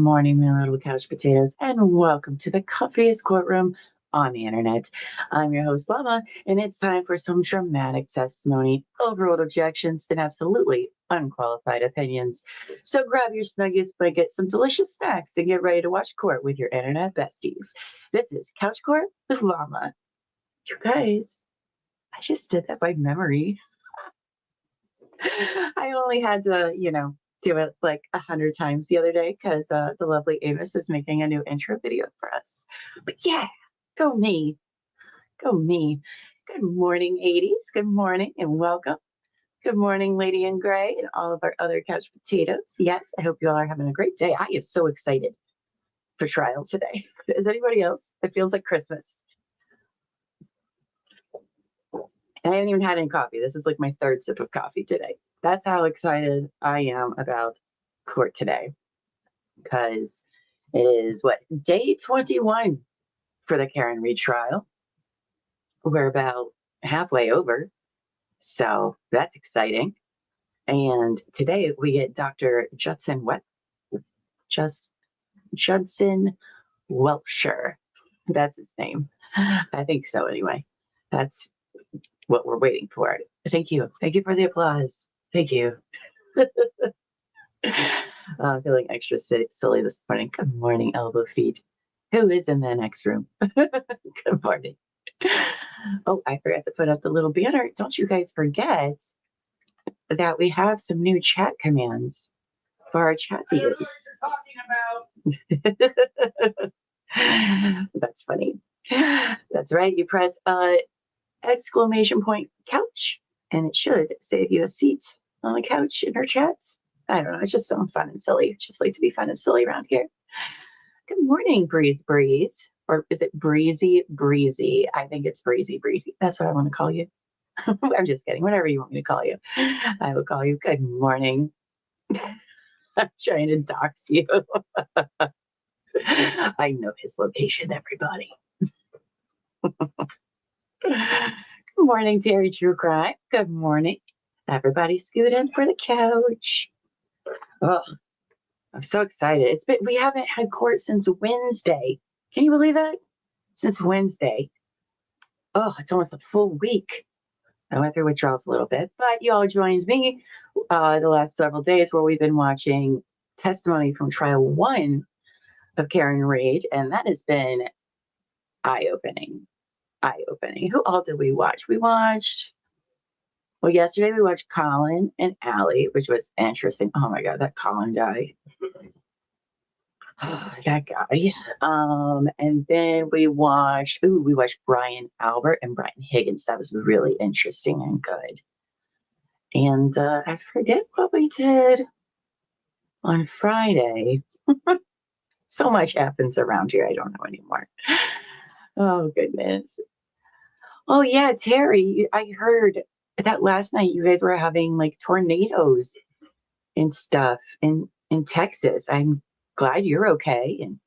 morning, my little couch potatoes, and welcome to the comfiest courtroom on the internet. I'm your host, Llama, and it's time for some dramatic testimony, overruled objections, and absolutely unqualified opinions. So grab your snuggies, get some delicious snacks, and get ready to watch court with your internet besties. This is Couch Court with Llama. You guys, I just did that by memory. I only had to, do it like 100 times the other day because the lovely Amos is making a new intro video for us. But yeah, go me. Go me. Good morning, 80s. Good morning and welcome. Good morning, Lady in Gray and all of our other couch potatoes. Yes, I hope you all are having a great day. I am so excited for trial today. Is anybody else? It feels like Christmas. And I haven't even had any coffee. This is like my third sip of coffee today. That's how excited I am about court today. Because it is day 21 for the Karen Reed trial. We're about halfway over. So that's exciting. And today we get Dr. Judson Welcher. That's his name. I think so anyway. That's what we're waiting for. Thank you. Thank you for the applause. Thank you. Feeling extra silly this morning. Good morning, elbow feet. Who is in the next room? Good morning. Oh, I forgot to put up the little banner. Don't you guys forget that we have some new chat commands for our chatties. That's funny. That's right. You press exclamation point couch, and it should save you a seat on the couch in our chats. I don't know. It's just something fun and silly. I just like to be fun and silly around here. Good morning, Breeze. Or is it Breezy? I think it's Breezy. That's what I want to call you. I'm just kidding. Whatever you want me to call you. I will call you good morning. I'm trying to dox you. I know his location, everybody. Good morning, Terry True Crime. Good morning. Everybody scoot in for the couch. Oh, I'm so excited. We haven't had court since Wednesday. Can you believe that? Since Wednesday. Oh, it's almost a full week. I went through withdrawals a little bit, but you all joined me the last several days where we've been watching testimony from trial 1 of Karen Reed, and that has been eye-opening. Who all did we watch? Yesterday we watched Colin and Allie, which was interesting. Oh my God, that Colin guy. That guy. And then we watched Brian Albert and Brian Higgins. That was really interesting and good. And I forget what we did on Friday. So much happens around here. I don't know anymore. Oh, goodness. Oh, yeah, Terry, I heard that last night you guys were having like tornadoes and stuff in Texas. I'm glad you're okay. And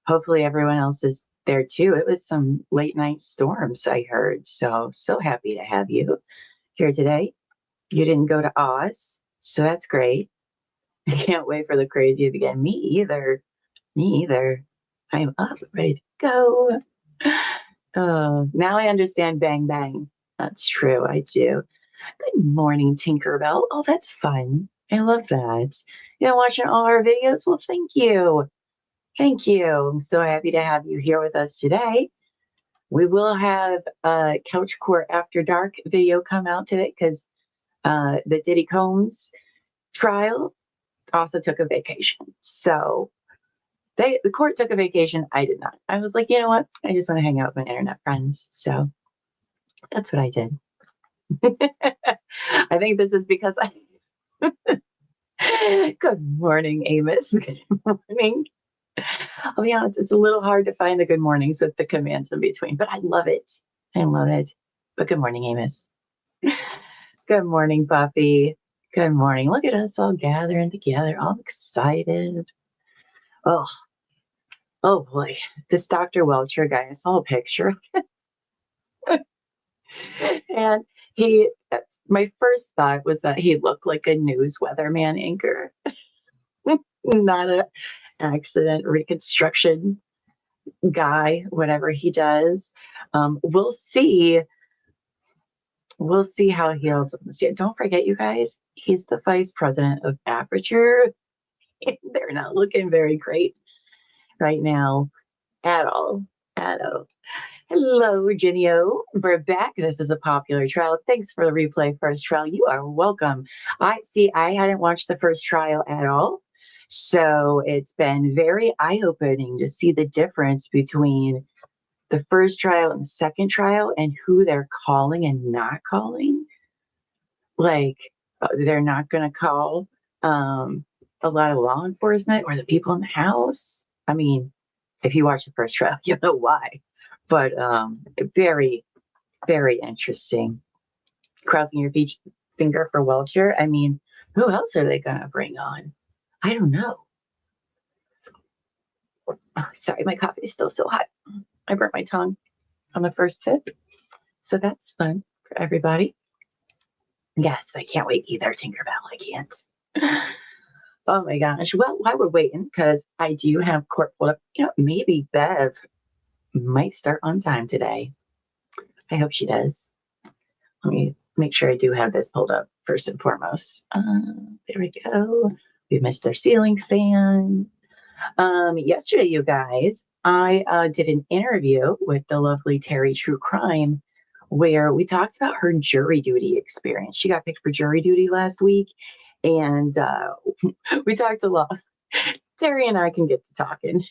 hopefully everyone else is there too. It was some late night storms, I heard. So happy to have you here today. You didn't go to Oz, so that's great. I can't wait for the crazy to begin. Me either. I'm up, ready to go. Oh, now I understand Bang Bang. That's true, I do. Good morning, Tinkerbell. Oh, that's fun. I love that. You're watching all our videos? Well, thank you. Thank you. I'm so happy to have you here with us today. We will have a Couch Court After Dark video come out today because the Diddy Combs trial also took a vacation. So the court took a vacation. I did not. I was like, you know what? I just want to hang out with my internet friends. So that's what I did. I think this is because Good morning, Amos. Good morning. I'll be honest, it's a little hard to find the good mornings with the commands in between, but I love it. But good morning, Amos. Good morning, Buffy. Good morning. Look at us all gathering together, all excited. Oh boy, this Dr. Welcher guy, I saw a picture. And my first thought was that he looked like a news weatherman anchor. accident reconstruction guy, whatever he does. We'll see. We'll see how he holds up. Don't forget, you guys, he's the vice president of Aperture. They're not looking very great right now at all. At all. Hello, Virginio. We're back. This is a popular trial. Thanks for the replay first trial. You are welcome. I hadn't watched the first trial at all. So it's been very eye-opening to see the difference between the first trial and the second trial and who they're calling and not calling. Like, they're not going to call a lot of law enforcement or the people in the house. I mean, if you watch the first trial, you know why. But very, very interesting. Crossing your finger for Welcher. I mean, who else are they going to bring on? I don't know. Oh, sorry, my coffee is still so hot. I burnt my tongue on the first sip. So that's fun for everybody. Yes, I can't wait either, Tinkerbell. I can't. Oh my gosh. Well, while we're waiting, because I do have court pulled up, maybe Bev might start on time today. I hope she does. Let me make sure I do have this pulled up first and foremost. There we go. We missed our ceiling fan. Yesterday, you guys, I did an interview with the lovely Terry True Crime where we talked about her jury duty experience. She got picked for jury duty last week, and we talked a lot. Terry and I can get to talking,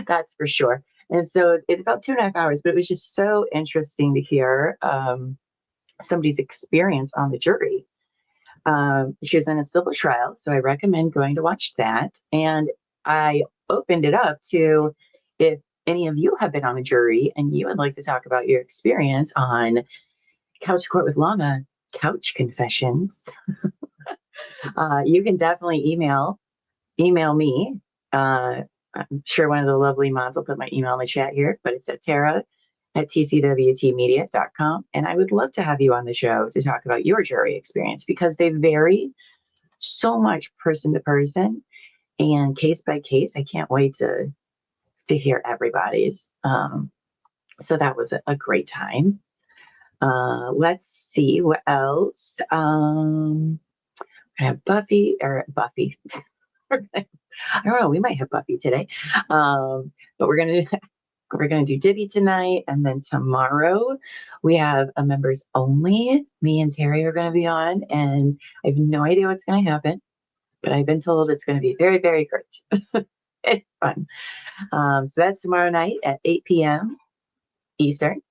that's for sure. And so it's about 2.5 hours, but it was just so interesting to hear somebody's experience on the jury. She was in a civil trial, so I recommend going to watch that. And I opened it up to if any of you have been on a jury and you would like to talk about your experience on Couch Court with Llama, Couch Confessions. You can definitely email me. I'm sure one of the lovely mods will put my email in the chat here, but it's at tara@tcwtmedia.com. And I would love to have you on the show to talk about your jury experience because they vary so much person to person and case by case. I can't wait to hear everybody's. So that was a great time. Let's see what else. I have Buffy. I don't know. We might have Buffy today, but we're gonna do Diddy tonight, and then tomorrow we have a members only. Me and Terry are gonna be on, and I have no idea what's gonna happen, but I've been told it's gonna be very, very great. It's fun. So that's tomorrow night at 8 p.m. Eastern.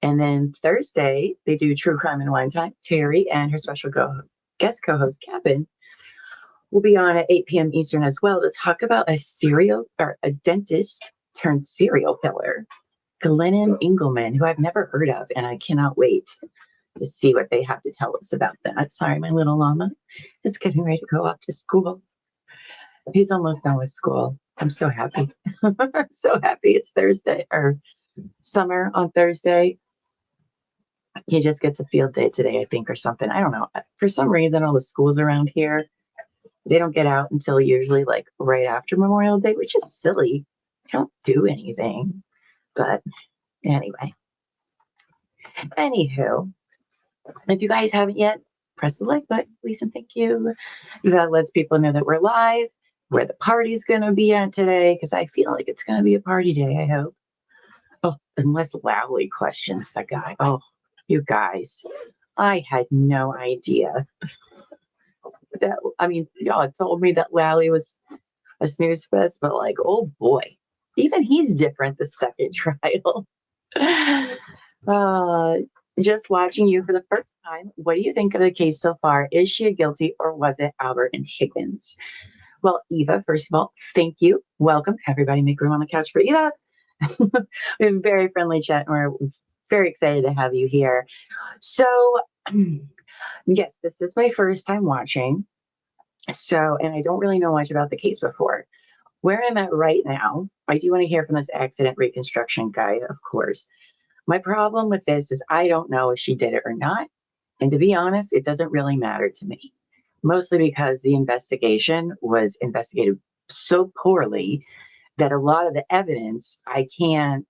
And then Thursday, they do True Crime and Wine Time. Terry and her special guest co-host, Kevin, will be on at 8 p.m. Eastern as well to talk about a dentist turned serial killer, Glennon Engelman, who I've never heard of, and I cannot wait to see what they have to tell us about that. Sorry, my little llama is getting ready to go off to school. He's almost done with school. I'm so happy. I'm so happy. It's Thursday or summer on Thursday. He just gets a field day today, I think, or something. I don't know. For some reason, all the schools around here, they don't get out until usually like right after Memorial Day, which is silly. They don't do anything. But anyway. Anywho, if you guys haven't yet, press the like button, please, and thank you. That lets people know that we're live, where the party's going to be at today, because I feel like it's going to be a party day, I hope. Oh, unless Lowry questions the guy. Oh, you guys, I had no idea. Y'all had told me that Lally was a snooze fest, but like, oh boy, even he's different the second trial. Just watching you for the first time, what do you think of the case so far? Is she a guilty or was it Albert and Higgins? Well, Eva, first of all, thank you. Welcome. Everybody make room on the couch for Eva. We have a very friendly chat and we're very excited to have you here. So, yes, this is my first time watching. So, and I don't really know much about the case before. Where I'm at right now, I do want to hear from this accident reconstruction guy, of course. My problem with this is I don't know if she did it or not. And to be honest, it doesn't really matter to me. Mostly because the investigation was investigated so poorly that a lot of the evidence I can't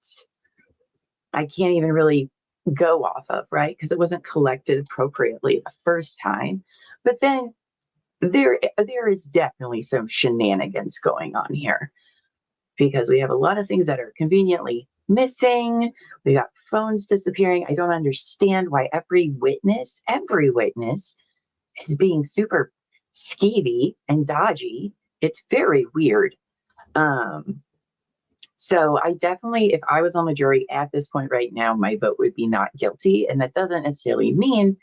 even really go off of, right? Because it wasn't collected appropriately the first time. But then there is definitely some shenanigans going on here, because we have a lot of things that are conveniently missing. We got phones disappearing. I don't understand why every witness is being super skeevy and dodgy. It's very weird. So I definitely, if I was on the jury at this point right now, my vote would be not guilty. And that doesn't necessarily mean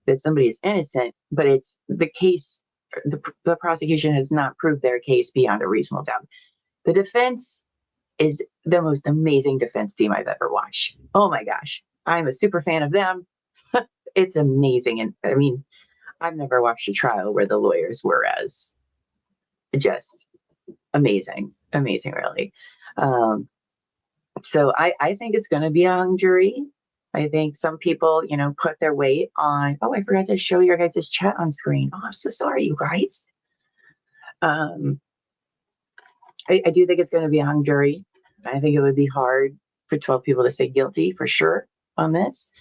that somebody is innocent, but it's the case. The prosecution has not proved their case beyond a reasonable doubt. The defense is the most amazing defense team I've ever watched. Oh my gosh. I'm a super fan of them. It's amazing. And I mean, I've never watched a trial where the lawyers were as just amazing, really. So I think it's going to be a hung jury. I think some people, put their weight on, oh, I forgot to show your guys' chat on screen. Oh, I'm so sorry, you guys. I do think it's going to be a hung jury. I think it would be hard for 12 people to say guilty for sure on this.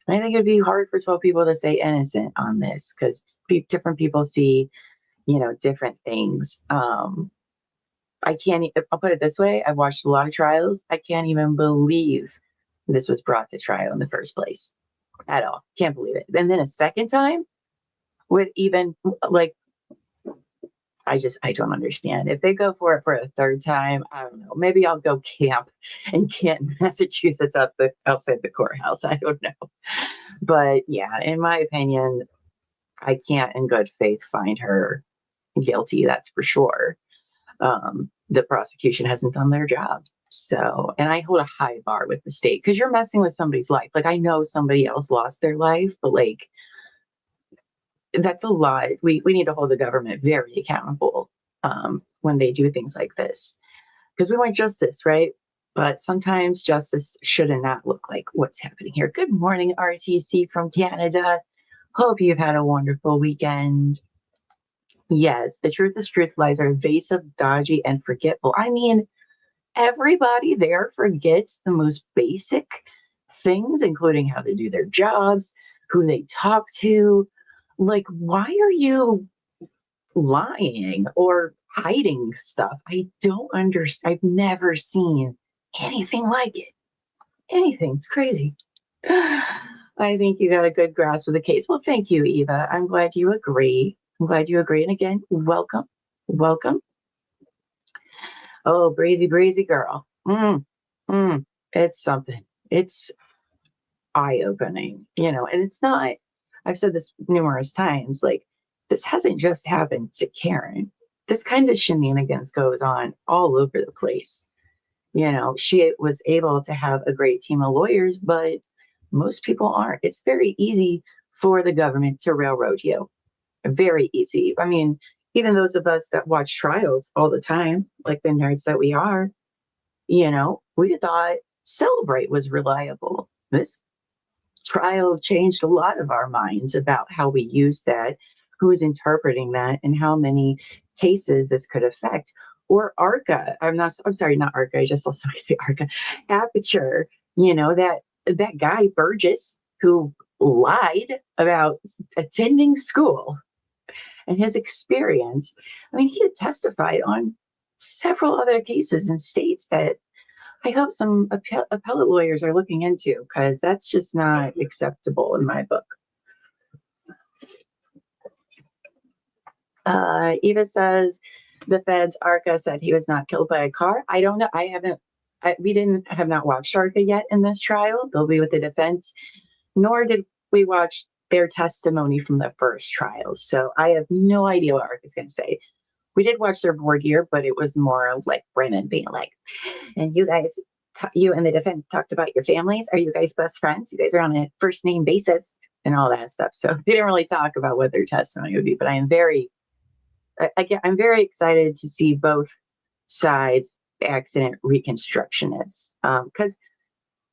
And I think it'd be hard for 12 people to say innocent on this, because different people see, different things. I'll put it this way. I've watched a lot of trials. I can't even believe this was brought to trial in the first place at all. Can't believe it. And then a second time with even I don't understand. If they go for it for a third time, I don't know. Maybe I'll go camp in Canton, Massachusetts, outside the courthouse. I don't know. But yeah, in my opinion, I can't in good faith find her guilty. That's for sure. The prosecution hasn't done their job. So, and I hold a high bar with the state, because you're messing with somebody's life. I know somebody else lost their life, but that's a lot. We need to hold the government very accountable when they do things like this, because we want justice, right? But sometimes justice should not look like what's happening here. Good morning, RTC from Canada. Hope you've had a wonderful weekend. Yes, the truth is truth lies are evasive, dodgy, and forgetful. I mean, everybody there forgets the most basic things, including how to do their jobs, who they talk to. Why are you lying or hiding stuff? I don't understand. I've never seen anything like it. Anything's crazy. I think you got a good grasp of the case. Well, thank you, Eva. I'm glad you agree. And again, welcome. Oh, breezy girl. It's something. It's eye-opening, and it's not, I've said this numerous times, this hasn't just happened to Karen. This kind of shenanigans goes on all over the place. She was able to have a great team of lawyers, but most people aren't. It's very easy for the government to railroad you. Very easy. I mean, even those of us that watch trials all the time, like the nerds that we are, we thought Celebrate was reliable. This trial changed a lot of our minds about how we use that, who's interpreting that, and how many cases this could affect. Or ARCA. I'm sorry, not ARCA. I just also say ARCA. Aperture. That guy Burgess, who lied about attending school and his experience. I mean, he had testified on several other cases in states that I hope some appellate lawyers are looking into, because that's just not acceptable in my book. Eva says the feds, ARCA said he was not killed by a car. I don't know. We have not watched ARCA yet in this trial. They'll be with the defense, nor did we watch their testimony from the first trial. So I have no idea what ARCA is going to say. We did watch their voir dire, but it was more like Brennan being like, and you guys, you and the defense talked about your families. Are you guys best friends? You guys are on a first name basis and all that stuff. So they didn't really talk about what their testimony would be, but I'm very excited to see both sides accident reconstructionists, because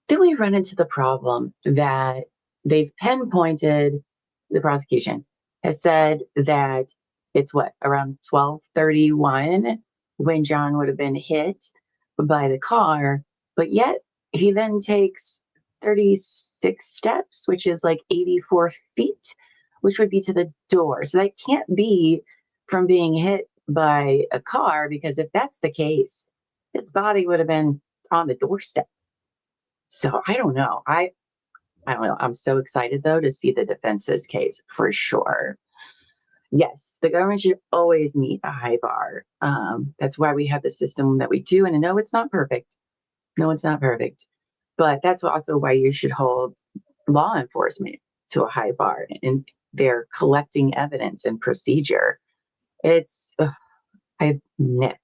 then we run into the problem that they've pinpointed. The prosecution has said that it's around 12:31 when John would have been hit by the car, but yet he then takes 36 steps, which is like 84 feet, which would be to the door. So that can't be from being hit by a car, because if that's the case, his body would have been on the doorstep. So I don't know. I don't know. I'm so excited though to see the defense's case for sure. Yes, the government should always meet a high bar. That's why we have the system that we do. And no, it's not perfect. No, it's not perfect. But that's also why you should hold law enforcement to a high bar, and they're collecting evidence and procedure. It's, I've never,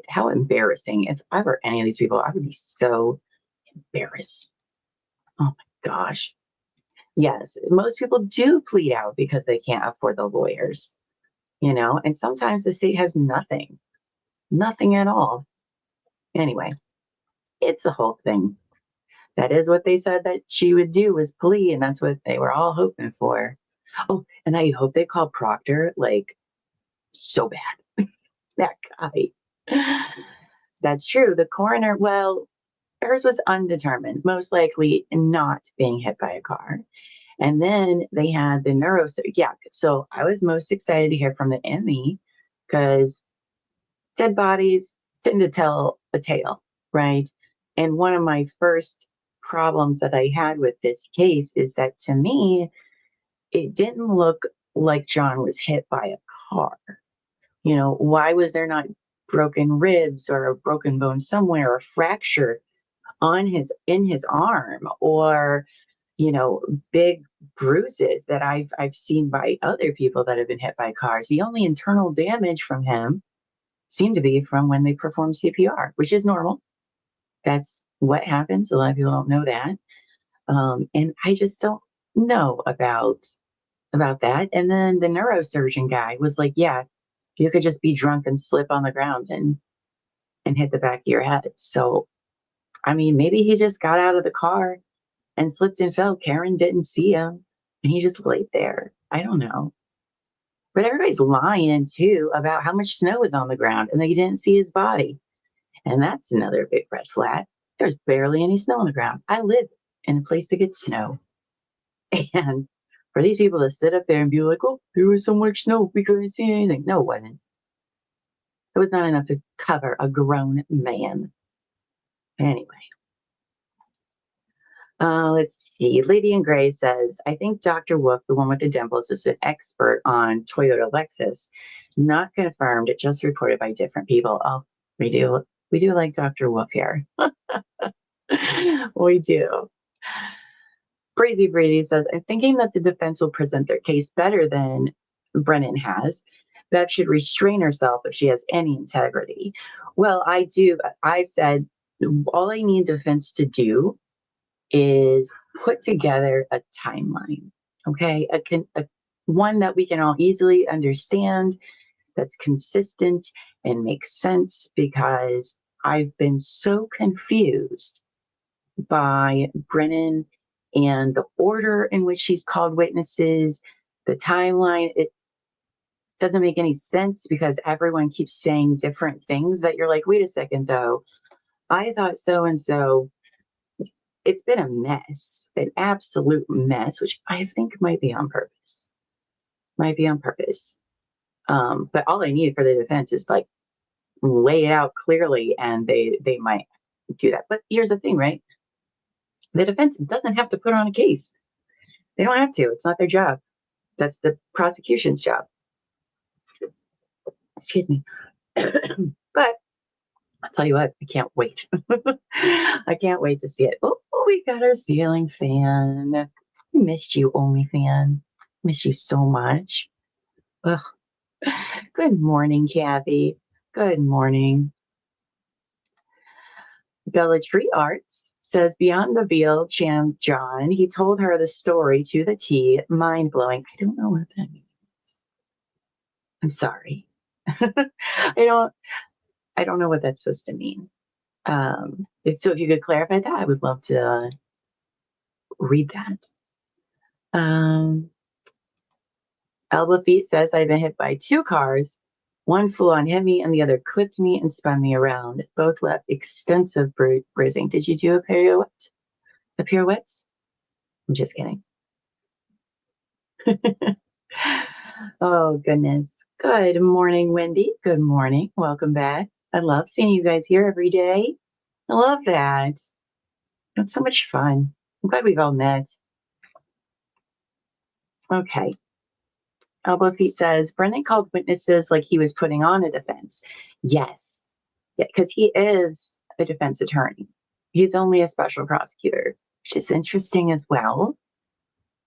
how embarrassing. If I were any of these people, I would be so embarrassed. Oh my gosh. Yes, most people do plead out because they can't afford the lawyers, and sometimes the state has nothing at all. Anyway, it's a whole thing. That is what they said that she would do, was plea, and that's what they were all hoping for. Oh, and I hope they call Proctor like so bad. That guy. That's true. The coroner, well, hers was undetermined, most likely not being hit by a car. And then they had the yeah. So I was most excited to hear from the ME, because dead bodies tend to tell a tale, right? And one of my first problems that I had with this case is that, to me, it didn't look like John was hit by a car. Why was there not broken ribs or a broken bone somewhere, or a fracture in his arm, or big bruises that I've seen by other people that have been hit by cars? The only internal damage from him seemed to be from when they performed CPR, which is normal. That's what happens. A lot of people don't know that. And I just don't know about that. And then the neurosurgeon guy was like, yeah, you could just be drunk and slip on the ground and hit the back of your head. So, I mean, maybe he just got out of the car and slipped and fell. Karen didn't see him and he just laid there. I don't know. But everybody's lying too about how much snow is on the ground and they didn't see his body. And that's another big red flag. There's barely any snow on the ground. I live in a place that gets snow. And for these people to sit up there and be like, oh, there was so much snow, we couldn't see anything. No, it wasn't. It was not enough to cover a grown man. Anyway. Let's see. Lady in Gray says, I think Dr. Wolf, the one with the dimples, is an expert on Toyota Lexus. Not confirmed, just reported by different people. Oh, we do like Dr. Wolf here. We do. Crazy Brady says, I'm thinking that the defense will present their case better than Brennan has. Bev should restrain herself if she has any integrity. Well, I've said all I need defense to do is put together a timeline, okay? A one that we can all easily understand, that's consistent and makes sense, because I've been so confused by Brennan and the order in which he's called witnesses, the timeline. It doesn't make any sense because everyone keeps saying different things that you're like, wait a second, though. I thought so and so. It's been a mess, an absolute mess, which I think might be on purpose. But all I need for the defense is like lay it out clearly, and they might do that. But here's the thing, right? The defense doesn't have to put on a case. They don't have to. It's not their job. That's the prosecution's job. Excuse me. But I'll tell you what, I can't wait. I can't wait to see it. Oh, we got our ceiling fan. I missed you, OnlyFan. Miss you so much. Ugh. Good morning, Kathy. Good morning. Bella Tree Arts says, beyond the veil, Chan John, he told her the story to the T. Mind blowing. I don't know what that means. I'm sorry. I don't know what that's supposed to mean. If you could clarify that, I would love to read that. Elba Feet says, I've been hit by 2 cars One full-on hit me and the other clipped me and spun me around. Both left extensive bruising. Did you do a pirouette? The pirouettes? I'm just kidding. Oh, goodness. Good morning, Wendy. Good morning. Welcome back. I love seeing you guys here every day. I love that. It's so much fun. I'm glad we've all met. Okay. Elbow Feet says, Brennan called witnesses like he was putting on a defense. Yes. Yeah, because he is a defense attorney. He's only a special prosecutor, which is interesting as well,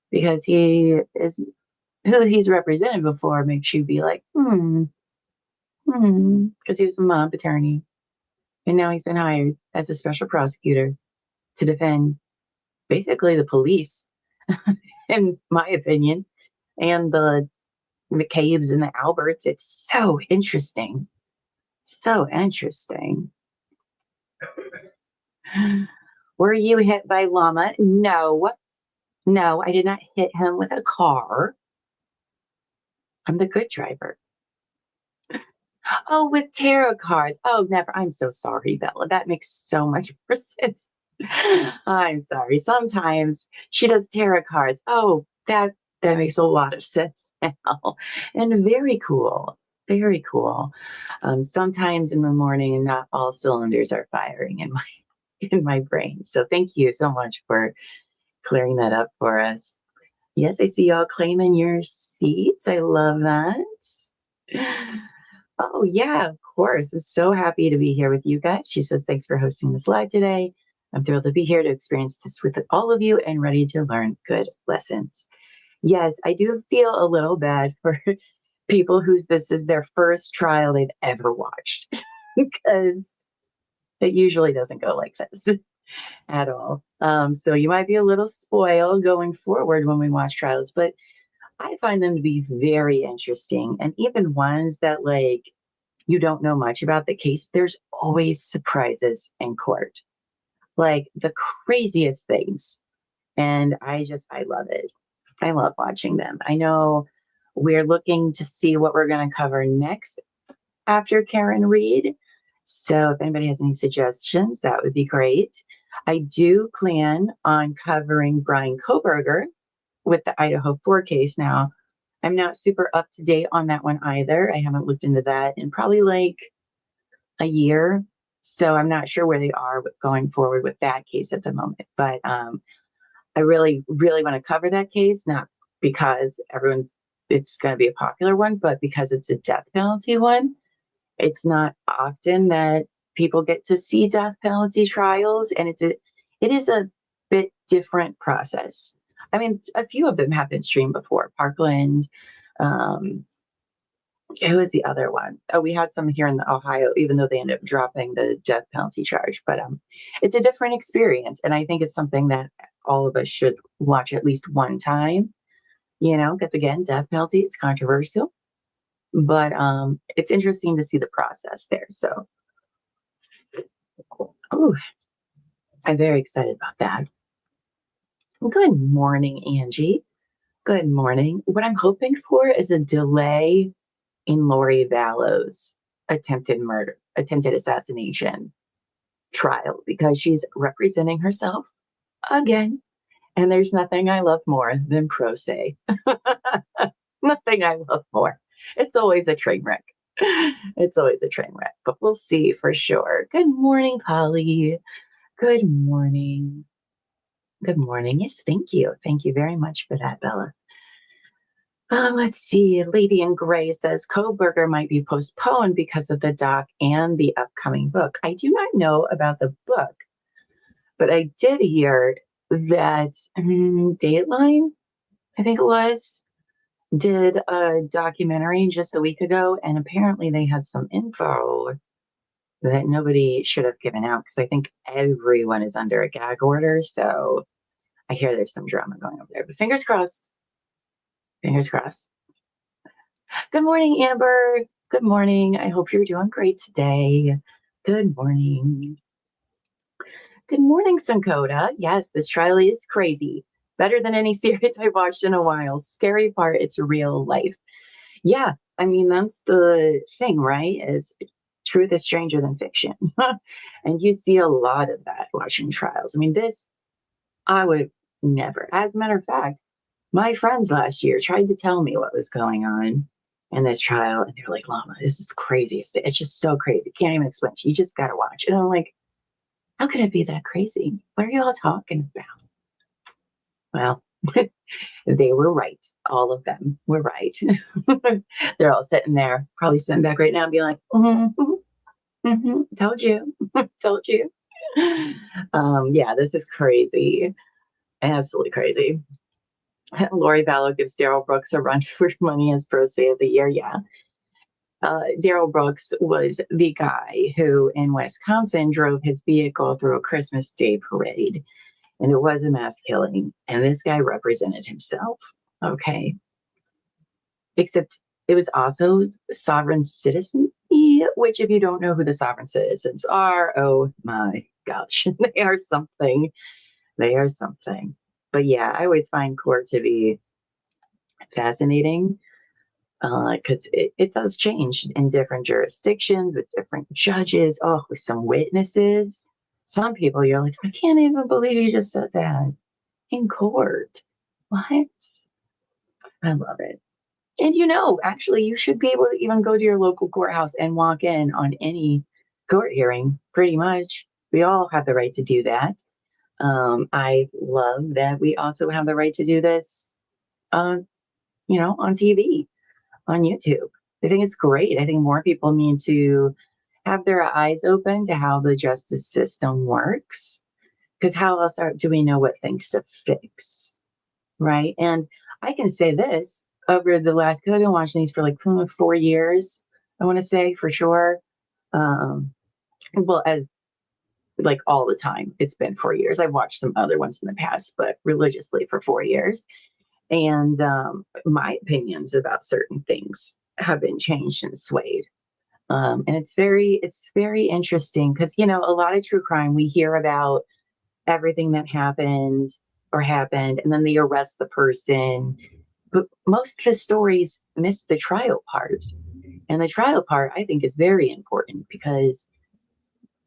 because he is who he's represented before makes you be like, because he was a mob attorney. And now he's been hired as a special prosecutor to defend basically the police, in my opinion, and the McCabe's and the Alberts. It's so interesting. So interesting. Were you hit by Llama? No. No, I did not hit him with a car. I'm the good driver. Oh, with tarot cards. Oh, never. I'm so sorry, Bella. That makes so much more sense. I'm sorry. Sometimes she does tarot cards. Oh, that makes a lot of sense now. And very cool. Very cool. Sometimes in the morning, and not all cylinders are firing in my brain. So thank you so much for clearing that up for us. Yes, I see y'all claiming your seats. I love that. Oh, yeah, of course. I'm so happy to be here with you guys. She says, thanks for hosting this live today. I'm thrilled to be here to experience this with all of you and ready to learn good lessons. Yes, I do feel a little bad for people this is their first trial they've ever watched, because it usually doesn't go like this at all. So you might be a little spoiled going forward when we watch trials, but I find them to be very interesting. And even ones that you don't know much about the case, there's always surprises in court, like the craziest things. And I love it. I love watching them. I know we're looking to see what we're going to cover next after Karen Reed. So if anybody has any suggestions, that would be great. I do plan on covering Brian Koberger with the Idaho 4 case. Now, I'm not super up to date on that one either. I haven't looked into that in probably a year. So I'm not sure where they are going forward with that case at the moment. But I really, really want to cover that case, not because it's going to be a popular one, but because it's a death penalty one. It's not often that people get to see death penalty trials, and it is a bit different process. I mean, a few of them have been streamed before. Parkland, who was the other one? Oh, we had some here in Ohio, even though they ended up dropping the death penalty charge. But it's a different experience, and I think it's something that all of us should watch at least one time. Because again, death penalty, it's controversial, but it's interesting to see the process there. So, oh, I'm very excited about that. Good morning, Angie. Good morning. What I'm hoping for is a delay in Lori Vallow's attempted assassination trial, because she's representing herself again. And there's nothing I love more than pro se. Nothing I love more. It's always a train wreck. It's always a train wreck, but we'll see for sure. Good morning, Polly. Good morning. Good morning. Yes, thank you. Thank you very much for that, Bella. Let's see. Lady in Gray says Koberger might be postponed because of the doc and the upcoming book. I do not know about the book, but I did hear that Dateline, I think it was, did a documentary just a week ago, and apparently they had some info that nobody should have given out, because I think everyone is under a gag order. So I hear there's some drama going over there, but fingers crossed. Fingers crossed. Good morning, Amber. Good morning. I hope you're doing great today. Good morning. Good morning, Sankoda. Yes, this trial is crazy. Better than any series I've watched in a while. Scary part, it's real life. Yeah, I mean, that's the thing, right? Is truth is stranger than fiction. And you see a lot of that watching trials. I mean, this, I would never. As a matter of fact, my friends last year tried to tell me what was going on in this trial, and they're like, Llama, this is crazy. It's just so crazy. Can't even explain it. You just got to watch. And I'm like, how could it be that crazy? What are you all talking about? Well, they were right. All of them were right. They're all sitting there, probably sitting back right now and being like, told you, told you. Yeah, this is crazy. Absolutely crazy. Lori Vallow gives Daryl Brooks a run for money as Pro Say of the Year. Yeah. Daryl Brooks was the guy who in Wisconsin drove his vehicle through a Christmas Day parade, and it was a mass killing. And this guy represented himself. Okay. Except it was also sovereign citizen, which, if you don't know who the sovereign citizens are, oh my gosh, they are something. They are something. But yeah, I always find court to be fascinating because it does change in different jurisdictions with different judges, oh, with some witnesses. Some people you're like, I can't even believe you just said that in court. What? I love it. And actually, you should be able to even go to your local courthouse and walk in on any court hearing, pretty much. We all have the right to do that. I love that we also have the right to do this, on TV, on YouTube. I think it's great. I think more people need to have their eyes open to how the justice system works. Because how else do we know what things to fix? Right. And I can say this over the last, because I've been watching these for like 4 years, I want to say for sure. Well, as like all the time, it's been 4 years. I've watched some other ones in the past, but religiously for 4 years. And my opinions about certain things have been changed and swayed. And it's very interesting because, a lot of true crime, we hear about everything that happened, and then they arrest the person. But most of the stories miss the trial part. And the trial part, I think, is very important because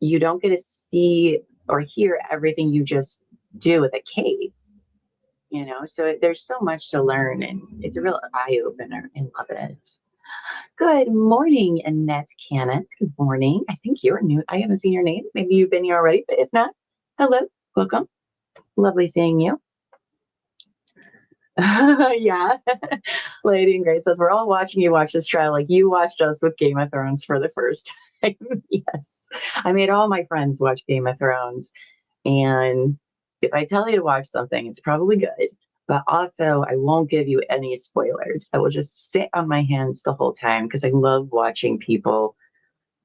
you don't get to see or hear everything you just do with a case. So there's so much to learn, and it's a real eye opener, and love it. Good morning, Annette Cannon. Good morning. I think you're new. I haven't seen your name. Maybe you've been here already, but if not, hello, welcome. Lovely seeing you. Yeah. Lady and Grace says, we're all watching you watch this trial like you watched us with Game of Thrones for the first time. Yes. I made all my friends watch Game of Thrones. And if I tell you to watch something, it's probably good. But also, I won't give you any spoilers. I will just sit on my hands the whole time because I love watching people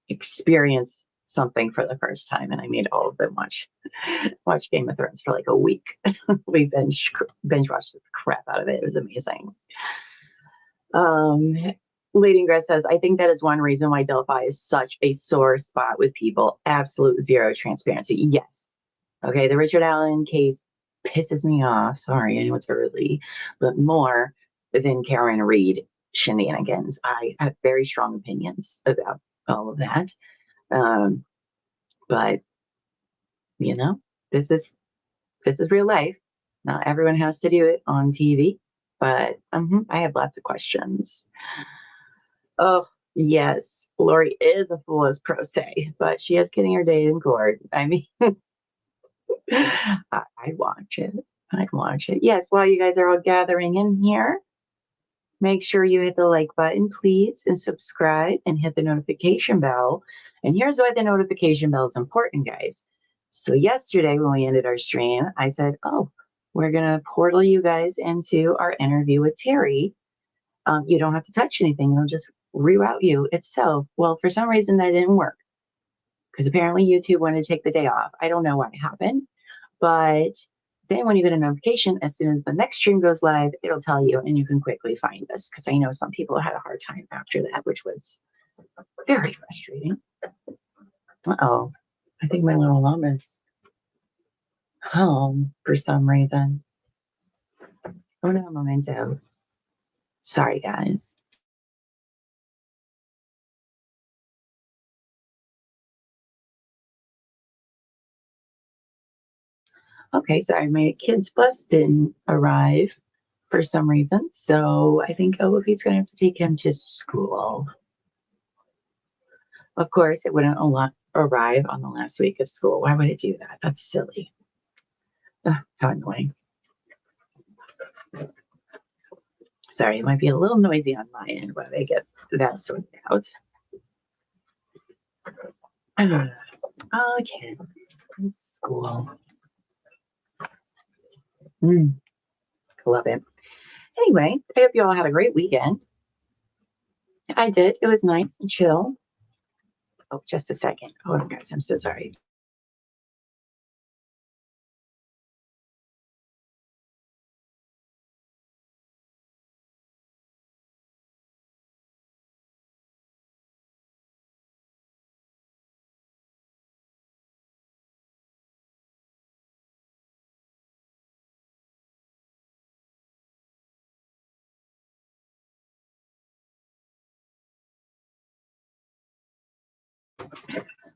experience something for the first time. And I made all of them watch Game of Thrones for like a week. We binge watched the crap out of it. It was amazing. Lady Ingress says, I think that is one reason why Delphi is such a sore spot with people. Absolute zero transparency. Yes. Okay, the Richard Allen case pisses me off. Sorry, I know it's early, but more than Karen Reed shenanigans. I have very strong opinions about all of that. But this is real life. Not everyone has to do it on TV, but I have lots of questions. Oh, yes, Lori is a fool as pro se, but she is getting her day in court. I mean, I'd watch it. I'd watch it. Yes, while you guys are all gathering in here, make sure you hit the like button, please, and subscribe and hit the notification bell. And here's why the notification bell is important, guys. So yesterday when we ended our stream, I said, oh, we're going to portal you guys into our interview with Terry. You don't have to touch anything. It'll just reroute you itself. Well, for some reason that didn't work because apparently YouTube wanted to take the day off. I don't know what happened, but then when you get a notification, as soon as the next stream goes live, it'll tell you and you can quickly find us because I know some people had a hard time after that, which was very frustrating. Uh-oh. I think my little llama's home for some reason. Oh no, memento. Sorry, guys. Okay, sorry, my kid's bus didn't arrive for some reason. So I think Olivie's going to have to take him to school. Of course, it wouldn't arrive on the last week of school. Why would it do that? That's silly. Ugh, how annoying. Sorry, it might be a little noisy on my end while I get that sorted out. Okay, school. Love it. Anyway, I hope you all had a great weekend. I did. It was nice and chill. Oh, just a second. Hold on, guys. I'm so sorry.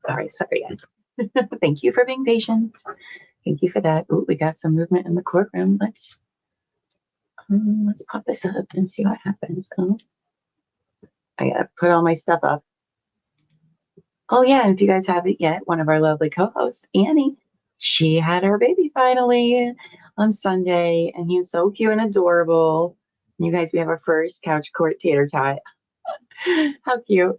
All right, sorry, guys. Thank you for being patient. Thank you for that. Oh, we got some movement in the courtroom. Let's pop this up and see what happens. Oh, I gotta put all my stuff up. Oh yeah, and if you guys haven't yet, one of our lovely co-hosts, Annie, she had her baby finally on Sunday, and he was so cute and adorable. You guys, we have our first couch court tater tot. How cute.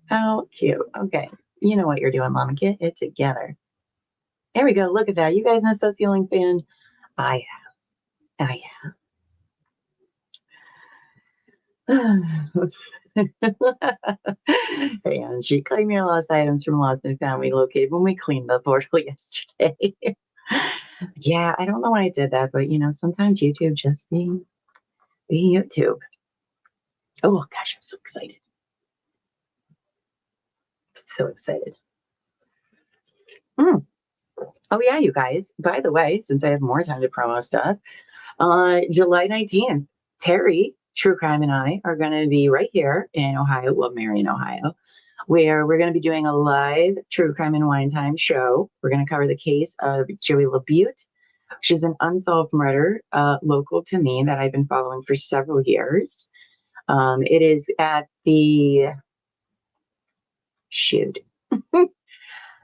How cute. Okay. You know what you're doing, Llama. Get it together. There we go. Look at that. You guys miss that ceiling fan? I have. And she claimed your lost items from lost and found we located when we cleaned the portal yesterday. Yeah, I don't know why I did that, but sometimes YouTube just being YouTube. Oh gosh, I'm so excited. So excited. Oh yeah, you guys. By the way, since I have more time to promo stuff, July 19th, Terry, True Crime, and I are going to be right here in Ohio, well, Marion, Ohio, where we're going to be doing a live True Crime and Wine Time show. We're going to cover the case of Joey LaBute. She's an unsolved murder local to me that I've been following for several years. It is at the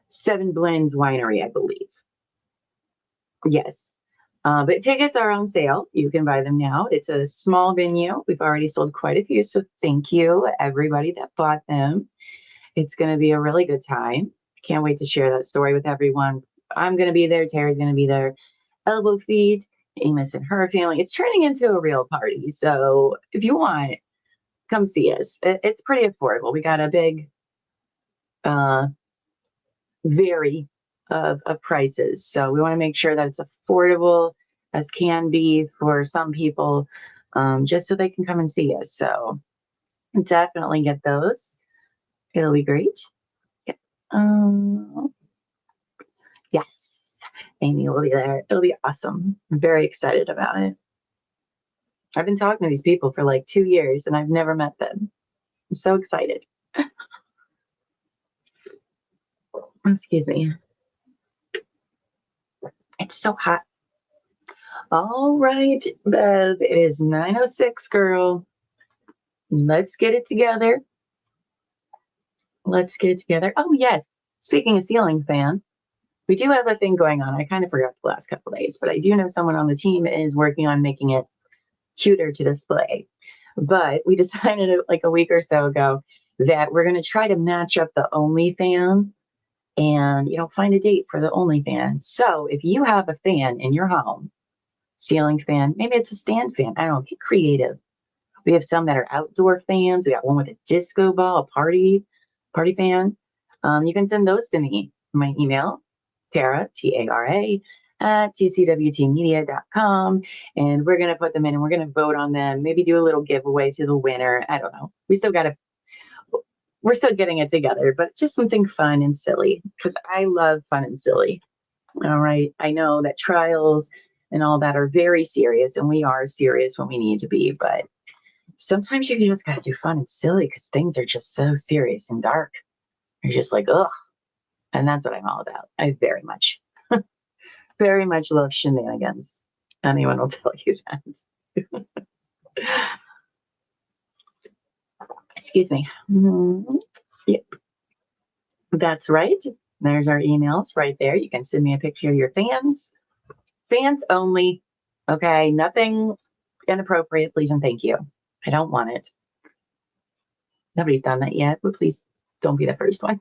Seven Blends Winery, I believe. Yes. But tickets are on sale. You can buy them now. It's a small venue. We've already sold quite a few, so thank you, everybody that bought them. It's going to be a really good time. Can't wait to share that story with everyone. I'm going to be there. Terry's going to be there. Elbow Feet, Amos and her family. It's turning into a real party. So if you want, come see us. It's pretty affordable. We got a big vary of prices. So we want to make sure that it's affordable as can be for some people, just so they can come and see us. So definitely get those. It'll be great. Yeah. Yes, Amy will be there. It'll be awesome. I'm very excited about it. I've been talking to these people for like 2 years and I've never met them. I'm so excited. Excuse me. It's so hot. All right, Bev, it is 9:06, girl. Let's get it together. Oh, yes. Speaking of ceiling fan, we do have a thing going on. I kind of forgot the last couple of days, but I do know someone on the team is working on making it cuter to display. But we decided like a week or so ago that we're going to try to match up the OnlyFan and, find a date for the OnlyFan. So if you have a fan in your home, ceiling fan, maybe it's a stand fan. I don't know, get creative. We have some that are outdoor fans. We got one with a disco ball, a party fan. You can send those to me. My email, Tara, Tara, at TCWTmedia.com. And we're going to put them in and we're going to vote on them. Maybe do a little giveaway to the winner. I don't know. We're still getting it together, but just something fun and silly because I love fun and silly. All right. I know that trials and all that are very serious, and we are serious when we need to be, but sometimes you just got to do fun and silly because things are just so serious and dark. You're just like, ugh. And that's what I'm all about. I very much very much love shenanigans. Anyone will tell you that. Excuse me. Yep. That's right. There's our emails right there. You can send me a picture of your fans. Fans only. Okay. Nothing inappropriate, please and thank you. I don't want it. Nobody's done that yet, but please don't be the first one.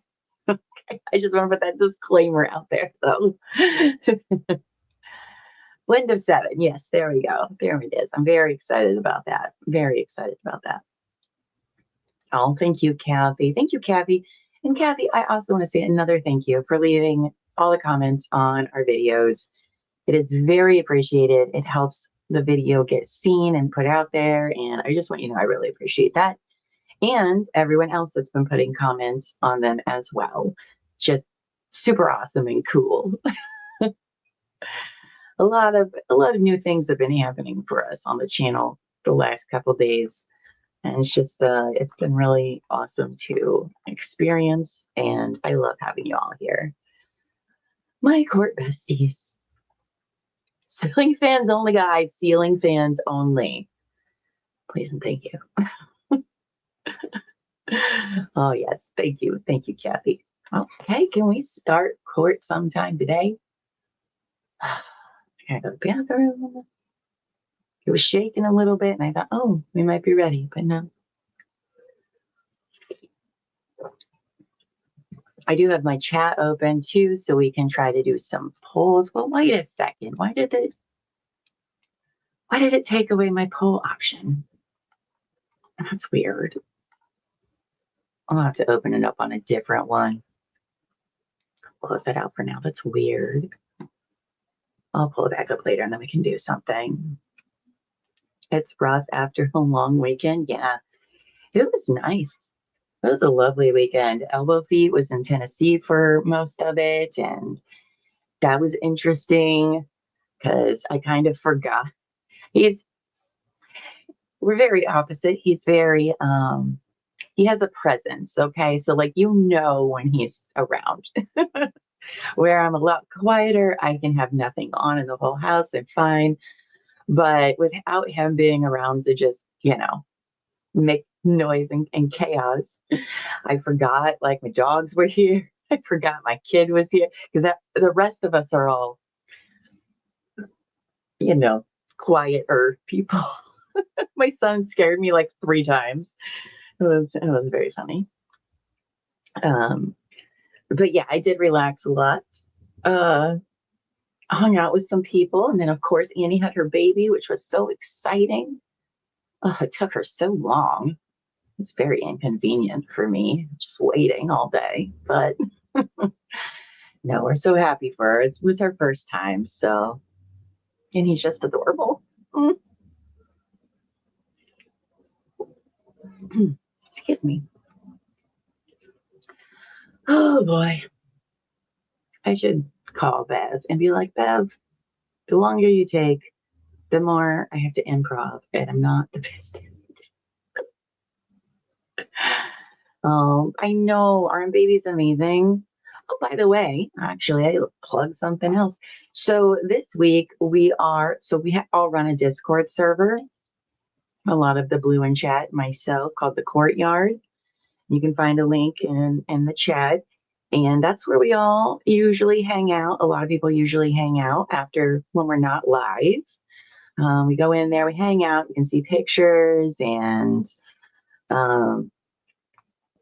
Okay. I just want to put that disclaimer out there, though. Blend of 7. Yes, there we go. There it is. I'm very excited about that. Very excited about that. Oh, thank you, Kathy. Thank you, Kathy. And Kathy, I also want to say another thank you for leaving all the comments on our videos. It is very appreciated. It helps the video get seen and put out there. And I just want you to know I really appreciate that. And everyone else that's been putting comments on them as well. Just super awesome and cool. A lot of new things have been happening for us on the channel the last couple of days. And it's just, it's been really awesome to experience. And I love having you all here. My court besties. Ceiling fans only, guys. Ceiling fans only. Please and thank you. Oh, yes. Thank you. Thank you, Kathy. Okay. Can we start court sometime today? I gotta go to the bathroom. It was shaking a little bit, and I thought, oh, we might be ready, but no. I do have my chat open too, so we can try to do some polls. Well, wait a second. Why did it take away my poll option? That's weird. I'll have to open it up on a different one. Close that out for now. That's weird. I'll pull it back up later and then we can do something. It's rough after a long weekend. Yeah, it was nice. It was a lovely weekend. Elbow Feet was in Tennessee for most of it. And that was interesting because I kind of forgot. We're very opposite. He's very, he has a presence. Okay. So like, when he's around. Where I'm a lot quieter, I can have nothing on in the whole house. I'm fine. But without him being around to just, make noise and chaos, I forgot like my dogs were here. I forgot my kid was here because the rest of us are all, quieter people. My son scared me like 3 times. It was very funny. But yeah, I did relax a lot. Hung out with some people. And then, of course, Annie had her baby, which was so exciting. Oh, it took her so long. It was very inconvenient for me, just waiting all day. But no, we're so happy for her. It was her first time. So, and he's just adorable. Excuse me. Oh, boy. I should call Bev and be like, Bev, the longer you take, the more I have to improv, and I'm not the best. I know our baby's amazing. Oh, by the way, actually, I plug something else. So this week we all run a Discord server. A lot of the Blue and Chat, myself, called the Courtyard. You can find a link in the chat. And that's where we all usually hang out. A lot of people usually hang out after when we're not live. We go in there, we hang out, we can see pictures, and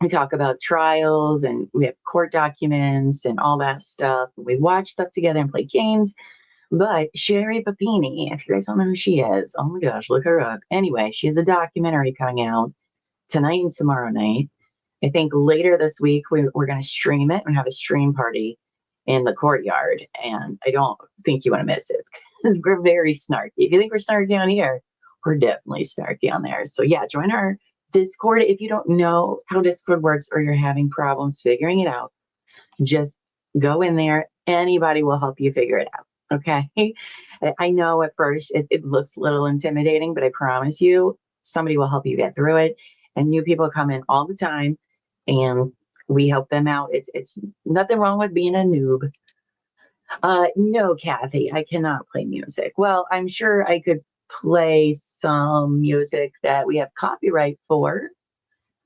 we talk about trials, and we have court documents and all that stuff. We watch stuff together and play games. But Sherry Papini, if you guys don't know who she is, oh my gosh, look her up. Anyway, she has a documentary coming out tonight and tomorrow night. I think later this week, we're going to stream it and have a stream party in the Courtyard. And I don't think you want to miss it because we're very snarky. If you think we're snarky on here, we're definitely snarky on there. So yeah, join our Discord. If you don't know how Discord works or you're having problems figuring it out, just go in there. Anybody will help you figure it out. Okay. I know at first it looks a little intimidating, but I promise you somebody will help you get through it. And new people come in all the time and we help them out. It's nothing wrong with being a noob. No, Kathy, I cannot play music. Well, I'm sure I could play some music that we have copyright for.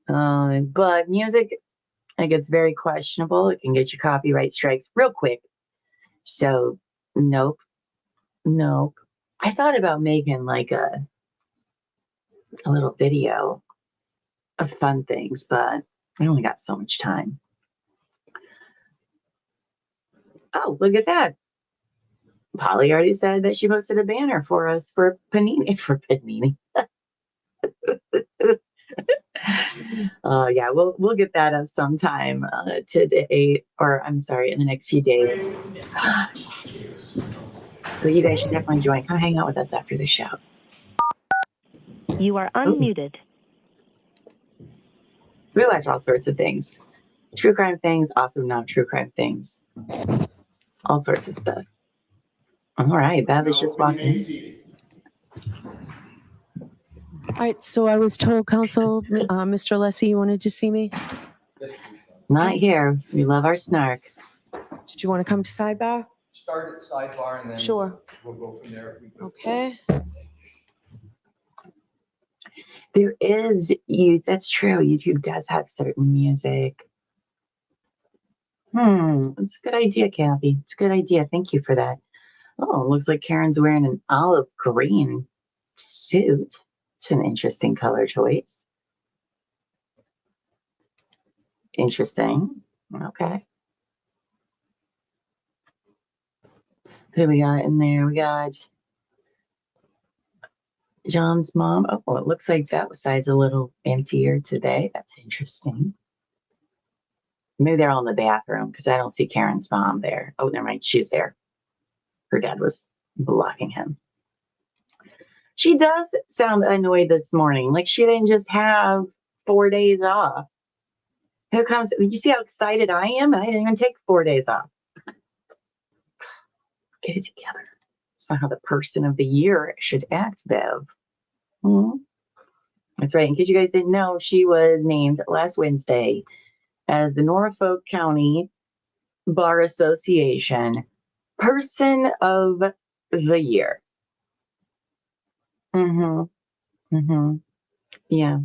But music, like, it's very questionable. It can get you copyright strikes real quick. So, nope, nope. I thought about making like a little video of fun things, but I only got so much time. Oh, look at that. Polly already said that she posted a banner for us for Panini. For Panini. Yeah, we'll get that up sometime today, or I'm sorry, in the next few days. But you guys should definitely join. Come hang out with us after the show. You are unmuted. We watch all sorts of things. True crime things, also not true crime things. All sorts of stuff. All right, Bev is just walking. All right, so I was told, Counsel, Mr. Lessie, you wanted to see me? Not here. We love our snark. Did you want to come to sidebar? Start at sidebar and then Sure. we'll go from there. Okay. There is that's true. YouTube does have certain music. It's a good idea, Kathy. It's a good idea. Thank you for that. Oh, looks like Karen's wearing an olive green suit. It's an interesting color choice. Interesting. Okay. Who we got in there? We got John's mom. Oh, it looks like that side's a little emptier today. That's interesting. Maybe they're all in the bathroom because I don't see Karen's mom there. Oh, never mind. She's there. Her dad was blocking him. She does sound annoyed this morning. Like she didn't just have 4 days off. Here comes, you see how excited I am? I didn't even take 4 days off. Get it together. It's not how the person of the year should act, Bev. That's right. In case you guys didn't know, she was named last Wednesday as the Norfolk County Bar Association Person of the Year. Yeah.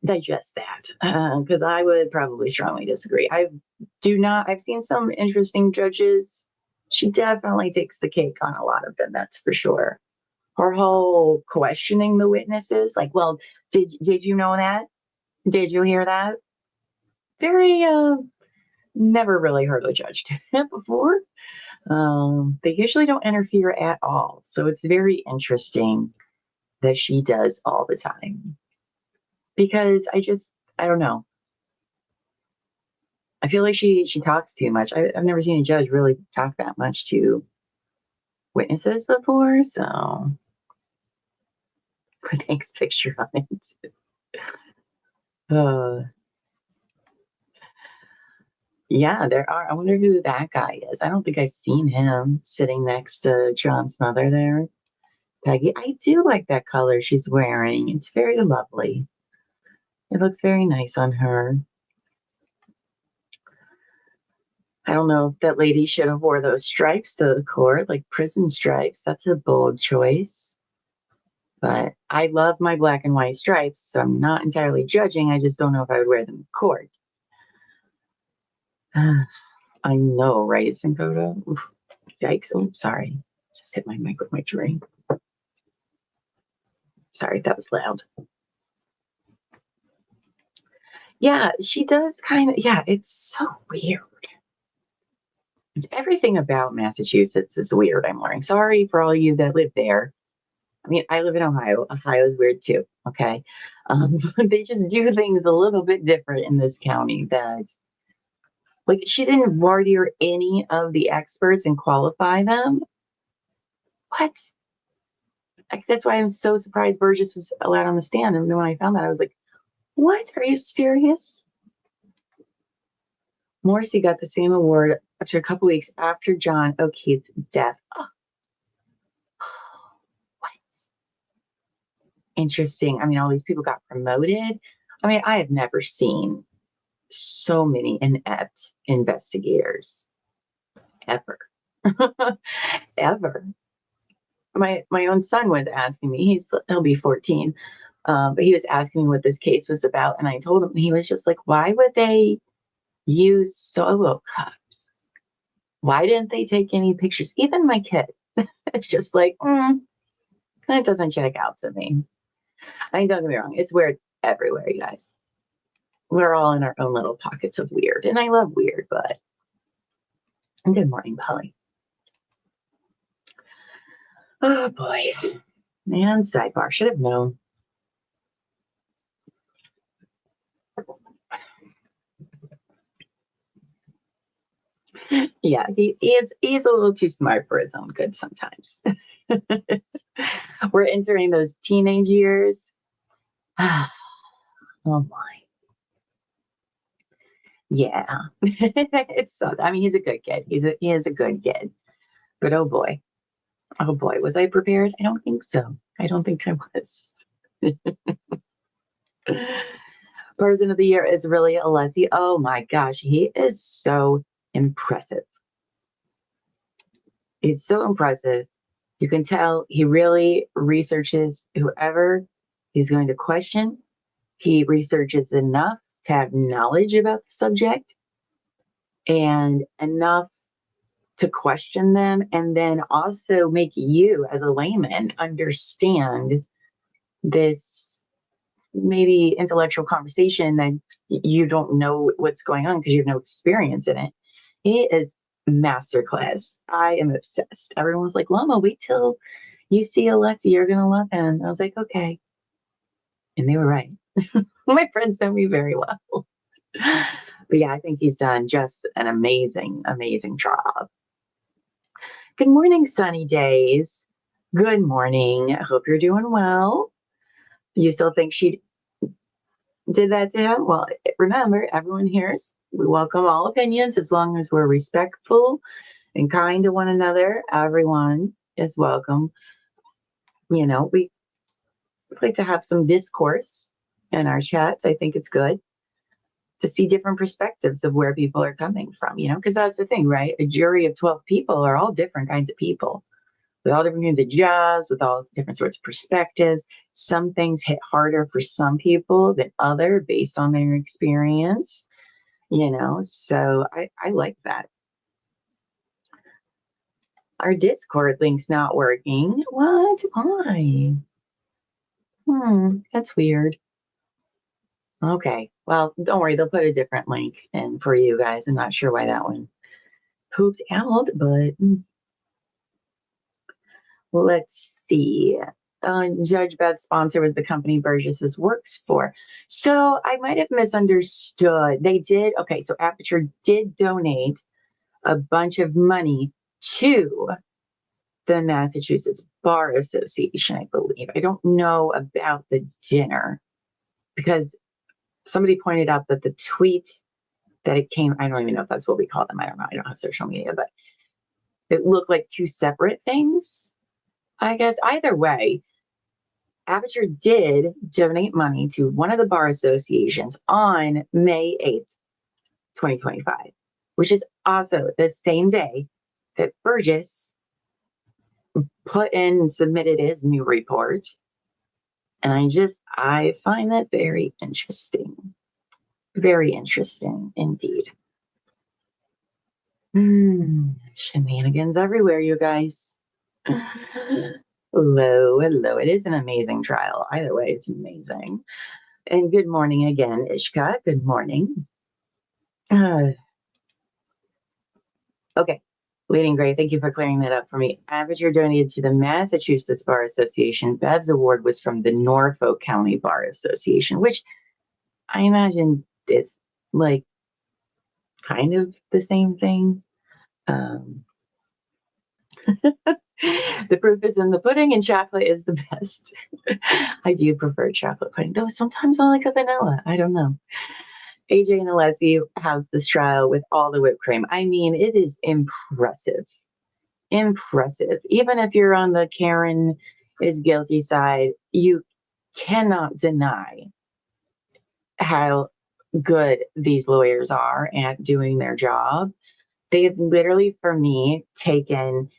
Digest that, because I would probably strongly disagree. I've seen some interesting judges. She definitely takes the cake on a lot of them, that's for sure. Her whole questioning the witnesses, like, well, did you know that? Did you hear that? Very, never really heard a judge do that before. They usually don't interfere at all. So it's very interesting that she does all the time. Because I don't know. I feel like she talks too much. I've never seen a judge really talk that much to witnesses before, so thanks picture on it. Yeah, there are. I wonder who that guy is. I don't think I've seen him sitting next to John's mother there. Peggy, I do like that color she's wearing. It's very lovely. It looks very nice on her. I don't know if that lady should have wore those stripes to the court, like prison stripes. That's a bold choice. But I love my black and white stripes, so I'm not entirely judging. I just don't know if I would wear them in court. I know, right, Simcoda? Yikes. Oh, sorry. Just hit my mic with my drink. Sorry, that was loud. Yeah, she does kind of, yeah, it's so weird. Everything about Massachusetts is weird, I'm learning. Sorry for all you that live there. I mean, I live in Ohio. Ohio's weird too, okay? They just do things a little bit different in this county that, like, she didn't voir dire any of the experts and qualify them. What? Like, that's why I'm so surprised Burgess was allowed on the stand. And then when I found that, I was like, what? Are you serious? Morrissey got the same award after a couple weeks after John O'Keefe's death. Oh. What? Interesting. I mean, all these people got promoted. I mean, I have never seen so many inept investigators ever. Ever. My own son was asking me, he'll be 14, but he was asking me what this case was about, and I told him, he was just like, why would they use solo cups? Why didn't they take any pictures? Even my kid, it's just like, that doesn't check out to me. I mean, don't get me wrong, it's weird everywhere, you guys. We're all in our own little pockets of weird, and I love weird, but good morning, Polly. Oh boy, man, sidebar, should have known. Yeah, he's a little too smart for his own good sometimes. We're entering those teenage years. Oh my. Yeah. It sucks. I mean, he's a good kid. He is a good kid. But oh boy, was I prepared? I don't think so. I don't think I was. Person of the year is really Alessi. Oh my gosh, he is so impressive. He's so impressive. You can tell he really researches whoever he's going to question. He researches enough to have knowledge about the subject and enough to question them, and then also make you as a layman understand this maybe intellectual conversation that you don't know what's going on because you have no experience in it. He is masterclass. I am obsessed. Everyone's like, Llama, wait till you see Alessi, you're gonna love him. I was like, okay. And they were right. My friends know me very well. But yeah, I think he's done just an amazing, amazing job. Good morning, sunny days. Good morning. I hope you're doing well. You still think she did that to him? Well, remember, everyone hears. We welcome all opinions as long as we're respectful and kind to one another. Everyone is welcome. You know, we like to have some discourse in our chats. I think it's good to see different perspectives of where people are coming from, you know, because that's the thing, right? A jury of 12 people are all different kinds of people with all different kinds of jobs, with all different sorts of perspectives. Some things hit harder for some people than other based on their experience, you know, so I like that. Our Discord link's not working. What? Why? That's weird. Okay, well, don't worry, they'll put a different link in for you guys. I'm not sure why that one pooped out, but let's see. Judge Bev's sponsor was the company Burgess's works for. So I might have misunderstood. They did, okay, so Aperture did donate a bunch of money to the Massachusetts Bar Association, I believe. I don't know about the dinner because somebody pointed out that the tweet that it came, I don't even know if that's what we call them. I don't know. I don't have social media, but it looked like two separate things. I guess either way, Aperture did donate money to one of the bar associations on May 8th, 2025, which is also the same day that Burgess put in and submitted his new report. And I find that very interesting. Very interesting indeed. Shenanigans everywhere, you guys. Hello. It is an amazing trial. Either way, it's amazing. And good morning again, Ishka. Good morning. Okay. Leading Gray, thank you for clearing that up for me. Aperture donated to the Massachusetts Bar Association. Bev's award was from the Norfolk County Bar Association, which I imagine is like kind of the same thing. The proof is in the pudding, and chocolate is the best. I do prefer chocolate pudding, though sometimes I like a vanilla. I don't know. AJ and Alessi has this trial with all the whipped cream. I mean, it is impressive. Impressive. Even if you're on the Karen is guilty side, you cannot deny how good these lawyers are at doing their job. They've literally, for me, taken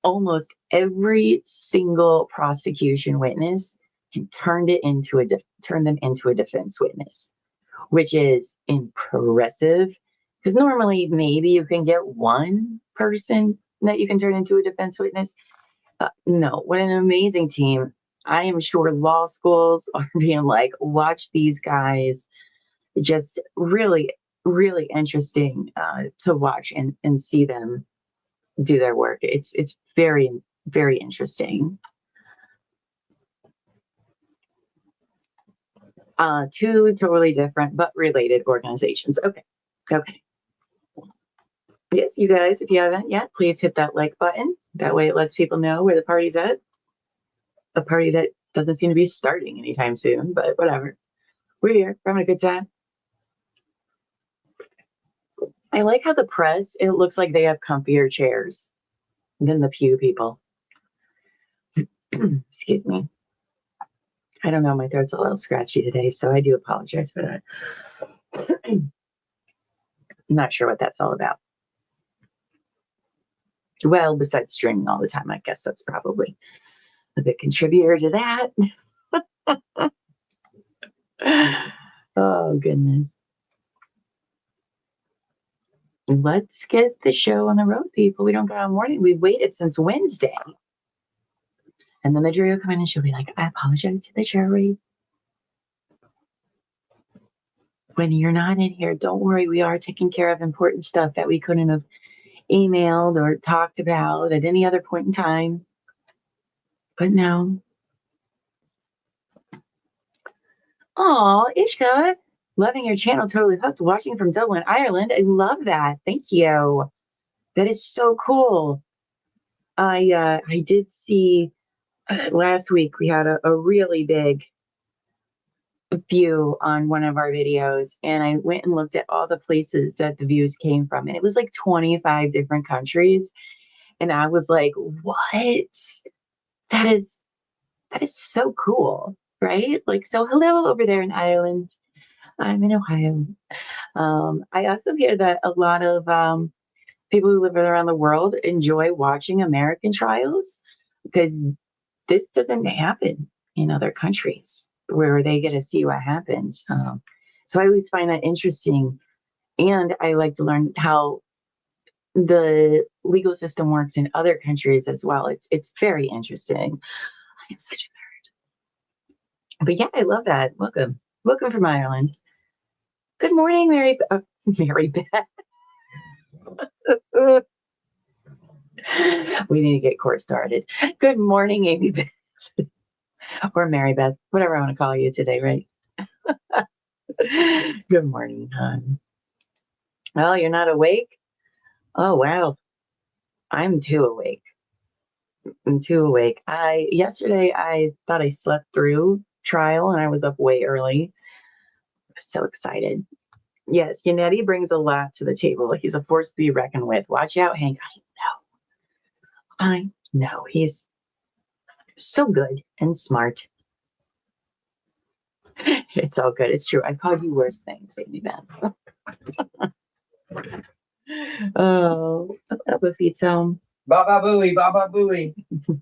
almost every single prosecution witness and turned them into a defense witness, which is impressive. Because normally, maybe you can get one person that you can turn into a defense witness. No, what an amazing team. I am sure law schools are being like, watch these guys. Just really, really interesting to watch and see them do their work. It's very, very interesting. Two totally different but related organizations. Okay. Yes, you guys, if you haven't yet, please hit that like button. That way it lets people know where the party's at. A party that doesn't seem to be starting anytime soon, but whatever. We're here. We're having a good time. I like how the press, it looks like they have comfier chairs than the pew people. Excuse me. I don't know, my throat's a little scratchy today, so I do apologize for that. I'm not sure what that's all about. Well, besides streaming all the time, I guess that's probably a big contributor to that. Oh, goodness. Let's get the show on the road, people. We don't go on morning. We've waited since Wednesday. And then the jury will come in and she'll be like, I apologize to the jury. When you're not in here, don't worry. We are taking care of important stuff that we couldn't have emailed or talked about at any other point in time. But no. Aw, Ishka, loving your channel, totally hooked. Watching from Dublin, Ireland. I love that. Thank you. That is so cool. I did see last week we had a really big view on one of our videos, and I went and looked at all the places that the views came from, and it was like 25 different countries. And I was like, what? That is so cool, right? Like, so hello over there in Ireland. I'm in Ohio. I also hear that a lot of people who live around the world enjoy watching American trials because this doesn't happen in other countries where they get to see what happens. So I always find that interesting. And I like to learn how the legal system works in other countries as well. It's very interesting. I am such a nerd. But yeah, I love that. Welcome from Ireland. Good morning, Mary Beth. We need to get court started. Good morning, Amy Beth. Or Mary Beth, whatever I want to call you today, right? Good morning, hon. Oh, you're not awake? Oh, wow. I'm too awake. Yesterday I thought I slept through trial and I was up way early. I was so excited. Yes, Yannetti brings a lot to the table. He's a force to be reckoned with. Watch out, Hank. I know. He's so good and smart. It's all good. It's true. I called you worse things, Amy Beth. Oh, Bubba Feet's home. Baba booey, baba booey.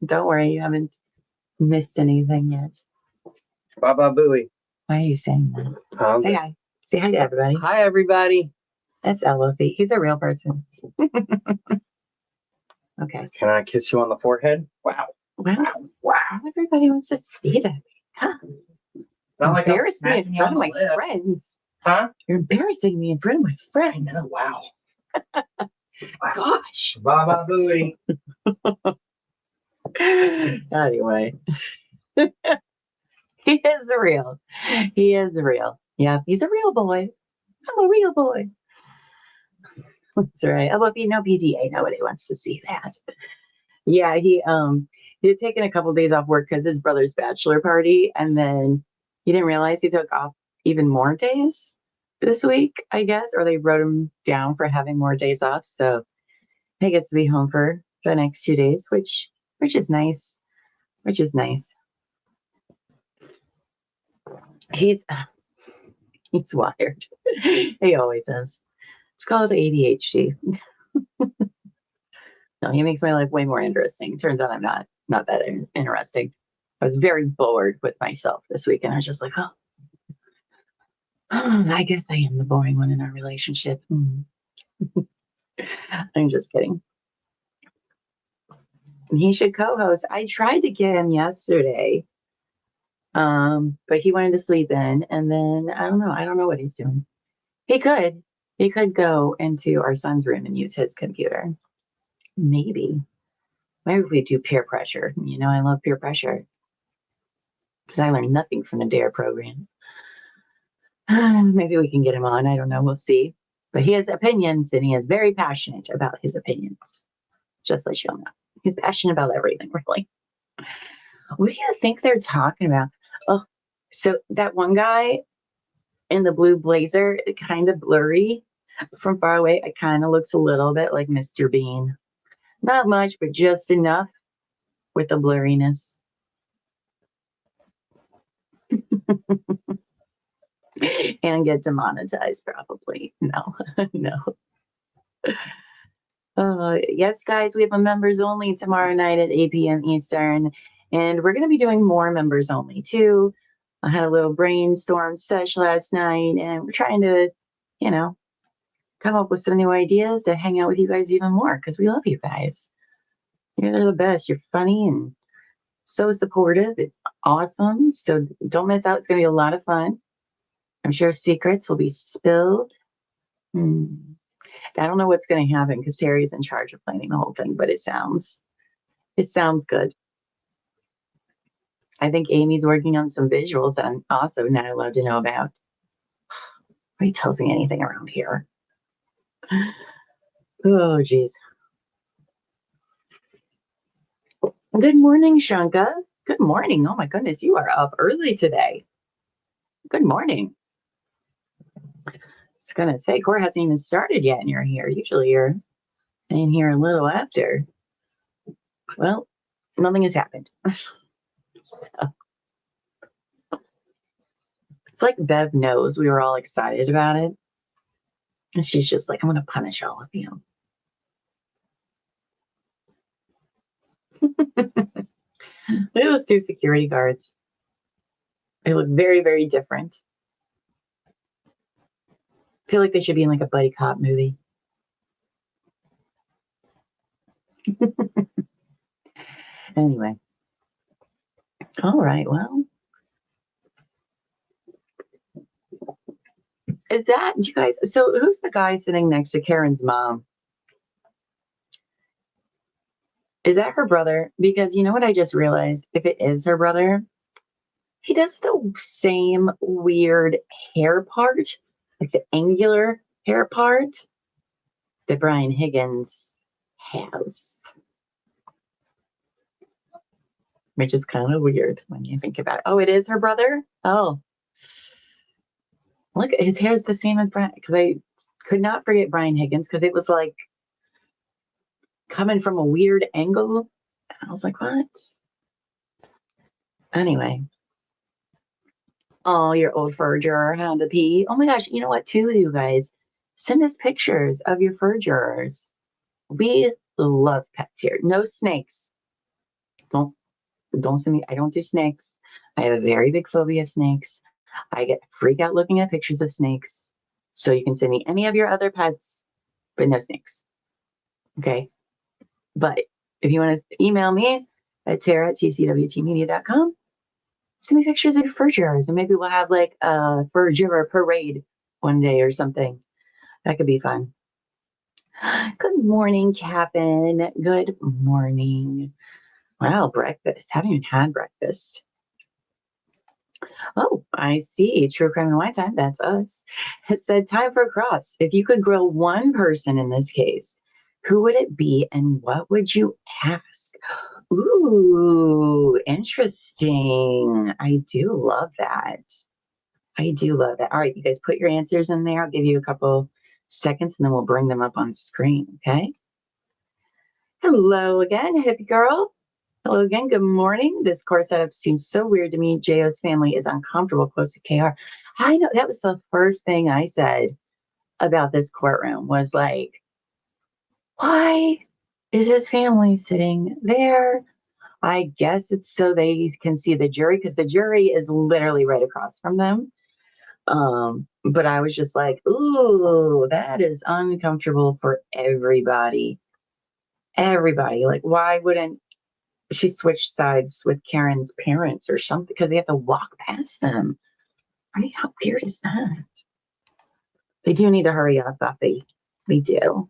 Don't worry, you haven't missed anything yet. Baba booey. Why are you saying that? Say hi. Say hi to everybody. Hi, everybody. That's Elofie. He's a real person. Okay. Can I kiss you on the forehead? Wow. Wow. Everybody wants to see that. Huh. Like Embarrass me in front of my friends. Huh? You're embarrassing me in front of my friends. I know, wow. Gosh. Baba booey. Anyway. He is real. He is real. Yeah, he's a real boy. I'm a real boy. That's right. Oh, well, no PDA. Nobody wants to see that. Yeah, he had taken a couple of days off work because his brother's bachelor party, and then he didn't realize he took off even more days this week, I guess, or they wrote him down for having more days off. So he gets to be home for the next 2 days, which is nice. He's He's wired. He always is. It's called ADHD. No, he makes my life way more interesting. Turns out I'm not that interesting. I was very bored with myself this week, and I was just like, oh, I guess I am the boring one in our relationship. I'm just kidding. He should co-host. I tried to get him yesterday, but he wanted to sleep in, and then I don't know. I don't know what he's doing. He could go into our son's room and use his computer. Maybe we do peer pressure. You know, I love peer pressure because I learned nothing from the DARE program. Maybe we can get him on. I don't know. We'll see. But he has opinions, and he is very passionate about his opinions. Just like you'll know. He's passionate about everything, really. What do you think they're talking about? Oh, so that one guy in the blue blazer, kind of blurry from far away. It kind of looks a little bit like Mr. Bean. Not much, but just enough with the blurriness. And get demonetized, probably. No, no. Yes, guys, we have a members only tomorrow night at 8 p.m. Eastern, and we're going to be doing more members only too. I had a little brainstorm sesh last night, and we're trying to, come up with some new ideas to hang out with you guys even more because we love you guys. You're the best. You're funny and so supportive. It's awesome. So don't miss out. It's going to be a lot of fun. I'm sure secrets will be spilled. I don't know what's going to happen because Terry's in charge of planning the whole thing, but it sounds good. I think Amy's working on some visuals that I'm also not allowed to know about. Nobody tells me anything around here. Oh, geez. Good morning, Shanka. Good morning. Oh my goodness, you are up early today. Good morning. I was gonna say, court hasn't even started yet, and you're here. Usually you're in here a little after. Well, nothing has happened. So, it's like Bev knows we were all excited about it. And she's just like, I'm gonna punish all of you. Look at those two security guards. They look very, very different. I feel like they should be in like a buddy cop movie. Anyway. All right, well. Is that, you guys, so who's the guy sitting next to Karen's mom? Is that her brother? Because you know what I just realized? If it is her brother, he does the same weird hair part, like the angular hair part that Brian Higgins has. Which is kind of weird when you think about it. Oh, it is her brother? Oh. Look, his hair is the same as Brian, because I could not forget Brian Higgins, because it was like coming from a weird angle. I was like, what? Anyway. Oh, your old fur juror had to pee. Oh my gosh, you know what, too, you guys? Send us pictures of your fur jurors. We love pets here. No snakes. Don't send me. I don't do snakes. I have a very big phobia of snakes. I get freaked out looking at pictures of snakes. So you can send me any of your other pets, but no snakes. Okay? But if you want to email me at tara@tcwtmedia.com, send me pictures of your fur jurors, and maybe we'll have like a fur juror parade one day or something. That could be fun. Good morning, Captain. Good morning. Wow, breakfast. Haven't even had breakfast. Oh, I see. True Crime and Wine Time. That's us. It said, time for a cross. If you could grill one person in this case, who would it be and what would you ask? Ooh, interesting. I do love that. I do love that. All right, you guys put your answers in there. I'll give you a couple seconds and then we'll bring them up on screen, okay? Hello again, hippie girl. Hello again. Good morning. This course setup seems so weird to me. JO's family is uncomfortable close to KR. I know that was the first thing I said about this courtroom was like, why is his family sitting there? I guess it's so they can see the jury because the jury is literally right across from them. But I was just like, ooh, that is uncomfortable for everybody. Everybody. Like, why wouldn't she switch sides with Karen's parents or something? Because they have to walk past them. Right? How weird is that? They do need to hurry up, Buffy. They do.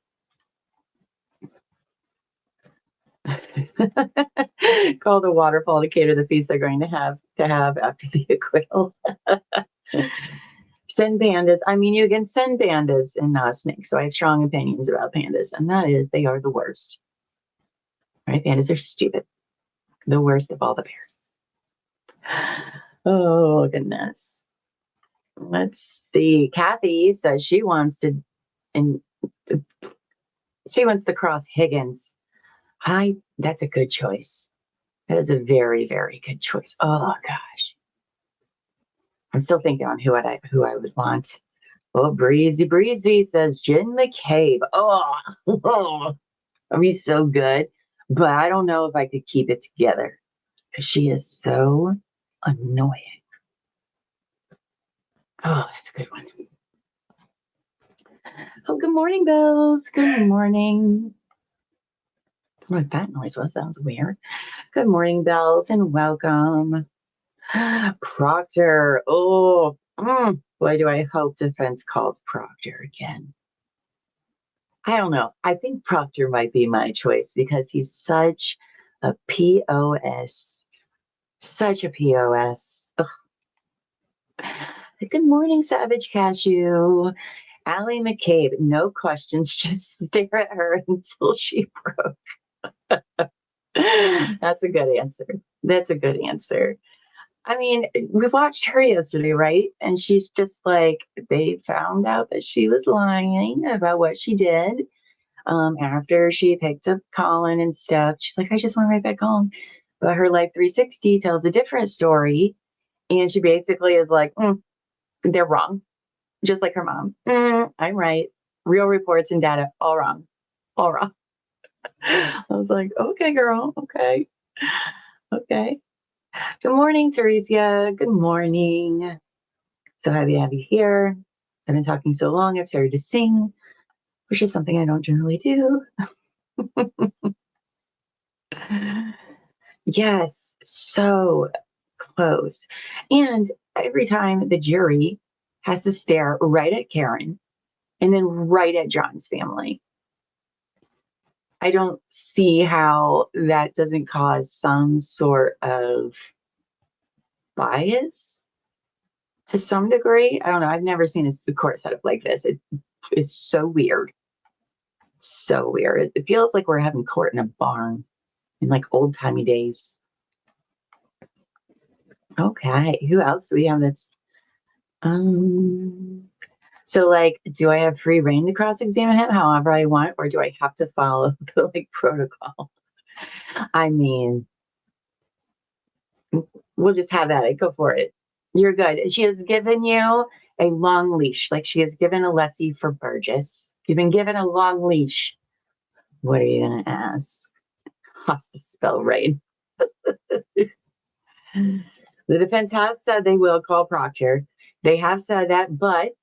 Call the waterfall to cater the feast they're going to have after the acquittal. Send pandas. I mean, you can send pandas and not snakes. So I have strong opinions about pandas, and that is they are the worst. Right? Pandas are stupid. The worst of all the bears. Oh goodness. Let's see. Kathy says she wants to cross Higgins. Hi, that's a good choice. That is a very, very good choice. Oh gosh. I'm still thinking on who I would want. Oh, Breezy says Jen McCabe. Oh, that'd be so good. But I don't know if I could keep it together because she is so annoying. Oh, that's a good one. Oh, good morning, Bells. Good morning. I don't know what that noise was. That was weird. Good morning, Bells, and welcome. Proctor. Oh, boy, do I hope defense calls Proctor again. I don't know. I think Proctor might be my choice because he's such a POS. Such a POS. Ugh. Good morning, Savage Cashew. Allie McCabe, no questions, just stare at her until she broke. That's a good answer. That's a good answer. I mean, we watched her yesterday, right? And she's just like, they found out that she was lying about what she did after she picked up Colin and stuff. She's like, I just went right back home. But her Life 360 tells a different story. And she basically is like, they're wrong. Just like her mom. I'm right. Real reports and data, all wrong. All wrong. I was like, okay, girl. Okay. Okay. Good morning, Teresia. Good morning. So happy to have you here. I've been talking so long, I've started to sing, which is something I don't generally do. Yes, so close. And every time the jury has to stare right at Karen and then right at John's family. I don't see how that doesn't cause some sort of bias to some degree. I don't know. I've never seen a court setup like this. It is so weird. So weird. It feels like we're having court in a barn in like old timey days. Okay. Who else do we have that's so like, do I have free reign to cross-examine him however I want, or do I have to follow the like protocol? I mean, we'll just have at it. Go for it. You're good. She has given you a long leash, like she has given Alessi for Burgess. You've been given a long leash. What are you gonna ask? Has to spell right. The defense has said they will call Proctor. They have said that, but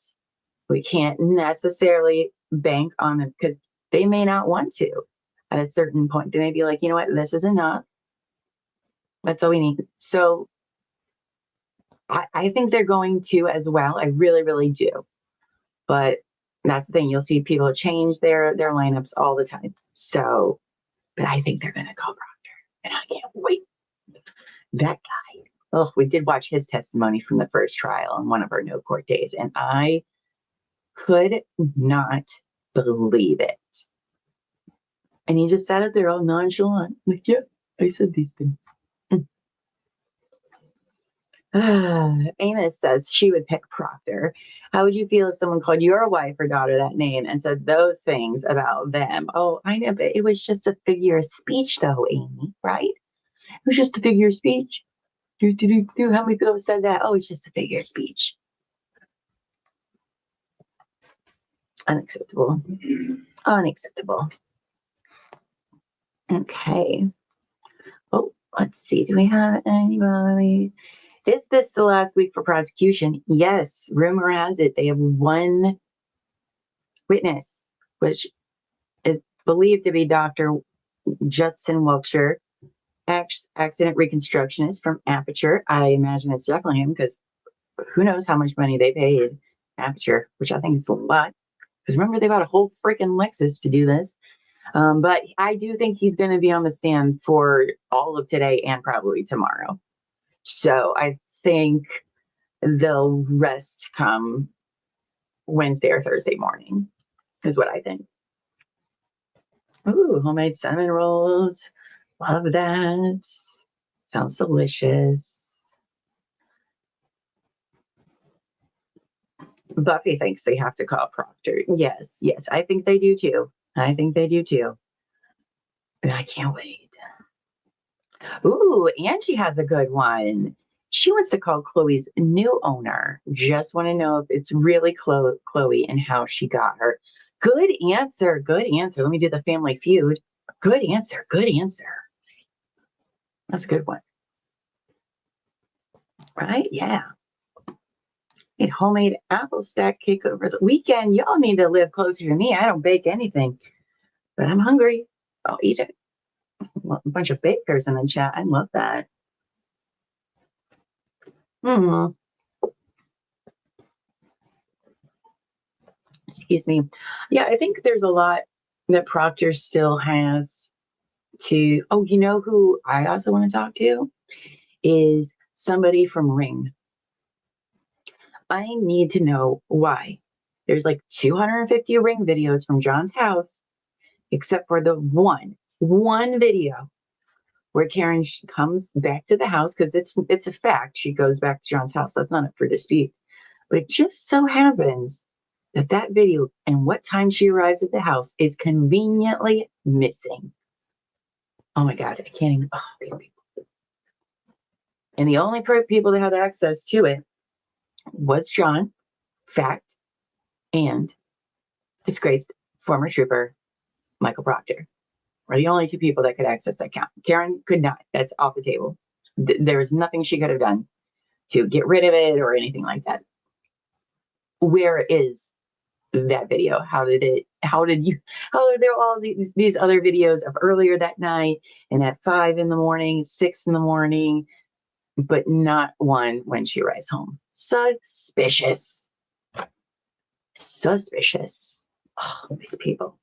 we can't necessarily bank on it because they may not want to at a certain point. They may be like, you know what, this is enough. That's all we need. So I think they're going to as well. I really, really do. But that's the thing. You'll see people change their lineups all the time. So, but I think they're going to call Proctor. And I can't wait. That guy. Oh, we did watch his testimony from the first trial on one of our no court days. And I could not believe it. And he just sat up there all nonchalant. Like, yeah, I said these things. Amos says she would pick Proctor. How would you feel if someone called your wife or daughter that name and said those things about them? Oh, I know, but it was just a figure of speech, though, Amy, right? It was just a figure of speech. How many people have said that? Oh, it's just a figure of speech. Unacceptable. Unacceptable. Okay. Oh, let's see. Do we have anybody? Is this the last week for prosecution? Yes. Rumor has it they have one witness, which is believed to be Dr. Judson Wiltshire, accident reconstructionist from Aperture. I imagine it's definitely him because who knows how much money they paid Aperture, which I think is a lot. Because remember, they bought a whole freaking Lexus to do this. But I do think he's going to be on the stand for all of today and probably tomorrow. So I think the rest come Wednesday or Thursday morning, is what I think. Ooh, homemade cinnamon rolls. Love that. Sounds delicious. Buffy thinks they have to call Proctor. Yes, yes, I think they do too. I think they do too. And I can't wait. Ooh, Angie has a good one. She wants to call Chloe's new owner. Just want to know if it's really Chloe and how she got her. Good answer. Good answer. Let me do the Family Feud. Good answer. Good answer. That's a good one. Right? Yeah. Made homemade apple stack cake over the weekend. Y'all need to live closer to me. I don't bake anything, but I'm hungry. I'll eat it. A bunch of bakers in the chat. I love that. Excuse me. Yeah, I think there's a lot that Proctor still has to. Oh, you know who I also want to talk to is somebody from Ring. I need to know why. There's like 250 Ring videos from John's house, except for the one video where Karen comes back to the house because it's a fact. She goes back to John's house. That's not up for dispute. But it just so happens that video and what time she arrives at the house is conveniently missing. Oh my God, I can't even. Oh, these people. And the only people that had access to it was John, fact, and disgraced former trooper Michael Proctor. Are the only two people that could access that account. Karen could not. That's off the table. There was nothing she could have done to get rid of it or anything like that. Where is that video? How are there all these other videos of earlier that night and at 5 a.m, 6 a.m, but not one when she arrives home? Suspicious. Suspicious. Oh, these people.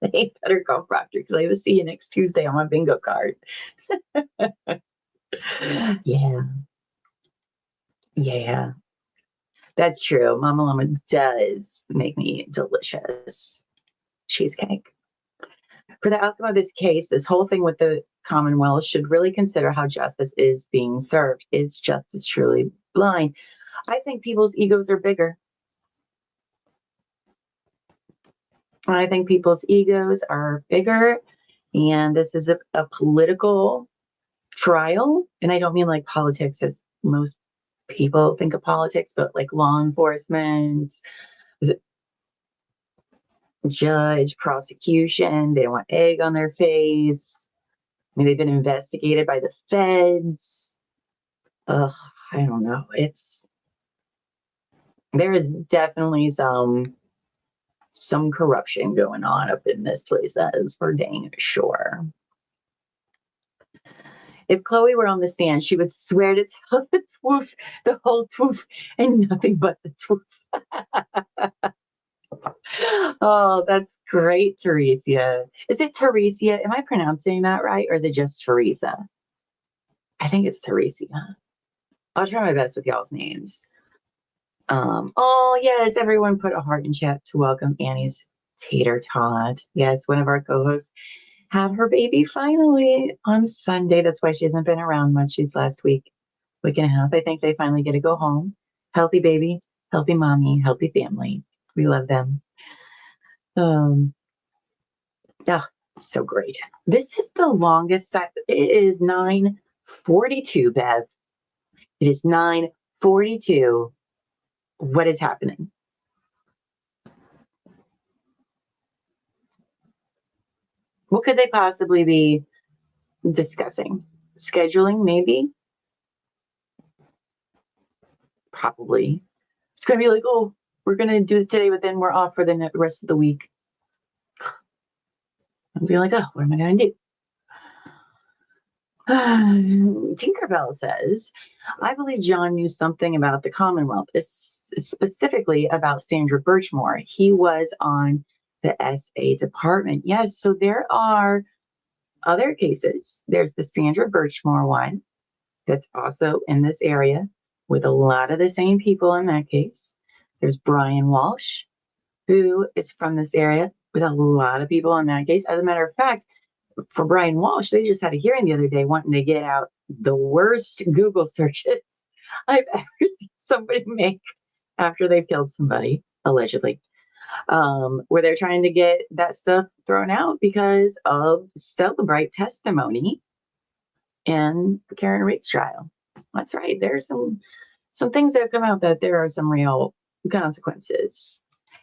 They better call Proctor because I will see you next Tuesday on my bingo card. Yeah. Yeah. That's true. Mama Llama does make me delicious cheesecake. For the outcome of this case, this whole thing with the Commonwealth should really consider how justice is being served. Is justice truly blind? I think people's egos are bigger. I think people's egos are bigger, and this is a political trial. And I don't mean like politics as most people think of politics, but like law enforcement, judge, prosecution. They don't want egg on their face. I mean, they've been investigated by the feds. Ugh, I don't know. There is definitely some corruption going on up in this place. That is for dang sure. If Chloe were on the stand, she would swear to tell the truth, the whole truth, and nothing but the truth. Oh, that's great, Teresia. Is it Teresia? Am I pronouncing that right? Or is it just Teresa? I think it's Teresia. I'll try my best with y'all's names. Oh, yes, everyone put a heart in chat to welcome Annie's Tater Tot. Yes, one of our co-hosts had her baby finally on Sunday. That's why she hasn't been around much these last week and a half. I think they finally get to go home. Healthy baby, healthy mommy, healthy family. We love them. Oh, so great. This is the longest. It is 9:42, Bev. It is 9:42. What is happening? What could they possibly be discussing? Scheduling, maybe? Probably. It's going to be like, oh, we're going to do it today, but then we're off for the rest of the week. I'll be like, oh, what am I going to do? Tinkerbell says, I believe John knew something about the Commonwealth, specifically about Sandra Birchmore. He was on the SA department. Yes, so there are other cases. There's the Sandra Birchmore one that's also in this area with a lot of the same people in that case. There's Brian Walsh, who is from this area with a lot of people in that case. As a matter of fact, for Brian Walsh, they just had a hearing the other day wanting to get out the worst Google searches I've ever seen somebody make after they've killed somebody, allegedly, where they're trying to get that stuff thrown out because of Celebrite testimony in Karen Reed's trial. That's right. There's some things that have come out that there are some real consequences.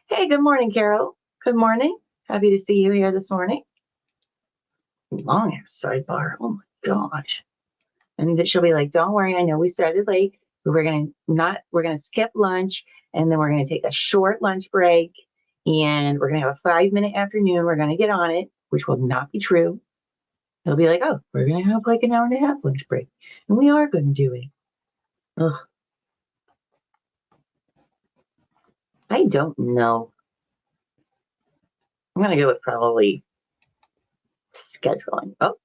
Hey, good morning, Carol. Good morning. Happy to see you here this morning. Long ass sidebar. Oh my gosh. And she'll be like, don't worry, I know we started late, but we're gonna skip lunch, and then we're gonna take a short lunch break, and we're gonna have a 5-minute afternoon. We're gonna get on it, which will not be true. They'll be like, oh, we're gonna have like an hour and a half lunch break. And we are gonna do it. Ugh. I don't know. I'm gonna go with probably scheduling. Oh.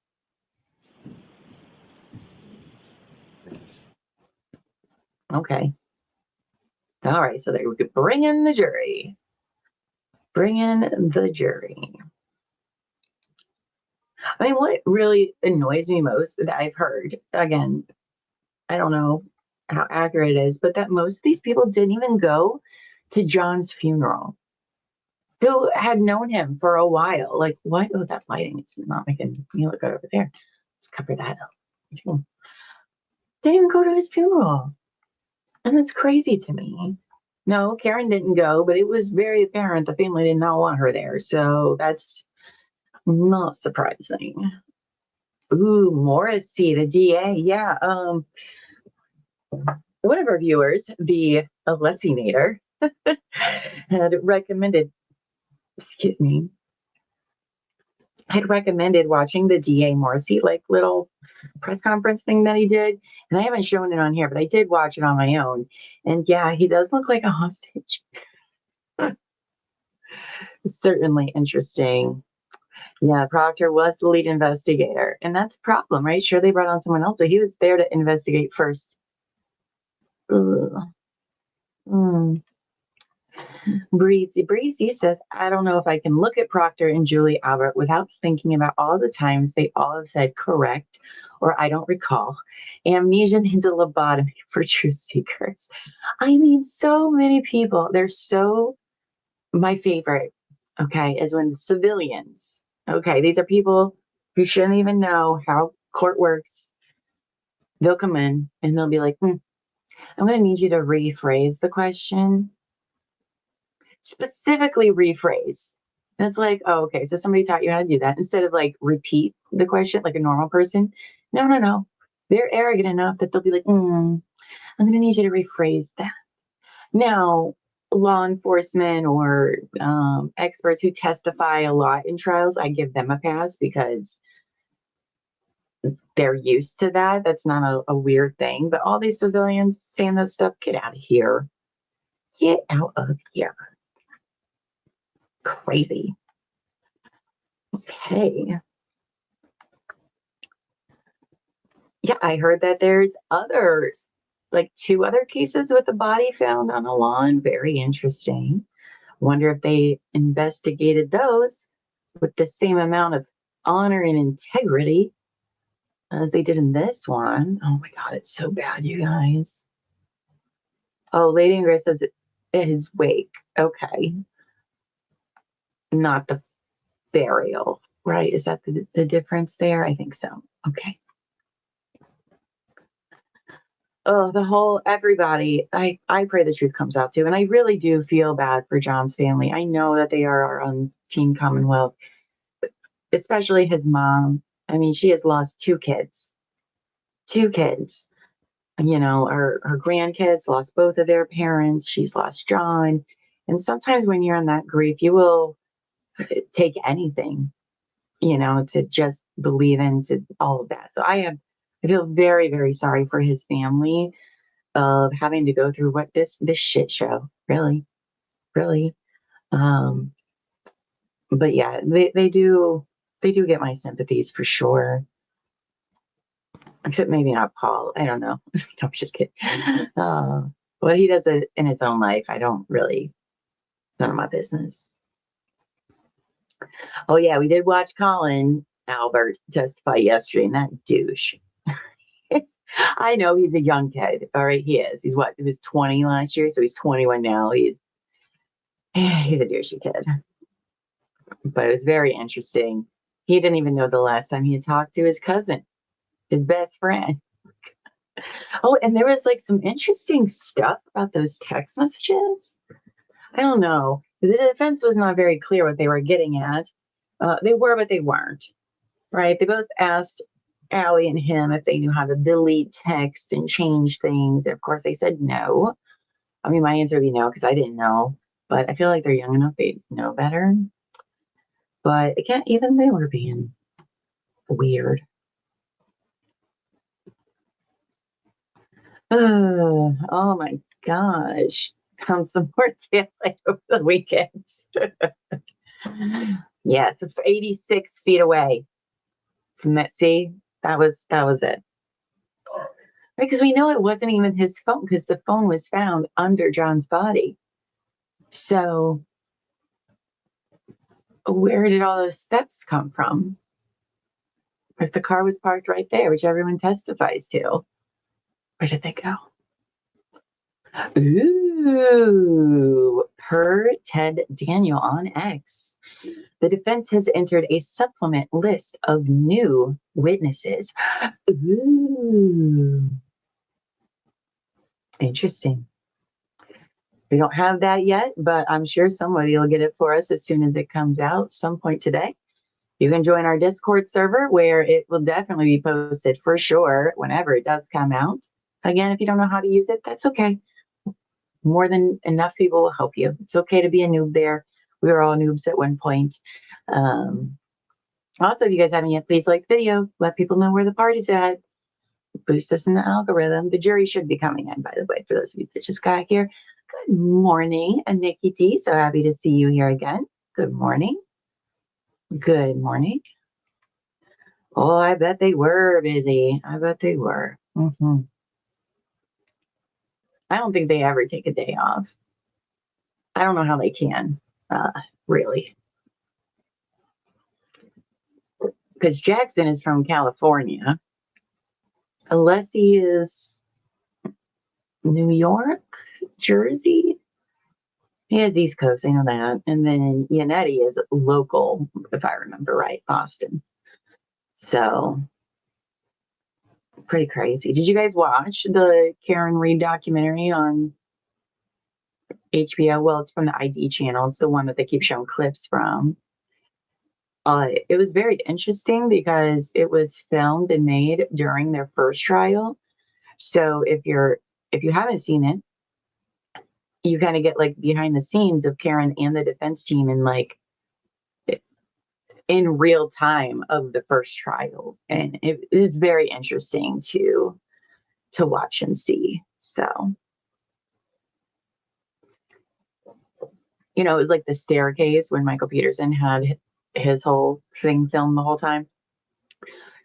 Okay. All right, so we could bring in the jury. Bring in the jury. I mean, what really annoys me most that I've heard, again, I don't know how accurate it is, but that most of these people didn't even go to John's funeral, who had known him for a while. Like, what? Oh, that lighting is not making me look good over there. Let's cover that up. Didn't even go to his funeral. And it's crazy to me. No, Karen didn't go, but it was very apparent the family did not want her there. So that's not surprising. Ooh, Morrissey, the DA. Yeah. One of our viewers, the Alessinator, had recommended, had recommended watching the DA Morrissey like little press conference thing that he did. And I haven't shown it on here, but I did watch it on my own. And yeah, he does look like a hostage. Certainly interesting. Yeah, Proctor was the lead investigator. And that's a problem, right? Sure, they brought on someone else, but he was there to investigate first. Breezy says, I don't know if I can look at Proctor and Julie Albert without thinking about all the times they all have said correct, or I don't recall. Amnesia needs a lobotomy for truth seekers. I mean, so many people, they're so, my favorite, okay, is when the civilians, okay, these are people who shouldn't even know how court works. They'll come in and they'll be like, I'm going to need you to rephrase the question. Specifically rephrase. And it's like, oh, okay, so somebody taught you how to do that instead of like repeat the question like a normal person. No. They're arrogant enough that they'll be like, I'm going to need you to rephrase that. Now, law enforcement or experts who testify a lot in trials, I give them a pass because they're used to that. That's not a weird thing. But all these civilians saying this stuff, get out of here. Get out of here. Crazy. Okay. Yeah, I heard that there's others, like 2 other cases with the body found on a lawn. Very interesting. Wonder if they investigated those with the same amount of honor and integrity as they did in this one. Oh my God, it's so bad, you guys. Oh, Lady Ingress says his wake. Okay. Not the burial, right? Is that the difference there? I think so. Okay. oh, the whole everybody. I pray the truth comes out too, and I really do feel bad for John's family. I know that they are our own Team Commonwealth, especially his mom. I mean, she has lost two kids. Two kids. You know, her grandkids lost both of their parents. She's lost John. And sometimes when you're in that grief, you will take anything, you know, to just believe into all of that. So I feel very, very sorry for his family of having to go through what this shit show. Really, really. But yeah, they do get my sympathies for sure. Except maybe not Paul. I don't know. No, I'm just kidding. What he does it in his own life, I don't really, none of my business. Oh yeah, we did watch Colin Albert testify yesterday, and that douche. I know he's a young kid. All right, he is. He was 20 last year, so he's 21 now. He's a douchey kid. But it was very interesting. He didn't even know the last time he had talked to his cousin, his best friend. Oh, and there was like some interesting stuff about those text messages. I don't know. The defense was not very clear what they were getting at. They were, but they weren't. Right? They both asked Allie and him if they knew how to delete text and change things. And of course, they said no. I mean, my answer would be no because I didn't know. But I feel like they're young enough; they know better. But again, even they were being weird. Oh my gosh. Found some more taillight over the weekend. Yeah, so 86 feet away from that. See, that was it. Because we know it wasn't even his phone because the phone was found under John's body. So where did all those steps come from? If the car was parked right there, which everyone testifies to, where did they go? Ooh, per Ted Daniel on X. The defense has entered a supplement list of new witnesses. Ooh. Interesting. We don't have that yet, but I'm sure somebody will get it for us as soon as it comes out some point today. You can join our Discord server where it will definitely be posted for sure whenever it does come out. Again, if you don't know how to use it, that's okay. More than enough people will help you. It's okay to be a noob there. We were all noobs at one point. Also, if you guys haven't yet, please like the video. Let people know where the party's at. Boost us in the algorithm. The jury should be coming in, by the way, for those of you that just got here. Good morning, Nikki T. So happy to see you here again. Good morning. Good morning. Oh, I bet they were busy. I bet they were. I don't think they ever take a day off. I don't know how they can, really. Because Jackson is from California. Alessi is New York, Jersey. He is East Coast, I know that. And then Yannetti is local, if I remember right, Boston. So, pretty crazy. Did you guys watch the Karen Reed documentary on HBO? Well, it's from the ID channel. It's the one that they keep showing clips from. It was very interesting because it was filmed and made during their first trial. So if you haven't seen it, you kind of get like behind the scenes of Karen and the defense team and like in real time of the first trial. And it is very interesting to watch and see. So, you know, it was like the staircase when Michael Peterson had his whole thing filmed the whole time.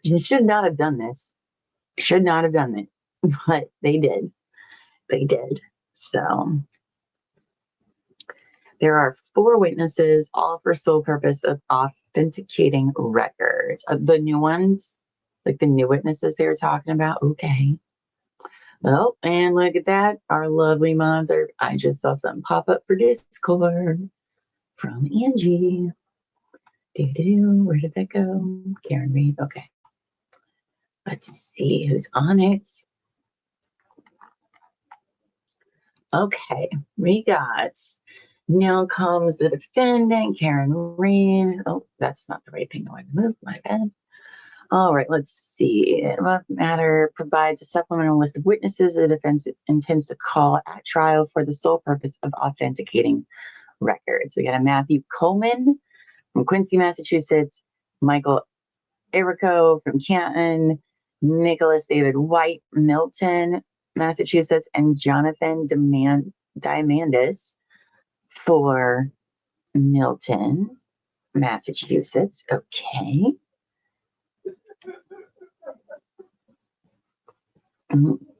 You should not have done this. Should not have done it. But they did. They did. So there are 4 witnesses, all for sole purpose of authenticating records. The new ones, like the new witnesses they were talking about. Okay. Well, and look at that. Our lovely moms are, I just saw something pop up for Discord from Angie. Where did that go? Karen Reed. Okay. Let's see who's on it. Okay, we got, now comes the defendant, Karen Reed. Oh, that's not the right thing I want to move, my bad. All right, let's see. What matter provides a supplemental list of witnesses the defense intends to call at trial for the sole purpose of authenticating records. We got a Matthew Coleman from Quincy, Massachusetts, Michael Erico from Canton, Nicholas David White, Milton, Massachusetts, and Jonathan Diamandis for Milton, Massachusetts. Okay.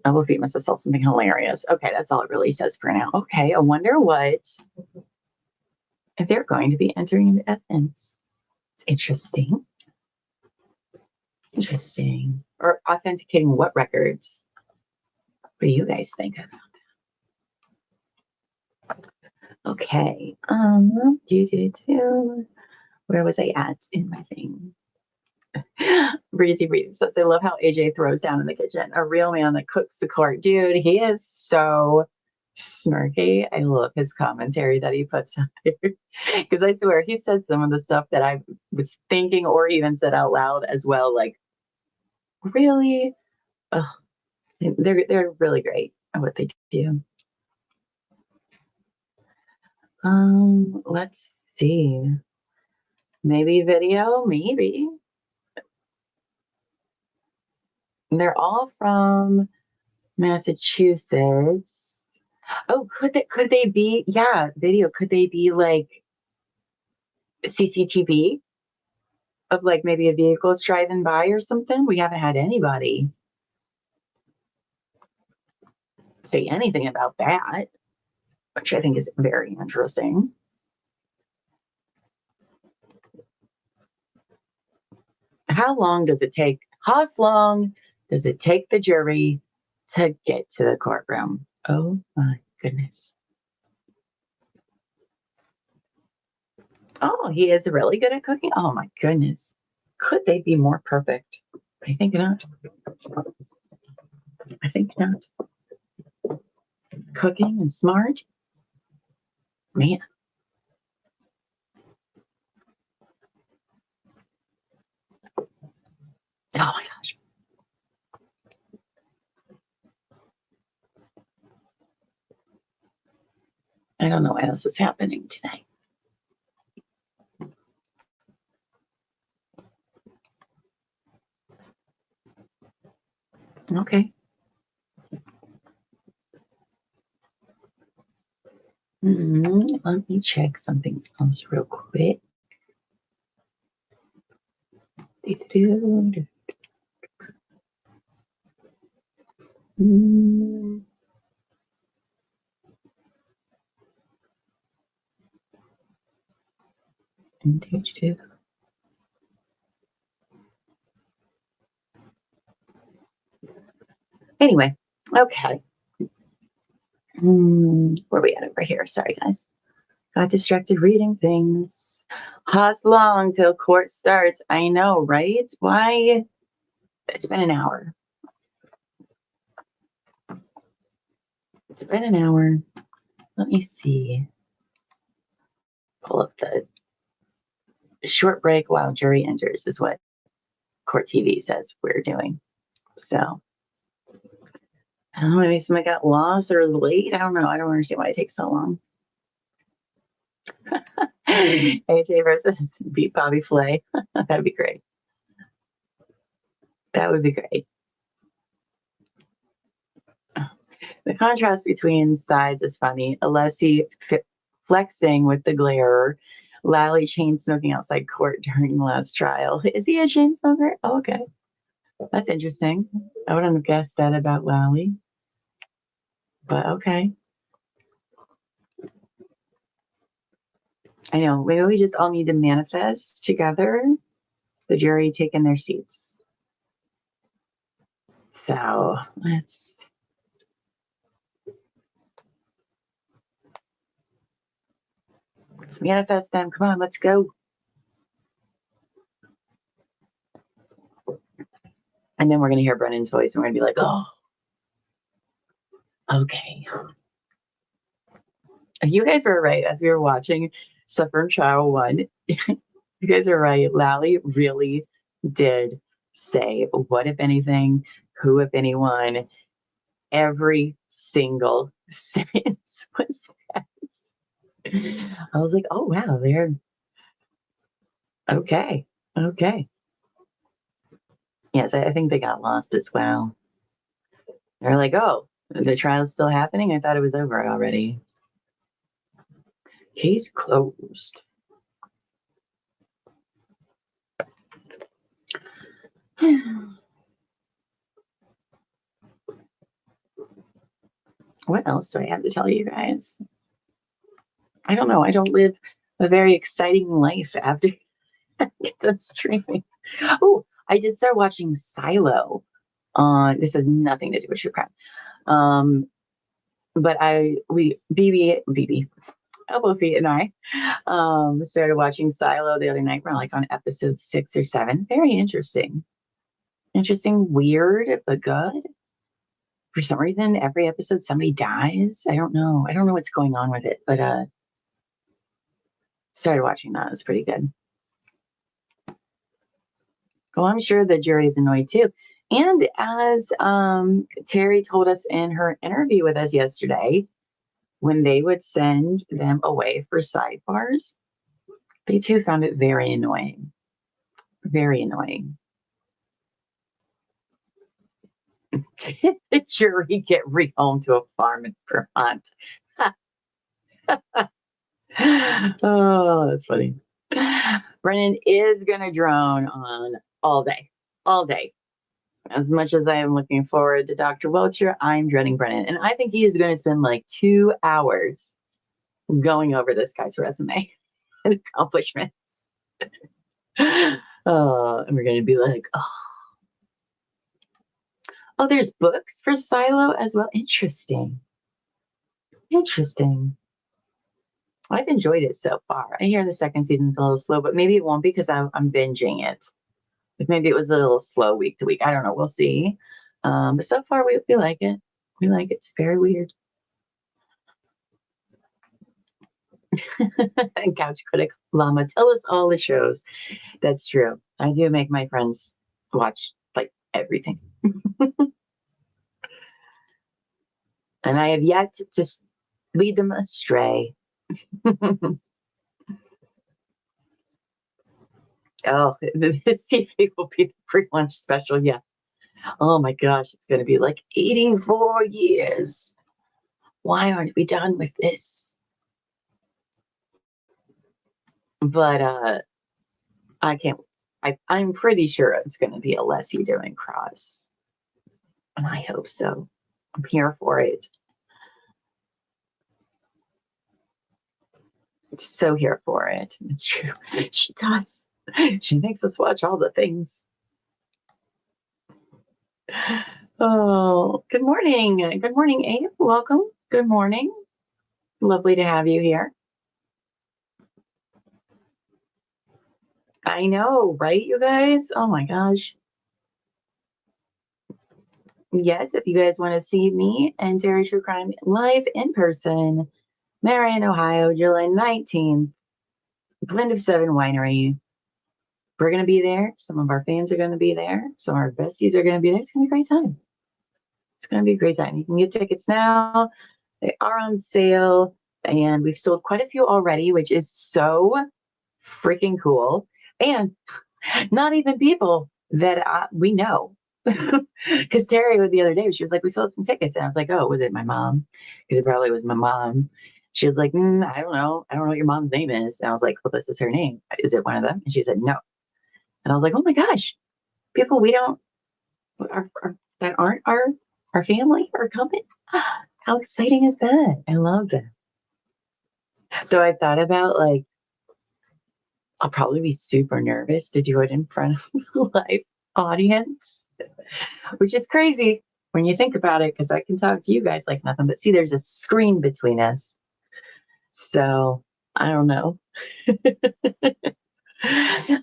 I will feed must have saw something hilarious. Okay, that's all it really says for now. Okay, I wonder what if they're going to be entering into evidence. It's interesting. Interesting. Or authenticating what records? What do you guys think about that? Okay. Where was I at in my thing? Breezy Breezy says, I love how AJ throws down in the kitchen. A real man that cooks the court. Dude, he is so snarky. I love his commentary that he puts out there. Because I swear he said some of the stuff that I was thinking or even said out loud as well. Like, really? Oh, they're really great at what they do. Let's see. Maybe video, maybe. They're all from Massachusetts. Oh, could they be? Yeah, video. Could they be like CCTV of like maybe a vehicle's driving by or something? We haven't had anybody say anything about that, which I think is very interesting. How long does it take? How long does it take the jury to get to the courtroom? Oh my goodness. Oh, he is really good at cooking. Oh my goodness. Could they be more perfect? I think not. I think not. Cooking and smart. Man. Oh my gosh. I don't know why this is happening today. Okay. Let me check something else real quick. Anyway, okay. Where are we at over here? Sorry, guys. Got distracted reading things. How's long till court starts? I know, right? Why? It's been an hour. It's been an hour. Let me see. Pull up the short break while jury enters is what Court TV says we're doing. So, I don't know, maybe somebody got lost or late. I don't know. I don't understand why it takes so long. AJ versus beat Bobby Flay. That'd be great. That would be great. The contrast between sides is funny. Alessi flexing with the glare. Lally chain smoking outside court during the last trial. Is he a chain smoker? Oh, okay. That's interesting. I wouldn't have guessed that about Lally. But okay. I know. Maybe we just all need to manifest together the jury taking their seats. So let's manifest them. Come on, let's go. And then we're going to hear Brennan's voice and we're going to be like, oh, okay. You guys were right as we were watching Suffering Child 1. You guys are right. Lally really did say what, if anything, who, if anyone, every single sentence was facts. I was like, oh, wow, they're okay. Okay. Yes, I think they got lost as well. They're like, oh, the trial's still happening? I thought it was over already. Case closed. What else do I have to tell you guys? I don't know. I don't live a very exciting life after I get done streaming. Oh, I did start watching Silo. This has nothing to do with true crime. But BB, Elbow Feet and I started watching Silo the other night. We're like on episode 6 or 7. Very interesting. Interesting, weird, but good. For some reason, every episode somebody dies. I don't know. I don't know what's going on with it, but started watching that. It's pretty good. Well, I'm sure the jury's annoyed too. And as Terry told us in her interview with us yesterday, when they would send them away for sidebars, they too found it very annoying. Very annoying. Did the jury get rehomed to a farm in Vermont? Oh, that's funny. Brennan is going to drone on all day. All day. As much as I am looking forward to Dr. Welcher, I'm dreading Brennan. And I think he is going to spend like 2 hours going over this guy's resume and accomplishments. And we're going to be like, oh, there's books for Silo as well. Interesting. Interesting. I've enjoyed it so far. I hear the second season's a little slow, but maybe it won't be because I'm binging it. Like maybe it was a little slow week to week. I don't know. We'll see. But so far, we like it. We like it. It's very weird. And Couch Critic Llama, tell us all the shows. That's true. I do make my friends watch like everything. And I have yet to lead them astray. Oh, the CV will be the pre-lunch special. Yeah. Oh my gosh, it's going to be like 84 years. Why aren't we done with this? But I can't. I'm pretty sure it's going to be a Leslie doing Cross, and I hope so. I'm here for it. So here for it. It's true. She does. She makes us watch all the things. Oh, good morning. Good morning, Abe. Welcome. Good morning. Lovely to have you here. I know, right, you guys? Oh my gosh. Yes, if you guys want to see me and Terry True Crime live in person, Marion, Ohio, July 19th, Blend of Seven Winery. We're going to be there. Some of our fans are going to be there. Some of our besties are going to be there. It's going to be a great time. It's going to be a great time. You can get tickets now. They are on sale, and we've sold quite a few already, which is so freaking cool. And not even people that we know. Because Terry, the other day, she was like, we sold some tickets. And I was like, oh, was it my mom? Because it probably was my mom. She was like, I don't know. I don't know what your mom's name is. And I was like, well, this is her name. Is it one of them? And she said, no. And I was like, oh my gosh, people we don't, that aren't our family are coming. How exciting is that? I love that. Though I thought about like, I'll probably be super nervous to do it in front of a live audience, which is crazy when you think about it, because I can talk to you guys like nothing, but see, there's a screen between us. So I don't know.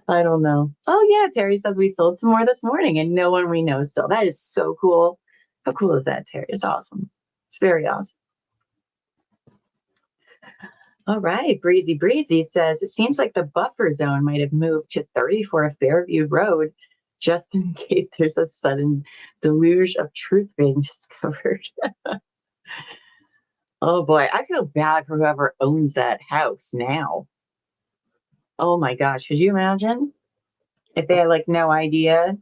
I don't know. Oh yeah, Terry says we sold some more this morning and no one we know still. That is so cool. How cool is that, Terry? It's awesome. It's very awesome. All right. Breezy Breezy says it seems like the buffer zone might have moved to 34 Fairview Road just in case there's a sudden deluge of truth being discovered. Oh boy, I feel bad for whoever owns that house now. Oh my gosh, could you imagine if they had like no idea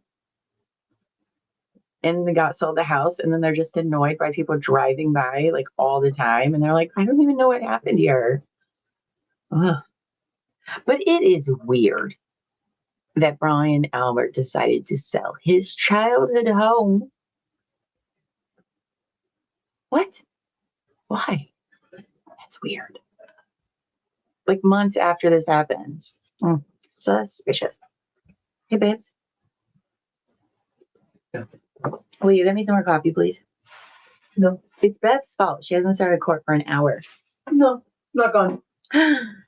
and they got sold the house and then they're just annoyed by people driving by like all the time and they're like, I don't even know what happened here. Ugh. But it is weird that Brian Albert decided to sell his childhood home. What? Why? That's weird. Like months after this happens. Suspicious. Hey, babes. Will you get me some more coffee, please? No. It's Bev's fault. She hasn't started court for an hour. No, not gone. I'm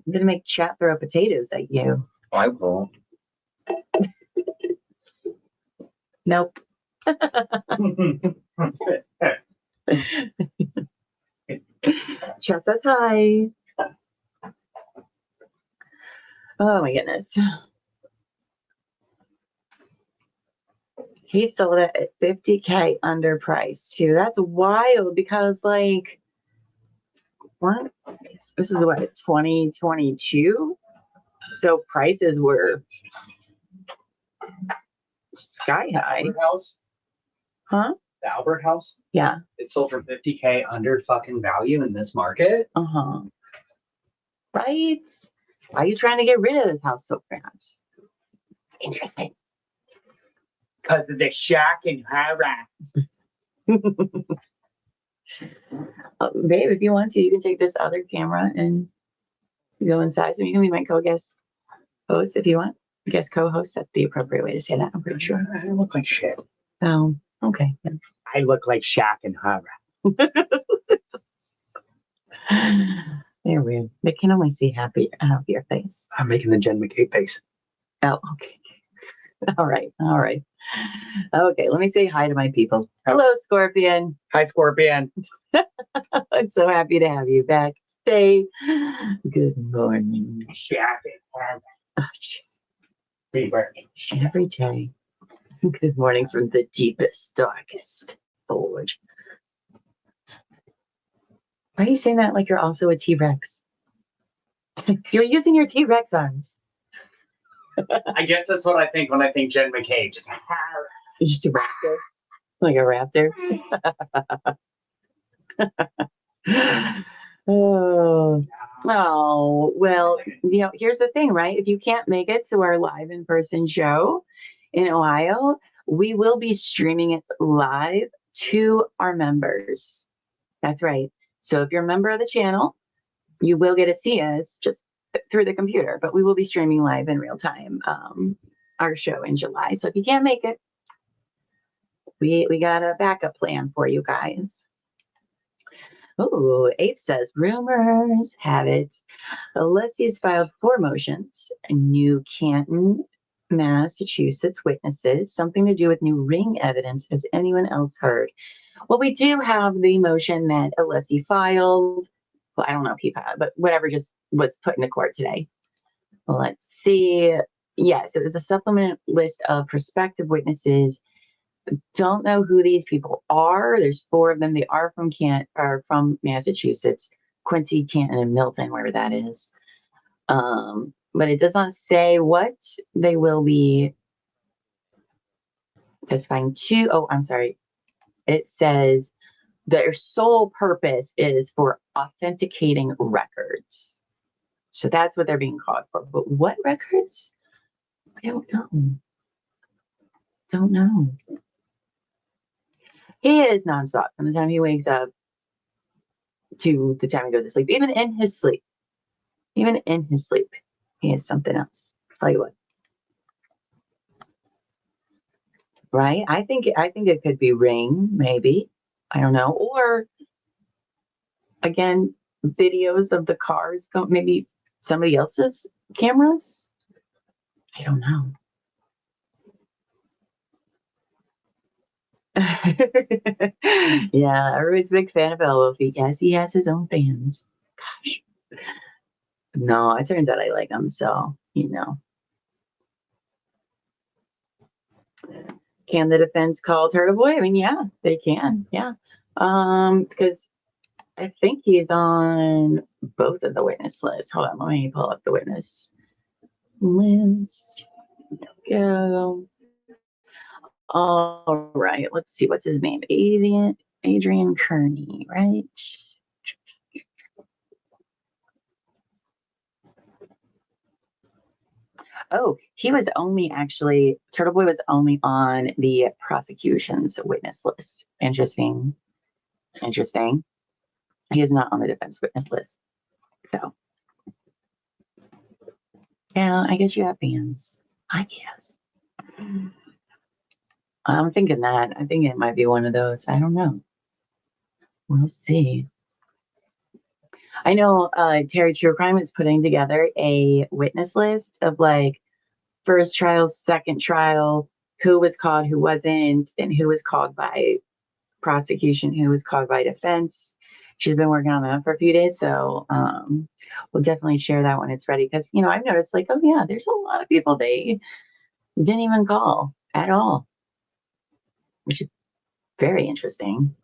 going to make chat throw potatoes at you. I won't. Nope. Chat says hi. Oh my goodness. He sold it at $50K underpriced too. That's wild because like what? This is what 2022. So prices were sky high. Albert House, Huh? the Albert House, Yeah. it sold for $50K under fucking value in this market. Uh-huh. Right? Why are you trying to get rid of this house so fast? It's interesting. Because of the shack and hara. Babe, if you want to, you can take this other camera and go inside. So you can be my co-guest host if you want. Guest co-host, that's the appropriate way to say that, I'm pretty sure. I don't look like shit. Oh, okay. I look like Shaq and Hara. They're weird. They can only see half of your face. I'm making the Jen McKay face. Oh, okay. All right. All right. Okay, let me say hi to my people. Hello, Scorpion. Hi, Scorpion. I'm so happy to have you back today. Good morning. Shaq and Hara. Oh, jeez. Beware. Every day. Good morning from the deepest, darkest forge. Why are you saying that like you're also a T-Rex? You're using your T-Rex arms. I guess that's what I think when I think Jen McKay. Just Hara. You're just a raptor. Like a raptor. Oh, well, here's the thing, right? If you can't make it to our live in-person show in Ohio, we will be streaming it live to our members. That's right. So if you're a member of the channel, you will get to see us just through the computer, but we will be streaming live in real time our show in July. So if you can't make it, we got a backup plan for you guys. Oh, Ape says, rumors have it. Alessi's filed 4 motions. New Canton, Massachusetts witnesses, something to do with new ring evidence. Has anyone else heard? Well, we do have the motion that Alessi filed. Well, I don't know if he filed, but whatever just was put into court today. Let's see. Yes, it was a supplement list of prospective witnesses. Don't know who these people are. There's 4 of them. They are from Massachusetts, Quincy, Canton, and Milton, wherever that is. But it does not say what they will be testifying to. Oh, I'm sorry. It says their sole purpose is for authenticating records. So that's what they're being called for. But what records? I don't know. Don't know. He is nonstop from the time he wakes up to the time he goes to sleep. Even in his sleep. Even in his sleep. He is something else. I'll tell you what. Right? I think it could be Ring, maybe. I don't know. Or again, videos of the cars go, maybe somebody else's cameras. I don't know. Yeah, everybody's a big fan of Elwoofy. Yes, he has his own fans. Gosh. No, it turns out I like him, so, Can the defense call Turtle Boy? I mean, yeah, they can. Yeah. Because I think he's on both of the witness lists. Hold on, let me pull up the witness list. Go. All right, let's see. What's his name? Adrian Kearney, right? Oh, he was only actually, Turtle Boy was only on the prosecution's witness list. Interesting. He is not on the defense witness list. So, yeah, I guess you have fans. I guess. I'm thinking that. I think it might be one of those. I don't know. We'll see. I know Terry True Crime is putting together a witness list of like first trial, second trial, who was called, who wasn't, and who was called by prosecution, who was called by defense. She's been working on that for a few days, so we'll definitely share that when it's ready. Because I've noticed, like, oh yeah, there's a lot of people they didn't even call at all, which is very interesting.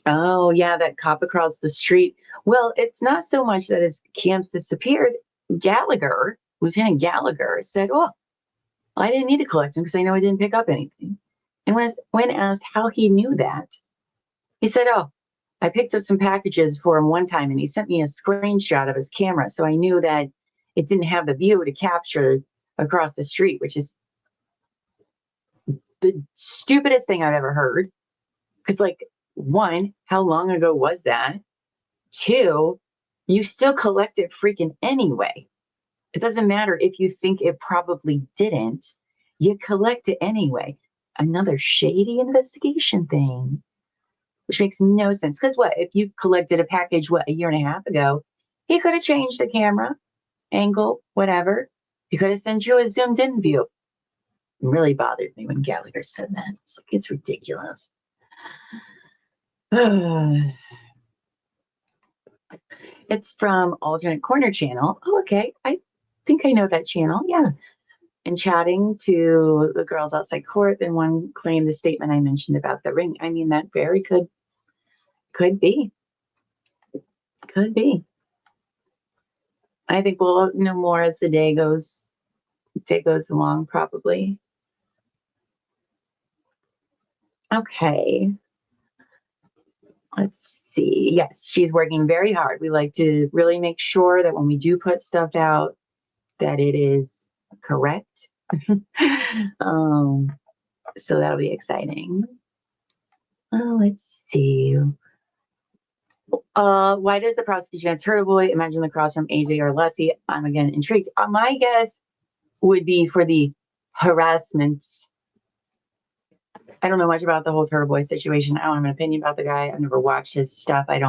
Oh yeah, that cop across the street. Well, it's not so much that his camps disappeared. Gallagher, Lieutenant Gallagher, said, "Oh, I didn't need to collect him because I know I didn't pick up anything." And when asked how he knew that, he said, "Oh, I picked up some packages for him one time and he sent me a screenshot of his camera. So I knew that it didn't have the view to capture across the street," which is the stupidest thing I've ever heard. Because, like, one, how long ago was that? Two, you still collect it freaking anyway. It doesn't matter if you think it probably didn't. You collect it anyway. Another shady investigation thing, which makes no sense. Because what? If you collected a package, a year and a half ago, he could have changed the camera angle, whatever. He could have sent you a zoomed in view. It really bothered me when Gallagher said that. It's like, it's ridiculous. It's from Alternate Corner channel. Oh, okay. I think I know that channel. Yeah. And chatting to the girls outside court, then one claimed the statement I mentioned about the ring. I mean, that very could be. Could be. I think we'll know more as the day goes along, probably. Okay. Let's see. Yes, she's working very hard. We like to really make sure that when we do put stuff out, that it is correct. So that'll be exciting. Let's see. Why does the prosecution have Turtle Boy? Imagine the cross from AJ or Leslie. I'm again intrigued. My guess would be for the harassment. I don't know much about the whole Turtle Boy situation. I don't have an opinion about the guy. I've never watched his stuff. I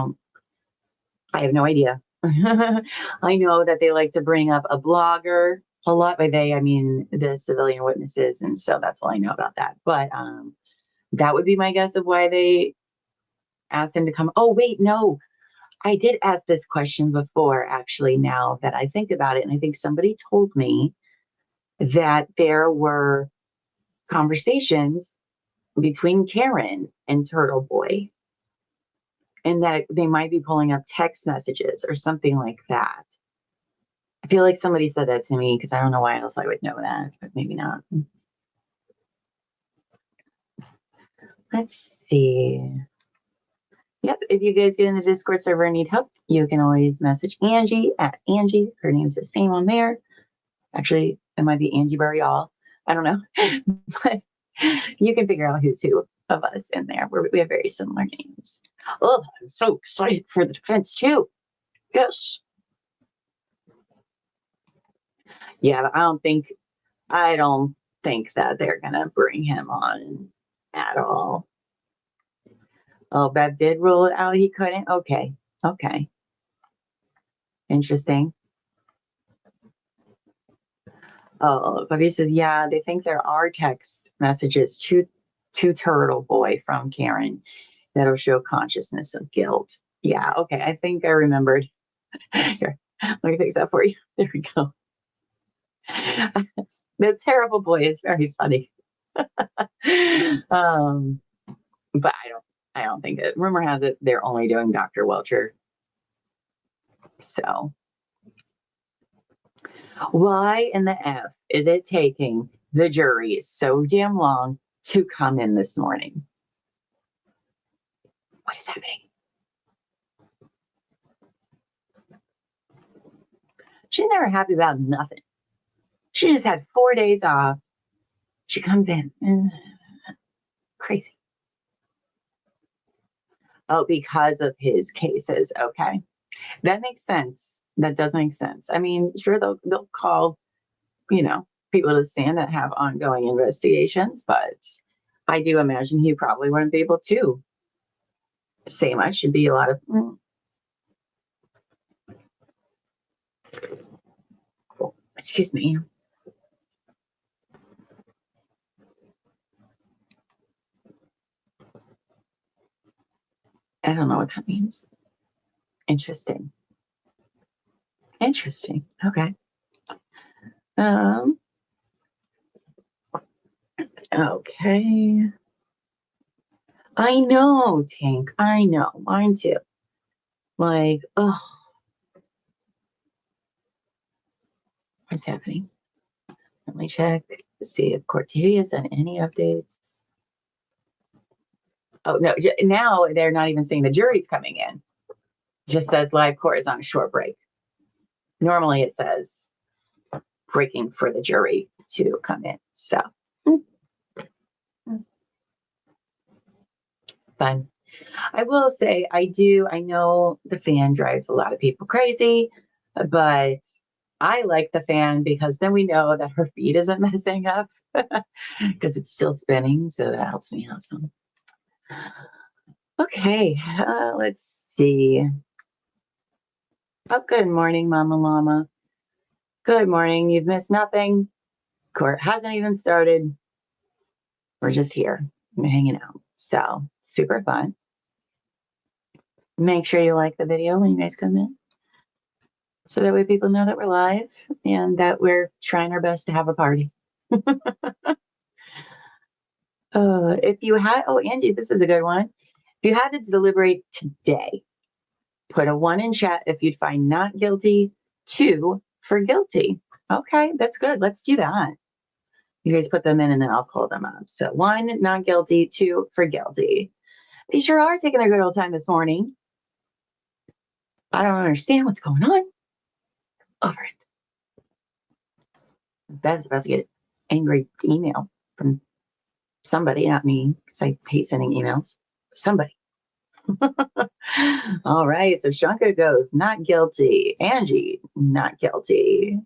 have no idea. I know that they like to bring up a blogger a lot. By they, I mean the civilian witnesses. And so that's all I know about that. But that would be my guess of why they asked him to come. Oh, wait, no. I did ask this question before, actually, now that I think about it. And I think somebody told me that there were conversations between Karen and Turtle Boy, and that they might be pulling up text messages or something like that. I feel like somebody said that to me because I don't know why else I would know that, but maybe not. Let's see. Yep, if you guys get in the Discord server and need help, you can always message Angie at Angie. Her name's the same on there. Actually, it might be Angie Burial. I don't know. But you can figure out who's who of us in there. We have very similar names. Oh, I'm so excited for the defense too. Yes. Yeah, but I don't think that they're gonna bring him on at all. Oh, Bev did rule it out. He couldn't. Okay. Interesting. Oh, Bobby says, yeah, they think there are text messages to Turtle Boy from Karen that'll show consciousness of guilt. Yeah, okay. I think I remembered. Here, let me fix that for you. There we go. The terrible boy is very funny. But I don't think it. Rumor has it they're only doing Dr. Welcher. So why in the F is it taking the jury so damn long to come in this morning? What is happening? She's never happy about nothing. She just had 4 days off. She comes in. Crazy. Oh, because of his cases. Okay. That makes sense. That does make sense. I mean, sure, they'll call, people to stand that have ongoing investigations, but I do imagine he probably wouldn't be able to say much. It'd be a lot of, excuse me. I don't know what that means. Interesting. Okay. Okay. I know, Tank. I know. Mine too. Like, oh, what's happening? Let me check to see if Cortez has done any updates. Oh, no. Now they're not even saying the jury's coming in. Just says live court is on a short break. Normally it says breaking for the jury to come in. So, fun. I will say, I know the fan drives a lot of people crazy, but I like the fan because then we know that her feed isn't messing up because it's still spinning. So that helps me out some. Okay, let's see. Oh, good morning, Mama Llama. Good morning. You've missed nothing. Court hasn't even started. We're just here. We're hanging out. So super fun. Make sure you like the video when you guys come in. So that way people know that we're live and that we're trying our best to have a party. If you had, Angie, this is a good one. If you had to deliberate today, put a 1 in chat if you'd find not guilty, 2 for guilty. Okay, that's good. Let's do that. You guys put them in and then I'll pull them up. So 1, not guilty, 2 for guilty. They sure are taking a good old time this morning. I don't understand what's going on. Over it. Bev's about to get an angry email from somebody, not me, because I hate sending emails. Somebody. All right, so Shanka goes, not guilty. Angie, not guilty.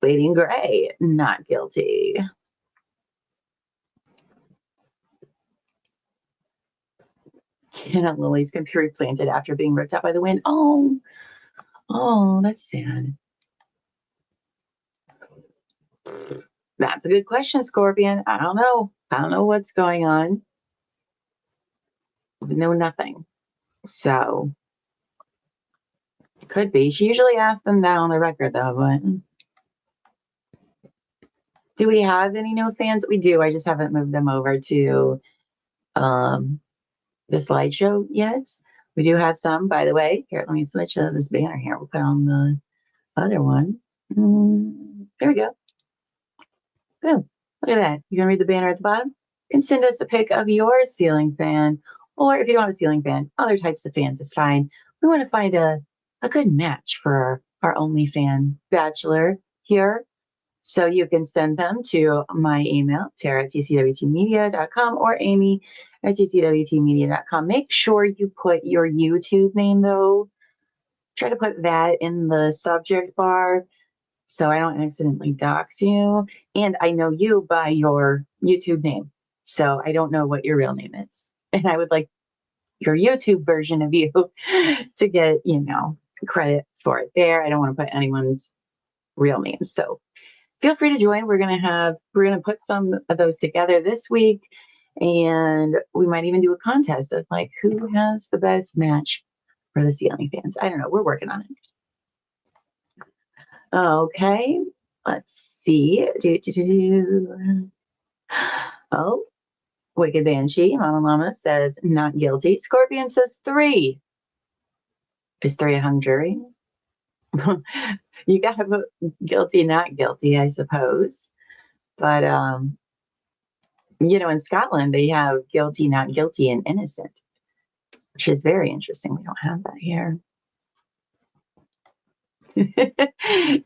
Lady in Gray, not guilty. Hannah Lily's can be replanted after being ripped out by the wind. Oh, that's sad. That's a good question, Scorpion. I don't know. I don't know what's going on. We know nothing. So, it could be. She usually asks them that on the record, though. But do we have any new fans? We do. I just haven't moved them over to the slideshow yet. We do have some, by the way. Here, let me switch this banner here. We'll put on the other one. There we go. Boom. Look at that. You can read the banner at the bottom. You can send us a pic of your ceiling fan, or if you don't have a ceiling fan, other types of fans is fine. We want to find a good match for our OnlyFan bachelor here. So you can send them to my email, tara@tcwtmedia.com, or amy@tcwtmedia.com. Make sure you put your YouTube name, though. Try to put that in the subject bar so I don't accidentally dox you. And I know you by your YouTube name, so I don't know what your real name is. And I would like your YouTube version of you to get, credit for it there. I don't want to put anyone's real name. So feel free to join. We're going to put some of those together this week. And we might even do a contest of like who has the best match for the ceiling fans. I don't know. We're working on it. Okay. Let's see. Oh, Wicked Banshee, Mama Llama says not guilty. Scorpion says 3. Is 3 a hung jury? You got to vote guilty, not guilty, I suppose. But, in Scotland, they have guilty, not guilty, and innocent, which is very interesting. We don't have that here.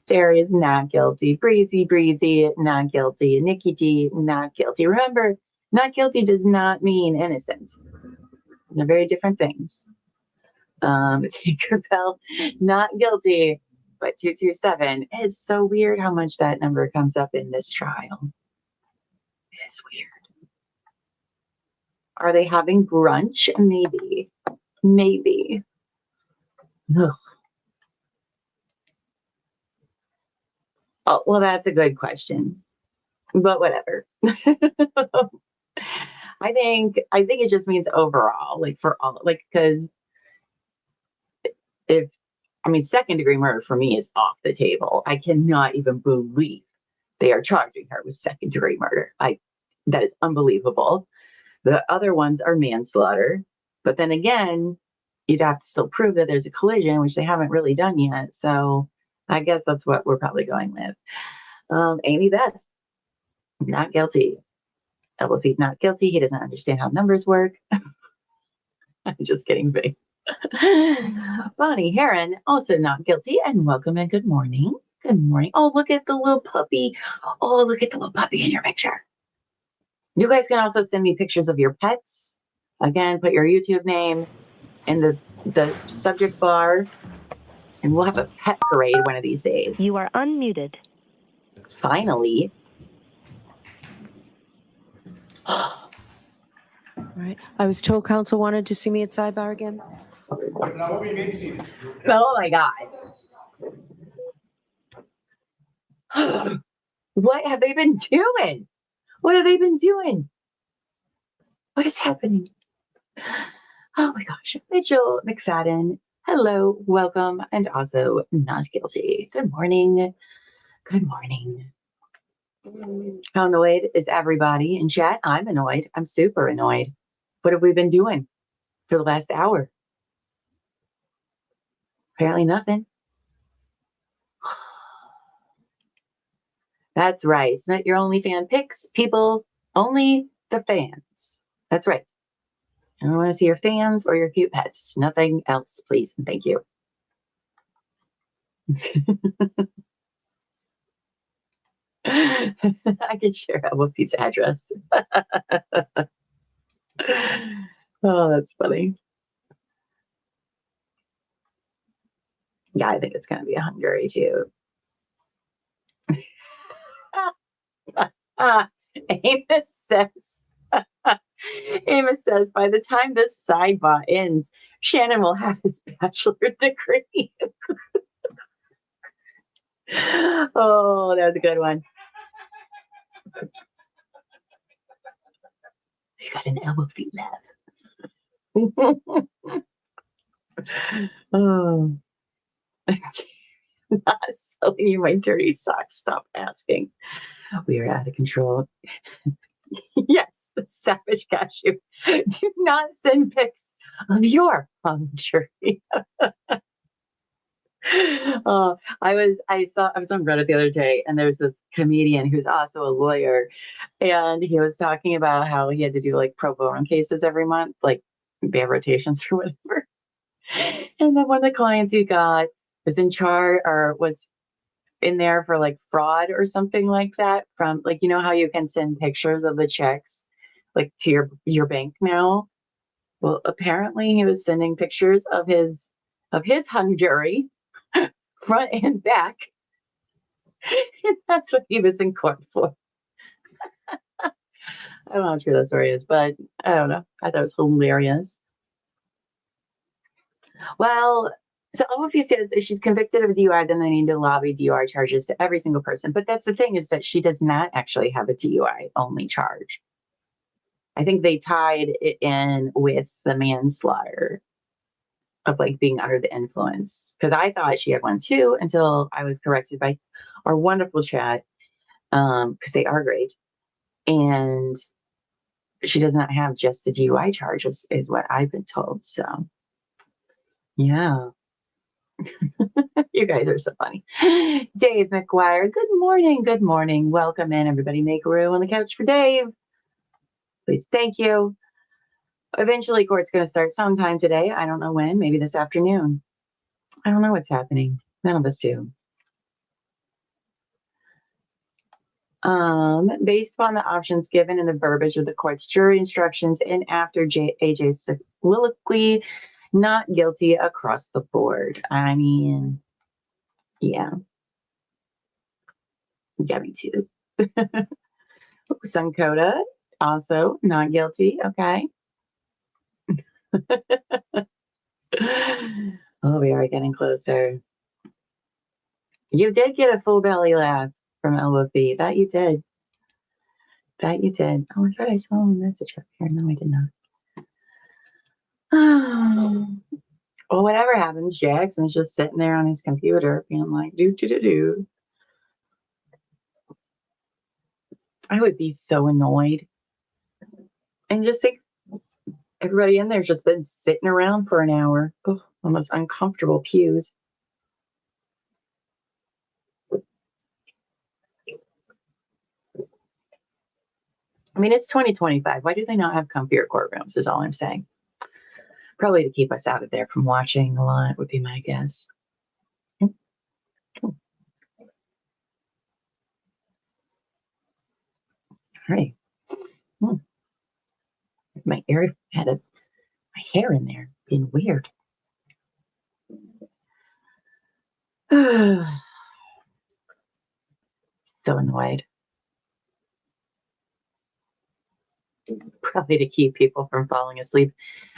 Terry is not guilty. Breezy, not guilty. Nikki D, not guilty. Remember, not guilty does not mean innocent. They're very different things. Tinkerbell, not guilty, but 227. It's so weird how much that number comes up in this trial. It's weird. Are they having brunch? Maybe. Ugh. Oh, well, that's a good question, but whatever. I think it just means overall, like for all, like, because second degree murder for me is off the table. I cannot even believe they are charging her with second degree murder. That is unbelievable. The other ones are manslaughter, but then again, you'd have to still prove that there's a collision, which they haven't really done yet. So I guess that's what we're probably going with. Amy Beth, not guilty. Elbow Feet, not guilty. He doesn't understand how numbers work. I'm just kidding, big. Bonnie Heron, also not guilty, and welcome and good morning. Good morning. Oh, look at the little puppy. Oh, look at the little puppy in your picture. You guys can also send me pictures of your pets. Again, put your YouTube name in the subject bar, and we'll have a pet parade one of these days. You are unmuted. Finally. All right. I was told council wanted to see me at sidebar again. Oh my God. What have they been doing? What have they been doing? What is happening? Oh my gosh. Mitchell McFadden, hello, welcome, and also not guilty. Good morning. Good morning. How annoyed is everybody in chat? I'm annoyed. I'm super annoyed. What have we been doing for the last hour? Apparently nothing. That's right. Submit your OnlyFans pics, people. Only the fans. That's right. I don't want to see your fans or your cute pets. Nothing else, please. And thank you. I can share Elbow Feet's address. Oh, that's funny. Yeah, I think it's going to be a Hungary too. Amos says, by the time this sidebar ends, Shannon will have his bachelor degree. Oh, that was a good one. You got an Elbow Feet left. Oh. Not selling you my dirty socks. Stop asking. We are out of control. Yes, Savage Cashew. Do not send pics of your hung jury. I was on Reddit the other day, and there was this comedian who's also a lawyer, and he was talking about how he had to do like pro bono cases every month, like they have rotations or whatever. And then one of the clients he got was in charge or was in there for like fraud or something like that, from like, you know how you can send pictures of the checks like to your bank now. Well, apparently he was sending pictures of his hung jury front and back, and that's what he was in court for. I don't know how true that story is, but I don't know. I thought it was hilarious. Well, so Alfie says if she's convicted of DUI, then they need to lobby DUI charges to every single person. But that's the thing, is that she does not actually have a DUI only charge. I think they tied it in with the manslaughter of like being under the influence. Because I thought she had one too until I was corrected by our wonderful chat. Because they are great. And she does not have just a DUI charge, is what I've been told. So, yeah. You guys are so funny. Dave McGuire, good morning. Good morning. Welcome in, everybody. Make room on the couch for Dave. Please, thank you. Eventually, court's going to start sometime today. I don't know when, maybe this afternoon. I don't know what's happening. None of us do. Based upon the options given in the verbiage of the court's jury instructions and after AJ's soliloquy, not guilty across the board. I mean, yeah. Yeah, me too. Suncoda, also not guilty. Okay. Oh, we are getting closer. You did get a full belly laugh from LOP. That you did. That you did. Oh, I thought I saw a message up here. No, I did not. Well, whatever happens, Jackson's just sitting there on his computer being like, do. I would be so annoyed. And just think, everybody in there's just been sitting around for an hour. Oh, the most uncomfortable pews. I mean, it's 2025. Why do they not have comfier courtrooms is all I'm saying. Probably to keep us out of there from watching a lot would be my guess. All right. My hair had my hair in there being weird. So annoyed. Probably to keep people from falling asleep.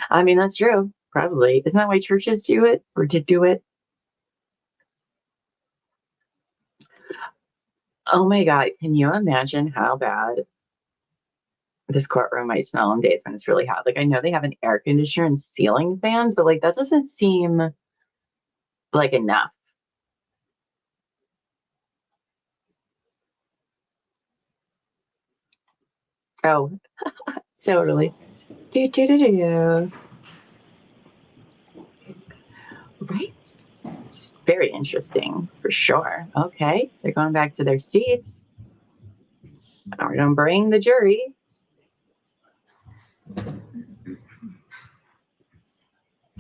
I mean, that's true. Probably. Isn't that why churches do it or did do it? Oh my God. Can you imagine how bad this courtroom might smell on days when it's really hot? Like, I know they have an air conditioner and ceiling fans, but like, that doesn't seem like enough. Oh, totally. Right. It's very interesting for sure. Okay. They're going back to their seats. We're going to bring the jury.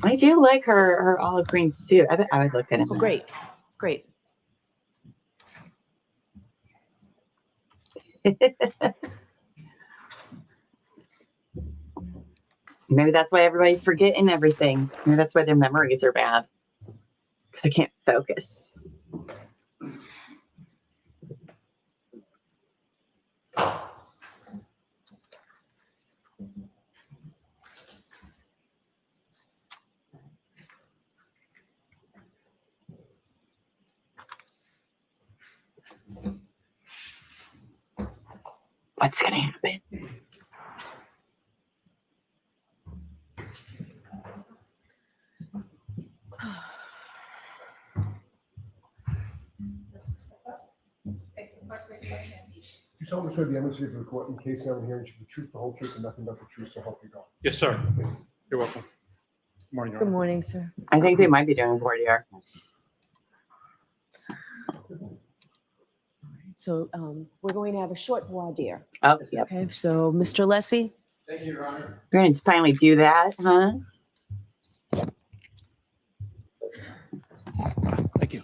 I do like her olive green suit. I bet I would look at it. Oh, great. Great. Maybe that's why everybody's forgetting everything. Maybe that's why their memories are bad. Because they can't focus. What's going to happen? You solemnly swear the evidence of the court in case now and hearing should be the truth, the whole truth, and nothing but the truth, so help you God. Yes, sir. You're welcome. Good morning, Your Good Honor. morning, sir. I think they might be doing voir dire. So we're going to have a short voir dire. Oh, yep. Okay, so Mr. Lessie? Thank you, Your Honor. We're going to finally do that, huh? Thank you.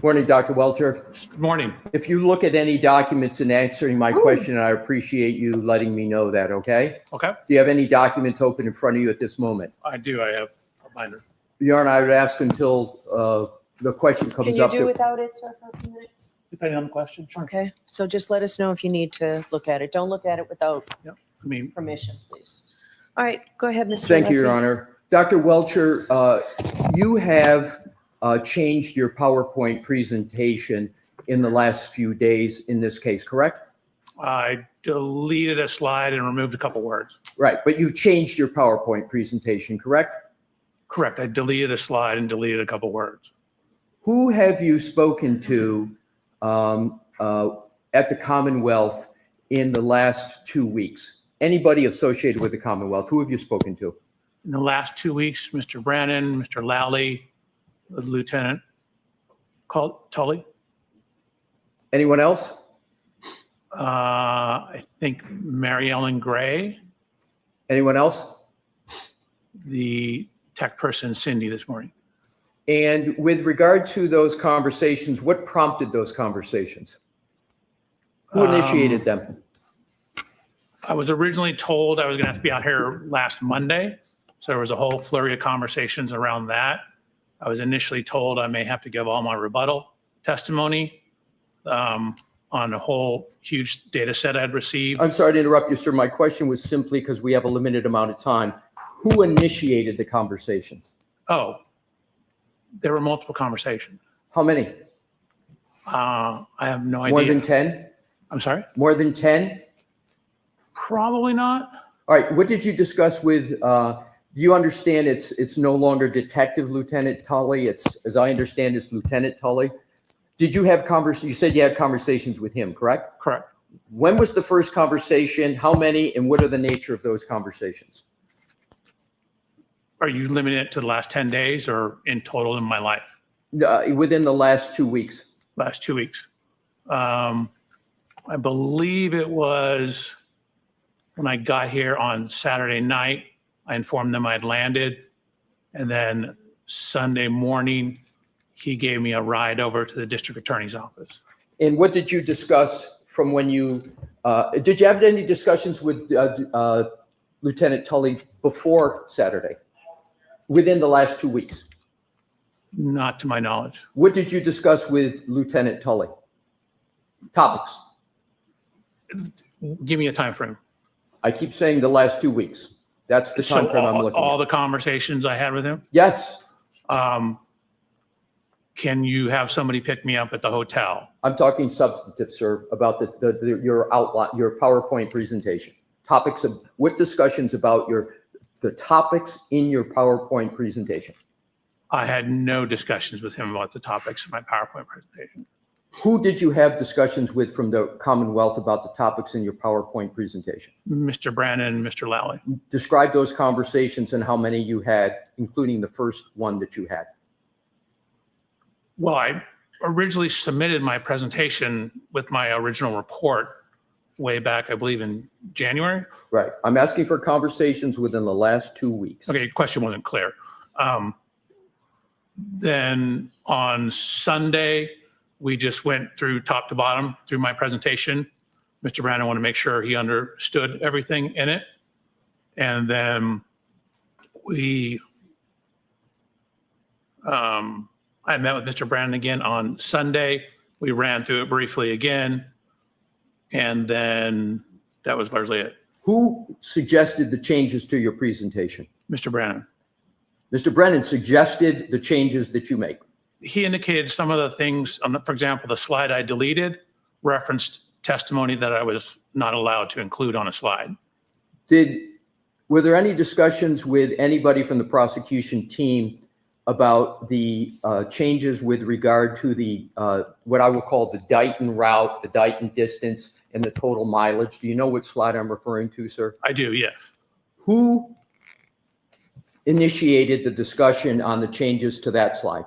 Morning, Dr. Welcher. Good morning. If you look at any documents in answering my question, I appreciate you letting me know that, okay? Okay, Do you have any documents open in front of you at this moment? I do. I have a binder. Your Honor, I would ask until the question Can comes you up. do without it, sir, for a few minutes? Depending on the question, sure. Okay, so just let us know if you need to look at it. Don't look at it without I mean, permission, please. All right, go ahead, Mr. Thank you, Your Lessie. Honor. Dr. Welcher, you have changed your PowerPoint presentation in the last few days in this case, correct? I deleted a slide and removed a couple words. Right, but you've changed your PowerPoint presentation, correct? Correct. I deleted a slide and deleted a couple words. Who have you spoken to at the Commonwealth in the last 2 weeks? Anybody associated with the Commonwealth, who have you spoken to? In the last 2 weeks, Mr. Brannon, Mr. Lally, Lieutenant Tully. Anyone else? I think Mary Ellen Gray, Anyone else? the tech person Cindy this morning. And with regard to those conversations, what prompted those conversations? Who initiated them? I was originally told I was going to have to be out here last Monday. So there was a whole flurry of conversations around that. I was initially told I may have to give all my rebuttal testimony on a whole huge data set I'd received. I'm sorry to interrupt you, sir. My question was simply because we have a limited amount of time. Who initiated the conversations? Oh, there were multiple conversations. How many? I have no idea. More than 10? I'm sorry? More than 10? Probably not. All right, what did you discuss with, you understand it's no longer Detective Lieutenant Tully, it's, as I understand, it's Lieutenant Tully. Did you have you said you had conversations with him, correct? Correct. When was the first conversation? How many, and what are the nature of those conversations? Are you limiting it to the last 10 days or in total in my life? Within the last 2 weeks. Last 2 weeks. I believe it was when I got here on Saturday night, I informed them I'd landed. And then Sunday morning, he gave me a ride over to the district attorney's office. And what did you discuss from when you, did you have any discussions with Lieutenant Tully before Saturday? Within the last 2 weeks? Not to my knowledge. What did you discuss with Lieutenant Tully? Topics. Give me a time frame. I keep saying the last 2 weeks. That's the time frame I'm looking all at. the conversations I had with him. Yes, Can you have somebody pick me up at the hotel? I'm talking substantive, sir, about your outline, your PowerPoint presentation. Topics of, what discussions about the topics in your PowerPoint presentation? I had no discussions with him about the topics of my PowerPoint presentation. Who did you have discussions with from the Commonwealth about the topics in your PowerPoint presentation? Mr. Brannon and Mr. Lally. Describe those conversations and how many you had, including the first one that you had. Well, I originally submitted my presentation with my original report way back, I believe, in January. Right. I'm asking for conversations within the last 2 weeks. Okay, your question wasn't clear. Then on Sunday, we just went through top to bottom through my presentation. Mr. Brandon wanted to make sure he understood everything in it. And then I met with Mr. Brandon again on Sunday. We ran through it briefly again. And then that was largely it. Who suggested the changes to your presentation? Mr. Brandon. Mr. Brennan suggested the changes that you make. He indicated some of the things, for example, the slide I deleted referenced testimony that I was not allowed to include on a slide. Were there any discussions with anybody from the prosecution team about the changes with regard to the, what I will call the Dighton route, the Dighton distance, and the total mileage? Do you know which slide I'm referring to, sir? I do, yes. Who initiated the discussion on the changes to that slide?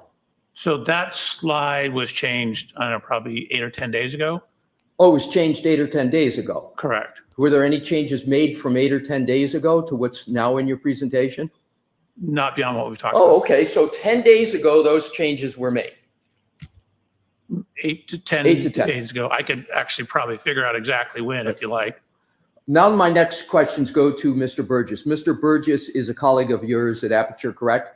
So that slide was changed, I don't know, probably 8 or 10 days ago. Oh, it was changed 8 or 10 days ago. Correct. Were there any changes made from 8 or 10 days ago to what's now in your presentation? Not beyond what we've talked about. Oh, okay. So 10 days ago, those changes were made. 8 to 10 days ago. I could actually probably figure out exactly when, if you like. Now my next questions go to Mr. Burgess. Mr. Burgess is a colleague of yours at Aperture, correct?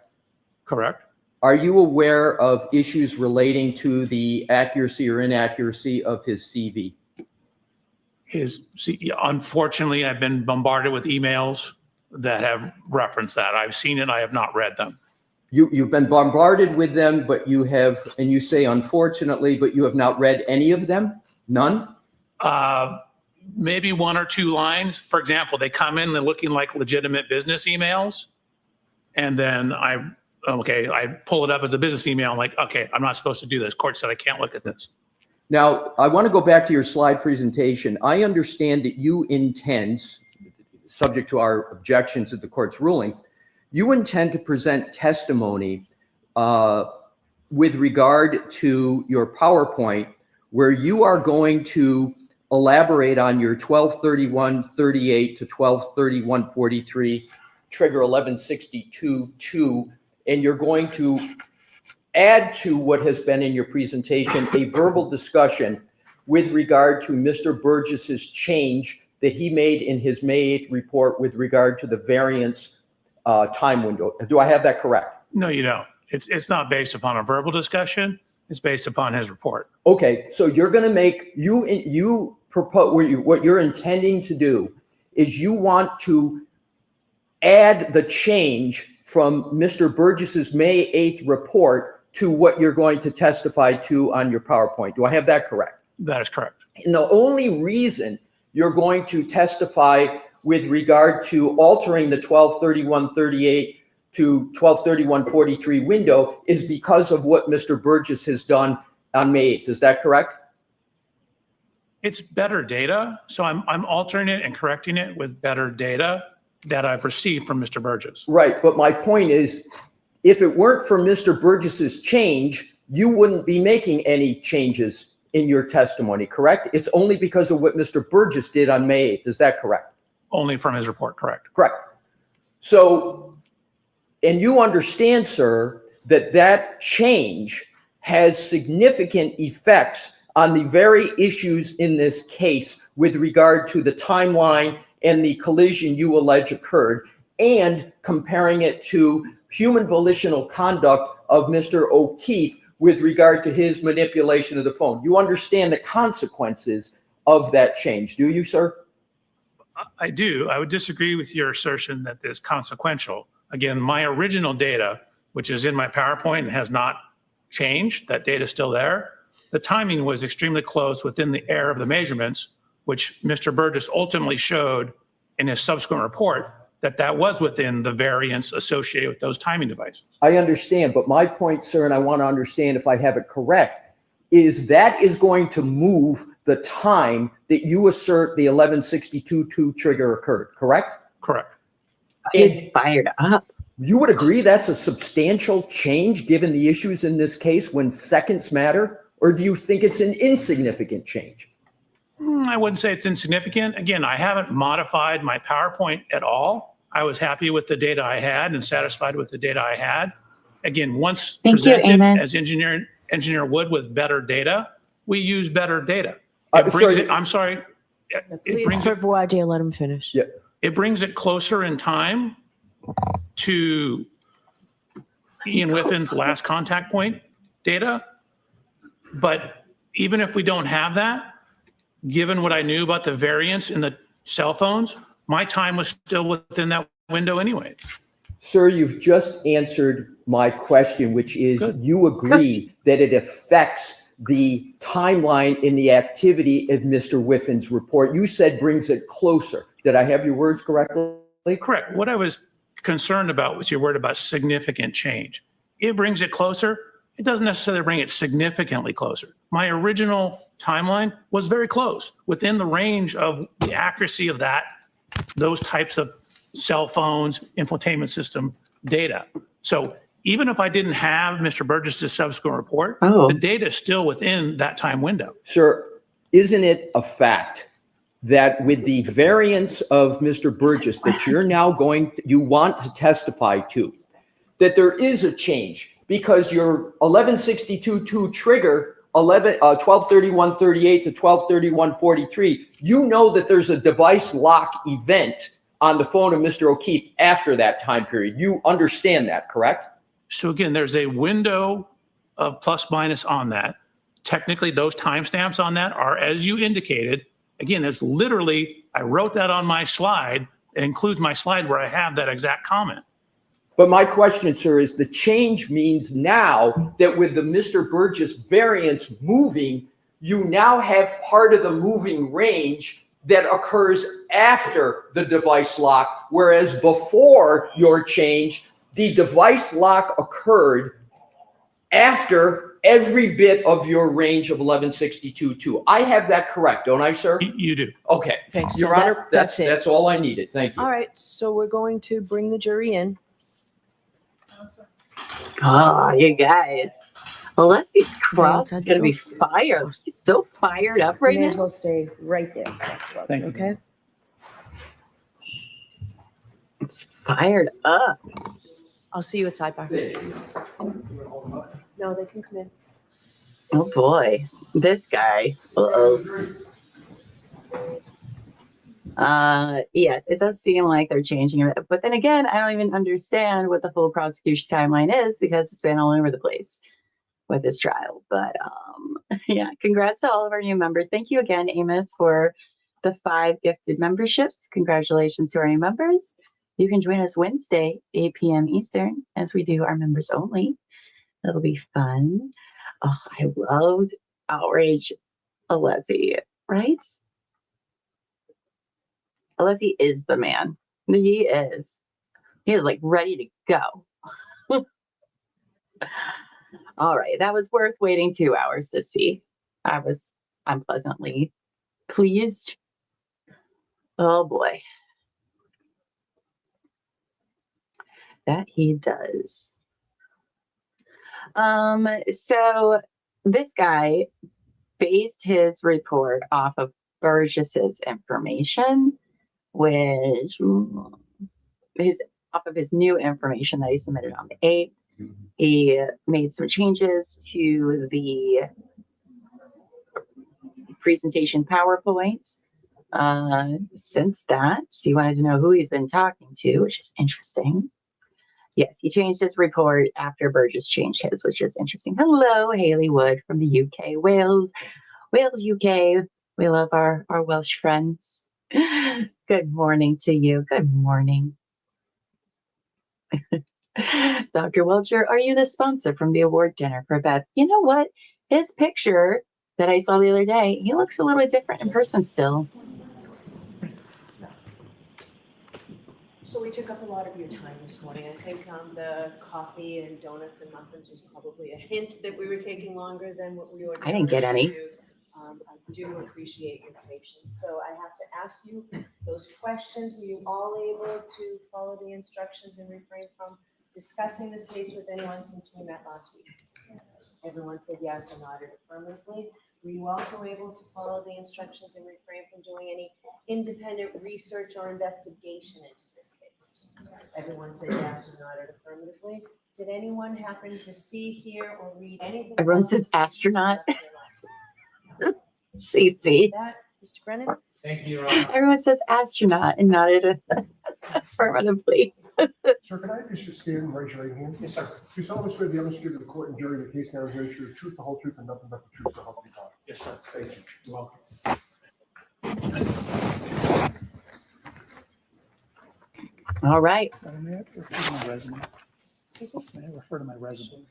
Correct. Are you aware of issues relating to the accuracy or inaccuracy of his CV? Unfortunately, I've been bombarded with emails that have referenced that. I've seen it. I have not read them. You've been bombarded with them, but you have, and you say unfortunately, but you have not read any of them? None? Maybe one or two lines. For example, they come in, they're looking like legitimate business emails. And then I pull it up as a business email. I'm like, okay, I'm not supposed to do this. Court said I can't look at this. Now, I want to go back to your slide presentation. I understand that you intend, subject to our objections at the court's ruling, you intend to present testimony with regard to your PowerPoint where you are going to elaborate on your 1231-38 to 1231-43 trigger 1162-2, and you're going to add to what has been in your presentation a verbal discussion with regard to Mr. Burgess's change that he made in his May 8th report with regard to the variance time window. Do I have that correct? No, you don't. It's not based upon a verbal discussion. It's based upon his report. Okay, so you're going to make, you propose, what you're intending to do is you want to add the change from Mr. Burgess's May 8th report to what you're going to testify to on your PowerPoint. Do I have that correct? That is correct. And the only reason you're going to testify with regard to altering the 1231-38 to 1231-43 window is because of what Mr. Burgess has done on May 8th. Is that correct? It's better data. So I'm altering it and correcting it with better data that I've received from Mr. Burgess. Right. But my point is, if it weren't for Mr. Burgess's change, you wouldn't be making any changes in your testimony, correct? It's only because of what Mr. Burgess did on May 8th. Is that correct? Only from his report, correct. Correct. So, and you understand, sir, that that change has significant effects on the very issues in this case with regard to the timeline and the collision you allege occurred, and comparing it to human volitional conduct of Mr. O'Keefe with regard to his manipulation of the phone. You understand the consequences of that change, do you, sir? I do. I would disagree with your assertion that it's consequential. Again, my original data, which is in my PowerPoint and has not changed, that data is still there. The timing was extremely close within the error of the measurements, which Mr. Burgess ultimately showed in his subsequent report that was within the variance associated with those timing devices. I understand, but my point, sir, and I want to understand if I have it correct, is that is going to move the time that you assert the 1162-2 trigger occurred, correct? Correct. He's fired up. You would agree that's a substantial change given the issues in this case when seconds matter, or do you think it's an insignificant change? I wouldn't say it's insignificant. Again, I haven't modified my PowerPoint at all. I was happy with the data I had and satisfied with the data I had. Again, once presented as engineer would with better data, we use better data. It brings it, I'm sorry. Please, Vervoidier, let him finish. Yeah. It brings it closer in time to Ian Whiffin's last contact point data. But even if we don't have that, given what I knew about the variance in the cell phones, my time was still within that window anyway. Sir, you've just answered my question, which is you agree that it affects the timeline in the activity of Mr. Whiffin's report. You said brings it closer. Did I have your words correctly? Correct. What I was concerned about was your word about significant change. It brings it closer. It doesn't necessarily bring it significantly closer. My original timeline was very close, within the range of the accuracy of those types of cell phones, infotainment system data. So even if I didn't have Mr. Burgess's subsequent report, the data is still within that time window. Sir, isn't it a fact that with the variance of Mr. Burgess that you're now you want to testify to, that there is a change because your 1162-2 trigger 1231-38 to 1231-43, you know that there's a device lock event on the phone of Mr. O'Keefe after that time period. You understand that, correct? So again, there's a window of plus minus on that. Technically, those timestamps on that are, as you indicated, again, there's literally, I wrote that on my slide. It includes my slide where I have that exact comment. But my question, sir, is the change means now that with the Mr. Burgess variance moving, you now have part of the moving range that occurs after the device lock, whereas before your change, the device lock occurred after every bit of your range of 1162.2. I have that correct, don't I, sir? You do. Okay. Okay, so Your Honor, that's it. that's all I needed. Thank you. All right, so we're going to bring the jury in. Oh, you guys. Leslie Cross inside is the going to be door. fired. He's so fired up You right may as now. well stay right there. Thank you. Okay? It's fired up. I'll see you at sidebar. No, they can come in. Oh boy, this guy. Uh-oh. Yes, it does seem like they're changing it. But then again, I don't even understand what the full prosecution timeline is because it's been all over the place with this trial. But yeah, congrats to all of our new members. Thank you again, Amos, for the 5 gifted memberships. Congratulations to our new members. You can join us Wednesday, 8 p.m. Eastern, as we do our members only. It'll be fun. Oh, I loved Outrage Alessi, right? Alessi is the man. He is. He is like ready to go. All right. That was worth waiting 2 hours to see. I'm pleasantly pleased. Oh boy. That he does. So this guy based his report off of Burgess's information, which is off of his new information that he submitted on the 8th. He made some changes to the presentation PowerPoint. Since that, he wanted to know who he's been talking to, which is interesting. Yes, he changed his report after Burgess changed his, which is interesting. Hello, Haley Wood from the UK, Wales, UK. We love our Welsh friends. Good morning to you. Good morning. Dr. Welcher, are you the sponsor from the award dinner for Beth? You know what? His picture that I saw the other day, he looks a little bit different in person still. So we took up a lot of your time this morning. I think the coffee and donuts and muffins was probably a hint that we were taking longer than what we ordinarily I didn't get any. do. I do appreciate your patience. So I have to ask you those questions. Were you all able to follow the instructions and refrain from discussing this case with anyone since we met last week? Yes. Everyone said yes or nodded affirmatively. Were you also able to follow the instructions and refrain from doing any independent research or investigation into this case? Everyone said yes or nodded affirmatively. Did anyone happen to see, hear, or read anything? Everyone about says this case astronaut. since we met last week? CC. That, Mr. Brennan? Thank you, Your Honor. Everyone says astronaut and nodded affirmatively. Sir, can I just stand and raise your right hand? Yes, sir. Do you solemnly swear the evidence given to the court and jury in the case now here is the truth, the whole truth, and nothing but the truth, so help you God? Yes, sir. Thank you. You're welcome. All right. May I refer to my resume? May I refer to my resume?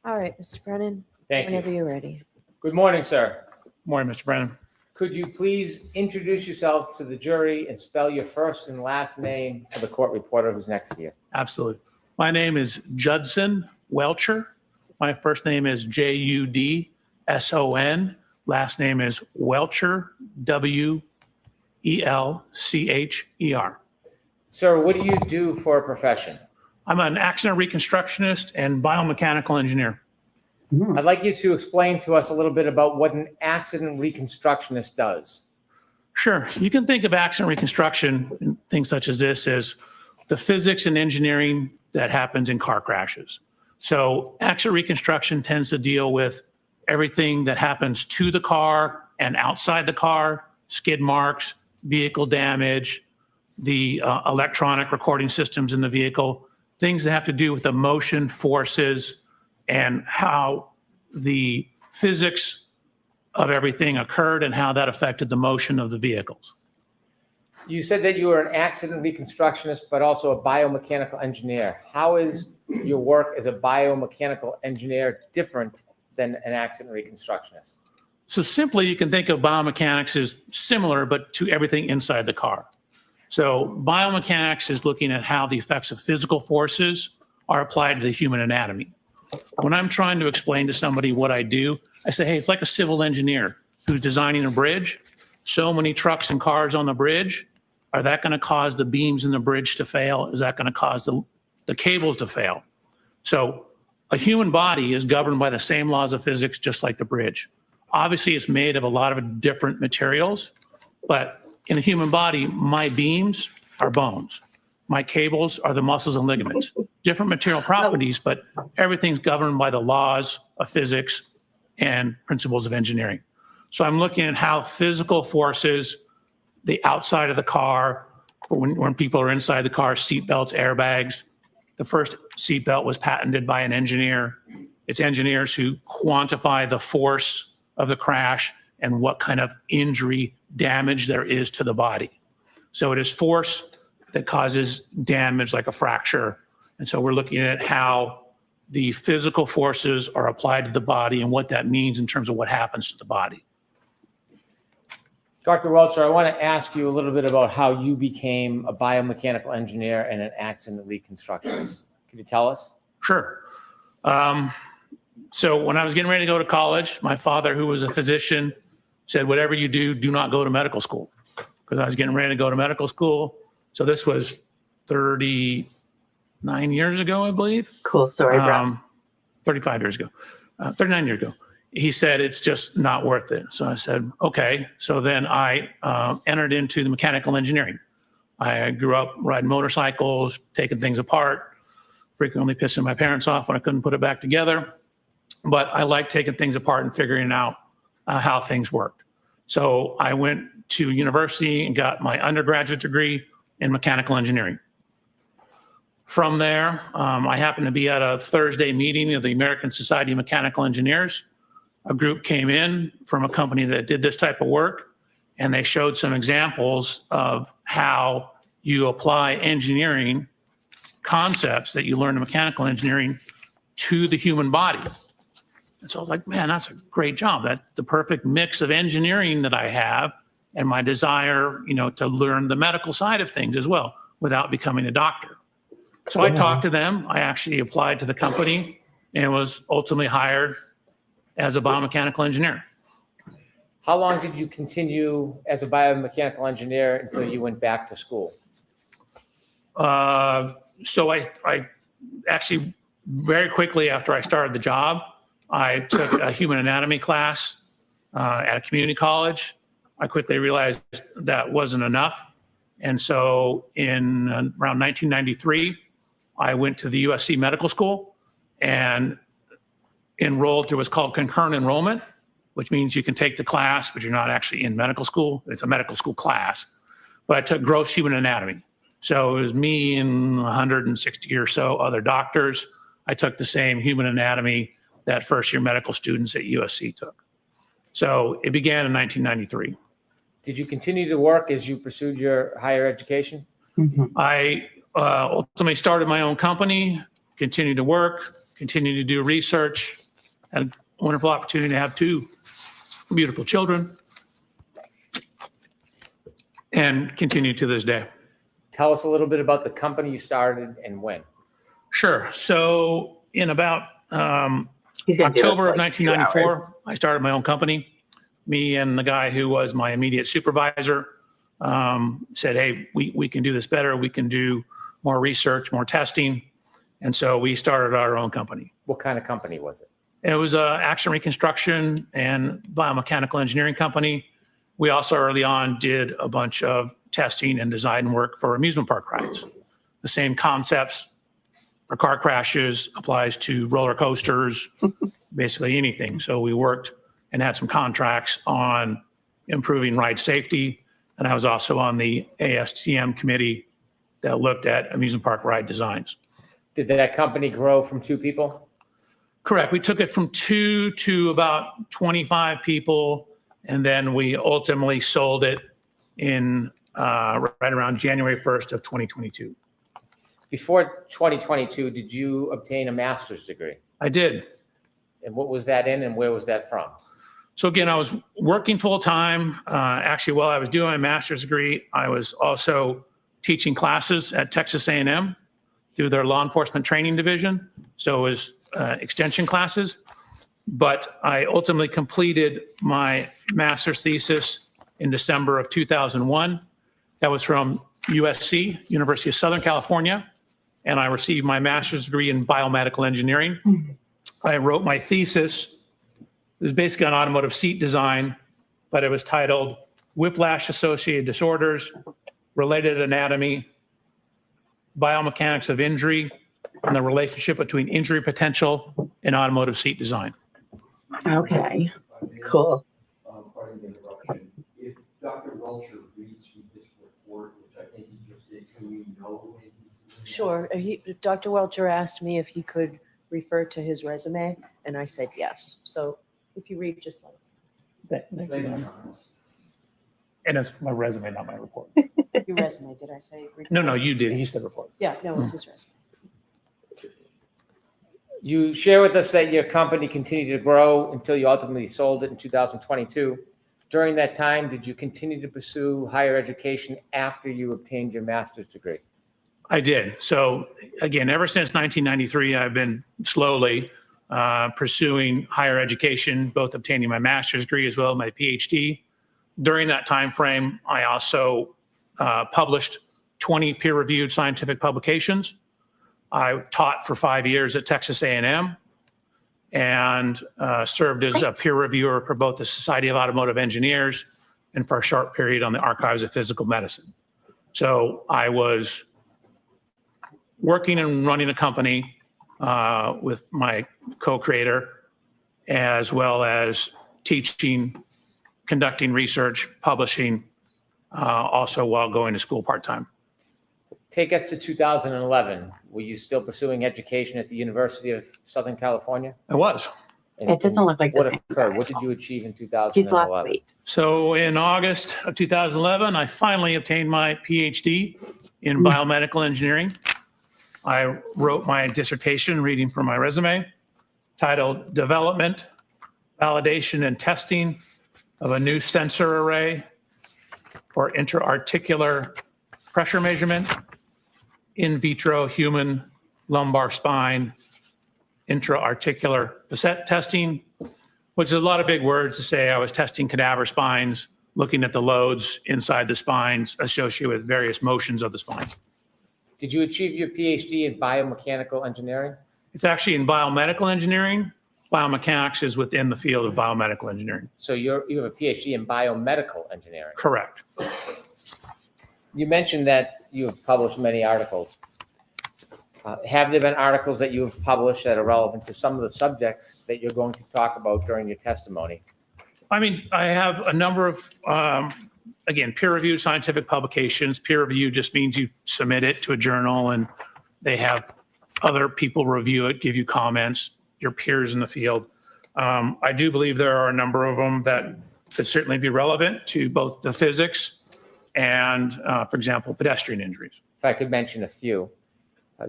All right, Mr. Brennan, Thank whenever you. you're ready. Good morning, sir. Morning, Mr. Brennan. Could you please introduce yourself to the jury and spell your first and last name for the court reporter who's next to you? Absolutely. My name is Judson Welcher. My first name is Judson. Last name is Welcher, Welcher. Sir, what do you do for a profession? I'm an accident reconstructionist and biomechanical engineer. I'd like you to explain to us a little bit about what an accident reconstructionist does. Sure. You can think of accident reconstruction and things such as this as the physics and engineering that happens in car crashes. So accident reconstruction tends to deal with everything that happens to the car and outside the car, skid marks, vehicle damage, the electronic recording systems in the vehicle, things that have to do with the motion forces and how the physics of everything occurred and how that affected the motion of the vehicles. You said that you were an accident reconstructionist, but also a biomechanical engineer. How is your work as a biomechanical engineer different than an accident reconstructionist? So simply, you can think of biomechanics as similar, but to everything inside the car. So biomechanics is looking at how the effects of physical forces are applied to the human anatomy. When I'm trying to explain to somebody what I do, I say, hey, it's like a civil engineer who's designing a bridge. So many trucks and cars on the bridge. Are that going to cause the beams in the bridge to fail? Is that going to cause the cables to fail? So a human body is governed by the same laws of physics, just like the bridge. Obviously, it's made of a lot of different materials, but in a human body, my beams are bones. My cables are the muscles and ligaments. Different material properties, but everything's governed by the laws of physics and principles of engineering. So I'm looking at how physical forces, the outside of the car, when people are inside the car, seat belts, airbags. The first seat belt was patented by an engineer. It's engineers who quantify the force of the crash and what kind of injury damage there is to the body. So it is force that causes damage like a fracture. And so we're looking at how the physical forces are applied to the body and what that means in terms of what happens to the body. Dr. Welcher, I want to ask you a little bit about how you became a biomechanical engineer and an accident reconstructionist. Could you tell us? Sure. So when I was getting ready to go to college, my father, who was a physician, said, whatever you do, do not go to medical school. Because I was getting ready to go to medical school. So this was 39 years ago, I believe. Cool story, bro. 35 years ago, 39 years ago. He said, it's just not worth it. So I said, okay. So then I entered into the mechanical engineering. I grew up riding motorcycles, taking things apart, frequently pissing my parents off when I couldn't put it back together. But I like taking things apart and figuring out how things worked. So I went to university and got my undergraduate degree in mechanical engineering. From there, I happened to be at a Thursday meeting of the American Society of Mechanical Engineers. A group came in from a company that did this type of work, and they showed some examples of how you apply engineering concepts that you learn in mechanical engineering to the human body. And so I was like, man, that's a great job. That's the perfect mix of engineering that I have and my desire, to learn the medical side of things as well without becoming a doctor. So I talked to them. I actually applied to the company and was ultimately hired as a biomechanical engineer. How long did you continue as a biomechanical engineer until you went back to school? So I actually, very quickly after I started the job, I took a human anatomy class at a community college. I quickly realized that wasn't enough. And so in around 1993, I went to the USC Medical School and enrolled through what's called concurrent enrollment, which means you can take the class, but you're not actually in medical school. It's a medical school class. But I took gross human anatomy. So it was me and 160 or so other doctors. I took the same human anatomy that first year medical students at USC took. So it began in 1993. Did you continue to work as you pursued your higher education? I ultimately started my own company, continued to work, continued to do research, had a wonderful opportunity to have 2 beautiful children, and continue to this day. Tell us a little bit about the company you started and when. Sure. So in about He's gonna do this October for of like 2 1994, hours. I started my own company. Me and the guy who was my immediate supervisor said, hey, we can do this better. We can do more research, more testing. And so we started our own company. What kind of company was it? And it was an action reconstruction and biomechanical engineering company. We also early on did a bunch of testing and design work for amusement park rides. The same concepts for car crashes applies to roller coasters, basically anything. So we worked and had some contracts on improving ride safety. And I was also on the ASTM committee that looked at amusement park ride designs. Did that company grow from 2 people? Correct. We took it from 2 to about 25 people. And then we ultimately sold it in right around January 1st of 2022. Before 2022, did you obtain a master's degree? I did. And what was that in and where was that from? So again, I was working full time. Actually, while I was doing my master's degree, I was also teaching classes at Texas A&M through their law enforcement training division. So it was extension classes. But I ultimately completed my master's thesis in December of 2001. That was from USC, University of Southern California. And I received my master's degree in biomedical engineering. I wrote my thesis. It was basically on automotive seat design, but it was titled Whiplash-Associated Disorders, Related Anatomy, Biomechanics of Injury, and the relationship between injury potential and automotive seat design. Okay, cool. Pardon the interruption. If Dr. Welcher reads from this report, which I think he just did, can we know when he's doing that? Sure. Dr. Welcher asked me if he could refer to his resume, and I said yes. So if you read, just let us Thank you. And it's my resume, not my report. know. Your resume, did I say? No, you did. He said report. Yeah, no, it's his resume. You share with us that your company continued to grow until you ultimately sold it in 2022. During that time, did you continue to pursue higher education after you obtained your master's degree? I did. So again, ever since 1993, I've been slowly pursuing higher education, both obtaining my master's degree as well as my PhD. During that time frame, I also published 20 peer-reviewed scientific publications. I taught for 5 years at Texas A&M and served as a peer reviewer for both the Society of Automotive Engineers and for a short period on the Archives of Physical Medicine. So I was working and running a company with my co-creator, as well as teaching, conducting research, publishing, also while going to school part-time. Take us to 2011. Were you still pursuing education at the University of Southern California? I was. And It doesn't look like the what same occurred? guy. What did you achieve in He's lost 2011? weight. So in August of 2011, I finally obtained my PhD in biomedical engineering. I wrote my dissertation, reading from my resume, titled Development, Validation, and Testing of a New Sensor Array for Intra-Articular Pressure Measurement, In Vitro Human Lumbar Spine, Intra-Articular Facet Testing, which is a lot of big words to say. I was testing cadaver spines, looking at the loads inside the spines associated with various motions of the spine. Did you achieve your PhD in biomechanical engineering? It's actually in biomedical engineering. Biomechanics is within the field of biomedical engineering. So you have a PhD in biomedical engineering. Correct. You mentioned that you have published many articles. Have there been articles that you have published that are relevant to some of the subjects that you're going to talk about during your testimony? I mean, I have a number of, again, peer-reviewed scientific publications. Peer review just means you submit it to a journal and they have other people review it, give you comments, your peers in the field. I do believe there are a number of them that could certainly be relevant to both the physics and, for example, pedestrian injuries. If I could mention a few.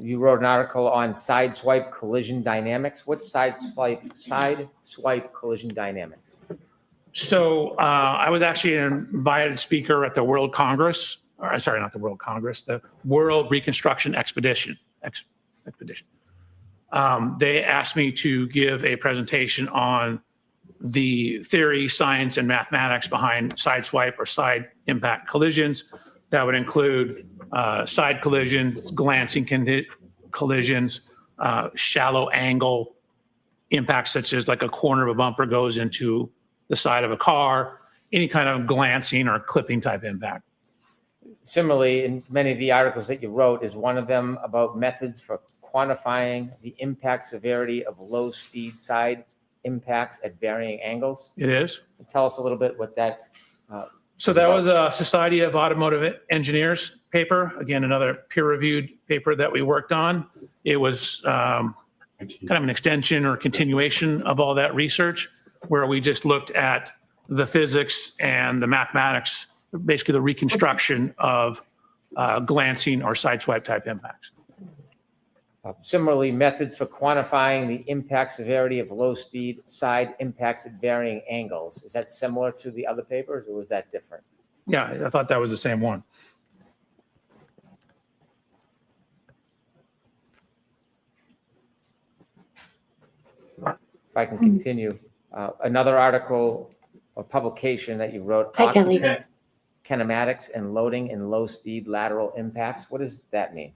You wrote an article on sideswipe collision dynamics. What's sideswipe collision dynamics? So I was actually an invited speaker at the World Congress, or sorry, not the World Congress, the World Reconstruction Expedition. They asked me to give a presentation on the theory, science, and mathematics behind sideswipe or side impact collisions. That would include side collisions, glancing collisions, shallow angle impacts, such as like a corner of a bumper goes into the side of a car, any kind of glancing or clipping type impact. Similarly, in many of the articles that you wrote, is one of them about methods for quantifying the impact severity of low speed side impacts at varying angles. It is. Tell us a little bit what that. So that was a Society of Automotive Engineers paper. Again, another peer-reviewed paper that we worked on. It was kind of an extension or continuation of all that research, where we just looked at the physics and the mathematics basically the reconstruction of glancing or sideswipe type impacts. Similarly, methods for quantifying the impact severity of low-speed side impacts at varying angles. Is that similar to the other papers, or was that different? Yeah, I thought that was the same one. If I can continue, another article or publication that you wrote, Hi, Kelly. occupant kinematics and loading in low-speed lateral impacts. What does that mean?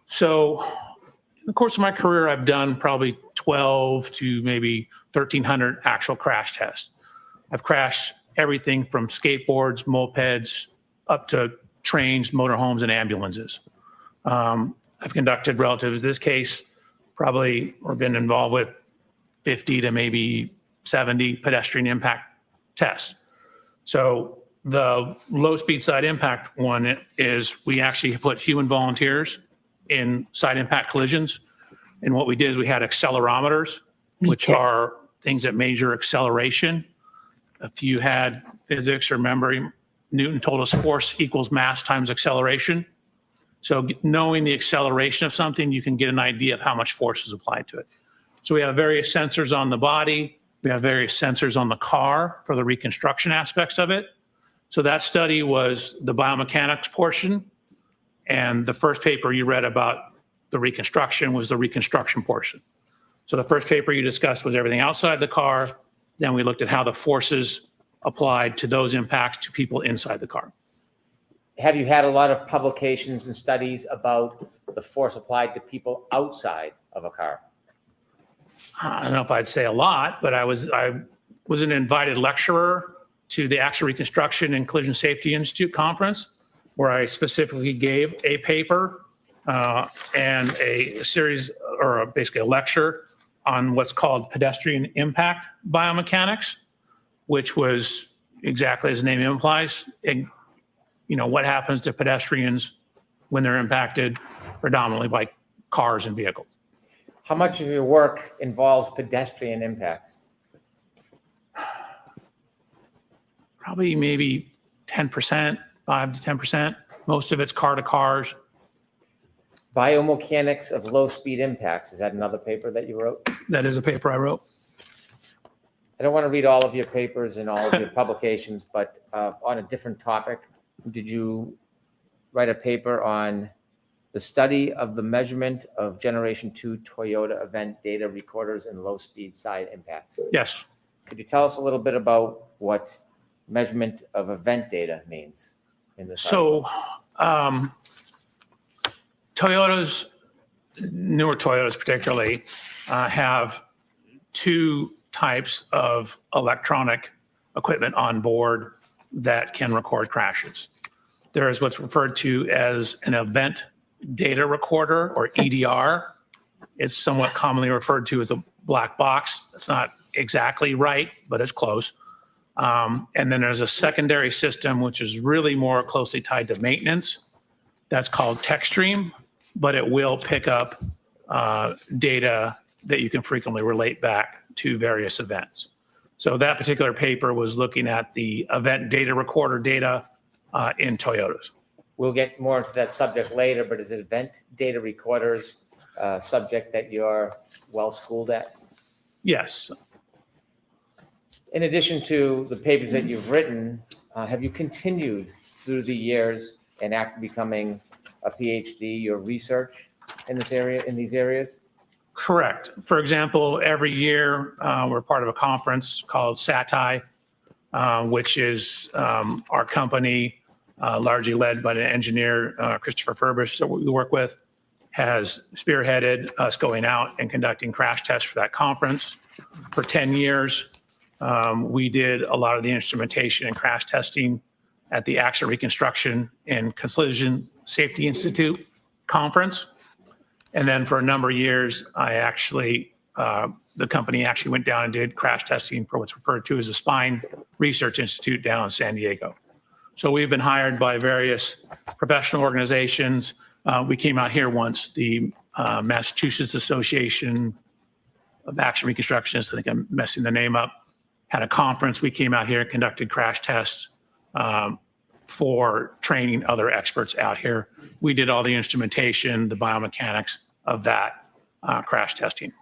So in the course of my career, I've done probably 12 to maybe 1,300 actual crash tests. I've crashed everything from skateboards, mopeds, up to trains, motorhomes, and ambulances. I've conducted, relative to this case, probably or been involved with 50 to maybe 70 pedestrian impact tests. So the low speed side impact one is we actually put human volunteers in side impact collisions. And what we did is we had accelerometers, which are things that measure acceleration. If you had physics or memory, Newton told us force equals mass times acceleration. So knowing the acceleration of something, you can get an idea of how much force is applied to it. So we have various sensors on the body. We have various sensors on the car for the reconstruction aspects of it. So that study was the biomechanics portion. And the first paper you read about the reconstruction was the reconstruction portion. So the first paper you discussed was everything outside the car. Then we looked at how the forces applied to those impacts to people inside the car. Have you had a lot of publications and studies about the force applied to people outside of a car? I don't know if I'd say a lot, but I was an invited lecturer to the Accident Reconstruction and Collision Safety Institute conference, where I specifically gave a paper and a series, or basically a lecture on what's called pedestrian impact biomechanics, which was exactly as the name implies, what happens to pedestrians when they're impacted predominantly by cars and vehicles. How much of your work involves pedestrian impacts? Probably maybe 10%, 5 to 10%. Most of it's car to cars. Biomechanics of low-speed impacts. Is that another paper that you wrote? That is a paper I wrote. I don't want to read all of your papers and all of your publications, but on a different topic, did you write a paper on the study of the measurement of Generation 2 Toyota event data recorders and low-speed side impacts? Yes. Could you tell us a little bit about what measurement of event data means in this article? So Toyotas, newer Toyotas particularly, have two types of electronic equipment on board that can record crashes. There is what's referred to as an event data recorder, or EDR. It's somewhat commonly referred to as a black box. That's not exactly right, but it's close. And then there's a secondary system, which is really more closely tied to maintenance. That's called TechStream, but it will pick up data that you can frequently relate back to various events. So that particular paper was looking at the event data recorder data in Toyotas. We'll get more into that subject later, but is it event data recorders subject that you're well schooled at? Yes. In addition to the papers that you've written, have you continued through the years and after becoming a PhD, your research in this area, in these areas? Correct. For example, every year we're part of a conference called SATI, which is our company, largely led by the engineer, Christopher Furbish, that we work with, has spearheaded us going out and conducting crash tests for that conference. For 10 years, we did a lot of the instrumentation and crash testing at the Accident Reconstruction and Collision Safety Institute conference. And then for a number of years, the company actually went down and did crash testing for what's referred to as the Spine Research Institute down in San Diego. So we've been hired by various professional organizations. We came out here once, the Massachusetts Association of Accident Reconstructionists, I think I'm messing the name up, had a conference. We came out here and conducted crash tests for training other experts out here. We did all the instrumentation, the biomechanics of that crash testing.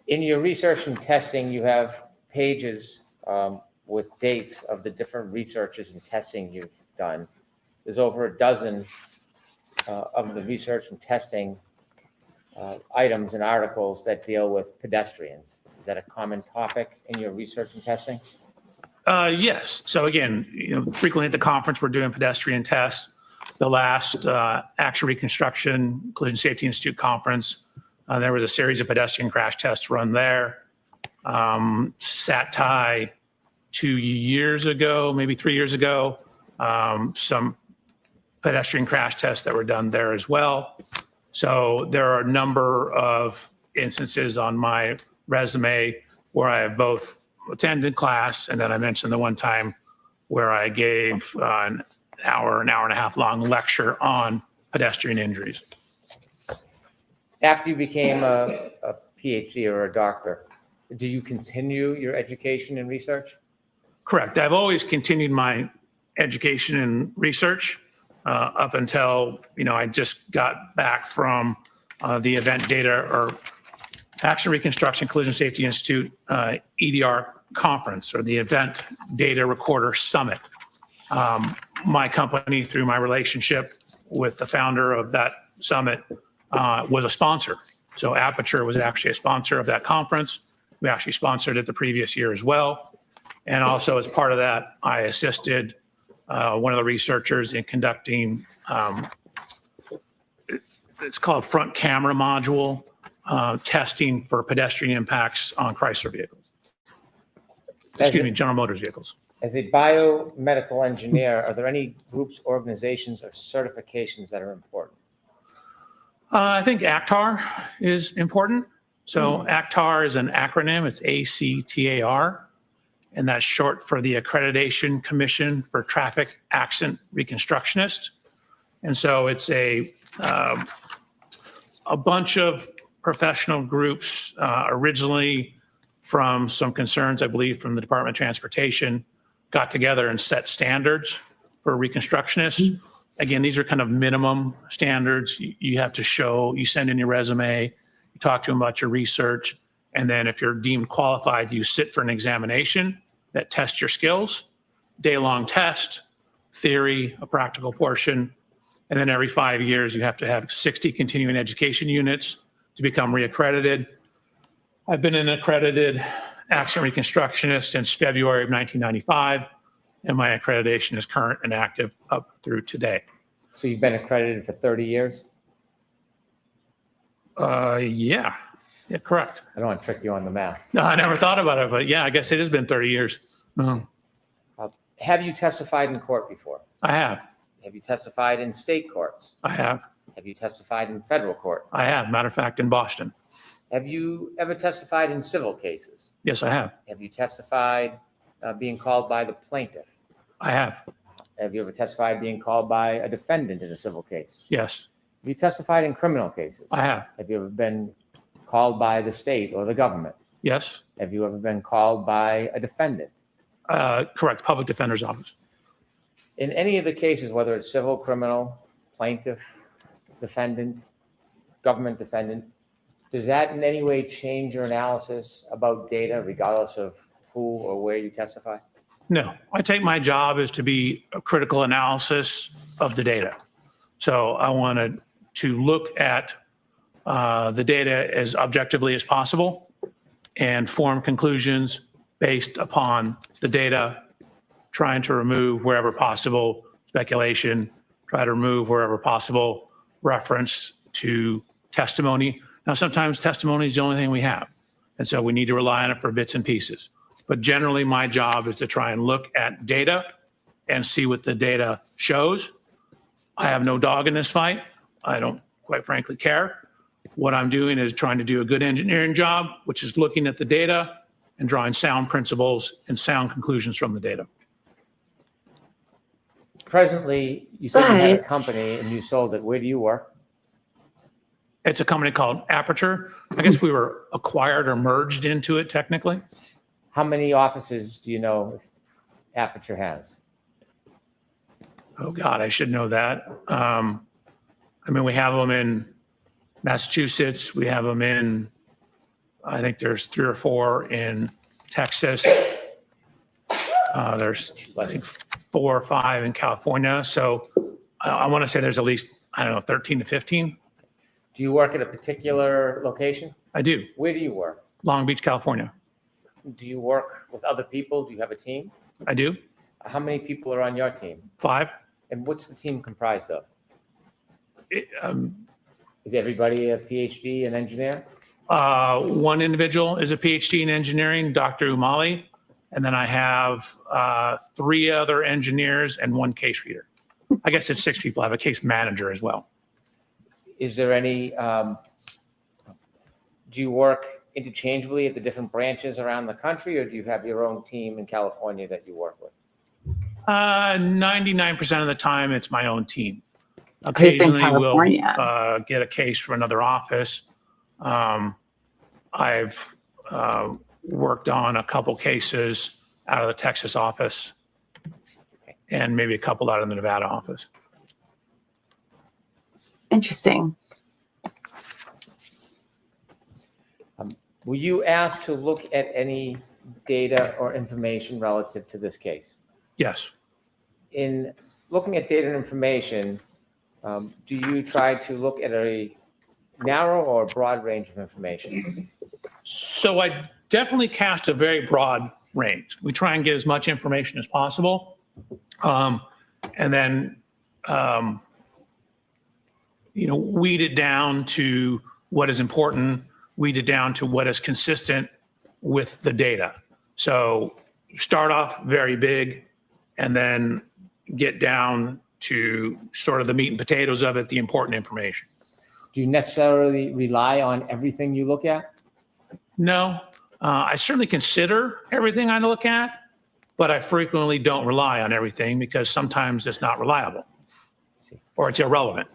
In your research and testing, you have pages with dates of the different researches and testing you've done. There's over a dozen of the research and testing items and articles that deal with pedestrians. Is that a common topic in your research and testing? Yes. So again, frequently at the conference, we're doing pedestrian tests. The last Action Reconstruction Collision Safety Institute conference, there was a series of pedestrian crash tests run there. SATI 2 years ago, maybe 3 years ago, some pedestrian crash tests that were done there as well. So there are a number of instances on my resume where I have both attended class, and then I mentioned the one time where I gave an hour and a half long lecture on pedestrian injuries. After you became a PhD or a doctor, do you continue your education and research? Correct. I've always continued my education and research up until, I just got back from the event data or Action Reconstruction Collision Safety Institute EDR conference, or the Event Data Recorder Summit. My company, through my relationship with the founder of that summit, was a sponsor. So Aperture was actually a sponsor of that conference. We actually sponsored it the previous year as well. And also as part of that, I assisted one of the researchers in conducting, it's called front camera module testing for pedestrian impacts on Chrysler vehicles. Excuse me, General Motors vehicles. As a biomedical engineer, are there any groups, organizations, or certifications that are important? I think ACTAR is important. So ACTAR is an acronym. It's ACTAR, and that's short for the Accreditation Commission for Traffic Accident Reconstructionists. And so it's a bunch of professional groups, originally from some concerns, I believe, from the Department of Transportation, got together and set standards for reconstructionists. Again, these are kind of minimum standards. You have to show, you send in your resume, you talk to them about your research, and then if you're deemed qualified, you sit for an examination that tests your skills, day-long test, theory, a practical portion, and then every 5 years you have to have 60 continuing education units to become reaccredited. I've been an accredited accident reconstructionist since February of 1995, and my accreditation is current and active up through today. So you've been accredited for 30 years? Yeah, correct. I don't want to trick you on the math. No, I never thought about it, but yeah, I guess it has been 30 years. Have you testified in court before? I have. Have you testified in state courts? I have. Have you testified in federal court? I have. Matter of fact, in Boston. Have you ever testified in civil cases? Yes, I have. Have you testified being called by the plaintiff? I have. Have you ever testified being called by a defendant in a civil case? Yes, Have you testified in criminal cases? I have. Have you ever been called by the state or the government? Yes, Have you ever been called by a defendant? correct. Public Defender's Office. In any of the cases, whether it's civil, criminal, plaintiff, defendant, government defendant, does that in any way change your analysis about data regardless of who or where you testify? No, I take my job as to be a critical analysis of the data. So I wanted to look at the data as objectively as possible and form conclusions based upon the data, trying to remove wherever possible speculation, try to remove wherever possible reference to testimony. Now, sometimes testimony is the only thing we have, and so we need to rely on it for bits and pieces. But generally, my job is to try and look at data and see what the data shows. I have no dog in this fight. I don't, quite frankly, care. What I'm doing is trying to do a good engineering job, which is looking at the data and drawing sound principles and sound conclusions from the data. Presently, you said you had a But- company and you sold it. Where do you work? It's a company called Aperture. I guess we were acquired or merged into it technically. How many offices do you know if Aperture has? Oh God, I should know that. I mean, we have them in Massachusetts. We have them in, I think there's 3 or 4 in Texas. There's, I think, 4 or 5 in California. So I want to say there's at least, I don't know, 13 to 15. Do you work at a particular location? I do. Where do you work? Long Beach, California. Do you work with other people? Do you have a team? I do. How many people are on your team? 5. And what's the team comprised of? It, Is everybody a PhD and engineer? one individual is a PhD in engineering, Dr. Umali. And then I have 3 other engineers and 1 case reader. I guess it's 6 people. I have a case manager as well. Is there any, do you work interchangeably at the different branches around the country, or do you have your own team in California that you work with? 99% of the time, it's my own team. Case in Occasionally, we'll California. get a case from another office. I've worked on a couple cases out of the Texas office and maybe a couple out of the Nevada office. Interesting. Were you asked to look at any data or information relative to this case? Yes. In looking at data and information, do you try to look at a narrow or broad range of information? So I definitely cast a very broad range. We try and get as much information as possible. And then, weed it down to what is important, weed it down to what is consistent with the data. So start off very big and then get down to sort of the meat and potatoes of it, the important information. Do you necessarily rely on everything you look at? No, I certainly consider everything I look at, but I frequently don't rely on everything because sometimes it's not reliable or it's irrelevant.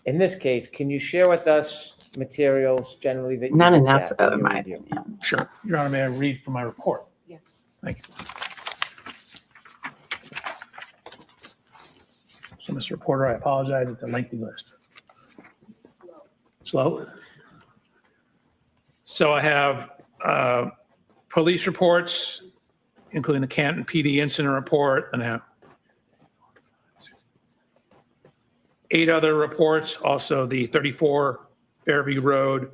In this case, can you share with us materials generally that you Not look enough, at in in your my review? opinion. Sure. Your Honor, may I read from my report? Yes. Thank you. So, Mr. Reporter, I apologize. It's a lengthy list. Slow? So I have police reports, including the Canton PD incident report, and I have 8 other reports, also the 34 Fairview Road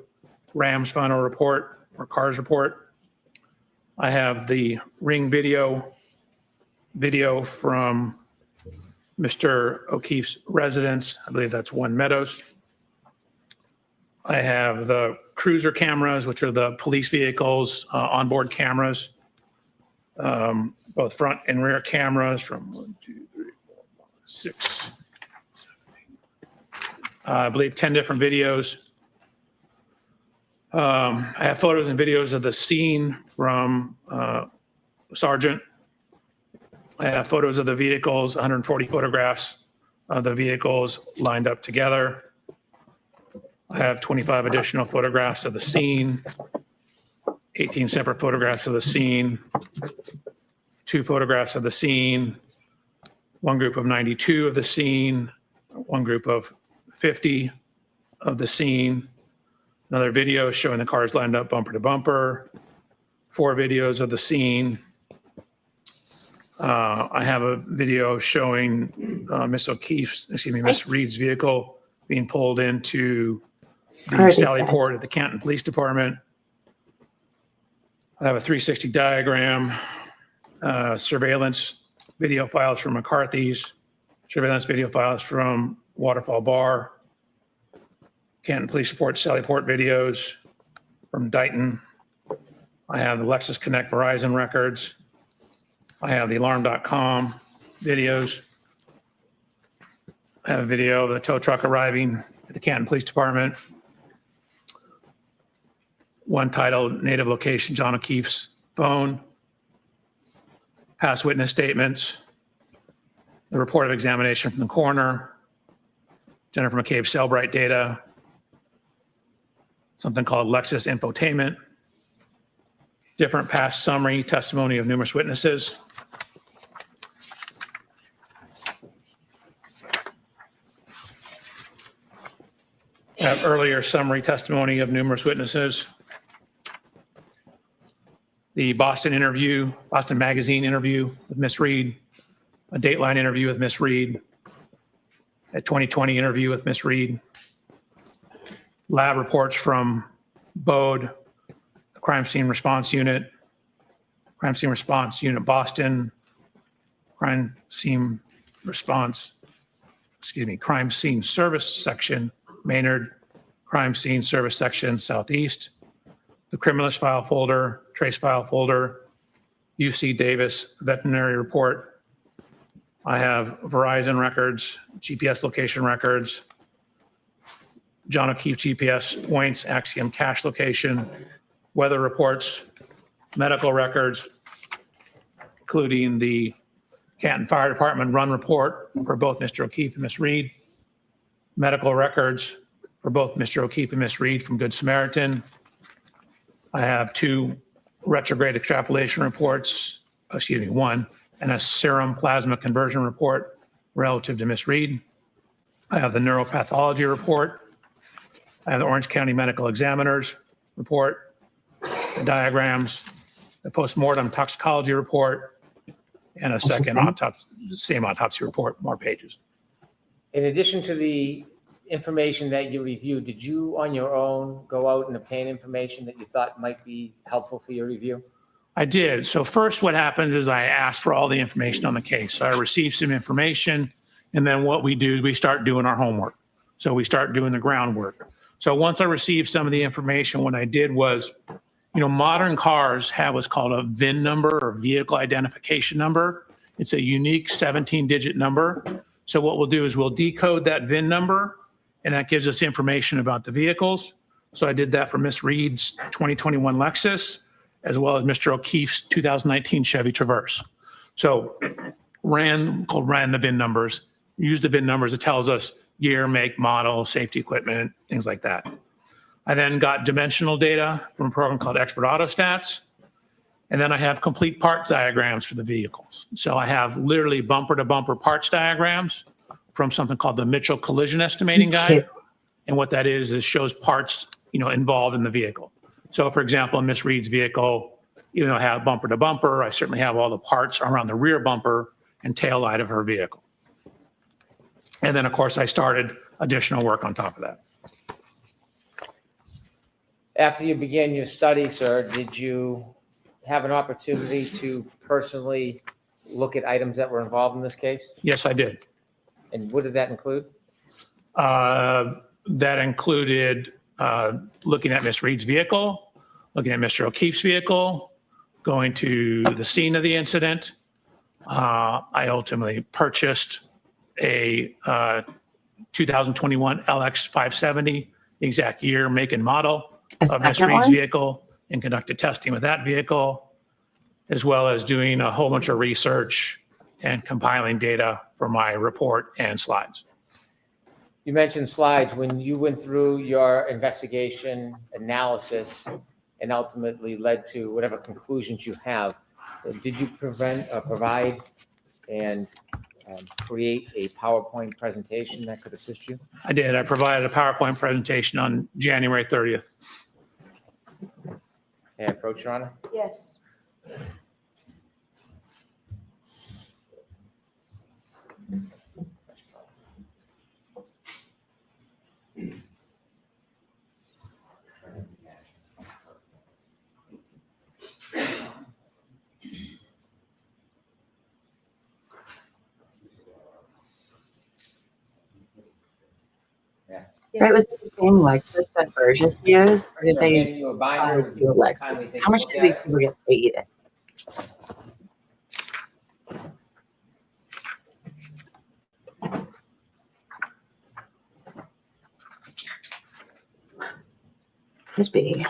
Rams final report or cars report. I have the ring video from Mr. O'Keefe's residence. I believe that's One Meadows. I have the cruiser cameras, which are the police vehicles, onboard cameras, both front and rear cameras from 1, 2, 3, 4, 5, 6, I believe 10 different videos. I have photos and videos of the scene from Sergeant. I have photos of the vehicles, 140 photographs of the vehicles lined up together. I have 25 additional photographs of the scene, 18 separate photographs of the scene, 2 photographs of the scene, 1 group of 92 of the scene, 1 group of 50 of the scene, another video showing the cars lined up bumper to bumper, 4 videos of the scene. I have a video showing Miss Reed's vehicle being pulled into the Sally Port at the Canton Police Department. I have a 360 diagram, surveillance video files from McCarthy's, surveillance video files from Waterfall Bar, Canton Police Report, Sally Port videos from Dighton. I have the Lexus Connect Verizon records. I have the alarm.com videos. I have a video of the tow truck arriving at the Canton Police Department. One titled Native Location, John O'Keefe's phone. Past witness statements. The report of examination from the coroner. Jennifer McCabe's Cellbrite data. Something called Lexus Infotainment. Different past summary testimony of numerous witnesses. Have earlier summary testimony of numerous witnesses. The Boston Magazine interview with Miss Reed, a Dateline interview with Miss Reed, a 2020 interview with Miss Reed, lab reports from BODE, the Crime Scene Response Unit Boston, Crime Scene Service Section Maynard, Crime Scene Service Section Southeast, the Criminalist File Folder, Trace File Folder, UC Davis Veterinary Report. I have Verizon records, GPS location records, John O'Keefe GPS points, Axiom cache location, weather reports, medical records, including the Canton Fire Department run report for both Mr. O'Keefe and Miss Reed, medical records for both Mr. O'Keefe and Miss Reed from Good Samaritan. I have 2 retrograde extrapolation reports, one, and a serum plasma conversion report relative to Miss Reed. I have the neuropathology report. I have the Orange County Medical Examiner's report, the diagrams, the postmortem toxicology report, and a second same autopsy report, more pages. In addition to the information that you reviewed, did you on your own go out and obtain information that you thought might be helpful for your review? I did. So first what happened is I asked for all the information on the case. So I received some information, and then what we do is we start doing our homework. So we start doing the groundwork. So once I received some of the information, what I did was, modern cars have what's called a VIN number or vehicle identification number. It's a unique 17-digit number. So what we'll do is we'll decode that VIN number, and that gives us information about the vehicles. So I did that for Miss Reed's 2021 Lexus, as well as Mr. O'Keefe's 2019 Chevy Traverse. So ran the VIN numbers, use the VIN numbers. It tells us year, make, model, safety equipment, things like that. I then got dimensional data from a program called Expert Autostats. And then I have complete parts diagrams for the vehicles. So I have literally bumper to bumper parts diagrams from something called the Mitchell Collision Estimating Guide. And what that is shows parts, involved in the vehicle. So for example, in Miss Reed's vehicle, I have bumper to bumper. I certainly have all the parts around the rear bumper and tail light of her vehicle. And then of course I started additional work on top of that. After you began your study, sir, did you have an opportunity to personally look at items that were involved in this case? Yes, I did. And what did that include? That included looking at Miss Reed's vehicle, looking at Mr. O'Keefe's vehicle, going to the scene of the incident. I ultimately purchased a 2021 LX 570, the exact year, make, and model of Miss Reed's vehicle, and conducted testing with that vehicle, as well as doing a whole bunch of research and compiling data for my report and slides. You mentioned slides. When you went through your investigation analysis and ultimately led to whatever conclusions you have, did you provide and create a PowerPoint presentation that could assist you? I did. I provided a PowerPoint presentation on January 30th. May I approach, Your Honor? Yes. Right, was it the same Lexus that Burgess used, or did So I'm they handing you a binder. Would do you a Lexus? kindly take How a much look do at these it? people get paid? Could be.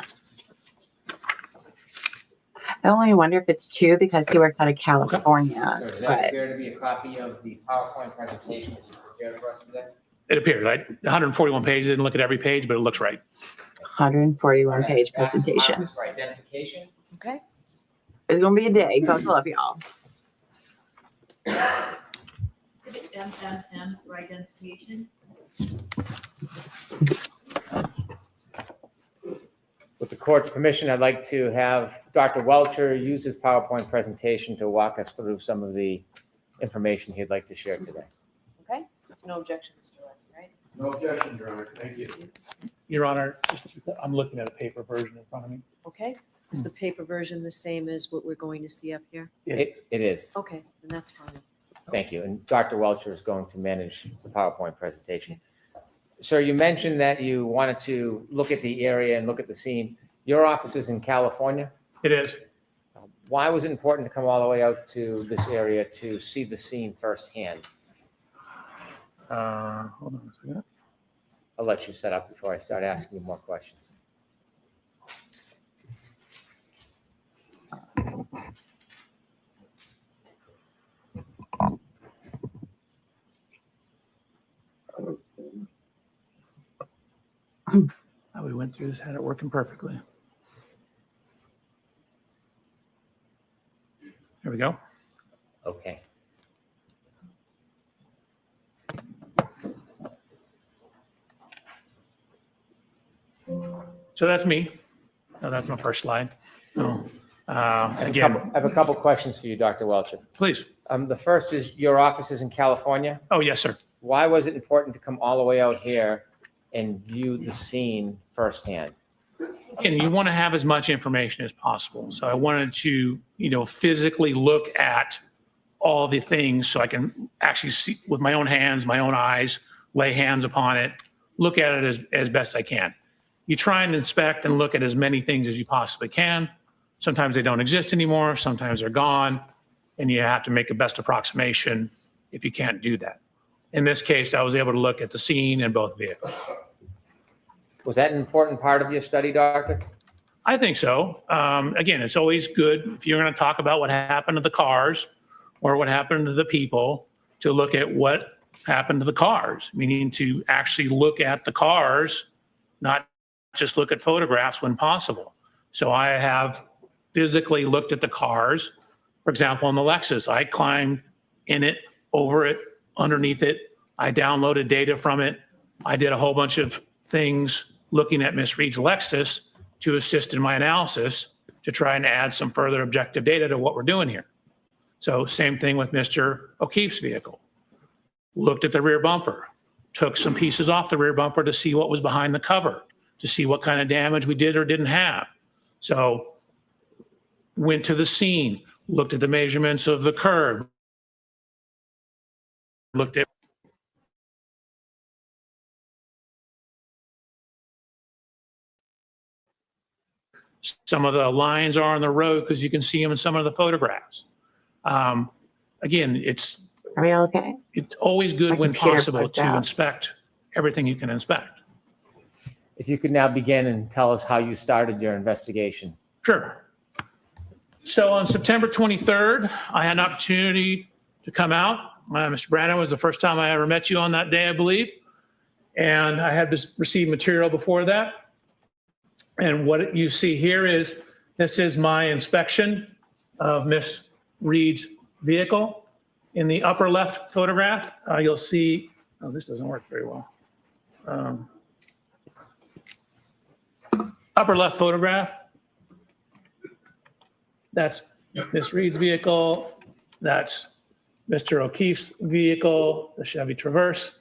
I only wonder if it's 2 because he works out of California. So does that But appear to be a copy of the PowerPoint presentation that you prepared for us today? It appeared, right? 141 pages. Didn't look at every page, but it looks right. 141 page Back to presentation. markers for identification. Okay. It's gonna be a day. God love y'all. MMM for identification. the court's permission, I'd like to have Dr. Welcher use his PowerPoint presentation to walk us through some of the information he'd like to share today. Okay, no objection, Mr. Wesson, right? No objection, Your Honor. Thank you. Your Honor, I'm looking at a paper version in front of me. Okay, is the paper version the same as what we're going to see up here? It is. Okay, then that's fine. Thank you. And Dr. Welcher is going to manage the PowerPoint presentation. Sir, you mentioned that you wanted to look at the area and look at the scene. Your office is in California. It is. Why was it important to come all the way out to this area to see the scene firsthand? Hold on a second. I'll let you set up before I start asking you more questions. We went through this, had it working perfectly. There we go. Okay. So that's me. No, that's my first slide. Oh, I have again, I have a couple questions for you, Dr. Welcher. please. The first is your office is in California. Oh, yes, sir. Why was it important to come all the way out here and view the scene firsthand? And you want to have as much information as possible. So I wanted to, physically look at all the things so I can actually see with my own hands, my own eyes, lay hands upon it, look at it as best I can. You try and inspect and look at as many things as you possibly can. Sometimes they don't exist anymore. Sometimes they're gone. And you have to make a best approximation if you can't do that. In this case, I was able to look at the scene in both vehicles. Was that an important part of your study, Doctor? I think so. Again, it's always good if you're going to talk about what happened to the cars or what happened to the people to look at what happened to the cars, meaning to actually look at the cars, not just look at photographs when possible. So I have physically looked at the cars. For example, in the Lexus, I climbed in it, over it, underneath it. I downloaded data from it. I did a whole bunch of things looking at Ms. Reed's Lexus to assist in my analysis to try and add some further objective data to what we're doing here. So same thing with Mr. O'Keefe's vehicle. Looked at the rear bumper, took some pieces off the rear bumper to see what was behind the cover, to see what kind of damage we did or didn't have. So went to the scene, looked at the measurements of the curb, looked at some of the lines are on the road because you can see them in some of the photographs. Again, it's Are we okay? always good My when computer possible bugged to out. inspect everything you can inspect. If you could now begin and tell us how you started your investigation. Sure. So on September 23rd, I had an opportunity to come out. Mr. Brandon, was the first time I ever met you on that day, I believe. And I had received material before that. And what you see here is, this is my inspection of Miss Reed's vehicle. In the upper left photograph, you'll see, oh, this doesn't work very well. Upper left photograph, that's Miss Reed's vehicle. That's Mr. O'Keefe's vehicle, the Chevy Traverse.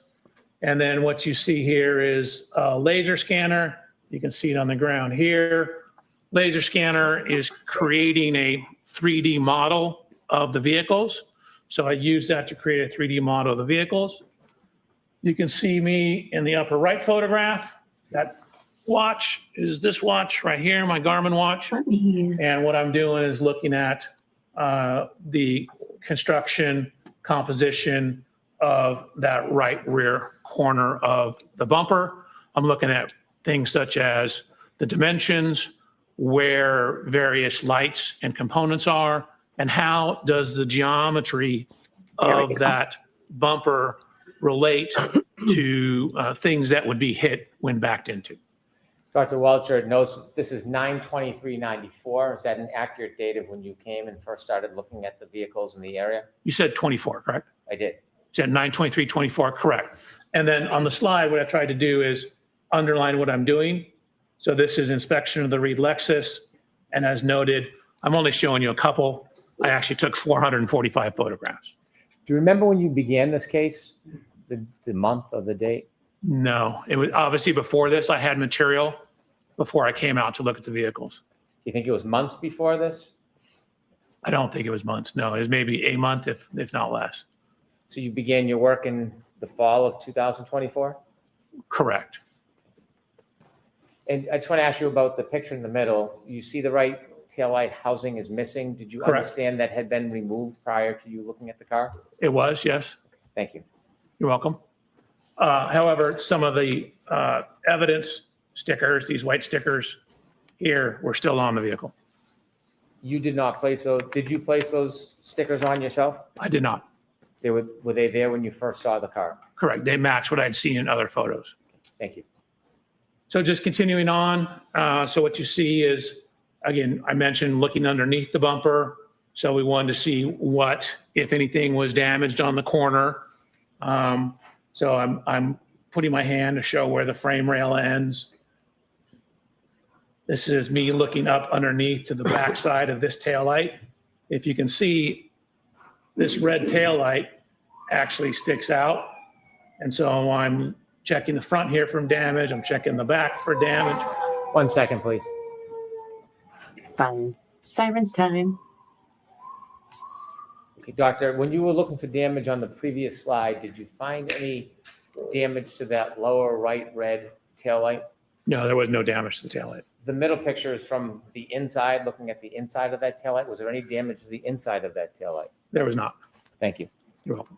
And then what you see here is a laser scanner. You can see it on the ground here. Laser scanner is creating a 3D model of the vehicles. So I use that to create a 3D model of the vehicles. You can see me in the upper right photograph. That watch is this watch right here, my Garmin watch. And what I'm doing is looking at the construction composition of that right rear corner of the bumper. I'm looking at things such as the dimensions, where various lights and components are, and how does the geometry of that bumper relate to things that would be hit when backed into. Dr. Welcher notes this is 9/23/94. Is that an accurate date of when you came and first started looking at the vehicles in the area? You said 24, correct? I did. You said 9/23/24, correct. And then on the slide, what I tried to do is underline what I'm doing. So this is inspection of the Reed Lexus. And as noted, I'm only showing you a couple. I actually took 445 photographs. Do you remember when you began this case? The month or the date? No, it was obviously before this, I had material before I came out to look at the vehicles. You think it was months before this? I don't think it was months. No, it was maybe a month, if not less. So you began your work in the fall of 2024? Correct. And I just want to ask you about the picture in the middle. You see the right taillight housing is missing. Did you Correct. understand that had been removed prior to you looking at the car? It was, yes. Thank you. You're welcome. However, some of the evidence stickers, these white stickers here, were still on the vehicle. You did not place those. Did you place those stickers on yourself? I did not. Were they there when you first saw the car? Correct. They match what I'd seen in other photos. Thank you. So just continuing on. So what you see is, again, I mentioned looking underneath the bumper. So we wanted to see what, if anything, was damaged on the corner. So I'm putting my hand to show where the frame rail ends. This is me looking up underneath to the back side of this taillight. If you can see, this red taillight actually sticks out. And so I'm checking the front here for damage. I'm checking the back for damage. 1 second, please. Fine. Sirens time. Okay, Doctor, when you were looking for damage on the previous slide, did you find any damage to that lower right red taillight? No, there was no damage to the taillight. The middle picture is from the inside, looking at the inside of that taillight. Was there any damage to the inside of that taillight? There was not. Thank you. You're welcome.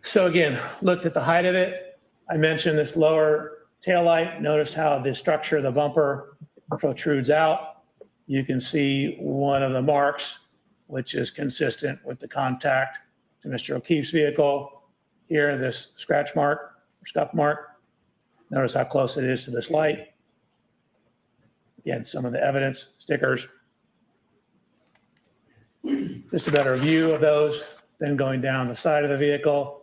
So again, looked at the height of it. I mentioned this lower taillight. Notice how the structure of the bumper protrudes out. You can see one of the marks, which is consistent with the contact to Mr. O'Keefe's vehicle. Here, this scratch mark, scuff mark. Notice how close it is to this light. Again, some of the evidence, stickers. Just a better view of those, then going down the side of the vehicle.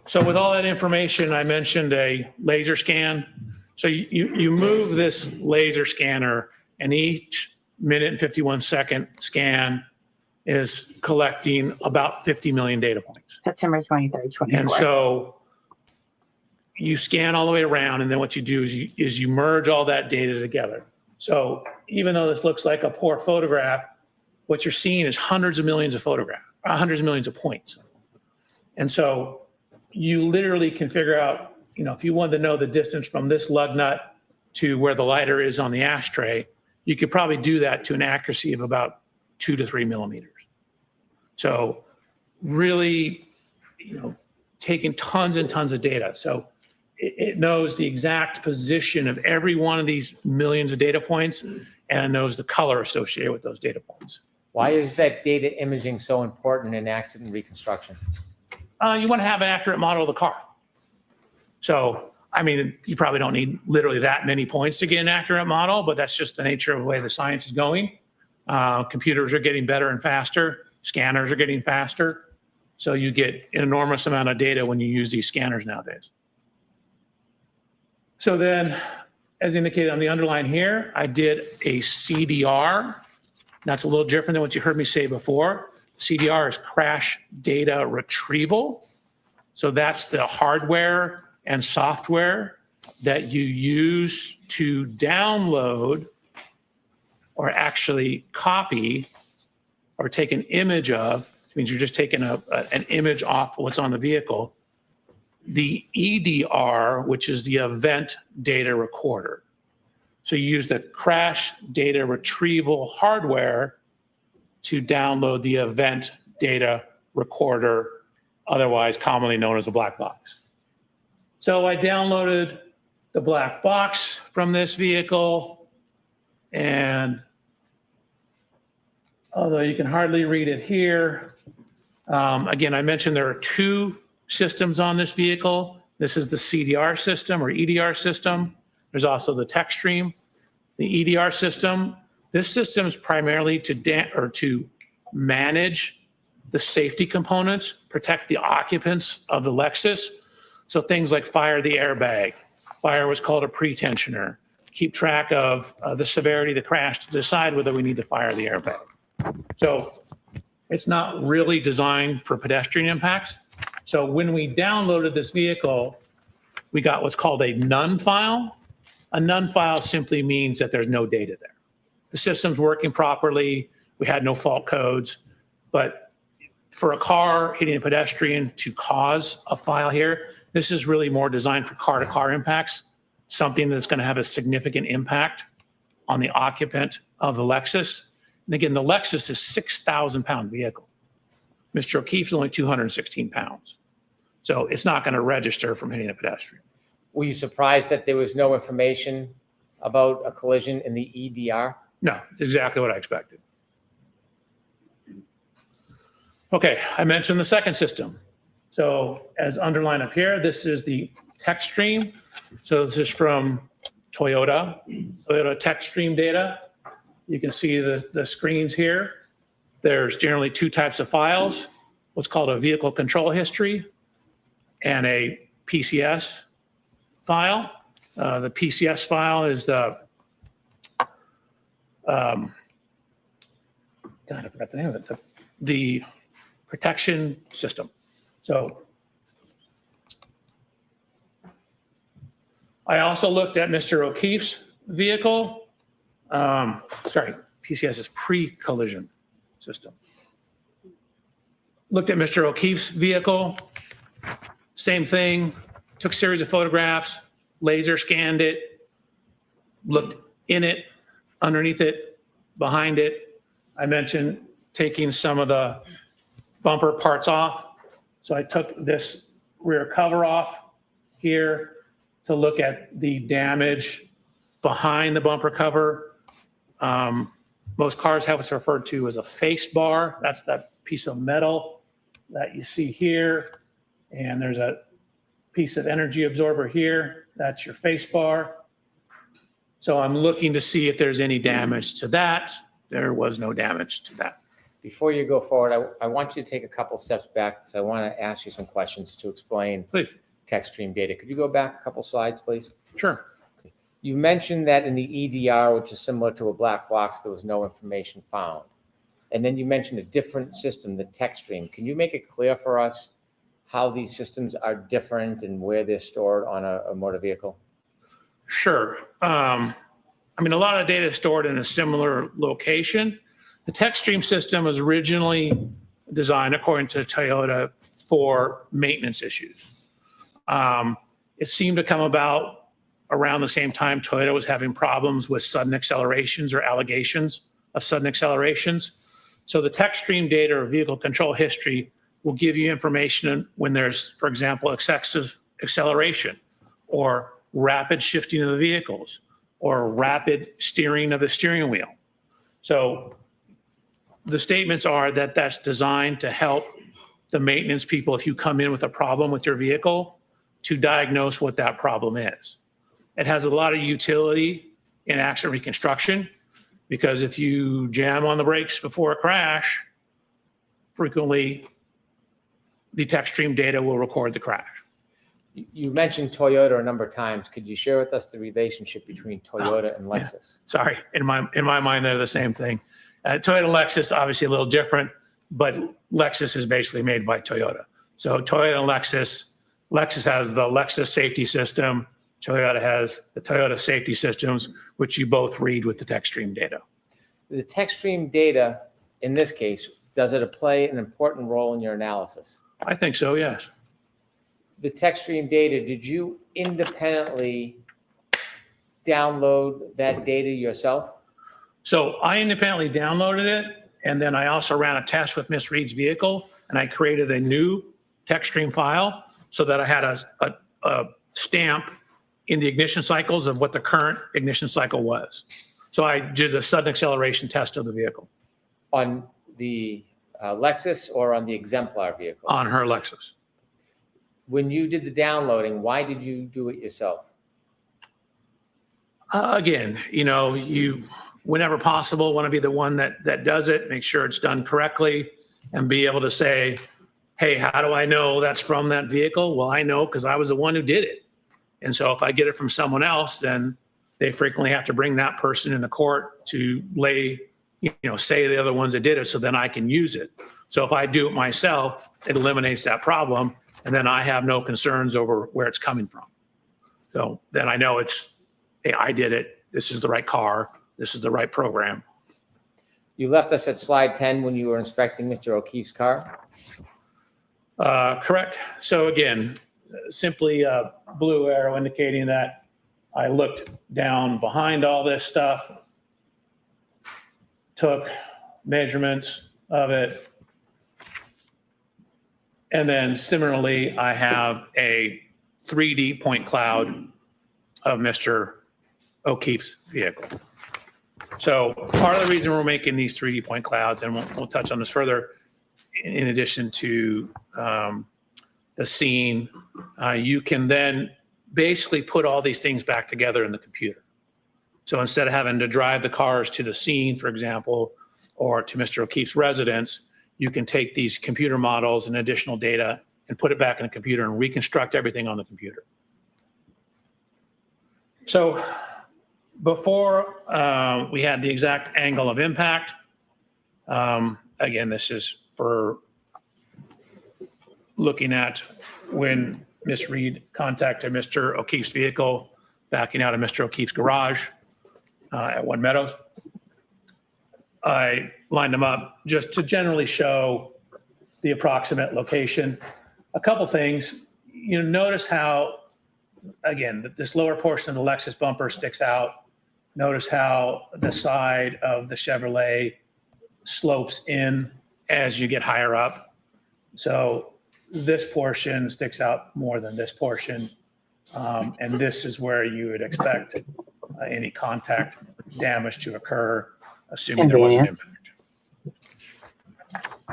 So with all that information, I mentioned a laser scan. So you move this laser scanner, and each minute and 51 second scan is collecting about 50 million data points. September 23rd, 24th. And so you scan all the way around, and then what you do is you merge all that data together. So even though this looks like a poor photograph, what you're seeing is hundreds of millions of hundreds of millions of points. And so you literally can figure out, if you wanted to know the distance from this lug nut to where the lighter is on the ashtray, you could probably do that to an accuracy of about 2 to 3 millimeters. So really, taking tons and tons of data. So it knows the exact position of every one of these millions of data points, and it knows the color associated with those data points. Why is that data imaging so important in accident reconstruction? You want to have an accurate model of the car. So, you probably don't need literally that many points to get an accurate model, but that's just the nature of the way the science is going. Computers are getting better and faster. Scanners are getting faster. So you get an enormous amount of data when you use these scanners nowadays. So then, as indicated on the underline here, I did a CDR. That's a little different than what you heard me say before. CDR is crash data retrieval. So that's the hardware and software that you use to download or actually copy or take an image of, which means you're just taking an image off what's on the vehicle, the EDR, which is the event data recorder. So you use the crash data retrieval hardware to download the event data recorder, otherwise commonly known as a black box. So I downloaded the black box from this vehicle, and although you can hardly read it here, again, I mentioned there are two systems on this vehicle. This is the CDR system or EDR system. There's also the text stream. The EDR system, this system is primarily to manage the safety components, protect the occupants of the Lexus. So things like fire the airbag, fire what's called a pretensioner, keep track of the severity of the crash to decide whether we need to fire the airbag. So it's not really designed for pedestrian impacts. So when we downloaded this vehicle, we got what's called a none file. A none file simply means that there's no data there. The system's working properly. We had no fault codes, but for a car hitting a pedestrian to cause a file here, this is really more designed for car-to-car impacts, something that's going to have a significant impact on the occupant of the Lexus. And again, the Lexus is 6,000-pound vehicle. Mr. O'Keefe's only 216 pounds. So it's not going to register from hitting a pedestrian. Were you surprised that there was no information about a collision in the EDR? No, it's exactly what I expected. Okay, I mentioned the second system. So as underlined up here, this is the text stream. So this is from Toyota text stream data. You can see the screens here. There's generally two types of files, what's called a vehicle control history and a PCS file. The PCS file is the, God, I forgot the name of it, the protection system. So I also looked at Mr. O'Keefe's vehicle. Sorry, PCS is pre-collision system. Looked at Mr. O'Keefe's vehicle, same thing, took a series of photographs, laser scanned it, looked in it, underneath it, behind it. I mentioned taking some of the bumper parts off. So I took this rear cover off here to look at the damage behind the bumper cover. Most cars have what's referred to as a face bar. That's that piece of metal that you see here. And there's a piece of energy absorber here. That's your face bar. So I'm looking to see if there's any damage to that. There was no damage to that. Before you go forward, I want you to take a couple steps back because I want to ask you some questions to explain Please. text stream data. Could you go back a couple slides, please? Sure. You mentioned that in the EDR, which is similar to a black box, there was no information found. And then you mentioned a different system, the text stream. Can you make it clear for us how these systems are different and where they're stored on a motor vehicle? Sure. I mean, a lot of data is stored in a similar location. The text stream system was originally designed, according to Toyota, for maintenance issues. It seemed to come about around the same time Toyota was having problems with sudden accelerations or allegations of sudden accelerations. So the text stream data or vehicle control history will give you information when there's, for example, excessive acceleration or rapid shifting of the vehicles or rapid steering of the steering wheel. So the statements are that that's designed to help the maintenance people, if you come in with a problem with your vehicle, to diagnose what that problem is. It has a lot of utility in accident reconstruction because if you jam on the brakes before a crash, frequently the text stream data will record the crash. You mentioned Toyota a number of times. Could you share with us the relationship between Toyota and Lexus? Yeah. Sorry, in my mind, they're the same thing. Toyota and Lexus, obviously a little different, but Lexus is basically made by Toyota. So Toyota and Lexus has the Lexus safety system. Toyota has the Toyota safety systems, which you both read with the text stream data. The text stream data, in this case, does it play an important role in your analysis? I think so, yes. The text stream data, did you independently download that data yourself? So I independently downloaded it, and then I also ran a test with Miss Reed's vehicle, and I created a new text stream file so that I had a stamp in the ignition cycles of what the current ignition cycle was. So I did a sudden acceleration test of the vehicle. On the Lexus or on the exemplar vehicle? On her Lexus. When you did the downloading, why did you do it yourself? Again, you, whenever possible, want to be the one that does it, make sure it's done correctly. and be able to say, hey, how do I know that's from that vehicle? Well, I know because I was the one who did it. And so if I get it from someone else, then they frequently have to bring that person into court to say the other ones that did it, so then I can use it. So if I do it myself, it eliminates that problem, and then I have no concerns over where it's coming from. So then I know hey, I did it. This is the right car. This is the right program. You left us at slide 10 when you were inspecting Mr. O'Keefe's car. Correct. So again, simply a blue arrow indicating that I looked down behind all this stuff, took measurements of it, and then similarly, I have a 3D point cloud of Mr. O'Keefe's vehicle. So part of the reason we're making these 3D point clouds, and we'll touch on this further, in addition to the scene, you can then basically put all these things back together in the computer. So instead of having to drive the cars to the scene, for example, or to Mr. O'Keefe's residence, you can take these computer models and additional data and put it back in the computer and reconstruct everything on the computer. So before we had the exact angle of impact, again, this is for looking at when Miss Reed contacted Mr. O'Keefe's vehicle, backing out of Mr. O'Keefe's garage at One Meadows. I lined them up just to generally show the approximate location. A couple things, notice how, again, this lower portion of the Lexus bumper sticks out. Notice how the side of the Chevrolet slopes in as you get higher up. So this portion sticks out more than this portion. And this is where you would expect any contact damage to occur, assuming there was an impact.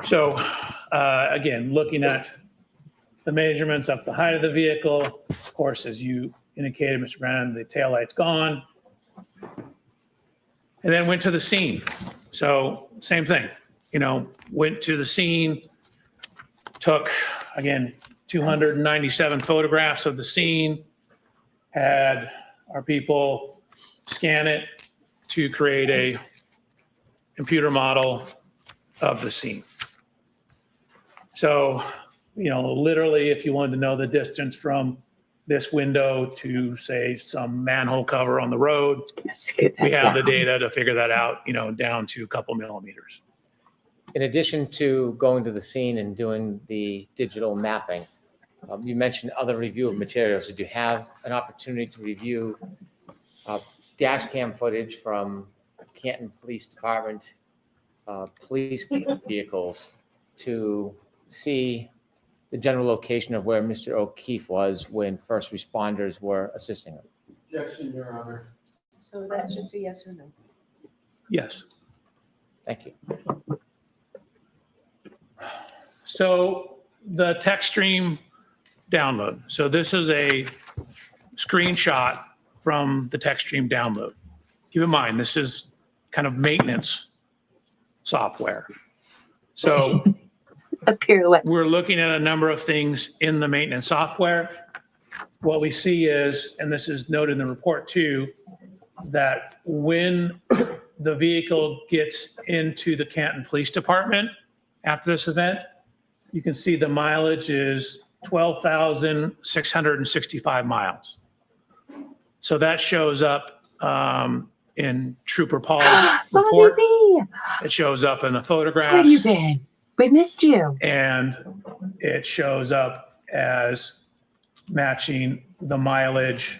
So again, looking at the measurements up the height of the vehicle, of course, as you indicated, Mr. Brennan, the taillight's gone. And then went to the scene. So same thing, went to the scene, took, again, 297 photographs of the scene, had our people scan it to create a computer model of the scene. So, literally, if you wanted to know the distance from this window to, say, some manhole cover on the road, we have the data to figure that out, down to a couple millimeters. In addition to going to the scene and doing the digital mapping, you mentioned other review of materials. Did you have an opportunity to review dash cam footage from Canton Police Department police vehicles to see the general location of where Mr. O'Keefe was when first responders were assisting him? Objection, Your Honor. So that's just a yes or no? Yes. Thank you. So the text stream download. So this is a screenshot from the text stream download. Keep in mind, this is kind of maintenance software. So A pirouette. we're looking at a number of things in the maintenance software. What we see is, and this is noted in the report too, that when the vehicle gets into the Canton Police Department after this event, you can see the mileage is 12,665 miles. So that shows up in Trooper Paul's report. Bobby, It shows up in the where have you photographs, been? We missed you. and it shows up as matching the mileage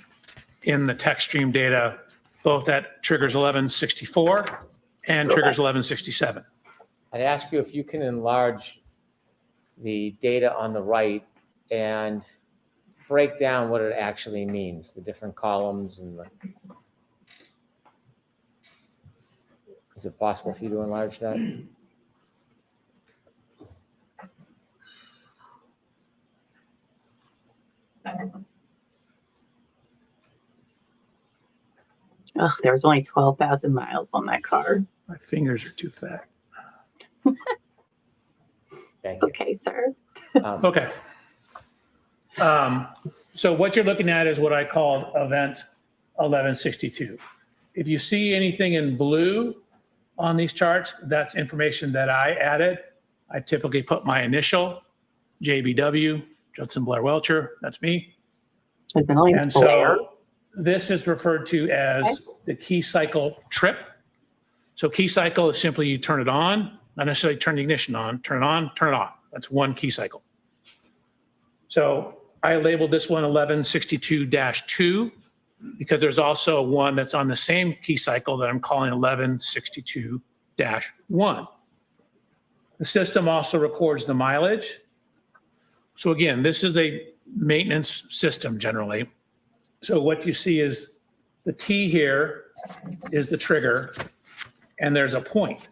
in the text stream data, both at triggers 1164 and triggers 1167. I'd ask you if you can enlarge the data on the right and break down what it actually means, the different columns and the... Is it possible for you to enlarge that? Oh, there was only 12,000 miles on that car. My fingers are too fat. Thank you. Okay, sir. Okay. So what you're looking at is what I call event 1162. If you see anything in blue on these charts, that's information that I added. I typically put my initial, JBW, Judson Blair Welcher, that's me. His middle name's And Blair. so this is referred to as the key cycle trip. So key cycle is simply you turn it on, not necessarily turn the ignition on, turn it on, turn it off. That's one key cycle. So I labeled this one 1162-2 because there's also one that's on the same key cycle that I'm calling 1162-1. The system also records the mileage. So again, this is a maintenance system generally. So what you see is the T here is the trigger, and there's a point.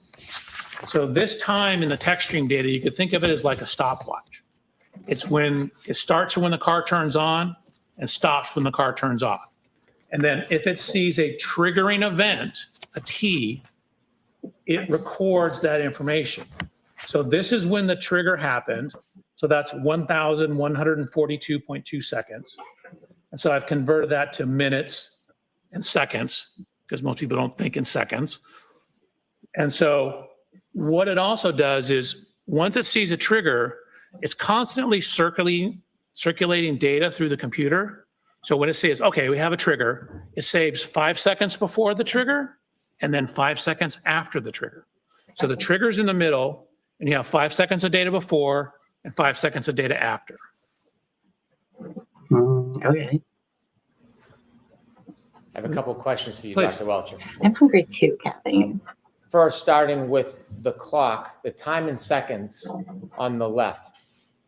So this time in the text stream data, you could think of it as like a stopwatch. It's when it starts when the car turns on and stops when the car turns off. And then if it sees a triggering event, a T, it records that information. So this is when the trigger happened. So that's 1,142.2 seconds. And so I've converted that to minutes and seconds because most people don't think in seconds. And so what it also does is once it sees a trigger, it's constantly circulating data through the computer. So when it says, okay, we have a trigger, it saves 5 seconds before the trigger and then 5 seconds after the trigger. So the trigger's in the middle and you have 5 seconds of data before and 5 seconds of data after. Okay. I have a couple of questions for you, Please. Dr. Welcher. I'm hungry too, Kathy. First, starting with the clock, the time in seconds on the left.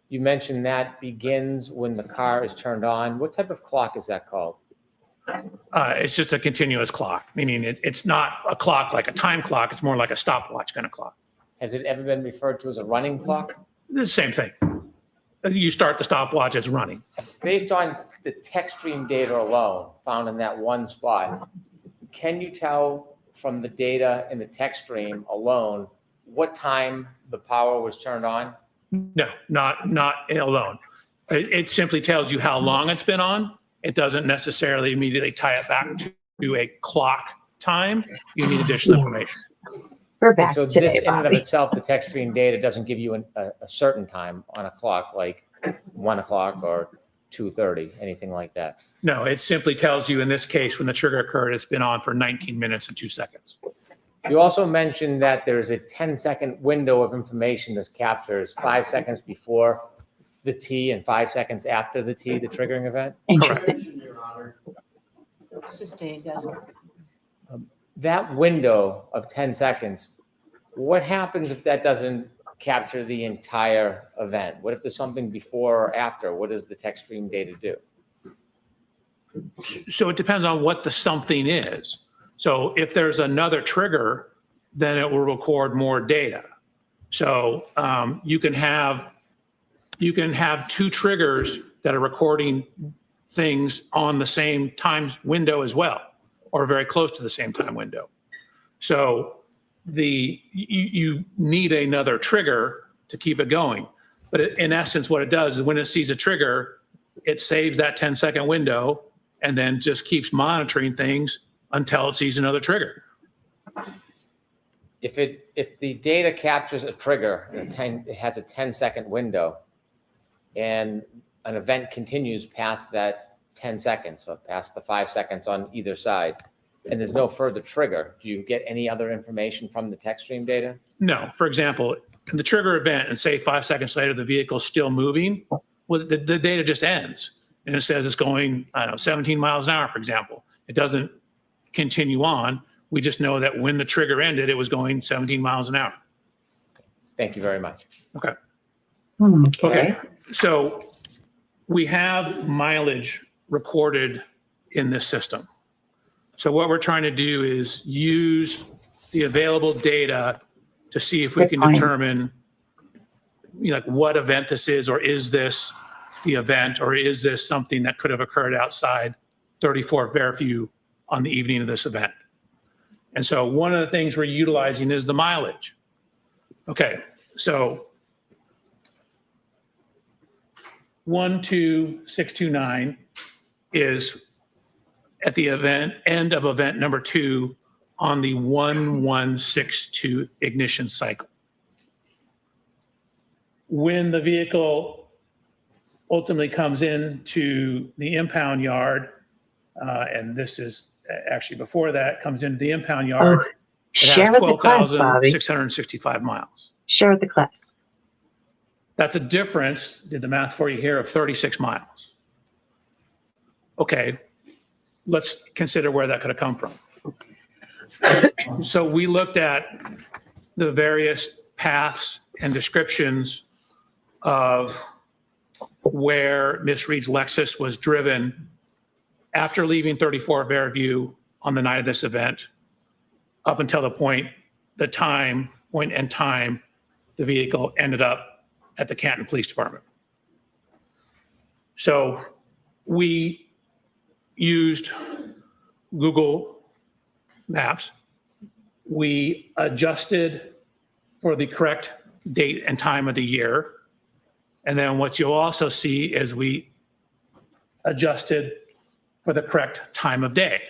You mentioned that begins when the car is turned on. What type of clock is that called? It's just a continuous clock, meaning it's not a clock like a time clock. It's more like a stopwatch kind of clock. Has it ever been referred to as a running clock? The same thing. You start the stopwatch, it's running. Based on the text stream data alone found in that one spot, can you tell from the data in the text stream alone what time the power was turned on? No, not alone. It simply tells you how long it's been on. It doesn't necessarily immediately tie it back to a clock time. You need additional information. We're And back so this today, in and of Bobby. itself, the text stream data doesn't give you a certain time on a clock, like 1 o'clock or 2:30, anything like that. No, it simply tells you in this case, when the trigger occurred, it's been on for 19 minutes and 2 seconds. You also mentioned that there's a 10-second window of information this captures, 5 seconds before the T and 5 seconds after the T, the triggering event. Interesting. Sustained, yes. That window of 10 seconds, what happens if that doesn't capture the entire event? What if there's something before or after? What does the text stream data do? So it depends on what the something is. So if there's another trigger, then it will record more data. So you can have 2 triggers that are recording things on the same time window as well, or very close to the same time window. So you need another trigger to keep it going. But in essence, what it does is when it sees a trigger, it saves that 10-second window and then just keeps monitoring things until it sees another trigger. If the data captures a trigger, and it has a 10-second window, and an event continues past that 10 seconds, so past the 5 seconds on either side, and there's no further trigger, do you get any other information from the text stream data? No, for example, in the trigger event and say 5 seconds later, the vehicle's still moving, well, the data just ends. And it says it's going, 17 miles an hour, for example. It doesn't continue on. We just know that when the trigger ended, it was going 17 miles an hour. Thank you very much. Okay. Okay. Okay. So we have mileage recorded in this system. So what we're trying to do is use the available data to see if we can determine like what event this is, or is this the event, or is this something that could have occurred outside 34 Fairview on the evening of this event. And so one of the things we're utilizing is the mileage. Okay, so 12629 is at the end of event number 2 on the 1162 ignition cycle. When the vehicle ultimately comes into the impound yard, and this is actually before that, comes into the impound yard, Oh, it share has with the class, Bobby. 12,665 miles. Share with the class. That's a difference, did the math for you here, of 36 miles. Okay, let's consider where that could have come from. So we looked at the various paths and descriptions of where Miss Reed's Lexus was driven after leaving 34 Fairview on the night of this event, up until the point in time the vehicle ended up at the Canton Police Department. So we used Google Maps. We adjusted for the correct date and time of the year. And then what you'll also see is we adjusted for the correct time of day.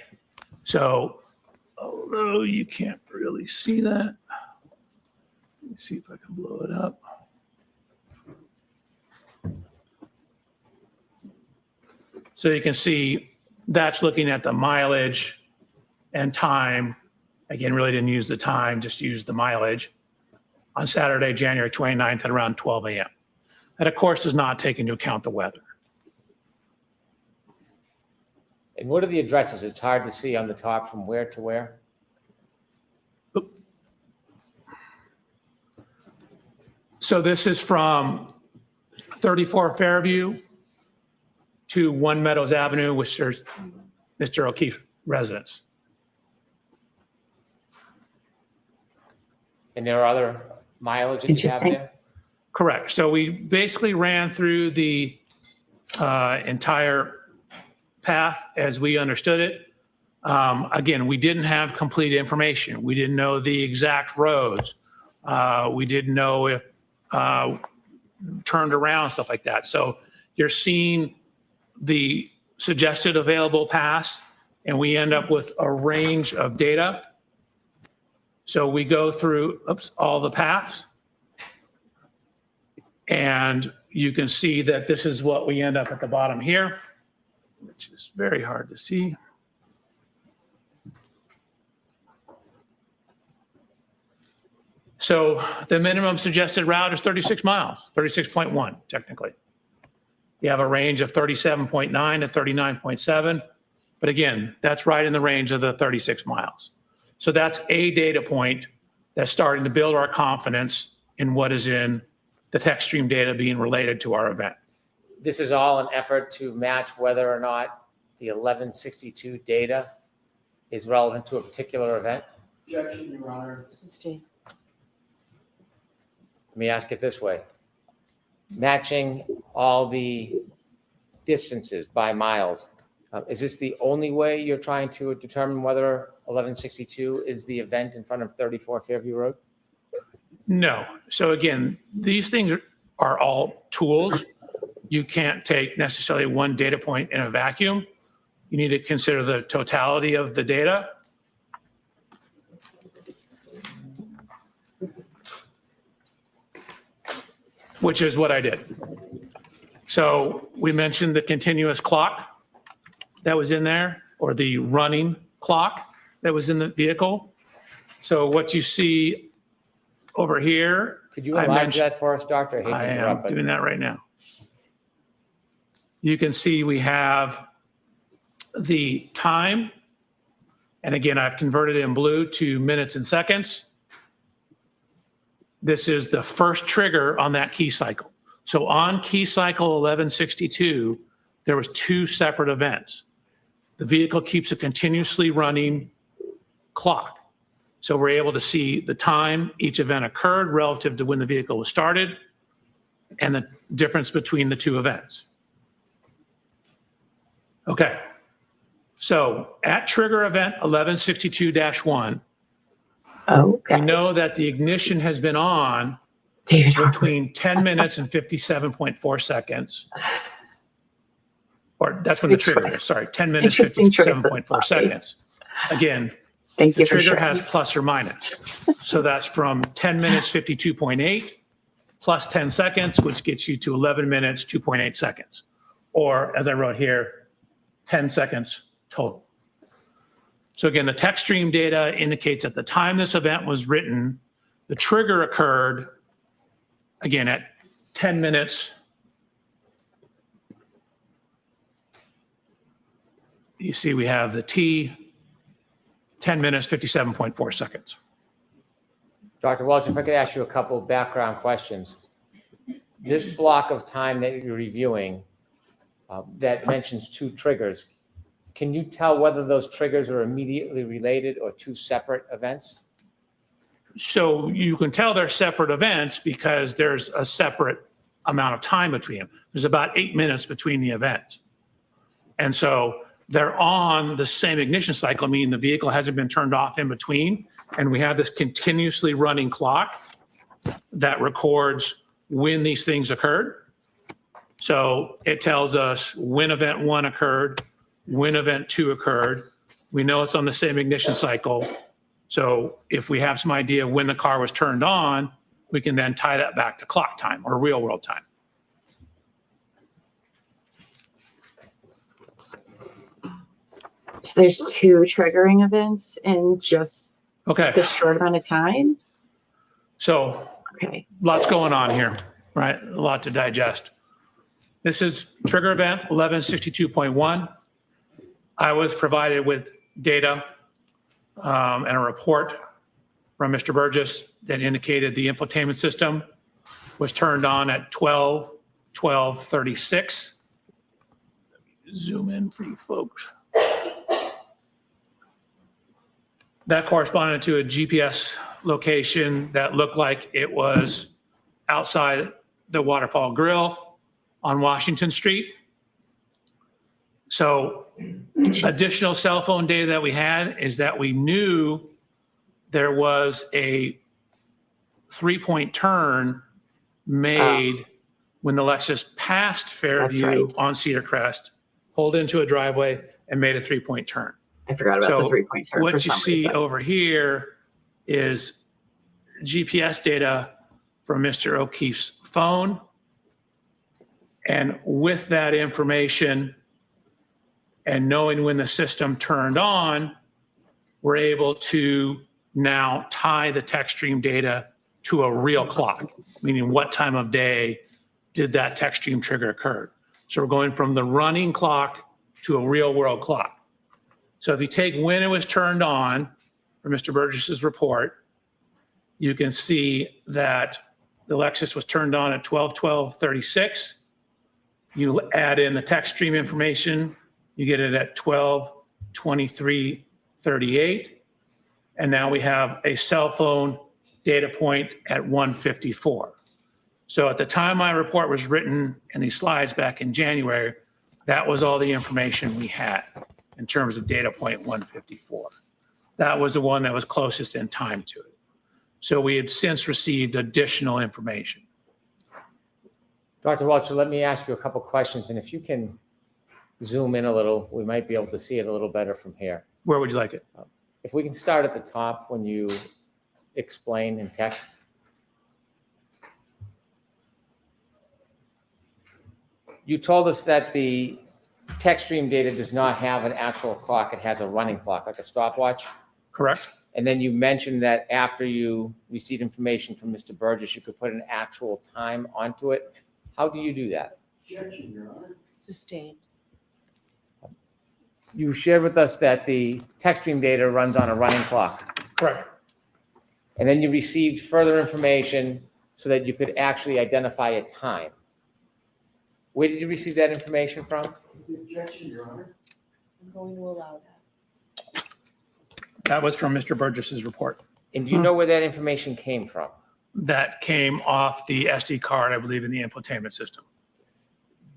So although you can't really see that, let me see if I can blow it up. So you can see that's looking at the mileage and time. Again, really didn't use the time, just used the mileage on Saturday, January 29th at around 12 a.m. That, of course, does not take into account the weather. And what are the addresses? It's hard to see on the top from where to where. So this is from 34 Fairview to 1 Meadows Avenue, which is Mr. O'Keefe's residence. And there are other mileage that you have Interesting. there? Correct. So we basically ran through the entire path as we understood it. Again, we didn't have complete information. We didn't know the exact roads. We didn't know if turned around, stuff like that. So you're seeing the suggested available paths, and we end up with a range of data. So we go through all the paths, and you can see that this is what we end up at the bottom here, which is very hard to see. So the minimum suggested route is 36 miles, 36.1 technically. You have a range of 37.9 to 39.7, but again, that's right in the range of the 36 miles. So that's a data point that's starting to build our confidence in what is in the text stream data being related to our event. This is all an effort to match whether or not the 1162 data is relevant to a particular event? Objection, Your Honor. Let me ask it this way. Matching all the distances by miles, is this the only way you're trying to determine whether 1162 is the event in front of 34 Fairview Road? No. So again, these things are all tools. You can't take necessarily one data point in a vacuum. You need to consider the totality of the data. Which is what I did. So we mentioned the continuous clock that was in there, or the running clock that was in the vehicle. So what you see over here. Could you I enlarge mentioned- that for us, Doctor? I hate to I interrupt, am but doing that right now. You can see we have the time. And again, I've converted it in blue to minutes and seconds. This is the first trigger on that key cycle. So on key cycle 1162, there was 2 separate events. The vehicle keeps a continuously running clock. So we're able to see the time each event occurred relative to when the vehicle was started and the difference between the 2 events. Okay. So at trigger event 1162-1, Okay. we know that the ignition has been on David, between 10 minutes and 57.4 seconds. Or that's when the Good trigger try. is, sorry, 10 minutes, Interesting choices, 57.4 Bobby. seconds. Again, thank the you for trigger sharing. has plus or minus. So that's from 10 minutes, 52.8 plus 10 seconds, which gets you to 11 minutes, 2.8 seconds. Or as I wrote here, 10 seconds total. So again, the text stream data indicates at the time this event was written, the trigger occurred, again, at 10 minutes. You see we have the T, 10 minutes, 57.4 seconds. Dr. Welch, if I could ask you a couple of background questions. This block of time that you're reviewing that mentions two triggers, can you tell whether those triggers are immediately related or two separate events? So you can tell they're separate events because there's a separate amount of time between them. There's about 8 minutes between the events. And so they're on the same ignition cycle, meaning the vehicle hasn't been turned off in between. And we have this continuously running clock that records when these things occurred. So it tells us when event 1 occurred, when event 2 occurred. We know it's on the same ignition cycle. So if we have some idea of when the car was turned on, we can then tie that back to clock time or real world time. So there's 2 triggering events in just Okay, the short amount of time. so Okay. lots going on here, right? A lot to digest. This is trigger event 1162.1. I was provided with data and a report from Mr. Burgess that indicated the infotainment system was turned on at 12:36. Zoom in for you folks. That corresponded to a GPS location that looked like it was outside the Waterfall Grill on Washington Street. So additional cell phone data that we had is that we knew there was a 3-point turn made when the Lexus passed Fairview right. on Cedar Crest, pulled into a driveway and made a 3-point turn. I forgot about So the 3-point turn for what you some see reason. over here is GPS data from Mr. O'Keefe's phone. And with that information and knowing when the system turned on, we're able to now tie the text stream data to a real clock, meaning what time of day did that text stream trigger occur. So we're going from the running clock to a real world clock. So if you take when it was turned on for Mr. Burgess's report, you can see that the Lexus was turned on at 12:36. You add in the text stream information, you get it at 12:23:38. And now we have a cell phone data point at 1:54. So at the time my report was written in these slides back in January, that was all the information we had in terms of data point 154. That was the one that was closest in time to it. So we had since received additional information. Dr. Welch, let me ask you a couple questions, and if you can zoom in a little, we might be able to see it a little better from here. Where would you like it? If we can start at the top when you explain in text. You told us that the text stream data does not have an actual clock, it has a running clock, like a stopwatch. Correct? And then you mentioned that after you received information from Mr. Burgess, you could put an actual time onto it. How do you do that? Sustained. You shared with us that the text stream data runs on a running clock. Correct. And then you received further information so that you could actually identify a time. Where did you receive that information from? I'm going to allow that. That was from Mr. Burgess's report. And do you know where that information came from? That came off the SD card, I believe, in the infotainment system.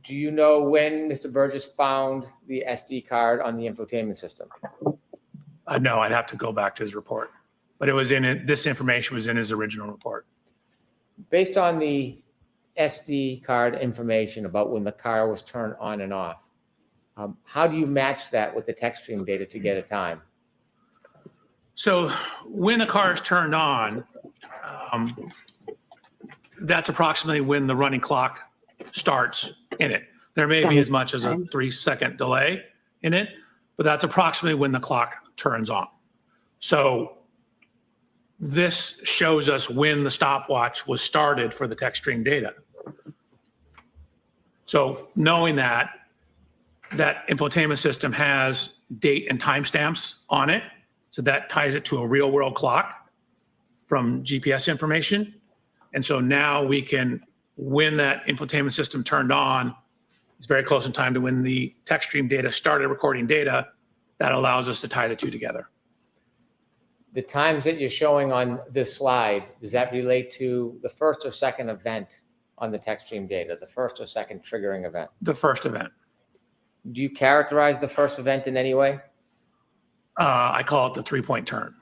Do you know when Mr. Burgess found the SD card on the infotainment system? No, I'd have to go back to his report. But it was in it, this information was in his original report. Based on the SD card information about when the car was turned on and off, how do you match that with the text stream data to get a time? So when the car is turned on, that's approximately when the running clock starts in it. There may be as much as a 3-second delay in it, but that's approximately when the clock turns on. So this shows us when the stopwatch was started for the text stream data. So knowing that infotainment system has date and timestamps on it, so that ties it to a real world clock from GPS information. And so now we can, when that infotainment system turned on, it's very close in time to when the text stream data started recording data. That allows us to tie the two together. The times that you're showing on this slide, does that relate to the first or second event on the text stream data, the first or second triggering event? The first event. Do you characterize the first event in any way? I call it the 3-point turn.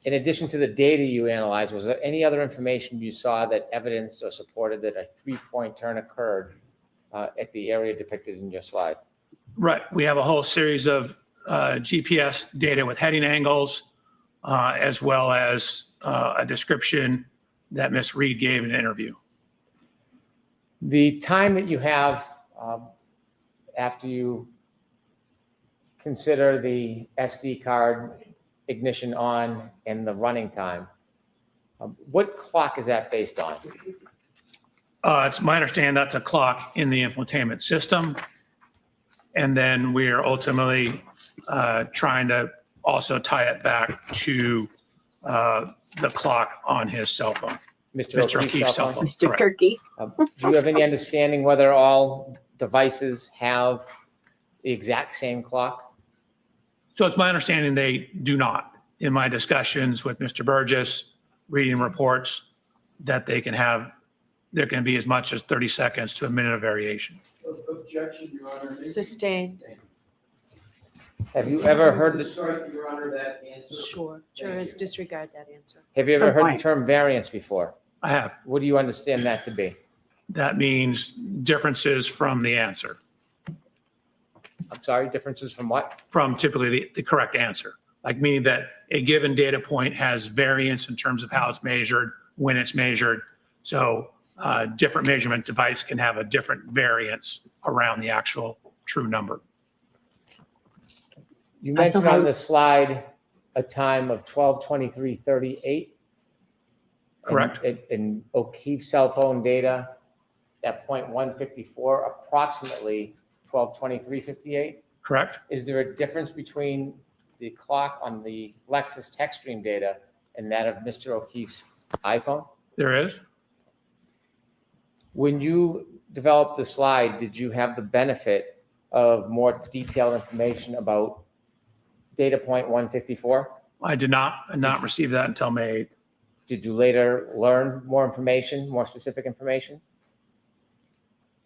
In addition to the data you analyzed, was there any other information you saw that evidenced or supported that a 3-point turn occurred at the area depicted in your slide? Right. We have a whole series of GPS data with heading angles, as well as a description that Ms. Reed gave in an interview. The time that you have after you consider the SD card ignition on and the running time, what clock is that based on? It's my understanding that's a clock in the infotainment system. And then we're ultimately trying to also tie it back to the clock on his cell phone. Mr. O'Keefe's cell phone? Mr. Correct. Turkey. Do you have any understanding whether all devices have the exact same clock? So it's my understanding they do not. In my discussions with Mr. Burgess, reading reports, that they can have, there can be as much as 30 seconds to a minute of variation. Objection, Your Honor. Sustained. Have you ever heard the, Strike, Your Honor, that answer. Sure. Jurors disregard that answer. have you ever Good heard the point. term variance before? I have. What do you understand that to be? That means differences from the answer, I'm sorry, differences from what? from typically the correct answer. Like meaning that a given data point has variance in terms of how it's measured, when it's measured. So different measurement device can have a different variance around the actual true number. You I saw mentioned on how- the slide a time of 12:23:38. Correct. In O'Keefe's cell phone data, at 0.154, approximately 12:23:58. Correct? Is there a difference between the clock on the Lexus text stream data and that of Mr. O'Keefe's iPhone? There is. When you developed the slide, did you have the benefit of more detailed information about data point 154? I did not receive that until May 8th. Did you later learn more information, more specific information?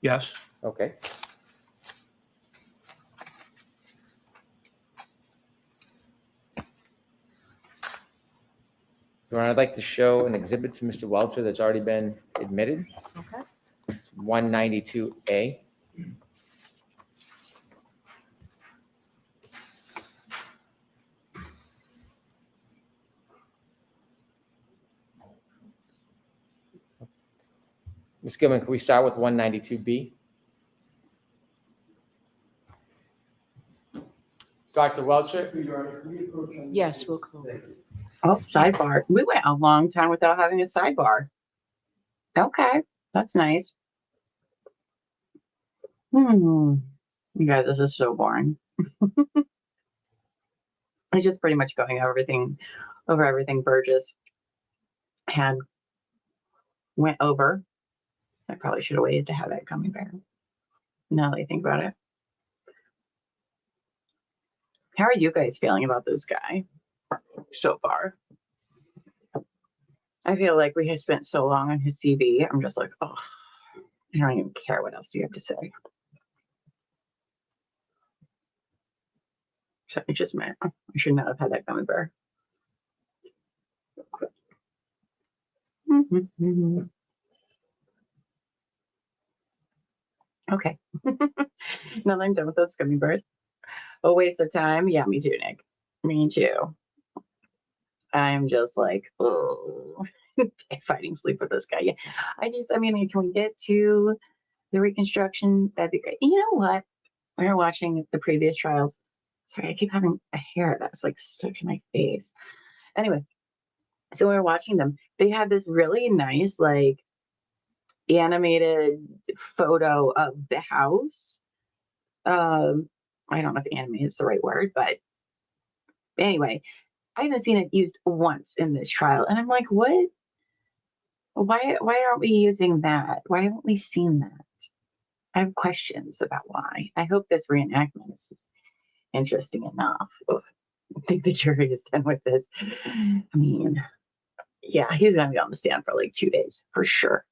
Yes. Okay. Your Honor, I'd like to show an exhibit to Mr. Welcher that's already been admitted. Okay. It's 192A. Ms. Gilman, can we start with 192B? Dr. Welcher? Your Honor, can we approach on- Yes, we'll call. Thank you. Oh, sidebar. We went a long time without having a sidebar. Okay, that's nice. You guys, this is so boring. It's just pretty much going over everything Burgess had went over. I probably should have waited to have that coming back. Now that I think about it. How are you guys feeling about this guy so far? I feel like we have spent so long on his CV. I'm just like, oh, I don't even care what else you have to say. So I just meant I should not have had that coming back. Okay. Now I'm done with those gummy bears. A waste of time. Yeah, me too, Nick. Me too. I'm just like, oh, fighting sleep with this guy. Yeah. I mean, can we get to the Reconstruction? That'd be great. You know what? When we're watching the previous trials, sorry, I keep having a hair that's like stuck to my face. Anyway, so when we're watching them, they had this really nice, like, animated photo of the house. I don't know if animated is the right word, but anyway, I haven't seen it used once in this trial. And I'm like, what? Why aren't we using that? Why haven't we seen that? I have questions about why. I hope this reenactment is interesting enough. Ugh, I think the jury is done with this. I mean, yeah, he's going to be on the stand for like 2 days for sure.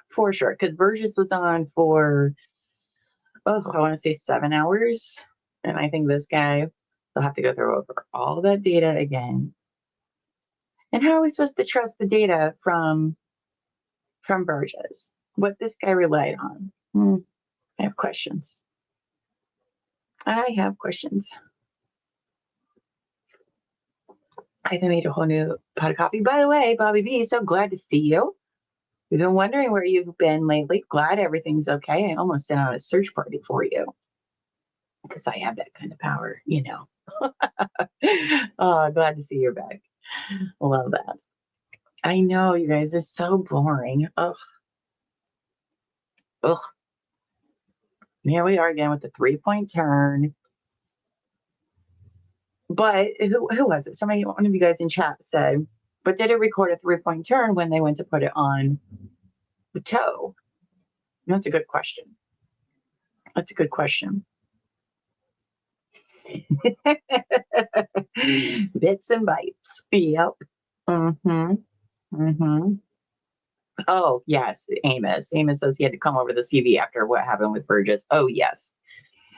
For sure. Because Burgess was on for, I want to say 7 hours. And I think this guy, they'll have to go through over all that data again. And how are we supposed to trust the data from Burgess? What this guy relied on? I have questions. I have questions. I even made a whole new pot of coffee. By the way, Bobby B, so glad to see you. We've been wondering where you've been lately. Glad everything's okay. I almost sent out a search party for you because I have that kind of power, you know. Oh, glad to see you're back. Love that. I know, you guys, it's so boring. Ugh. Here we are again with the 3-point turn. But who was it? Somebody, one of you guys in chat said, but did it record a 3-point turn when they went to put it on the toe? And that's a good question. That's a good question. Bits and bytes. Yep. Oh, yes, Amos. Amos says he had to come over the CV after what happened with Burgess. Oh, yes.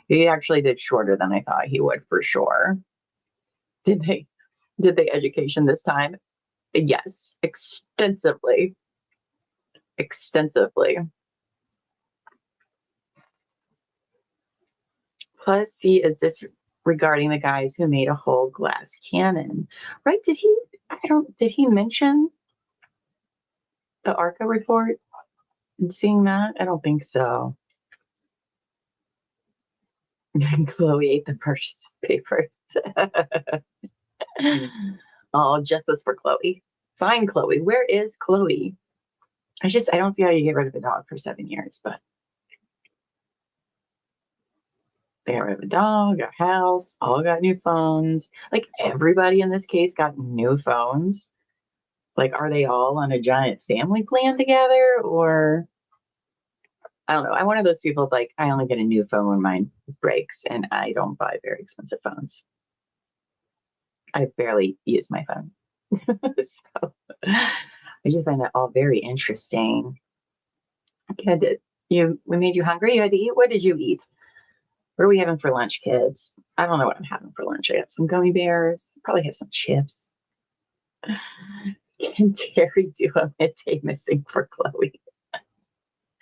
He actually did shorter than I thought he would, for sure. Did they education this time? Yes, extensively. Plus, he is disregarding the guys who made a whole glass cannon. Right? Did he mention the ARCA report and seeing that? I don't think so. Chloe ate the purchase papers. Oh, justice for Chloe. Fine, Chloe. Where is Chloe? I don't see how you get rid of a dog for 7 years, but they got rid of a dog, a house, all got new phones. Like, everybody in this case got new phones. Like, are they all on a giant family plan together? Or I don't know. I'm one of those people, like, I only get a new phone when mine breaks, and I don't buy very expensive phones. I barely use my phone. So I just find that all very interesting. We made you hungry? You had to eat? What did you eat? What are we having for lunch, kids? I don't know what I'm having for lunch. I got some gummy bears. Probably have some chips. Can Terry do a midday missing for Chloe?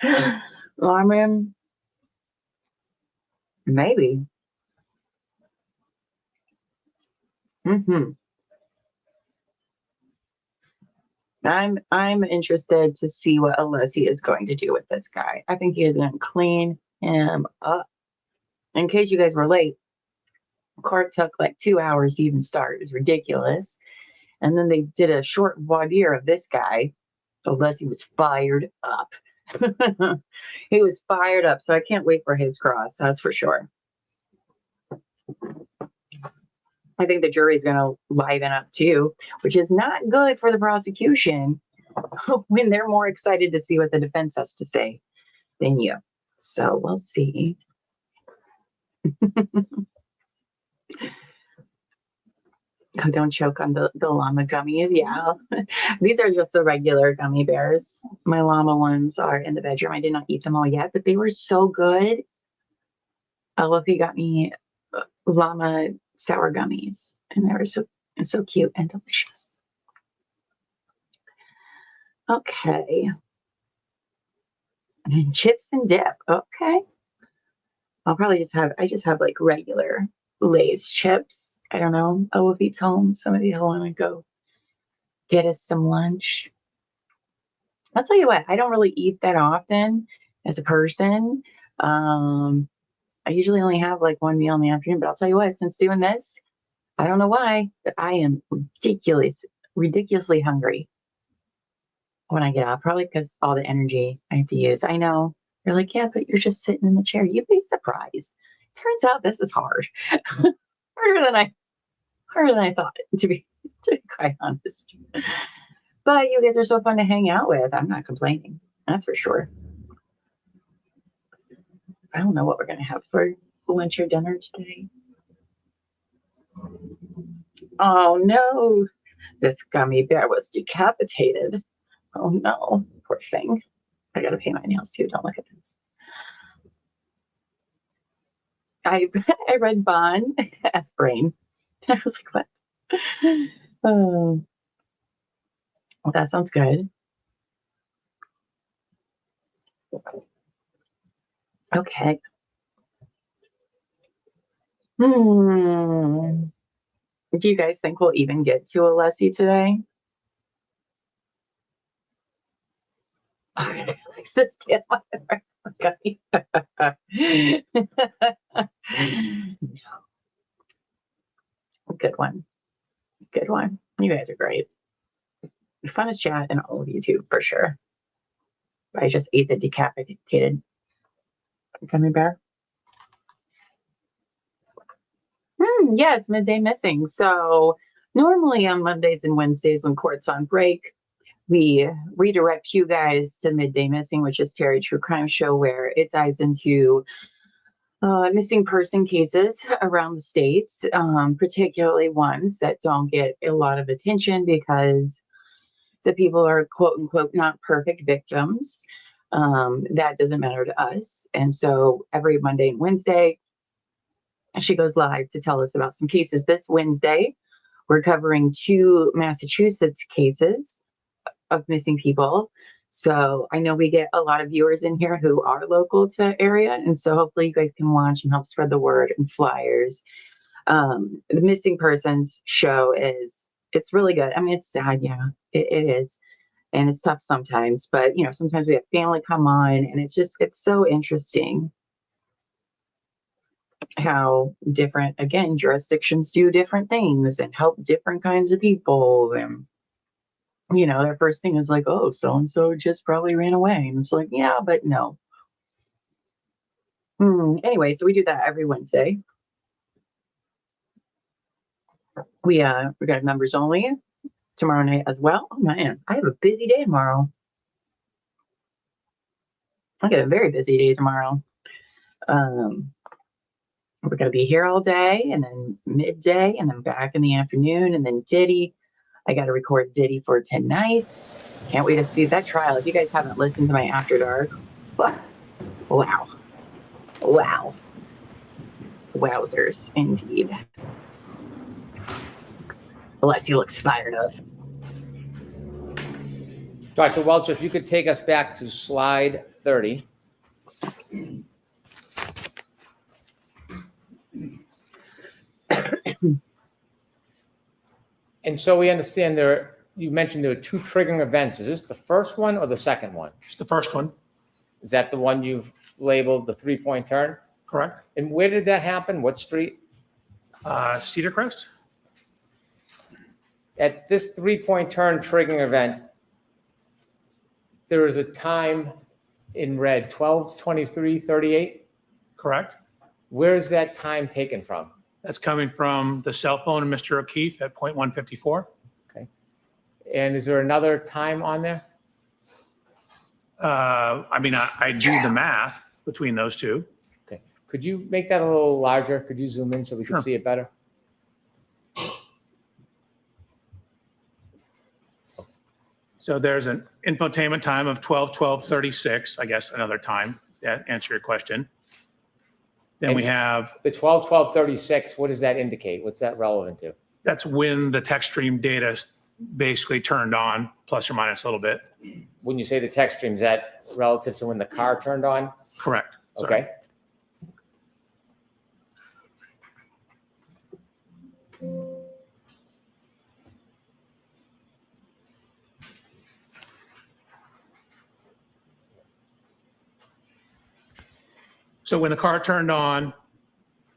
Well, I mean, maybe. I'm interested to see what Alessi is going to do with this guy. I think he is going to clean him up. In case you guys were late, court took like 2 hours to even start. It was ridiculous. And then they did a short voir dire of this guy. Alessi was fired up. He was fired up. So I can't wait for his cross. That's for sure. I think the jury is going to liven up too, which is not good for the prosecution when they're more excited to see what the defense has to say than you. So we'll see. Oh, don't choke on the llama gummies. Yeah. These are just the regular gummy bears. My llama ones are in the bedroom. I did not eat them all yet, but they were so good. Luffy got me llama sour gummies, and they were so cute and delicious. Okay. And chips and dip. Okay. I just have like regular Lay's chips. I don't know. Oh, if he's home, somebody will want to go get us some lunch. I'll tell you what, I don't really eat that often as a person. I usually only have like one meal in the afternoon, but I'll tell you what, since doing this, I don't know why, but I am ridiculously hungry when I get up, probably because all the energy I have to use. I know you're like, yeah, but you're just sitting in the chair. You'd be surprised. Turns out this is hard, harder than I thought, to be quite honest. But you guys are so fun to hang out with. I'm not complaining. That's for sure. I don't know what we're going to have for lunch or dinner today. Oh no, this gummy bear was decapitated. Oh no, poor thing. I got to paint my nails too. Don't look at this. I read Bond as Brain. I was like, what? Oh, well, that sounds good. Okay. Do you guys think we'll even get to Alessi today? Alexis did okay. No. Good one. Good one. You guys are great. Fun to chat and all of you too, for sure. I just ate the decapitated gummy bear. Yes, midday missing. So normally on Mondays and Wednesdays when court's on break, we redirect you guys to Midday Missing, which is Terry True Crime Show, where it dives into missing person cases around the states, particularly ones that don't get a lot of attention because the people are quote unquote not perfect victims. That doesn't matter to us. And so every Monday and Wednesday, she goes live to tell us about some cases. This Wednesday, we're covering 2 Massachusetts cases of missing people. So I know we get a lot of viewers in here who are local to the area. And so hopefully you guys can watch and help spread the word and flyers. The missing persons show it's really good. I mean, it's sad. Yeah, it is. And it's tough sometimes, but you know, sometimes we have family come on and it's so interesting how different, again, jurisdictions do different things and help different kinds of people. And, you know, their first thing is like, oh, so-and-so just probably ran away. And it's like, yeah, but no. Anyway, so we do that every Wednesday. We got members only tomorrow night as well. Oh man, I have a busy day tomorrow. I got a very busy day tomorrow. We're going to be here all day and then midday and then back in the afternoon and then Diddy. I got to record Diddy for 10 nights. Can't wait to see that trial. If you guys haven't listened to my After Dark, wow. Wow. Wowzers, indeed. Alessi looks fired up. Dr. Welcher, if you could take us back to slide 30. And so we understand you mentioned there are 2 triggering events. Is this the first one or the second one? It's the first one, Is that the one you've labeled the 3-point turn? correct? And where did that happen? What street? Cedar Crest? At this 3-point turn triggering event, there is a time in red, 12:23:38. Correct. Where is that time taken from? That's coming from the cell phone of Mr. O'Keefe at 0.154. Okay. And is there another time on there? I mean, I do the math between those two. Okay. Could you make that a little larger? Could you zoom in so we Sure. can see it better? So there's an infotainment time of 12:12:36, I guess, another time to answer your question. Then we have, The 12:12:36, what does that indicate? What's that relevant to? that's when the text stream data basically turned on, plus or minus a little bit. When you say the text stream, is that relative to when the car turned on? Correct. Sorry. Okay. So when the car turned on,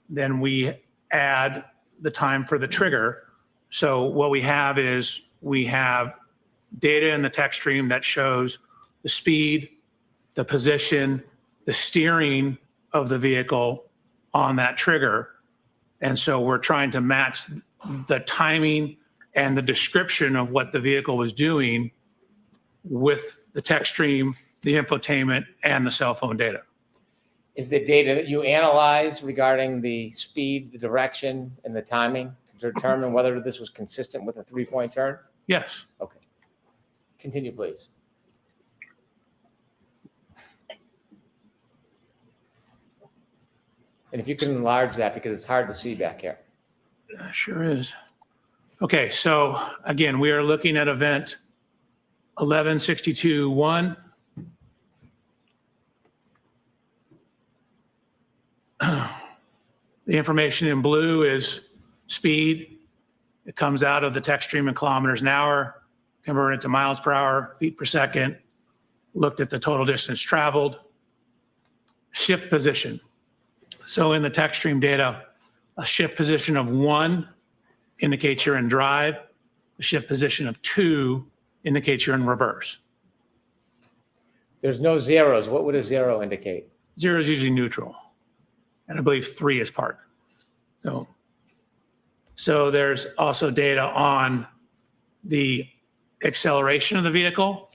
then we add the time for the trigger. So what we have is we have data in the text stream that shows the speed, the position, the steering of the vehicle on that trigger. And so we're trying to match the timing and the description of what the vehicle was doing with the text stream, the infotainment, and the cell phone data. Is the data that you analyze regarding the speed, the direction, and the timing to determine whether this was consistent with a 3-point turn? Yes. Okay. Continue, please. And if you can enlarge that, because it's hard to see back here. Sure is. Okay, so again, we are looking at event 1162-1. The information in blue is speed. It comes out of the text stream in kilometers an hour, converted to miles per hour, feet per second, looked at the total distance traveled, shift position. So in the text stream data, a shift position of 1 indicates you're in drive. A shift position of 2 indicates you're in reverse. There's no zeros. What would a zero indicate? 0 is usually neutral. And I believe 3 is park. So there's also data on the acceleration of the vehicle.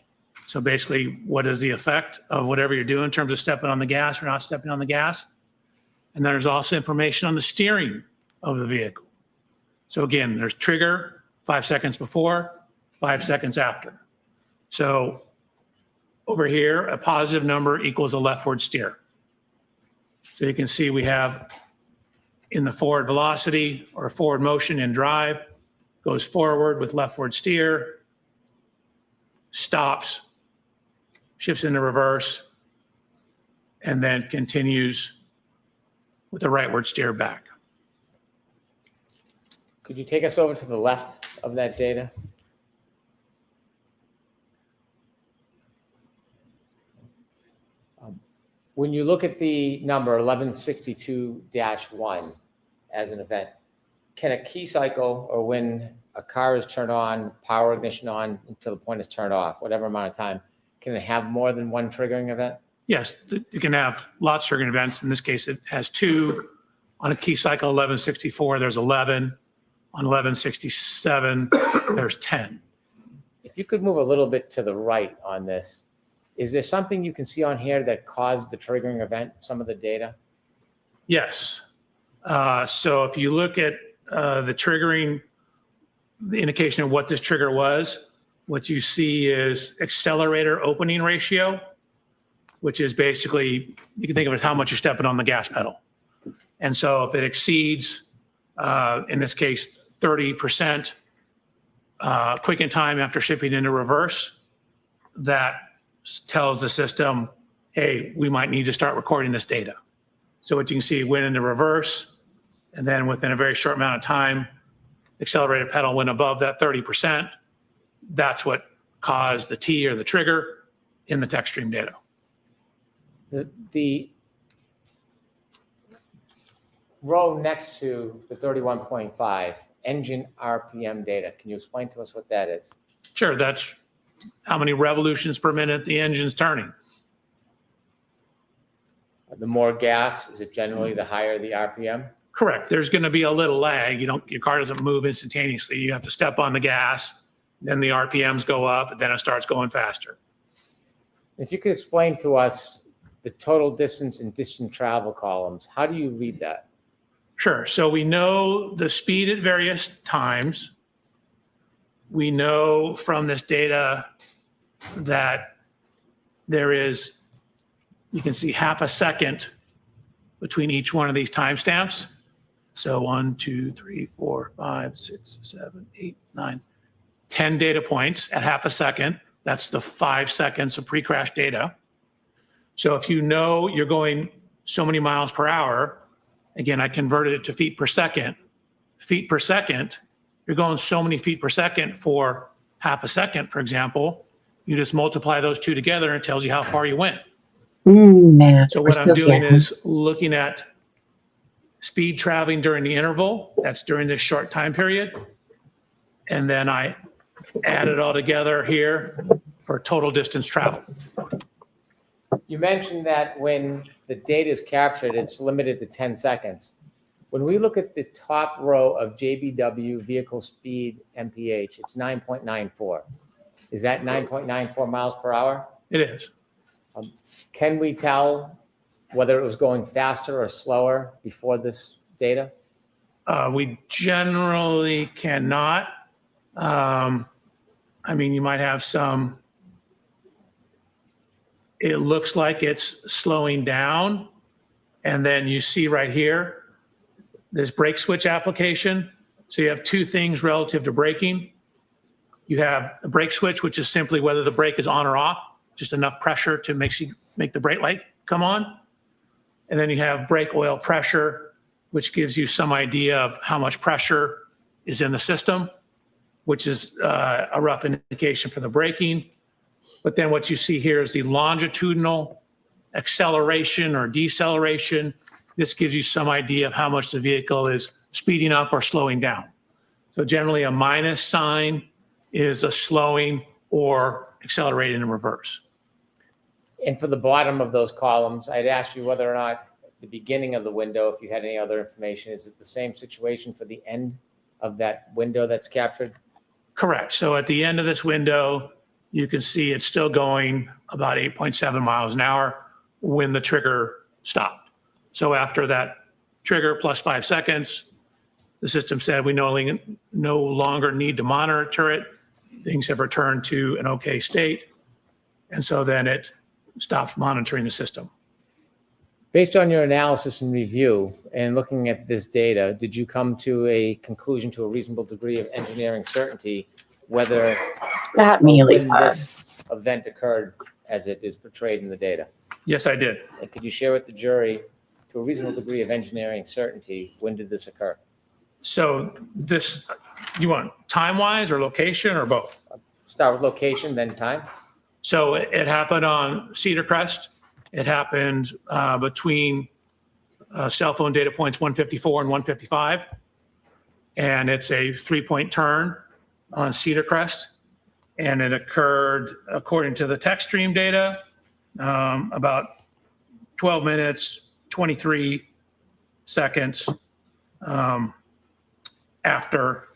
So basically, what is the effect of whatever you're doing in terms of stepping on the gas or not stepping on the gas? And then there's also information on the steering of the vehicle. So again, there's trigger 5 seconds before, 5 seconds after. So over here, a positive number equals a leftward steer. So you can see we have in the forward velocity or forward motion in drive, goes forward with leftward steer, stops, shifts into reverse, and then continues with the rightward steer back. Could you take us over to the left of that data? When you look at the number 1162-1 as an event, can a key cycle, or when a car is turned on, power ignition on until the point it's turned off, whatever amount of time, can it have more than one triggering event? Yes, you can have lots of triggering events. In this case, it has 2. On a key cycle 1164, there's 11. On 1167, there's 10. If you could move a little bit to the right on this, is there something you can see on here that caused the triggering event, some of the data? Yes. So if you look at the triggering, the indication of what this trigger was, what you see is accelerator opening ratio, which is basically, you can think of it as how much you're stepping on the gas pedal. And so if it exceeds, in this case, 30% quicken time after shipping into reverse, that tells the system, hey, we might need to start recording this data. So what you can see went into reverse, and then within a very short amount of time, accelerated pedal went above that 30%. That's caused the T or the trigger in the text stream data. The row next to the 31.5, engine RPM data, can you explain to us what that is? Sure, that's how many revolutions per minute the engine's turning. The more gas, is it generally the higher the RPM? Correct. There's going to be a little lag. Your car doesn't move instantaneously. You have to step on the gas, then the RPMs go up, and then it starts going faster. If you could explain to us the total distance and distance travel columns, how do you read that? Sure. So we know the speed at various times. We know from this data that there is, you can see half a second between each one of these timestamps. So 1, 2, 3, 4, 5, 6, 7, 8, 9. 10 data points at half a second. That's the 5 seconds of pre-crash data. So if you know you're going so many miles per hour, again, I converted it to feet per second. Feet per second, you're going so many feet per second for half a second, for example. You just multiply those two together and it tells you how far you went. Math. So We're what I'm still doing getting- is looking at speed traveling during the interval. That's during this short time period. And then I add it all together here for total distance traveled. You mentioned that when the data is captured, it's limited to 10 seconds. When we look at the top row of JBW vehicle speed MPH, it's 9.94. Is that 9.94 miles per hour? It is. Can we tell whether it was going faster or slower before this data? We generally cannot. I mean, you might have some, it looks like it's slowing down. And then you see right here, this brake switch application. So you have two things relative to braking. You have the brake switch, which is simply whether the brake is on or off, just enough pressure to make the brake light come on. And then you have brake oil pressure, which gives you some idea of how much pressure is in the system, which is a rough indication for the braking. But then what you see here is the longitudinal acceleration or deceleration. This gives you some idea of how much the vehicle is speeding up or slowing down. So generally a minus sign is a slowing or accelerating in reverse. And for the bottom of those columns, I'd asked you whether or not the beginning of the window, if you had any other information, is it the same situation for the end of that window that's captured? Correct. So at the end of this window, you can see it's still going about 8.7 miles an hour when the trigger stopped. So after that trigger plus 5 seconds, the system said we no longer need to monitor it. Things have returned to an okay state. And so then it stops monitoring the system. Based on your analysis and review and looking at this data, did you come to a conclusion to a reasonable degree of engineering certainty whether That or Mealy's when hard. this event occurred as it is portrayed in the data? Yes, I did. And could you share with the jury, to a reasonable degree of engineering certainty, when did this occur? So this, you want time-wise or location or both? Start with location, then time. So it happened on Cedar Crest. It happened between cell phone data points 154 and 155. And it's a 3-point turn on Cedar Crest. And it occurred, according to the text stream data, about 12 minutes, 23 seconds after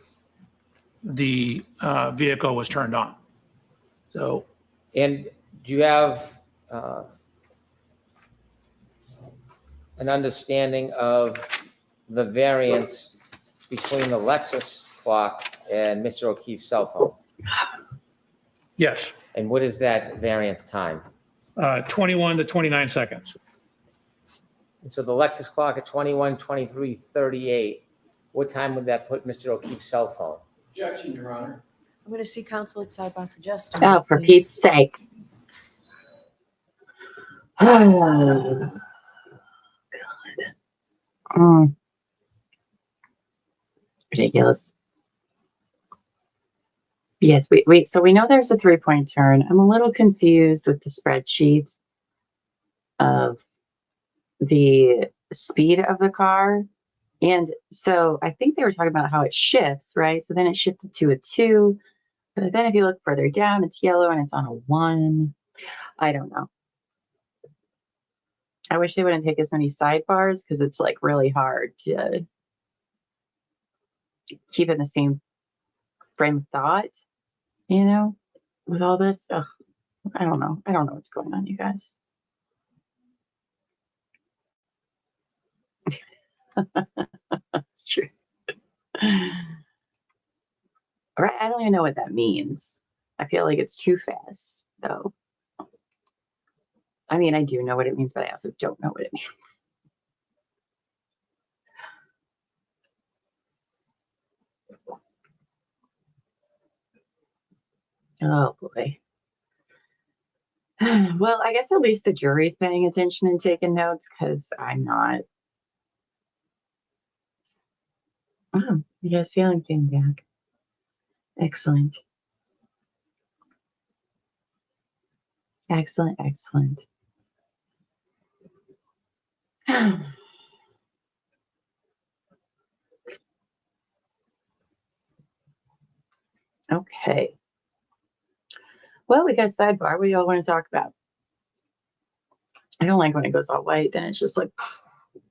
the vehicle was turned on. So And do you have an understanding of the variance between the Lexus clock and Mr. O'Keefe's cell phone? yes, And what is that variance time? 21 to 29 seconds. And so the Lexus clock at 21, 23, 38, what time would that put Mr. O'Keefe's cell phone? Objection, Your Honor. I'm going to see counsel at sidebar for just a Oh, minute, for please. Pete's sake. Oh, God. Ridiculous. Yes, so we know there's a 3-point turn. I'm a little confused with the spreadsheets of the speed of the car. And so I think they were talking about how it shifts, right? So then it shifted to a 2. But then if you look further down, it's yellow and it's on a 1. I don't know. I wish they wouldn't take as many sidebars because it's like really hard to keep in the same frame of thought, you know, with all this. Ugh, I don't know. I don't know what's going on, you guys. That's true. All right, I don't even know what that means. I feel like it's too fast, though. I mean, I do know what it means, but I also don't know what it means. Oh boy. Well, I guess at least the jury's paying attention and taking notes because I'm not. Oh, you got a ceiling fan back. Excellent. Excellent, excellent. Okay. Well, we got a sidebar. What do y'all want to talk about? I don't like when it goes all white, then it's just like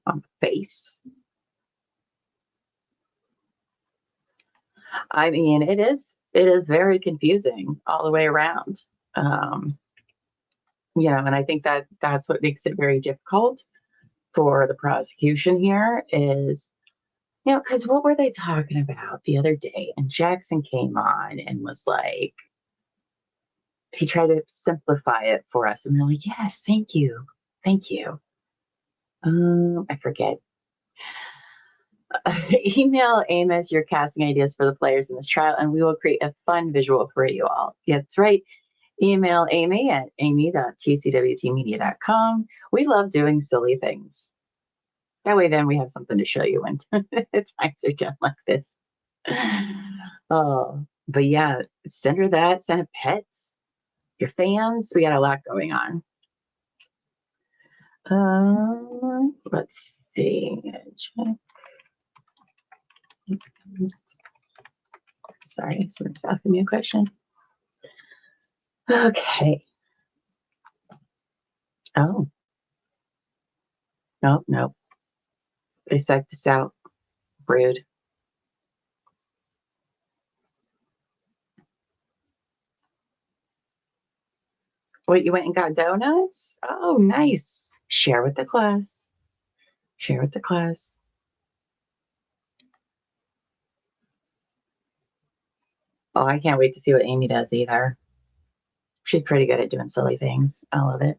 on the face. I mean, it is very confusing all the way around. And I think that that's what makes it very difficult for the prosecution here is, because what were they talking about the other day? And Jackson came on and was like, he tried to simplify it for us. And we're like, yes, thank you. Thank you. I forget. Email Amos your casting ideas for the players in this trial, and we will create a fun visual for you all. Yeah, that's right. Email Amy at amy.tcwtmedia.com. We love doing silly things. That way, then we have something to show you when times are done like this. Oh, but yeah, send her that. Send her pets, your fans. We got a lot going on. Let's see. Sorry, someone's asking me a question. Okay. Oh. Nope. They psyched this out. Rude. Wait, you went and got donuts? Oh, nice. Share with the class. Share with the class. Oh, I can't wait to see what Amy does either. She's pretty good at doing silly things. I love it.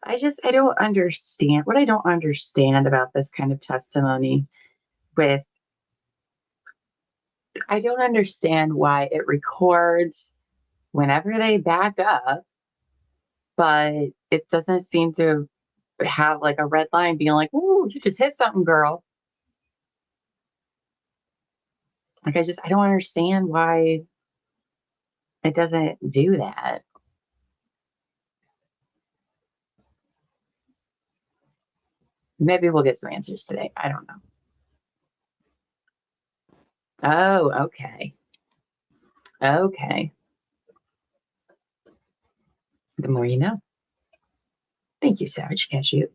I don't understand. What I don't understand about this kind of testimony I don't understand why it records whenever they back up, but it doesn't seem to have like a red line being like, "Ooh, you just hit something, girl." Like, I don't understand why it doesn't do that. Maybe we'll get some answers today. I don't know. Oh, okay. Okay. The more you know. Thank you, Savage Cashew.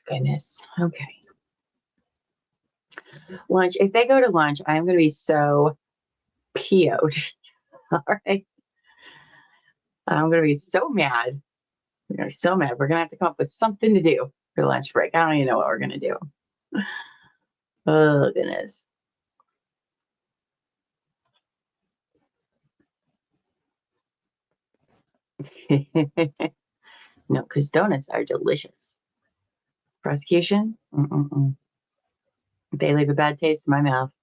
Goodness. Okay. Lunch. If they go to lunch, I'm going to be so PO'd. All right. I'm going to be so mad. We're going to be so mad. We're going to have to come up with something to do for lunch break. I don't even know what we're going to do. Oh, goodness. No, because donuts are delicious. Prosecution? They leave a bad taste in my mouth.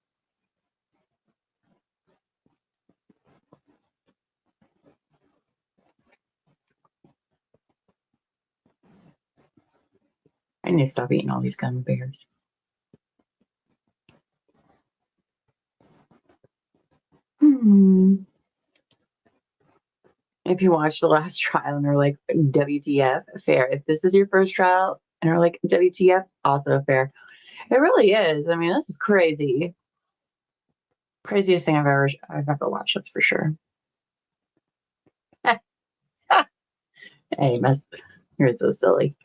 I need to stop eating all these gummy bears. If you watch the last trial and are like, WTF, fair. If this is your first trial and are like, WTF, also fair. It really is. I mean, this is crazy. Craziest thing I've ever watched, that's for sure. Hey, you're so silly.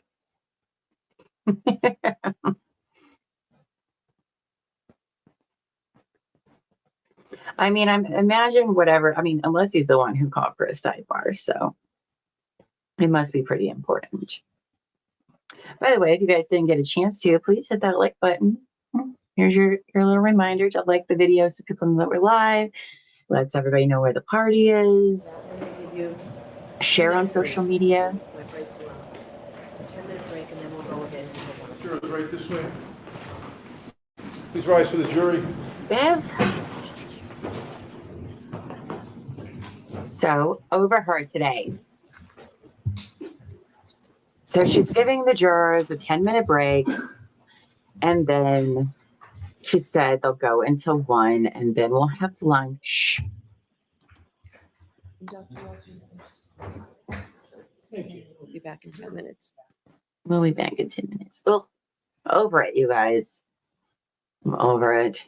I mean, imagine whatever. I mean, unless he's the one who called for a sidebar, so it must be pretty important. By the way, if you guys didn't get a chance to, please hit that like button. here's your little reminder to like the video so people know that we're live. Lets everybody know where the party is. I'm gonna give you Share on social media. Went right through a 10-minute break and then we'll go again. Sure, it's right this way. Please rise for the jury. Bev. So over her today. So she's giving the jurors a 10-minute break, and then she said they'll go until 1, and then we'll have lunch. Dr. Walton, we'll be back in 10 minutes. We'll be back in 10 minutes. Oh, over it, you guys. I'm over it.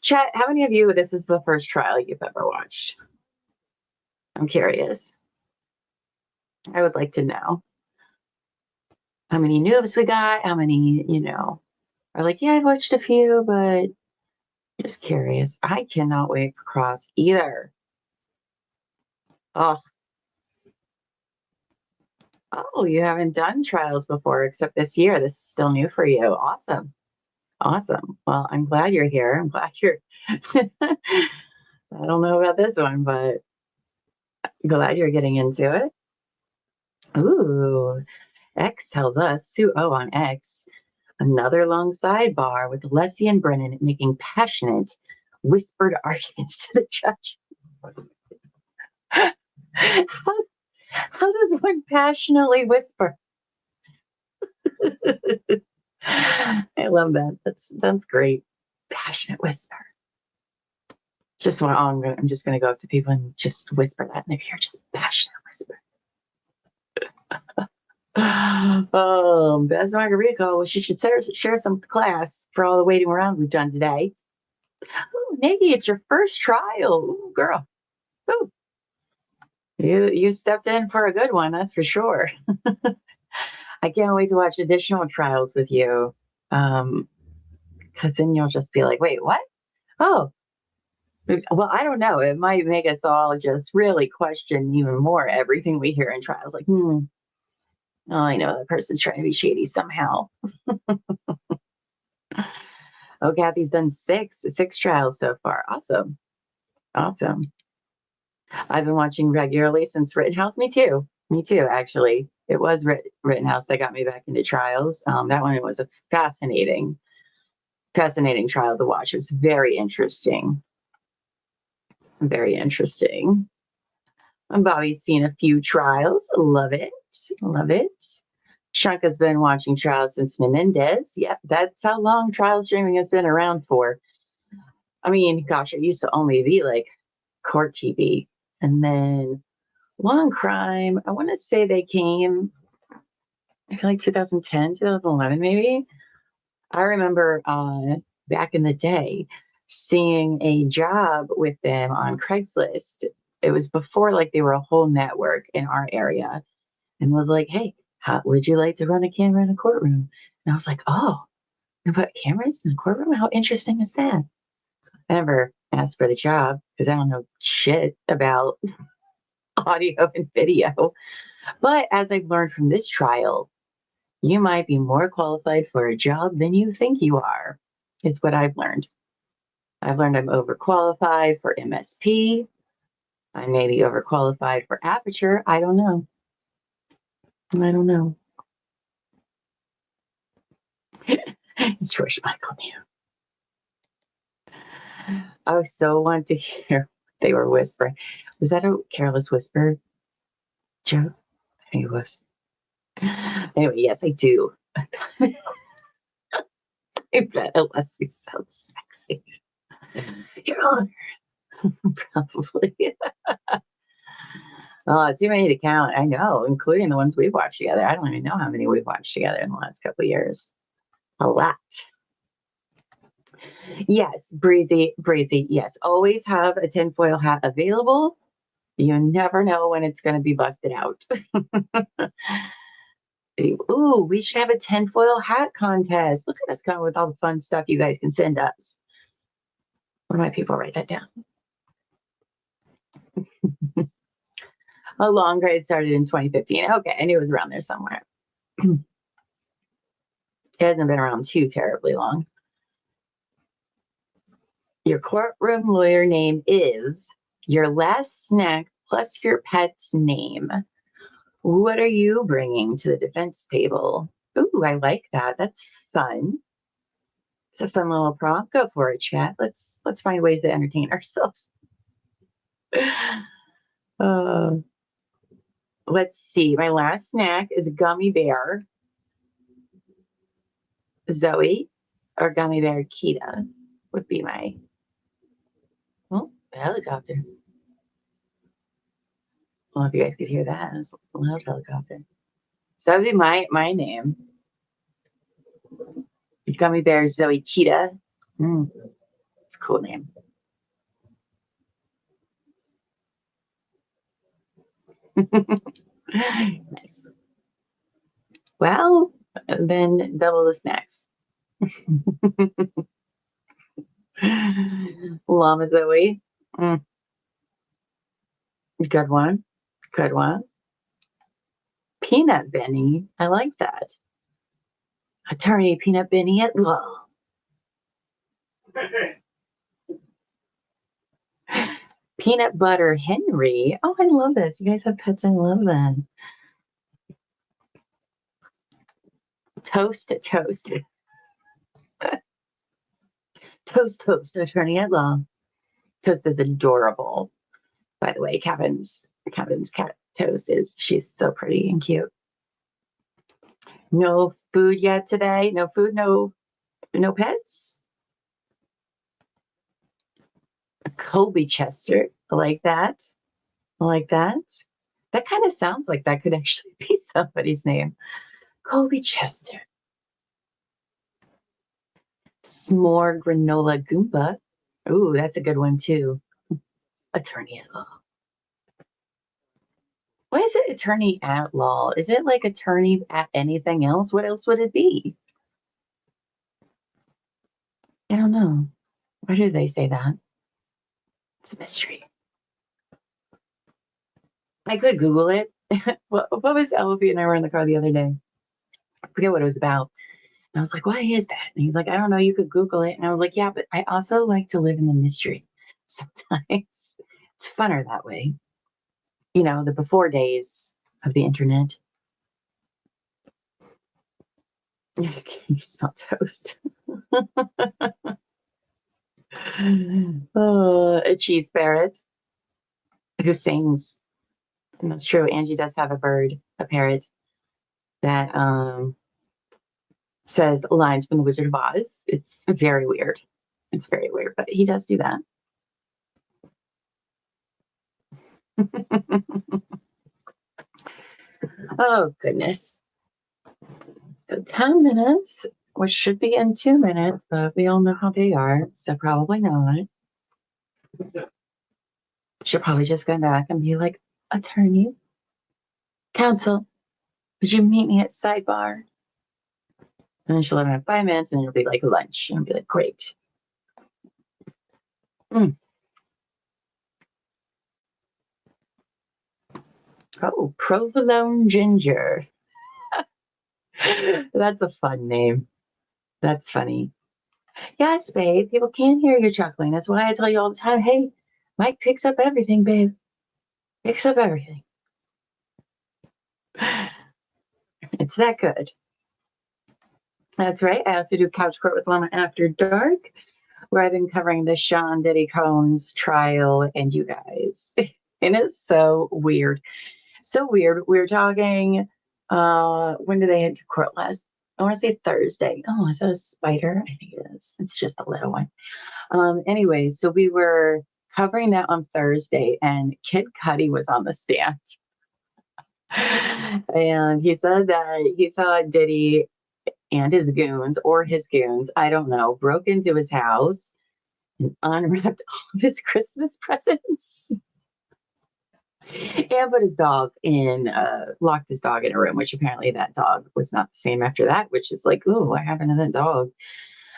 Chat, how many of you, this is the first trial you've ever watched? I'm curious. I would like to know. How many noobs we got? How many, are like, yeah, I've watched a few, but just curious. I cannot wait for Cross either. Oh, you haven't done trials before except this year. This is still new for you. Awesome. Awesome. Well, I'm glad you're here. I'm glad you're, I don't know about this one, but glad you're getting into it. Ooh, X tells us, on X, another long sidebar with Leslie and Brennan making passionate, whispered arguments to the judge. How does one passionately whisper? I love that. That's great. Passionate whisper. I'm just gonna go up to people and just whisper that in their ear, just passionate whisper. That's Margarita. Well, she should share some with the class for all the waiting around we've done today. Ooh, Naggy, it's your first trial. Ooh, girl. Ooh. You stepped in for a good one, that's for sure. I can't wait to watch additional trials with you. Because then you'll just be like, wait, what? Oh, well, I don't know. It might make us all just really question even more everything we hear in trials. Like, oh, I know that person's trying to be shady somehow. Oh, Kathy's done six trials so far. Awesome. Awesome. I've been watching regularly since Rittenhouse. Me too, actually. It was Rittenhouse that got me back into trials. That one was a fascinating trial to watch. It was very interesting. Very interesting. And Bobby's seen a few trials. Love it. Love it. Shanka's been watching trials since Menendez. Yep, that's how long trial streaming has been around for. I mean, gosh, it used to only be like court TV. And then Long Crime, I want to say they came, I feel like 2010, 2011 maybe. I remember back in the day seeing a job with them on Craigslist. It was before like they were a whole network in our area, and was like, hey, how would you like to run a camera in a courtroom? And I was like, oh, you put cameras in a courtroom? How interesting is that? I never asked for the job because I don't know shit about audio and video. But as I've learned from this trial, you might be more qualified for a job than you think you are, is what I've learned. I've learned I'm overqualified for MSP. I may be overqualified for Aperture. I don't know. George Michael knew. I so want to hear what they were whispering. Was that a careless whisper joke? I think it was. Anyway, yes, I do. I bet Leslie sounds sexy. Your Honor. Probably. Oh, too many to count. I know, including the ones we've watched together. I don't even know how many we've watched together in the last couple of years. A lot. Yes, breezy. Yes, always have a tinfoil hat available. You never know when it's going to be busted out. Ooh, we should have a tinfoil hat contest. Look at us coming with all the fun stuff you guys can send us. One of my people write that down. A long grade started in 2015. Okay, I knew it was around there somewhere. It hasn't been around too terribly long. Your courtroom lawyer name is your last snack plus your pet's name. What are you bringing to the defense table? Ooh, I like that. That's fun. It's a fun little prompt. Go for it, chat. Let's find ways to entertain ourselves. Let's see. My last snack is a gummy bear. Zoe or gummy bear Kita would be my helicopter. I don't know if you guys could hear that. It's a loud helicopter. So that would be my name. Gummy bear Zoe Kita. It's a cool name. Nice. Well, then double the snacks. Llama Zoe. Good one. Good one. Peanut Benny. I like that. Attorney Peanut Benny at law. Peanut Butter Henry. Oh, I love this. You guys have pets. I love that. Toast. Toast, attorney at law. Toast is adorable. By the way, Kevin's cat Toast she's so pretty and cute. No food yet today. No food, no pets. Colby Chester. I like that. That kind of sounds like that could actually be somebody's name. Colby Chester. S'more Granola Goomba. Ooh, that's a good one too. Attorney at law. Why is it attorney at law? Is it like attorney at anything else? What else would it be? I don't know. Why do they say that? It's a mystery. I could Google it. what was Elfie and I were in the car the other day? I forget what it was about. And I was like, why is that? And he's like, I don't know. You could Google it. And I was like, yeah, but I also like to live in the mystery. Sometimes it's funner that way. You know, the before days of the internet. Can you smell toast? Oh, a cheese parrot who sings. And that's true. Angie does have a parrot that says lines from the Wizard of Oz. It's very weird. But he does do that. Oh, goodness. So 10 minutes, which should be in 2 minutes, but we all know how they are, so probably not. Should probably just go back and be like, attorney, counsel, would you meet me at sidebar? And then she'll have 5 minutes and it'll be like lunch. And I'll be like, great. Oh, provolone ginger. That's a fun name. That's funny. Yes, babe. People can't hear you chuckling. That's why I tell you all the time, hey, Mike picks up everything, babe. Picks up everything. It's that good. That's right. I also do Couch Court with Llama After Dark, where I've been covering the Sean Diddy Combs trial and you guys. And it's so weird. So weird. We were talking, when did they head to court last? I want to say Thursday. Oh, is that a spider? I think it is. It's just a little one. Anyway, so we were covering that on Thursday and Kid Cudi was on the stand. And he said that he thought Diddy and his goons, I don't know, broke into his house and unwrapped all of his Christmas presents. And put his dog in, locked his dog in a room, which apparently that dog was not the same after that, which is like, oh, what happened to that dog?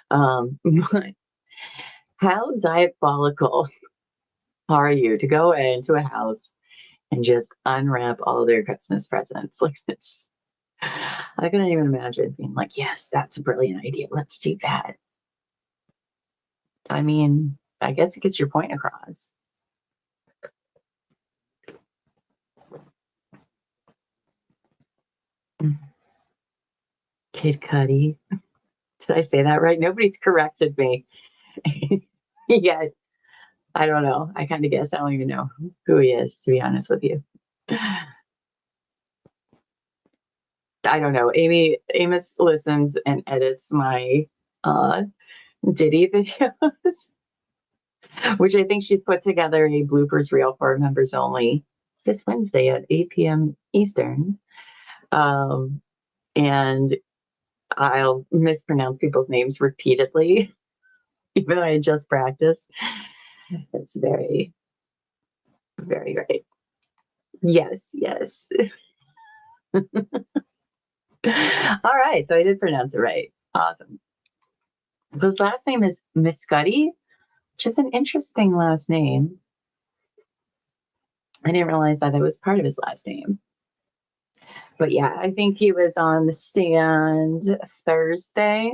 But how diabolical are you to go into a house and just unwrap all their Christmas presents? Like, it's, I couldn't even imagine being like, yes, that's a brilliant idea. Let's do that. I mean, I guess it gets your point across. Kid Cudi. Did I say that right? Nobody's corrected me. Yeah, I don't know. I kind of guess I don't even know who he is, to be honest with you. I don't know. Amos listens and edits my Diddy videos, which I think she's put together a bloopers reel for members only this Wednesday at 8 p.m. Eastern. And I'll mispronounce people's names repeatedly, even though I just practiced. It's very, very great. Yes, yes. All right, so I did pronounce it right. Awesome. His last name is Miscuddy, which is an interesting last name. I didn't realize that was part of his last name. But yeah, I think he was on the stand Thursday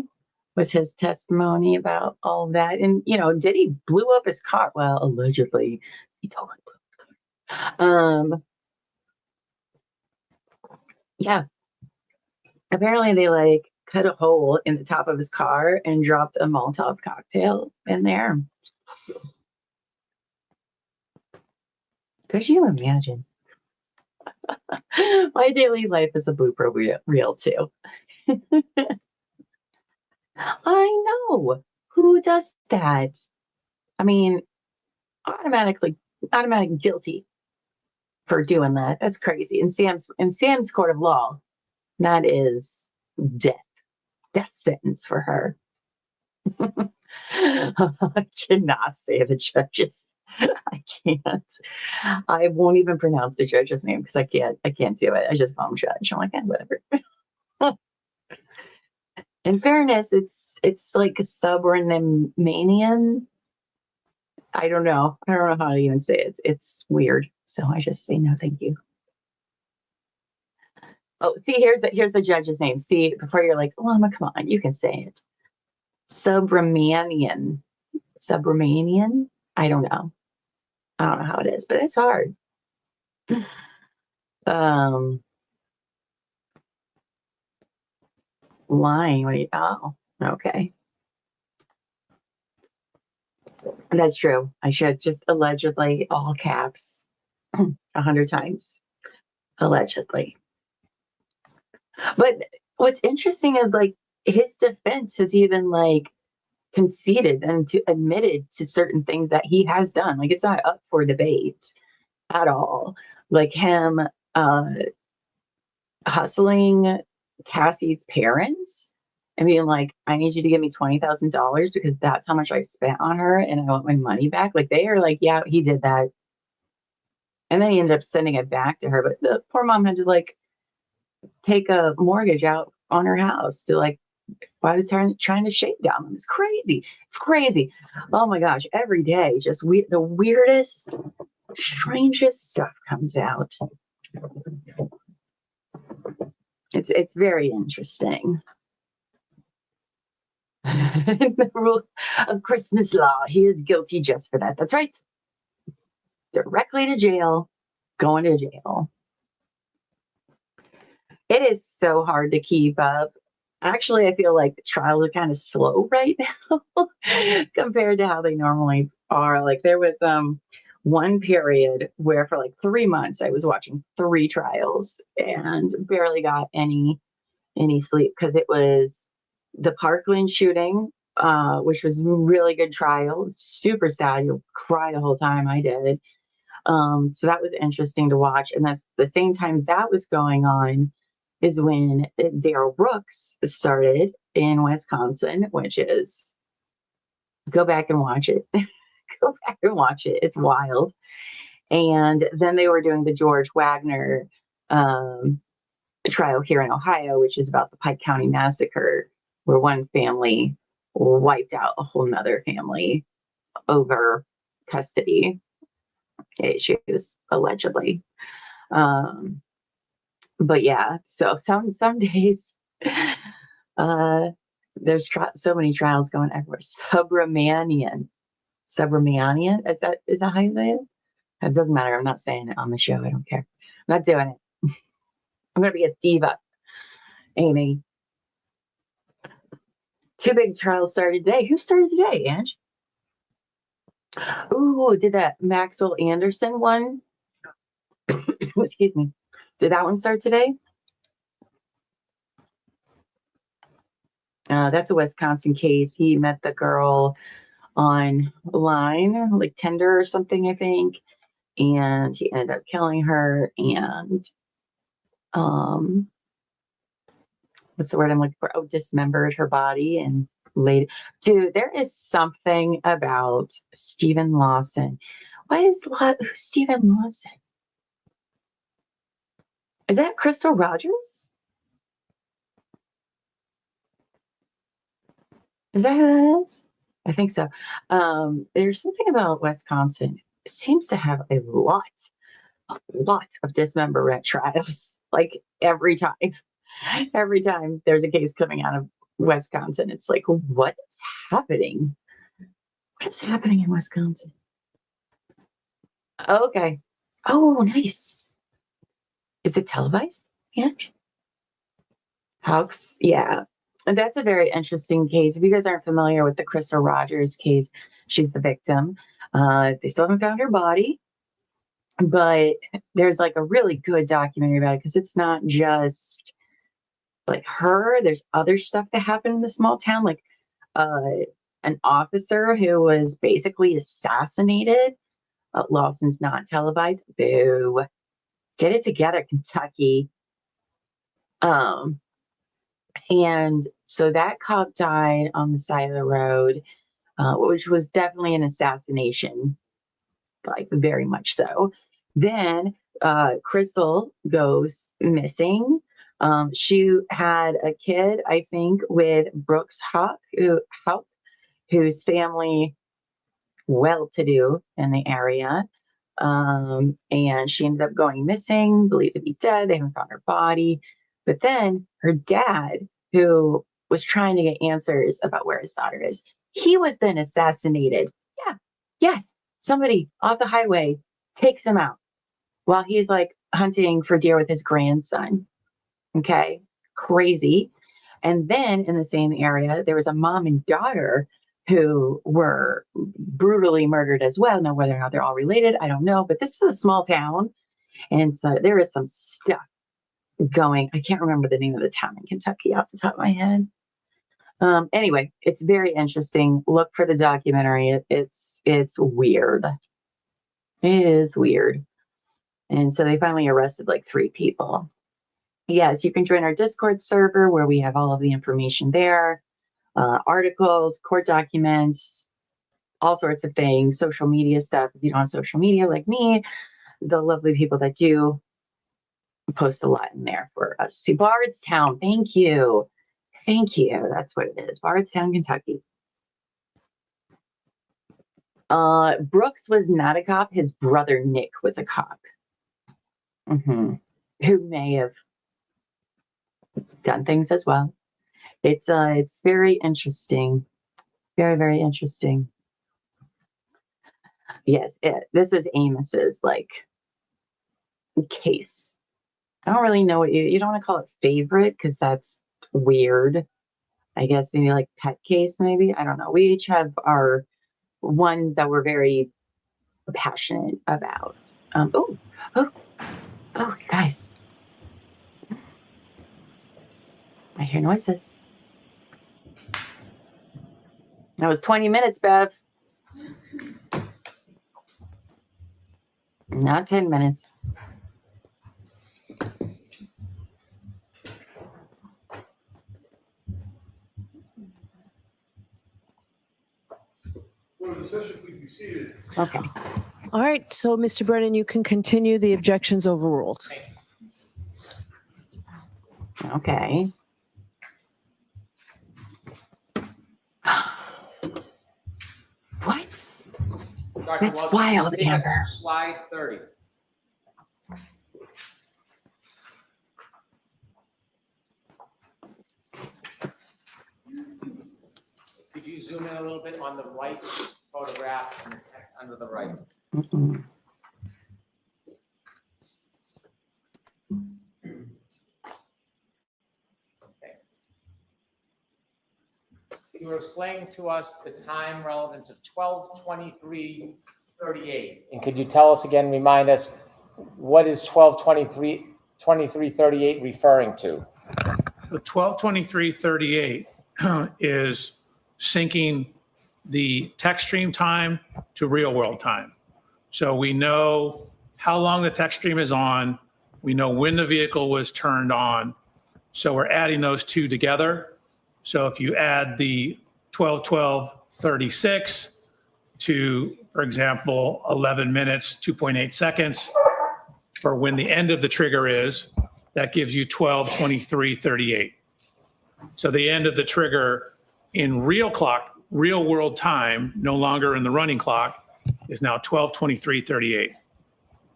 was his testimony about all of that. And, you know, Diddy blew up his car. Well, allegedly, he totally blew up his car. Yeah. Apparently they like cut a hole in the top of his car and dropped a Molotov cocktail in there. Could you imagine? My daily life is a blooper reel too. I know. Who does that? I mean, automatic guilty for doing that. That's crazy. In Sam's court of law, that is death sentence for her. I cannot say the judges. I can't. I won't even pronounce the judge's name because I can't do it. I just call him judge. I'm like, whatever. In fairness, it's like a subramanian. I don't know how to even say it. It's weird. So I just say no, thank you. Oh, see, here's the judge's name. See, before you're like, Llama, come on, you can say it. Subramanian. I don't know how it is, but it's hard. Lying. Oh, okay. That's true. I should just allegedly, all caps, 100 times. Allegedly. But what's interesting is like his defense has even like conceded and admitted to certain things that he has done. Like it's not up for debate at all. Like him hustling Cassie's parents and being like, I need you to give me $20,000 because that's how much I spent on her and I want my money back. Like they are like, yeah, he did that. And then he ended up sending it back to her. But the poor mom had to like take a mortgage out on her house to like, I was trying to shake down them. It's crazy. It's crazy. Oh my gosh. Every day, just the weirdest, strangest stuff comes out. It's very interesting. The rule of Christmas law. He is guilty just for that. That's right. Directly to jail. Going to jail. It is so hard to keep up. Actually, I feel like the trials are kind of slow right now compared to how they normally are. Like there was one period where for like 3 months I was watching 3 trials and barely got any sleep because it was the Parkland shooting, which was a really good trial. Super sad. You'll cry the whole time. I did. So that was interesting to watch. And that's the same time that was going on is when Darrell Brooks started in Wisconsin, which is go back and watch it. Go back and watch it. It's wild. And then they were doing the George Wagner trial here in Ohio, which is about the Pike County massacre, where one family wiped out a whole nother family over custody issues, allegedly. But yeah, so some days there's so many trials going everywhere. Subramanian. Subramanian. Is that how you say it? It doesn't matter. I'm not saying it on the show. I don't care. I'm not doing it. I'm gonna be a diva. Amy. 2 big trials started today. Who started today, Ange? Ooh, did that Maxwell Anderson one? Excuse me. Did that one start today? That's a Wisconsin case. He met the girl online, like Tinder or something, I think, and he ended up killing her. And what's the word I'm looking for? Oh, dismembered her body and laid. Dude, there is something about Stephen Lawson. Who's Stephen Lawson? Is that Crystal Rogers? Is that who that is? I think so. There's something about Wisconsin. It seems to have a lot of dismemberment trials. Like every time there's a case coming out of Wisconsin, it's like, what is happening? What's happening in Wisconsin? Okay. Oh, nice. Is it televised? Yeah. House, yeah. And that's a very interesting case. If you guys aren't familiar with the Crystal Rogers case, she's the victim. They still haven't found her body, but there's like a really good documentary about it because it's not just like her. There's other stuff that happened in the small town, like an officer who was basically assassinated. Lawson's not televised. Boo. Get it together, Kentucky. And so that cop died on the side of the road, which was definitely an assassination, like very much so. Then Crystal goes missing. She had a kid, I think, with Brooks Houck, whose family well-to-do in the area. And she ended up going missing, believed to be dead. They haven't found her body. But then her dad, who was trying to get answers about where his daughter is, he was then assassinated. Yeah. Yes. Somebody off the highway takes him out while he's like hunting for deer with his grandson. Okay. Crazy. And then in the same area, there was a mom and daughter who were brutally murdered as well. Now, whether or not they're all related, I don't know. But this is a small town. And so there is some stuff going. I can't remember the name of the town in Kentucky off the top of my head. Anyway, it's very interesting. Look for the documentary. It's weird. It is weird. And so they finally arrested like 3 people. Yes, you can join our Discord server where we have all of the information there. Articles, court documents, all sorts of things, social media stuff. If you don't have social media like me, the lovely people that do post a lot in there for us. See, Bardstown, thank you. Thank you. That's what it is. Bardstown, Kentucky. Brooks was not a cop. His brother Nick was a cop. Who may have done things as well. It's very interesting. Very, very interesting. Yes, this is Amos's like case. I don't really know what you don't want to call it favorite because that's weird. I guess maybe like pet case, maybe. I don't know. We each have our ones that we're very passionate about. Oh, guys. I hear noises. That was 20 minutes, Bev. Not 10 minutes. Well, the session, please be seated. Okay. All right, so Mr. Brennan, you can continue. The objections overruled. Okay. What? Dr. That's Welch, wild, take us to Amber. Slide 30. Could you zoom in a little bit on the right photograph and the text under the right. Mm-mm. You were explaining to us the time relevance of 12:23:38. And could you tell us again, remind us, what is 12:23:38 referring to? The 12:23:38 is syncing the text stream time to real world time. So we know how long the text stream is on. We know when the vehicle was turned on. So we're adding those two together. So if you add the 12:12:36 to, for example, 11 minutes, 2.8 seconds for when the end of the trigger is, that gives you 12:23:38. So the end of the trigger in real world time, no longer in the running clock, is now 12:23:38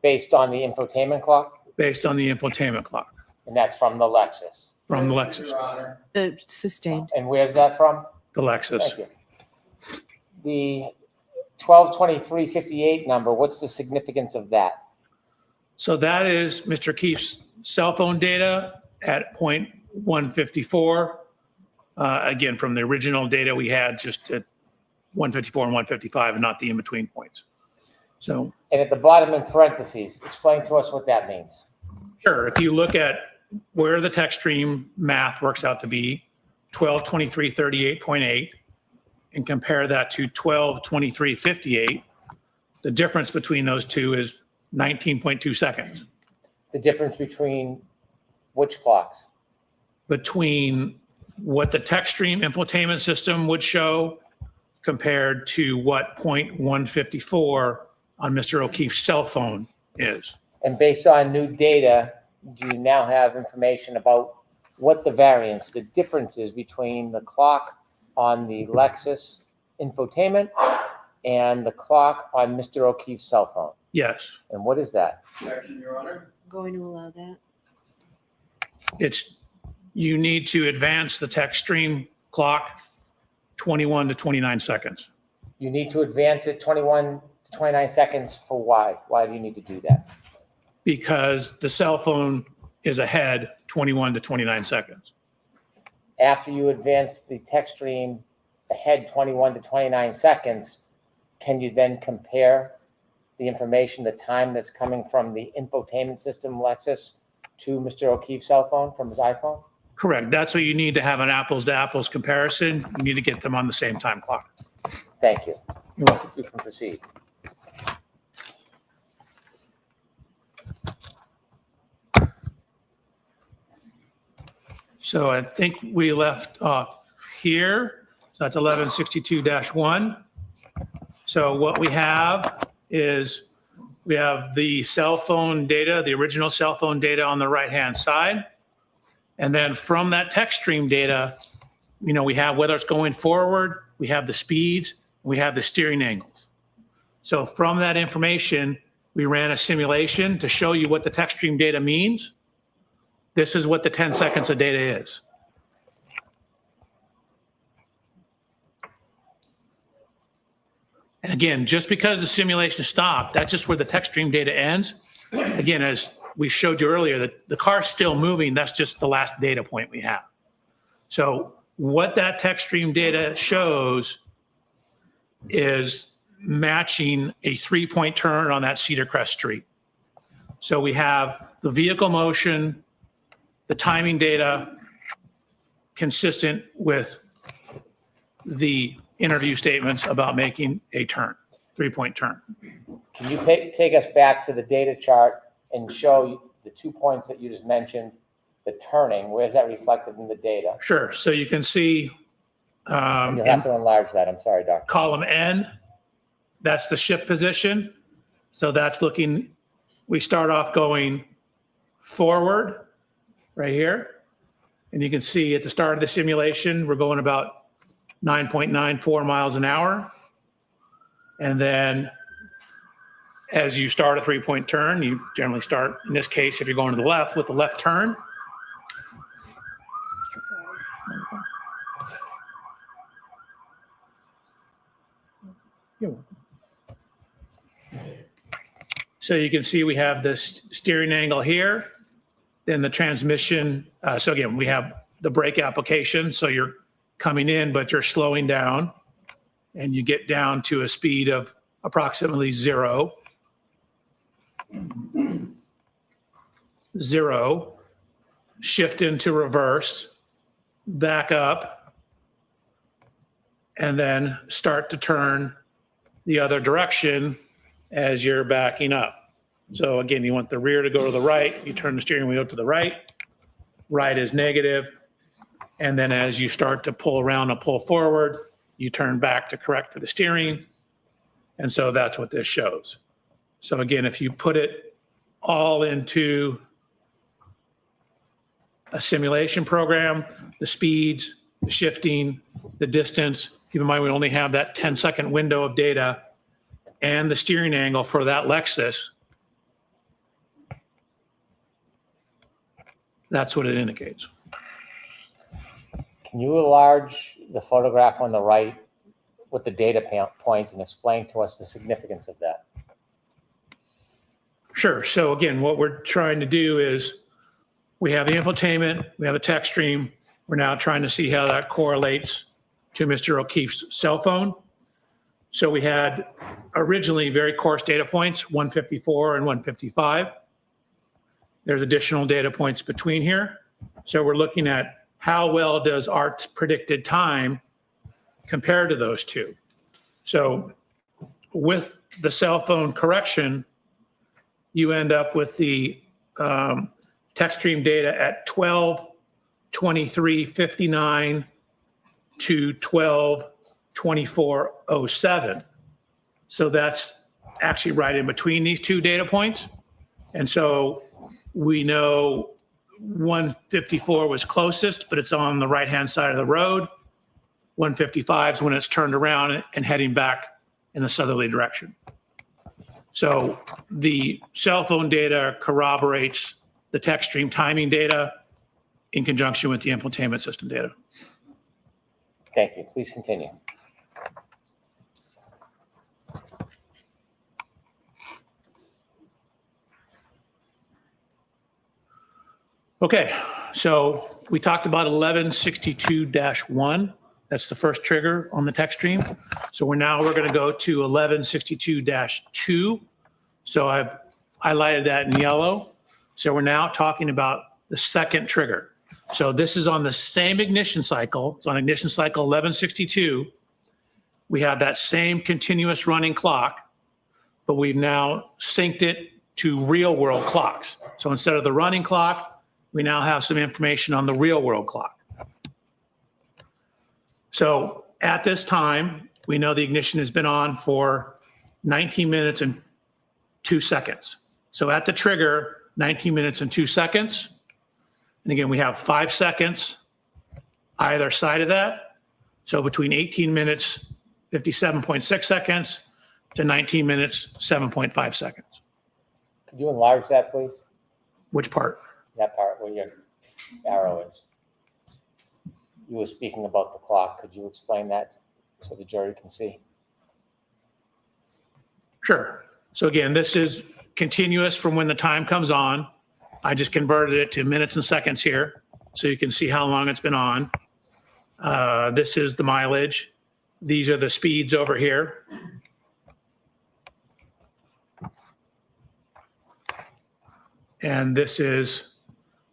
Based on the infotainment clock, based on the infotainment clock and that's from the Lexus. from the Lexus. Your Honor. Sustained. And where's that from? The Lexus. Thank you. The 12:23:58 number, what's the significance of that? So that is Mr. Keefe's cell phone data at point 154. Again, from the original data we had just at 154 and 155 and not the in-between points. So And at the bottom in parentheses, explain to us what that means. sure, if you look at where the text stream math works out to be, 12:23:38.8, and compare that to 12:23:58, the difference between those two is 19.2 seconds. The difference between which clocks? Between what the text stream infotainment system would show compared to what point 154 on Mr. O'Keefe's cell phone is. And based on new data, do you now have information about what the variance, the difference is between the clock on the Lexus infotainment and the clock on Mr. O'Keefe's cell phone? Yes, And what is that? Objection, Your Honor. Going to allow that. it's, you need to advance the text stream clock 21 to 29 seconds. You need to advance it 21 to 29 seconds for why? Why do you need to do that? Because the cell phone is ahead 21 to 29 seconds. After you advance the text stream ahead 21 to 29 seconds, can you then compare the information, the time that's coming from the infotainment system Lexus to Mr. O'Keefe's cell phone from his iPhone? Correct. That's what you need to have an apples to apples comparison. You need to get them on the same time clock. Thank you. You're welcome. You can proceed. So I think we left off here. So that's 1162-1. So what we have is we have the cell phone data, the original cell phone data on the right-hand side. And then from that text stream data, you know, we have whether it's going forward, we have the speeds, we have the steering angles. So from that information, we ran a simulation to show you what the text stream data means. This is what the 10 seconds of data is. And again, just because the simulation stopped, that's just where the text stream data ends. Again, as we showed you earlier, that the car's still moving. That's just the last data point we have. So what that text stream data shows is matching a 3-point turn on that Cedar Crest Street. So we have the vehicle motion, the timing data consistent with the interview statements about making a turn, 3-point turn. Can you take us back to the data chart and show the 2 points that you just mentioned, the turning? Where's that reflected in the data? Sure. So you can see And you'll in have to enlarge that. I'm sorry, Doctor. column N, that's the ship position. So that's looking, we start off going forward right here. And you can see at the start of the simulation, we're going about 9.94 miles an hour. And then as you start a 3-point turn, you generally start, in this case, if you're going to the left, with the left turn. So you can see we have this steering angle here, then the transmission. So again, we have the brake application. So you're coming in, but you're slowing down, and you get down to a speed of approximately 0. 0, shift into reverse, back up, and then start to turn the other direction as you're backing up. So again, you want the rear to go to the right, you turn the steering wheel to the right, right is negative, and then as you start to pull around and pull forward, you turn back to correct for the steering, and so that's what this shows. So again, if you put it all into a simulation program, the speeds, the shifting, the distance, keep in mind we only have that 10-second window of data, and the steering angle for that Lexus, that's what it indicates. Can you enlarge the photograph on the right with the data points and explain to us the significance of that? Sure. So again, what we're trying to do is we have the infotainment, we have a text stream. We're now trying to see how that correlates to Mr. O'Keefe's cell phone. So we had originally very coarse data points, 154 and 155. There's additional data points between here. So we're looking at how well does ART's predicted time compare to those two. So with the cell phone correction, you end up with the text stream data at 12:23:59 to 12:24:07. So that's actually right in between these two data points. And so we know 154 was closest, but it's on the right-hand side of the road. 155 is when it's turned around and heading back in the southerly direction. So the cell phone data corroborates the text stream timing data in conjunction with the infotainment system data. Thank you. Please continue. Okay, so we talked about 1162-1. That's the first trigger on the text stream. So we're going to go to 1162-2. So I've highlighted that in yellow. So we're now talking about the second trigger. So this is on the same ignition cycle. It's on ignition cycle 1162. We have that same continuous running clock, but we've now synced it to real world clocks. So instead of the running clock, we now have some information on the real world clock. So at this time, we know the ignition has been on for 19 minutes and 2 seconds. So at the trigger, 19 minutes and 2 seconds. And again, we have 5 seconds either side of that. So between 18 minutes, 57.6 seconds to 19 minutes, 7.5 seconds. Could you enlarge that, please? Which part? That part where your arrow is. You were speaking about the clock. Could you explain that so the jury can see? Sure. So again, this is continuous from when the time comes on. I just converted it to minutes and seconds here so you can see how long it's been on. This is the mileage. These are the speeds over here. And this is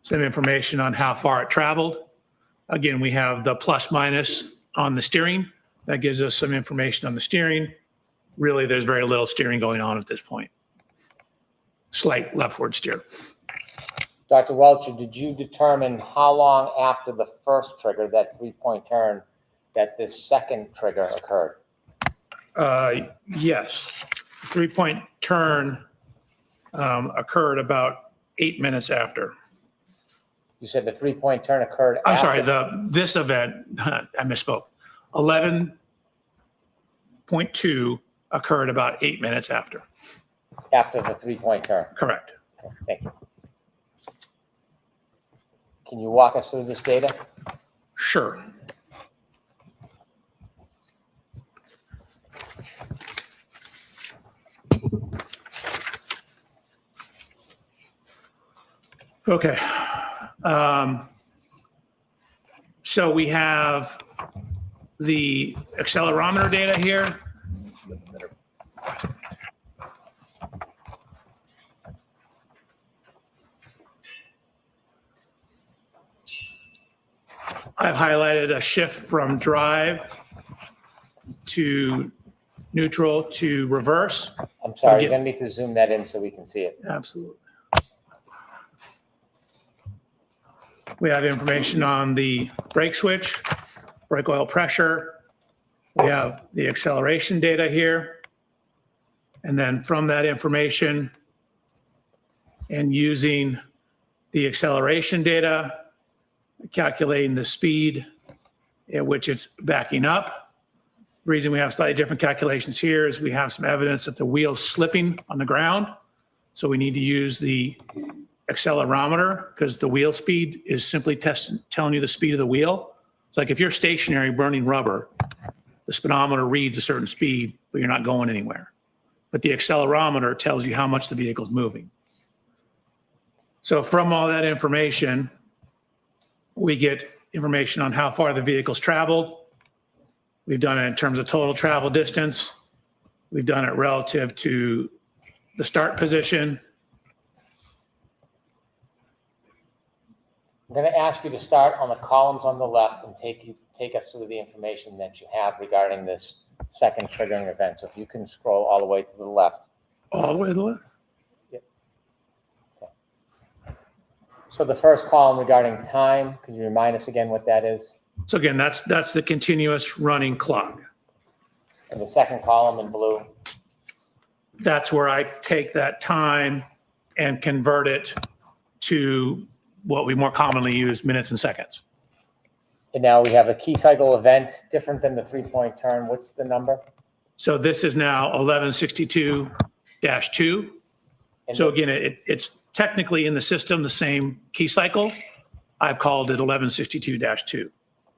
some information on how far it traveled. Again, we have the plus minus on the steering. That gives us some information on the steering. Really, there's very little steering going on at this point. Slight leftward steer. Dr. Welcher, did you determine how long after the first trigger, that 3-point turn, that this second trigger occurred? Yes. 3-point turn occurred about 8 minutes after. You said the 3-point turn occurred I'm after. sorry, this event, I misspoke. 11.2 occurred about 8 minutes after. After the 3-point turn. Correct. Okay, thank you. Can you walk us through this data? Sure. Okay. So we have the accelerometer data here. I've highlighted a shift from drive to neutral to reverse. I'm sorry, Again. you're gonna need to zoom that in so we can see it. Absolutely. We have information on the brake switch, brake oil pressure. We have the acceleration data here. And then from that information and using the acceleration data, calculating the speed at which it's backing up. The reason we have slightly different calculations here is we have some evidence that the wheel's slipping on the ground. So we need to use the accelerometer because the wheel speed is simply telling you the speed of the wheel. It's like if you're stationary burning rubber, the speedometer reads a certain speed, but you're not going anywhere. But the accelerometer tells you how much the vehicle's moving. So from all that information, we get information on how far the vehicle's traveled. We've done it in terms of total travel distance. We've done it relative to the start position. I'm gonna ask you to start on the columns on the left and take us through the information that you have regarding this second triggering event. So if you can scroll all the way to the left. All the way to the left. So the first column regarding time, could you remind us again what that is? So again, that's the continuous running clock. And the second column in blue? That's where I take that time and convert it to what we more commonly use, minutes and seconds. And now we have a key cycle event, different than the 3-point turn. What's the number? So this is now 1162-2. And So again, it's technically in the system the same key cycle. I've called it 1162-2.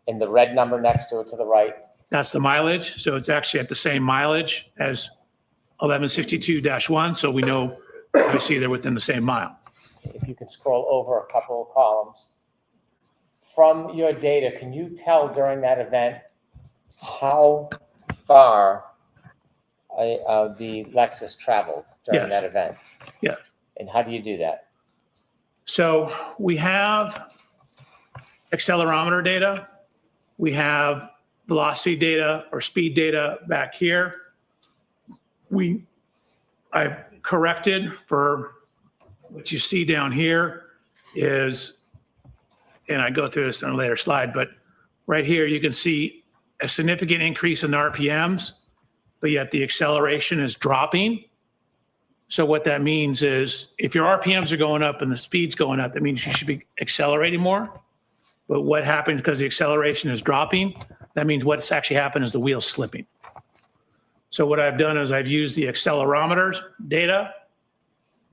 and the red number next to it to the right. That's the mileage. So it's actually at the same mileage as 1162-1. So we know, obviously, they're within the same mile. If you can scroll over a couple of columns. From your data, can you tell during that event how far the Lexus traveled during Yes. that event? Yes. And how do you do that? So we have accelerometer data. We have velocity data or speed data back here. I've corrected for what you see down here is, and I go through this on a later slide, but right here you can see a significant increase in RPMs, but yet the acceleration is dropping. So what that means is if your RPMs are going up and the speed's going up, that means you should be accelerating more. But what happens because the acceleration is dropping, that means what's actually happened is the wheel's slipping. So what I've done is I've used the accelerometers data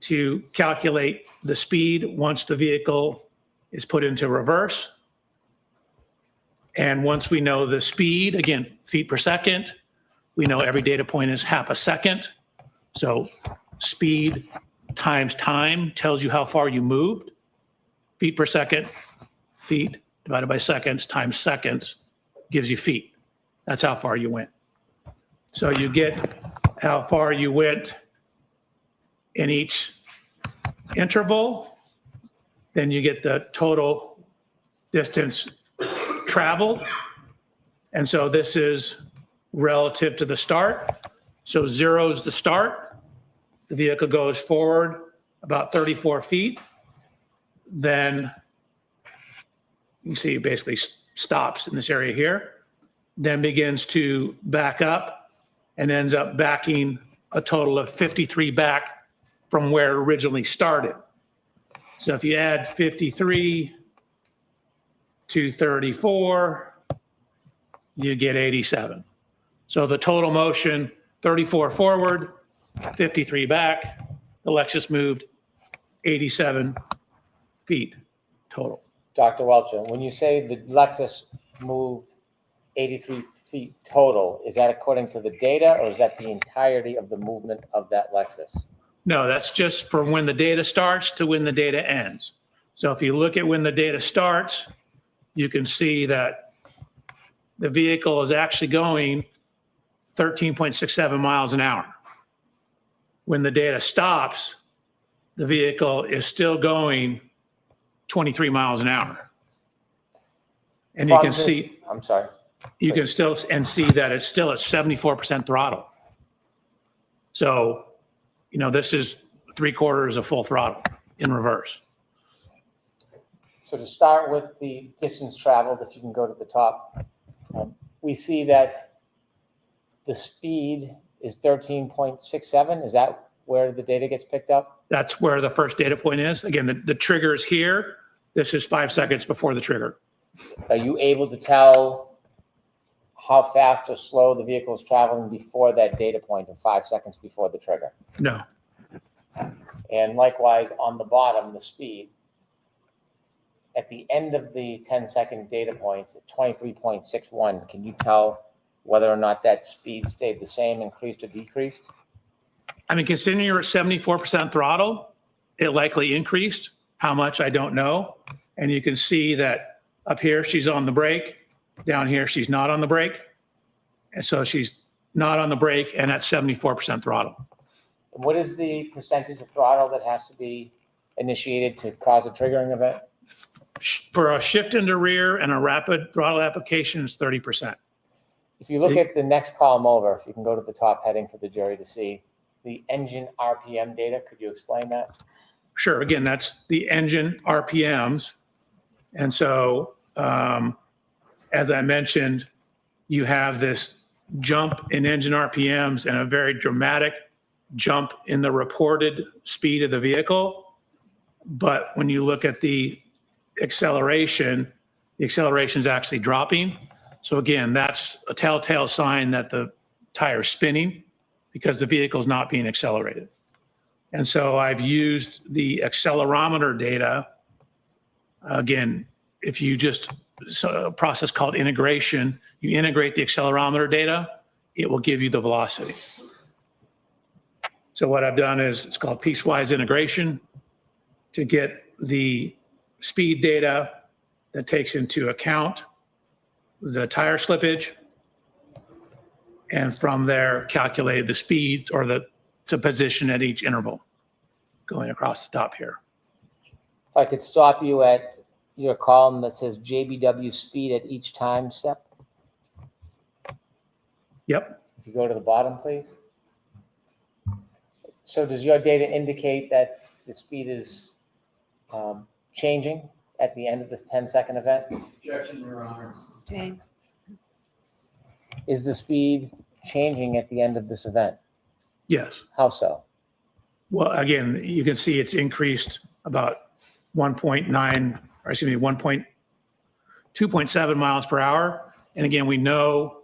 to calculate the speed once the vehicle is put into reverse. And once we know the speed, again, feet per second, we know every data point is half a second. So speed times time tells you how far you moved. Feet per second, feet divided by seconds times seconds gives you feet. That's how far you went. So you get how far you went in each interval. Then you get the total distance traveled. And so this is relative to the start. So 0 is the start. The vehicle goes forward about 34 feet. Then you can see it basically stops in this area here, then begins to back up and ends up backing a total of 53 back from where it originally started. So if you add 53 to 34, you get 87. So the total motion, 34 forward, 53 back, the Lexus moved 87 feet total. Dr. Welcher, when you say the Lexus moved 83 feet total, is that according to the data or is that the entirety of the movement of that Lexus? No, that's just from when the data starts to when the data ends. So if you look at when the data starts, you can see that the vehicle is actually going 13.67 miles an hour. When the data stops, the vehicle is still going 23 miles an hour. And you From can this- see, I'm sorry. you can still and see that it's still at 74% throttle. So, this is 3/4 of full throttle in reverse. So to start with the distance traveled, if you can go to the top, we see that the speed is 13.67. Is that where the data gets picked up? That's where the first data point is. Again, the trigger is here. This is 5 seconds before the trigger. Are you able to tell how fast or slow the vehicle is traveling before that data point of 5 seconds before the trigger? No. And likewise, on the bottom, the speed, at the end of the 10-second data points at 23.61, can you tell whether or not that speed stayed the same, increased, or decreased? I mean, considering you're at 74% throttle, it likely increased. How much, I don't know. And you can see that up here, she's on the brake. Down here, she's not on the brake. And so she's not on the brake and at 74% throttle. And what is the percentage of throttle that has to be initiated to cause a triggering event? For a shift into rear and a rapid throttle application, it's 30%. If you look at the next column over, if you can go to the top heading for the jury to see the engine RPM data, could you explain that? Sure. Again, that's the engine RPMs. And so, as I mentioned, you have this jump in engine RPMs and a very dramatic jump in the reported speed of the vehicle. But when you look at the acceleration is actually dropping. So again, that's a telltale sign that the tire is spinning because the vehicle is not being accelerated. And so I've used the accelerometer data. Again, if you just, a process called integration, you integrate the accelerometer data, it will give you the velocity. So what I've done is, it's called piecewise integration to get the speed data that takes into account the tire slippage, and from there calculated the speed or the position at each interval going across the top here. If I could stop you at your column that says JBW speed at each time step. Yep. If you go to the bottom, please. So does your data indicate that the speed is changing at the end of this 10-second event? Objection, Your Honor. Sustain. Is the speed changing at the end of this event? Yes. How so? Well, again, you can see it's increased about 2.7 miles per hour. And again, we know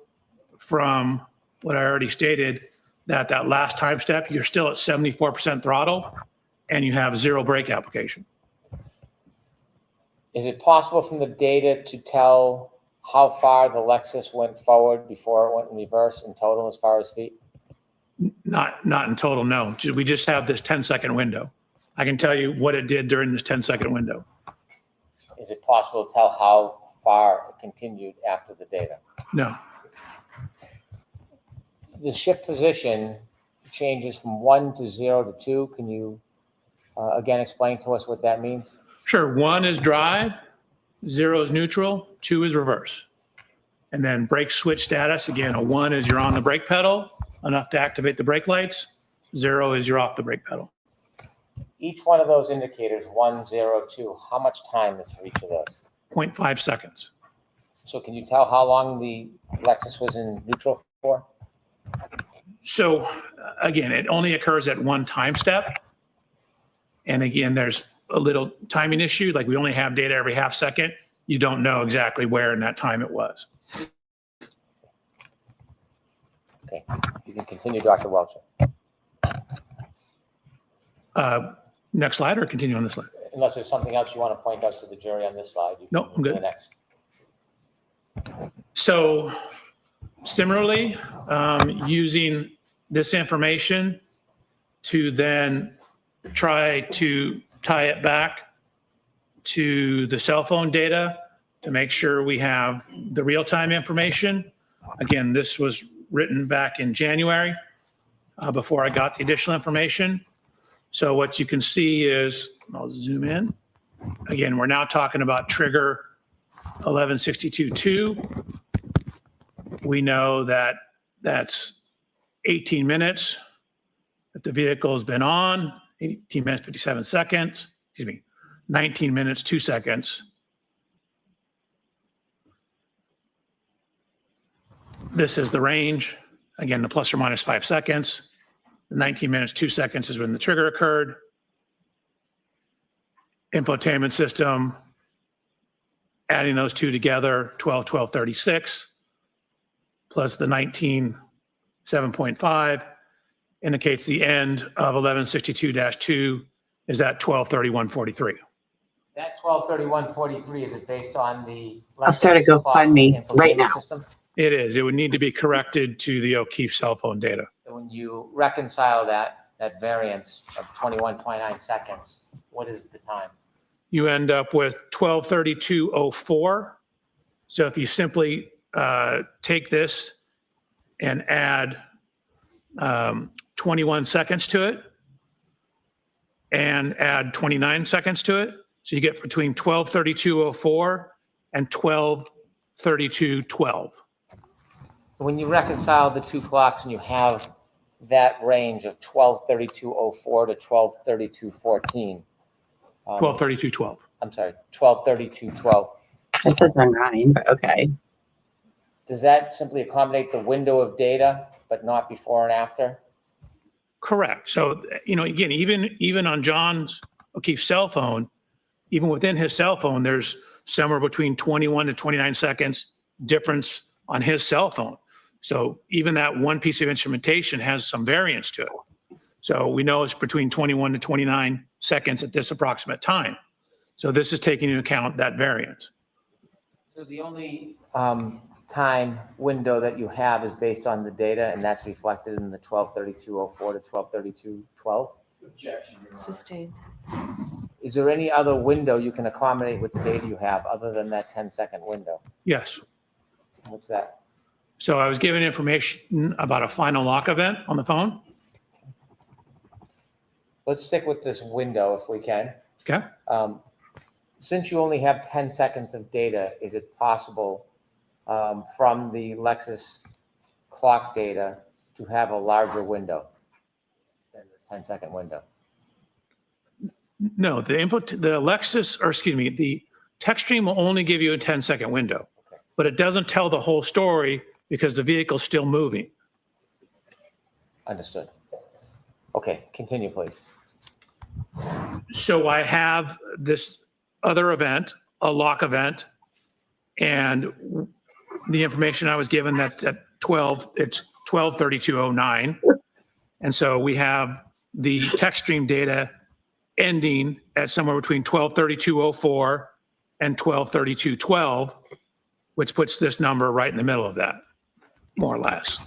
from what I already stated that that last time step, you're still at 74% throttle and you have 0 brake application. Is it possible from the data to tell how far the Lexus went forward before it went in reverse in total as far as feet? Not in total, no. We just have this 10-second window. I can tell you what it did during this 10-second window. Is it possible to tell how far it continued after the data? No. The shift position changes from 1 to 0 to 2. Can you again explain to us what that means? Sure. 1 is drive, 0 is neutral, 2 is reverse. And then brake switch status, again, a 1 is you're on the brake pedal, enough to activate the brake lights. 0 is you're off the brake pedal. Each one of those indicators, 1, 0, 2, how much time is for each of those? 0.5 seconds. So can you tell how long the Lexus was in neutral for? So again, it only occurs at one time step. And again, there's a little timing issue. Like we only have data every half second. You don't know exactly where in that time it was. Okay, you can continue, Dr. Welcher. Next slide or continue on this slide? Unless there's something else you want to point out to the jury on this slide. You can Nope, I'm move to good. the next. So similarly, using this information to then try to tie it back to the cell phone data to make sure we have the real-time information. Again, this was written back in January before I got the additional information. So what you can see is, I'll zoom in. Again, we're now talking about trigger 1162.2. We know that that's 18 minutes that the vehicle has been on, 18 minutes, 57 seconds, 19 minutes, 2 seconds. This is the range. Again, the plus or minus 5 seconds. The 19 minutes, 2 seconds is when the trigger occurred. Infotainment system, adding those two together, 12:36, plus the 19:7.5 indicates the end of 1162-2 is at 12:31:43. That 12:31:43, is it based on the? I'll start a Lexus GoFundMe clock right infotainment now. system? It is. It would need to be corrected to the O'Keefe cell phone data. So when you reconcile that variance of 21.29 seconds, what is the time? You end up with 12:32:04. So if you simply take this and add 21 seconds to it and add 29 seconds to it, so you get between 12:32:04 and 12:32:12. When you reconcile the two clocks and you have that range of 12:32:04 to 12:32:14. 12:32:12. I'm sorry, 12:32:12. This is on 9, but okay. Does that simply accommodate the window of data, but not before and after? Correct. So, again, even on John's O'Keefe cell phone, even within his cell phone, there's somewhere between 21 to 29 seconds difference on his cell phone. So even that one piece of instrumentation has some variance to it. So we know it's between 21 to 29 seconds at this approximate time. So this is taking into account that variance. So the only time window that you have is based on the data, and that's reflected in the 12:32:04 to 12:32:12? Sustained. Is there any other window you can accommodate with the data you have other than that 10-second window? Yes. What's that? So I was given information about a final lock event on the phone. Let's stick with this window if we can. Okay. Since you only have 10 seconds of data, is it possible from the Lexus clock data to have a larger window than this 10-second window? No, the Lexus, or excuse me, the text stream will only give you a 10-second window, Okay. but it doesn't tell the whole story because the vehicle's still moving. Understood. Okay, continue, please. So I have this other event, a lock event, and the information I was given that at 12, it's 12:32:09. And so we have the text stream data ending at somewhere between 12:32:04 and 12:32:12, which puts this number right in the middle of that, more or less.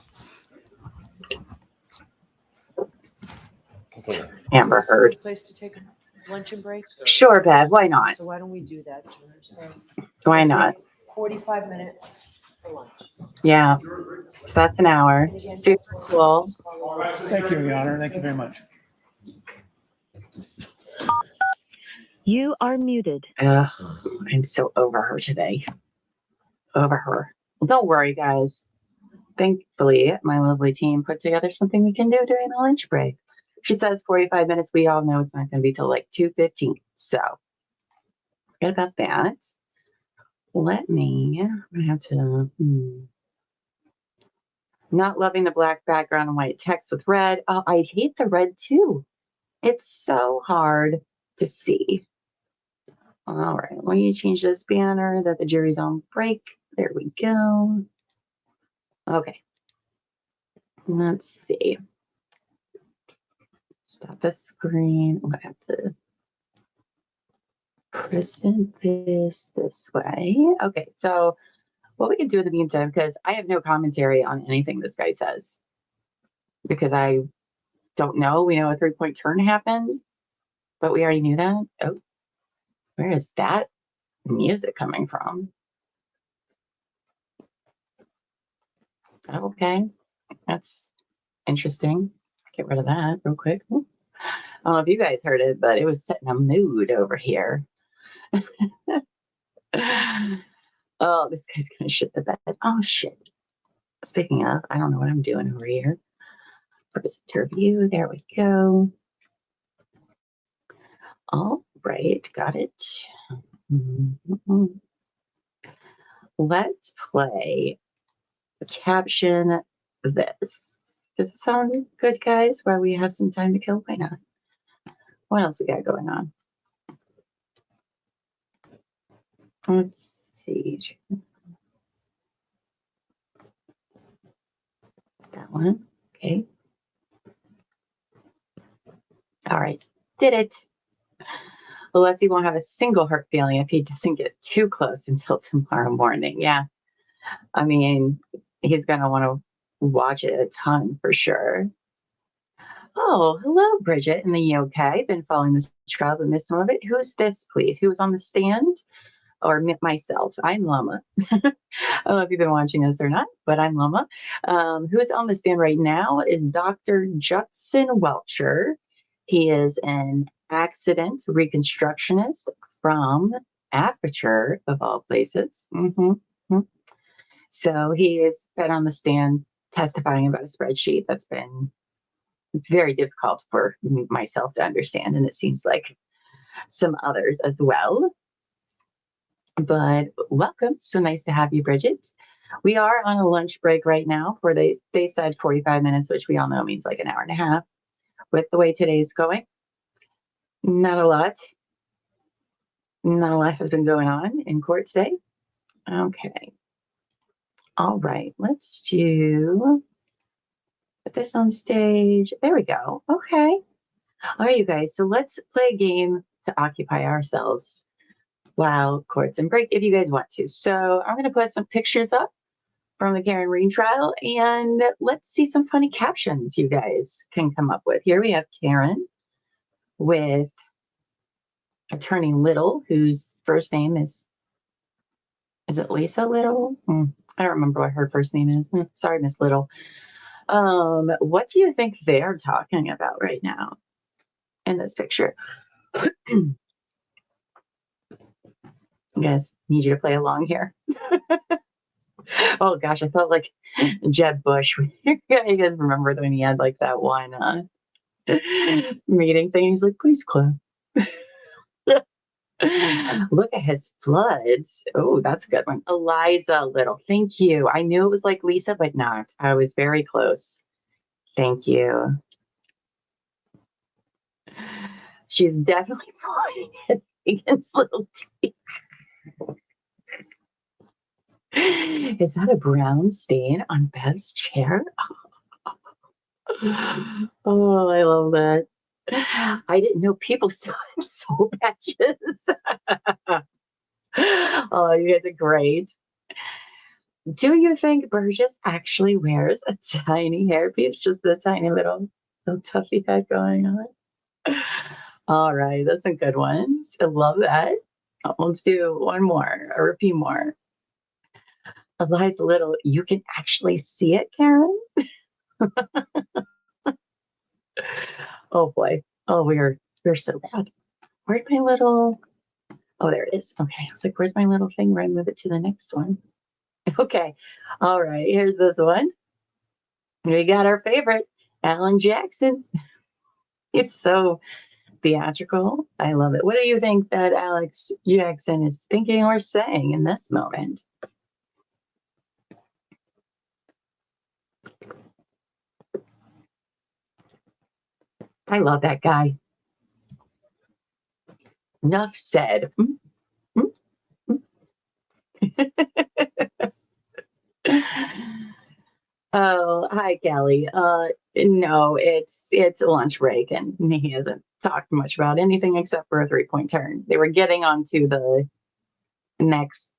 Continue. Amber Is this a Heard. good place to take a luncheon break? Sure, Bev, why not? So why don't we do that, George? So Why not? 45 minutes for lunch. Yeah. So that's an hour. Super cool. Thank you, Your Honor. Thank you very much. You are muted. Ugh, I'm so over her today. Over her. Well, don't worry, guys. Thankfully, my lovely team put together something we can do during the lunch break. She says 45 minutes. We all know it's not going to be till like 2:15. So forget about that. I'm going to have to, not loving the black background and white text with red. Oh, I hate the red too. It's so hard to see. All right, let me change this banner that the jury's on break. There we go. Okay. Let's see. Stop the screen. I'm gonna have to present this way. Okay, so what we can do in the meantime, because I have no commentary on anything this guy says, because I don't know. We know a 3-point turn happened, but we already knew that. Oh, Where is that music coming from? Okay, that's interesting. Get rid of that real quick. I don't know if you guys heard it, but it was setting a mood over here. Oh, this guy's gonna shit the bed. Oh shit. Speaking of, I don't know what I'm doing over here. First interview, there we go. All right, got it. Let's play caption this. Does it sound good, guys? While we have some time to kill? Why not? What else we got going on? Let's see. That one. Okay. All right. Did it. Alessi won't have a single hurt feeling if he doesn't get too close until tomorrow morning. Yeah. I mean, he's going to want to watch it a ton for sure. Oh, hello, Bridget in the UK. Been following this trial, but missed some of it. Who's this, please? Who's on the stand? Or myself? I'm Llama. I don't know if you've been watching this or not, but I'm Llama. Who's on the stand right now is Dr. Judson Welcher. He is an accident reconstructionist from Aperture, of all places. So he has been on the stand testifying about a spreadsheet that's been very difficult for myself to understand, and it seems like some others as well. But welcome. So nice to have you, Bridget. We are on a lunch break right now for they said 45 minutes, which we all know means like an hour and a half. With the way today's going, not a lot has been going on in court today. Okay. All right. Let's put this on stage. There we go. Okay. All right, you guys. So let's play a game to occupy ourselves while court's in break, if you guys want to. So I'm going to put some pictures up from the Karen Rean trial, and let's see some funny captions you guys can come up with. Here we have Karen with Attorney Little, whose first name is it Lisa Little? I don't remember what her first name is. Sorry, Miss Little. What do you think they're talking about right now in this picture? Guys, need you to play along here. Oh gosh, I felt like Jeb Bush. You guys remember when he had like that one meeting thing? He's like, please clap. Look at his floods. Oh, that's a good one. Eliza Little. Thank you. I knew it was like Lisa, but not. I was very close. Thank you. She's definitely pointing at Megan's little teeth. Is that a brown stain on Bev's chair? Oh, I love that. I didn't know people still had soul patches. Oh, you guys are great. Do you think Burgess actually wears a tiny hairpiece? Just a tiny little tuffy head going on? All right, that's some good ones. I love that. Let's do one more or a few more. Eliza Little, you can actually see it, Karen? Oh boy. Oh, we're so bad. Where'd my little, oh, there it is. Okay. I was like, where's my little thing where I move it to the next one? Okay. All right. Here's this one. We got our favorite, Alan Jackson. He's so theatrical. I love it. What do you think that Alex Jackson is thinking or saying in this moment? I love that guy. Enough said. Oh, hi, Kelly. No, it's lunch break, and he hasn't talked much about anything except for a 3-point turn. They were getting onto the next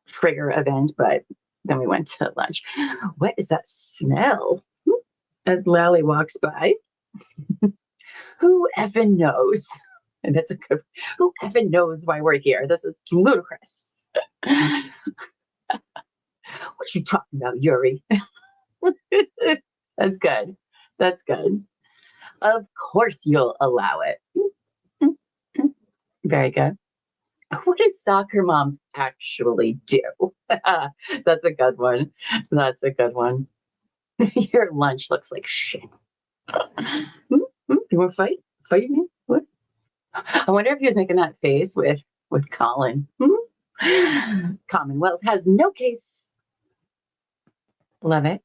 trigger event, but then we went to lunch. What is that smell? As Lally walks by. Who effing knows? That's a good. Who even knows why we're here? This is ludicrous. What you talking about, Yuri? That's good. That's good. Of course you'll allow it. Very good. What do soccer moms actually do? That's a good one. That's a good one. Your lunch looks like shit. You want to fight? Fight me? What? I wonder if he was making that face with Colin. Commonwealth has no case. Love it.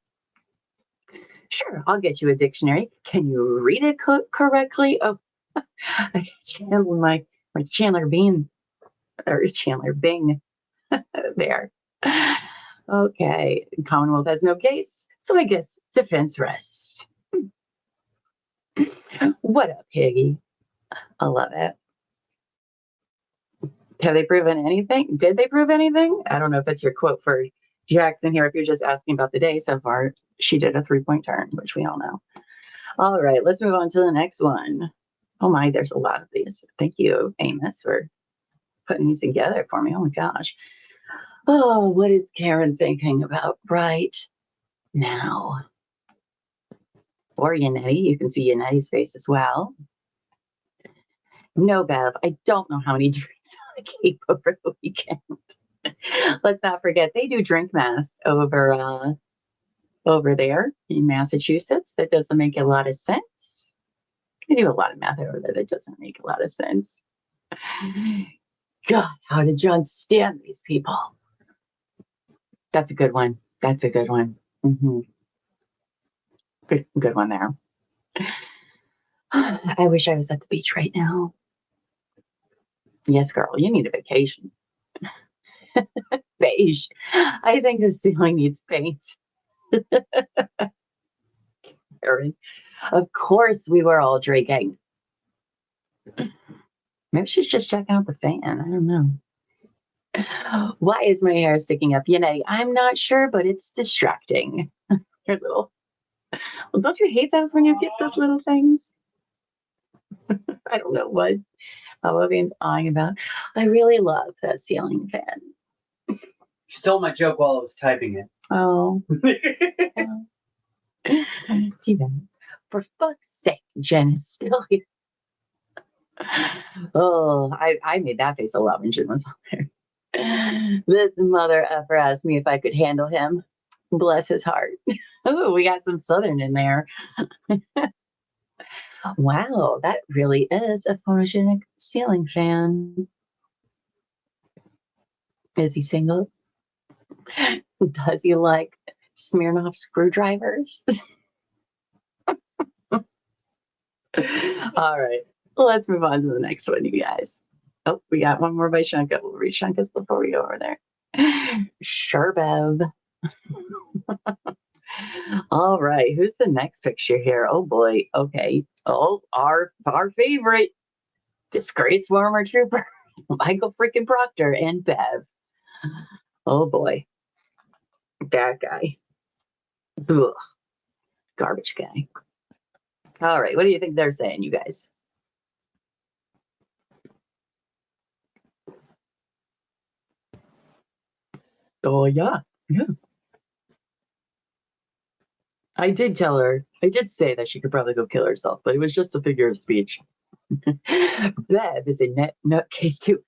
Sure, I'll get you a dictionary. Can you read it correctly? Oh, I channeled my Chandler Bean or Chandler Bing there. Okay, Commonwealth has no case, so I guess defense rests. What up, Piggy? I love it. Have they proven anything? Did they prove anything? I don't know if that's your quote for Jackson here. If you're just asking about the day so far, she did a 3-point turn, which we all know. All right, let's move on to the next one. Oh my, there's a lot of these. Thank you, Amos, for putting these together for me. Oh my gosh. Oh, what is Karen thinking about right now? Or Yannetti, you can see Yannetti's face as well. No, Bev, I don't know how many drinks I gave over the weekend. Let's not forget, they do drink math over there in Massachusetts. That doesn't make a lot of sense. They do a lot of math over there that doesn't make a lot of sense. God, how did John stand these people? That's a good one. That's a good one. Good one there. I wish I was at the beach right now. Yes, girl, you need a vacation. Beige. I think the ceiling needs paint. Karen. Of course we were all drinking. Maybe she's just checking out the fan. I don't know. Why is my hair sticking up? Yannetti, I'm not sure, but it's distracting. Your little. Well, don't you hate those when you get those little things? I don't know what Logan's eyeing about. I really love that ceiling fan. Stole my joke while I was typing it. Oh. Too bad. For fuck's sake, Jen is still here. Oh, I made that face a lot when Jen was on there. This mother effer asked me if I could handle him. Bless his heart. Oh, we got some Southern in there. Wow, that really is a photogenic ceiling fan. Is he single? Does he like Smirnoff screwdrivers? All right, let's move on to the next one, you guys. Oh, we got one more by Shanka. We'll read Shanka's before we go over there. Sure, Bev. All right, who's the next picture here? Oh boy. Okay. Oh, our favorite disgraced former trooper, Michael freaking Proctor and Bev. Oh boy. That guy. Ugh. Garbage guy. All right, what do you think they're saying, you guys? Oh yeah. I did say that she could probably go kill herself, but it was just a figure of speech. Bev is a nutcase too.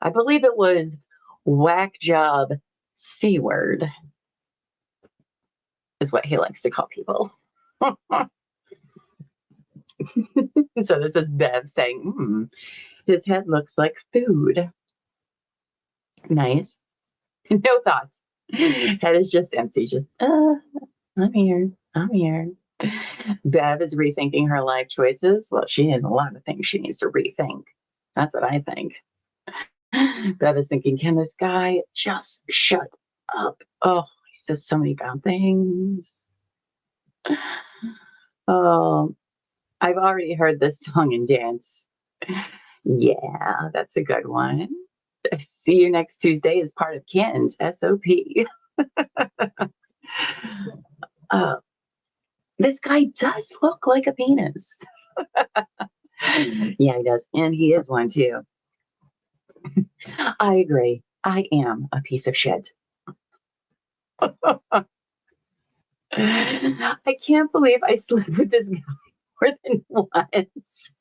I believe it was whack job C word is what he likes to call people. So this is Bev saying, his head looks like food. Nice. No thoughts. Head is just empty. Just, I'm here. Bev is rethinking her life choices. Well, she has a lot of things she needs to rethink. That's what I think. Bev is thinking, can this guy just shut up? Oh, he says so many bad things. Oh, I've already heard this song and dance. Yeah, that's a good one. See you next Tuesday as part of Canton's SOP. This guy does look like a penis. Yeah, he does. And he is one too. I agree. I am a piece of shit. I can't believe I slept with this guy more than once.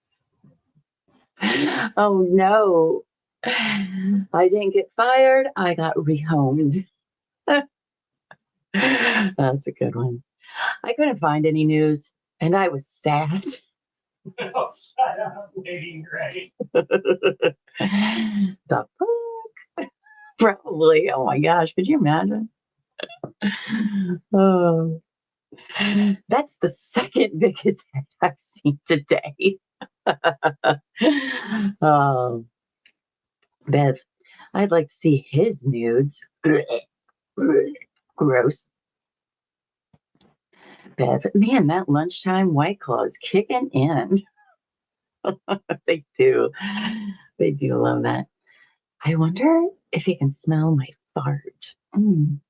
Oh no. I didn't get fired. I got rehomed. That's a good one. I couldn't find any news and I was sad. Oh, shut up, Lady Gray. The fuck? Probably. Oh my gosh. Could you imagine? Oh, that's the second biggest head I've seen today. Oh, Bev, I'd like to see his nudes. Gross. Bev, man, that lunchtime White Claw is kicking in. They do. They do love that. I wonder if he can smell my fart. Mm.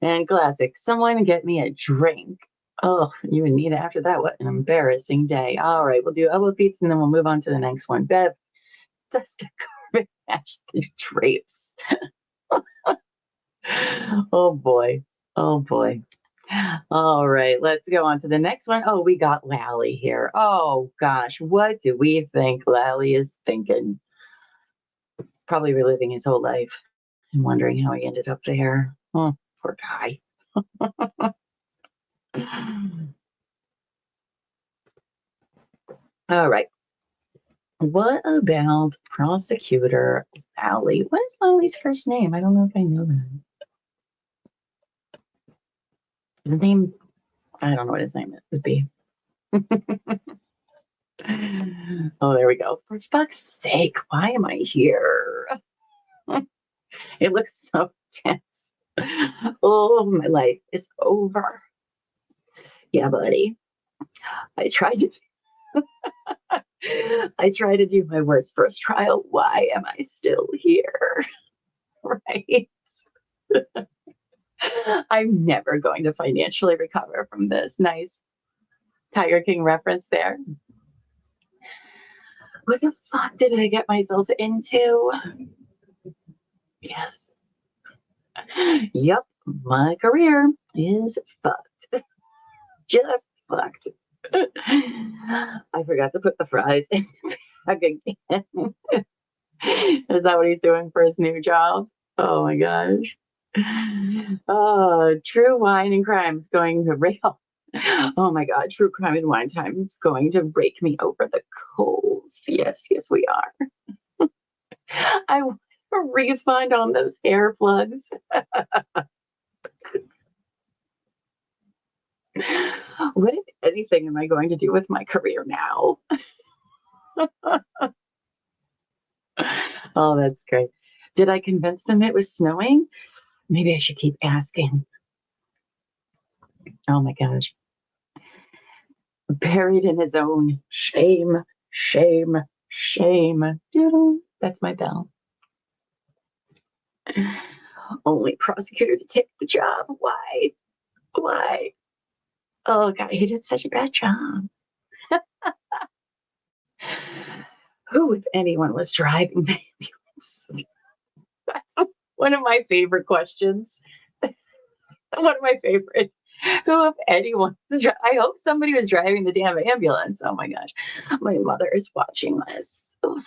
And classic, someone get me a drink. Oh, you and Nita after that. What an embarrassing day. All right, we'll do elbow beats and then we'll move on to the next one. Bev, does the carpet match the drapes? Oh boy. Oh boy. All right, let's go on to the next one. Oh, we got Lally here. Oh gosh, what do we think Lally is thinking? Probably reliving his whole life and wondering how he ended up there. Oh, poor guy. All right. What about prosecutor Lally? What is Lally's first name? I don't know if I know that. His name, I don't know what his name would be. Oh, there we go. For fuck's sake, why am I here? It looks so tense. Oh, my life is over. Yeah, buddy. I tried to do my worst first trial. Why am I still here? Right? I'm never going to financially recover from this. Nice Tiger King reference there. What the fuck did I get myself into? Yes. Yep, my career is fucked. Just fucked. I forgot to put the fries in the bag again. Is that what he's doing for his new job? Oh my gosh. Oh, true wine and crime is going to rail. Oh my God, true crime and wine time is going to rake me over the coals. Yes, yes, we are. I want a refund on those hair plugs. What, if anything, am I going to do with my career now? Oh, that's great. Did I convince them it was snowing? Maybe I should keep asking. Oh my gosh. Buried in his own shame, shame, shame. That's my bell. Only prosecutor to take the job. Why? Why? Oh God, he did such a bad job. Who, if anyone, was driving the ambulance? That's one of my favorite questions. One of my favorite. Who, if anyone, I hope somebody was driving the damn ambulance. Oh my gosh. My mother is watching this. Oof.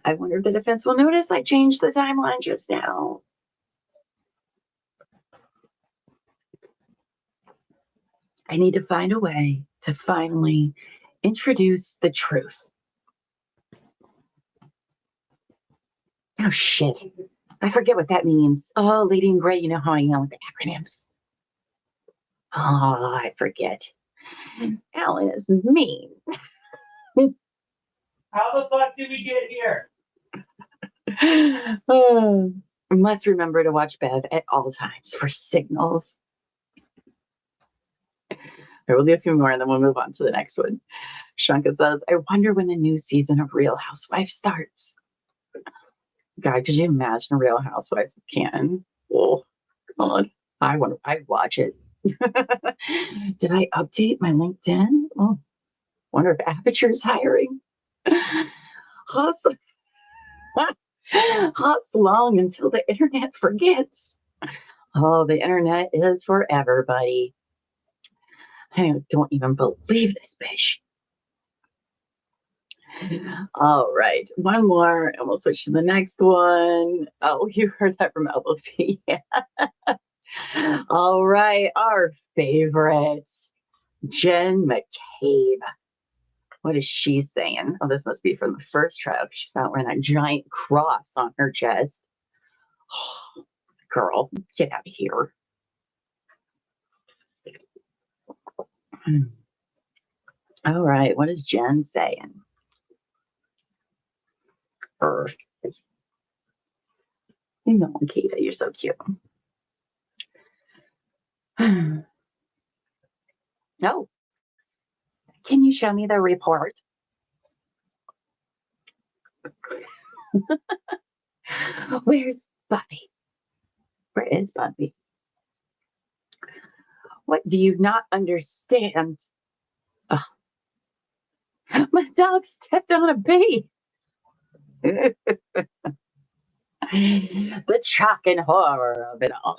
I wonder if the defense will notice I changed the timeline just now. I need to find a way to finally introduce the truth. Oh shit. I forget what that means. Oh, Lady in Gray, you know how I am with the acronyms. Oh, I forget. Alan is mean. How the fuck did we get here? Oh, must remember to watch Bev at all times for signals. I will do a few more and then we'll move on to the next one. Shanka says, I wonder when the new season of Real Housewives starts. God, could you imagine Real Housewives of Canton? Oh, God. I'd watch it. Did I update my LinkedIn? Oh, wonder if Aperture's hiring. Hustle. Hustle long until the internet forgets. Oh, the internet is forever, buddy. I don't even believe this bitch. All right, one more, and we'll switch to the next one. Oh, you heard that from LP. All right, our favorite, Jen McCabe. What is she saying? Oh, this must be from the first trial because she's not wearing that giant cross on her chest. Oh, girl, get out of here. All right, what is Jen saying? You know, Kita, you're so cute. No. Can you show me the report? Where's Buffy? Where is Buffy? What do you not understand? Oh. My dog stepped on a bee. The shock and horror of it all.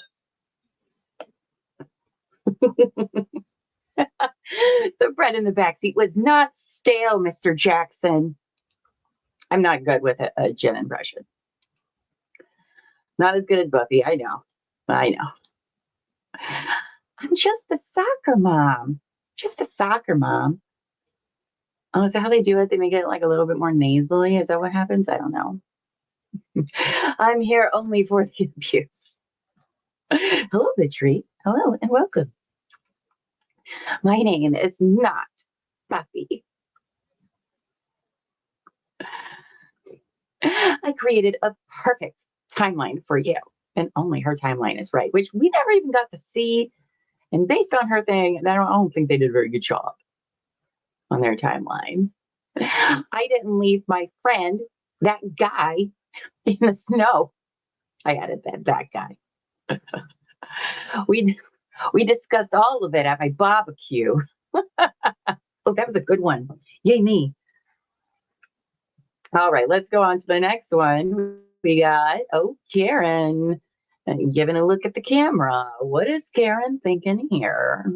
The bread in the backseat was not stale, Mr. Jackson. I'm not good with a Jen impression. Not as good as Buffy, I know. I know. I'm just a soccer mom. Just a soccer mom. Oh, is that how they do it? They make it like a little bit more nasally? Is that what happens? I don't know. I'm here only for the abuse. Hello, the treat. Hello and welcome. My name is not Buffy. I created a perfect timeline for you, and only her timeline is right, which we never even got to see. And based on her thing, I don't think they did a very good job on their timeline. I didn't leave my friend, that guy, in the snow. I added that guy. We discussed all of it at my barbecue. Oh, that was a good one. Yay me. All right, let's go on to the next one. We got, Karen. Giving a look at the camera. What is Karen thinking here?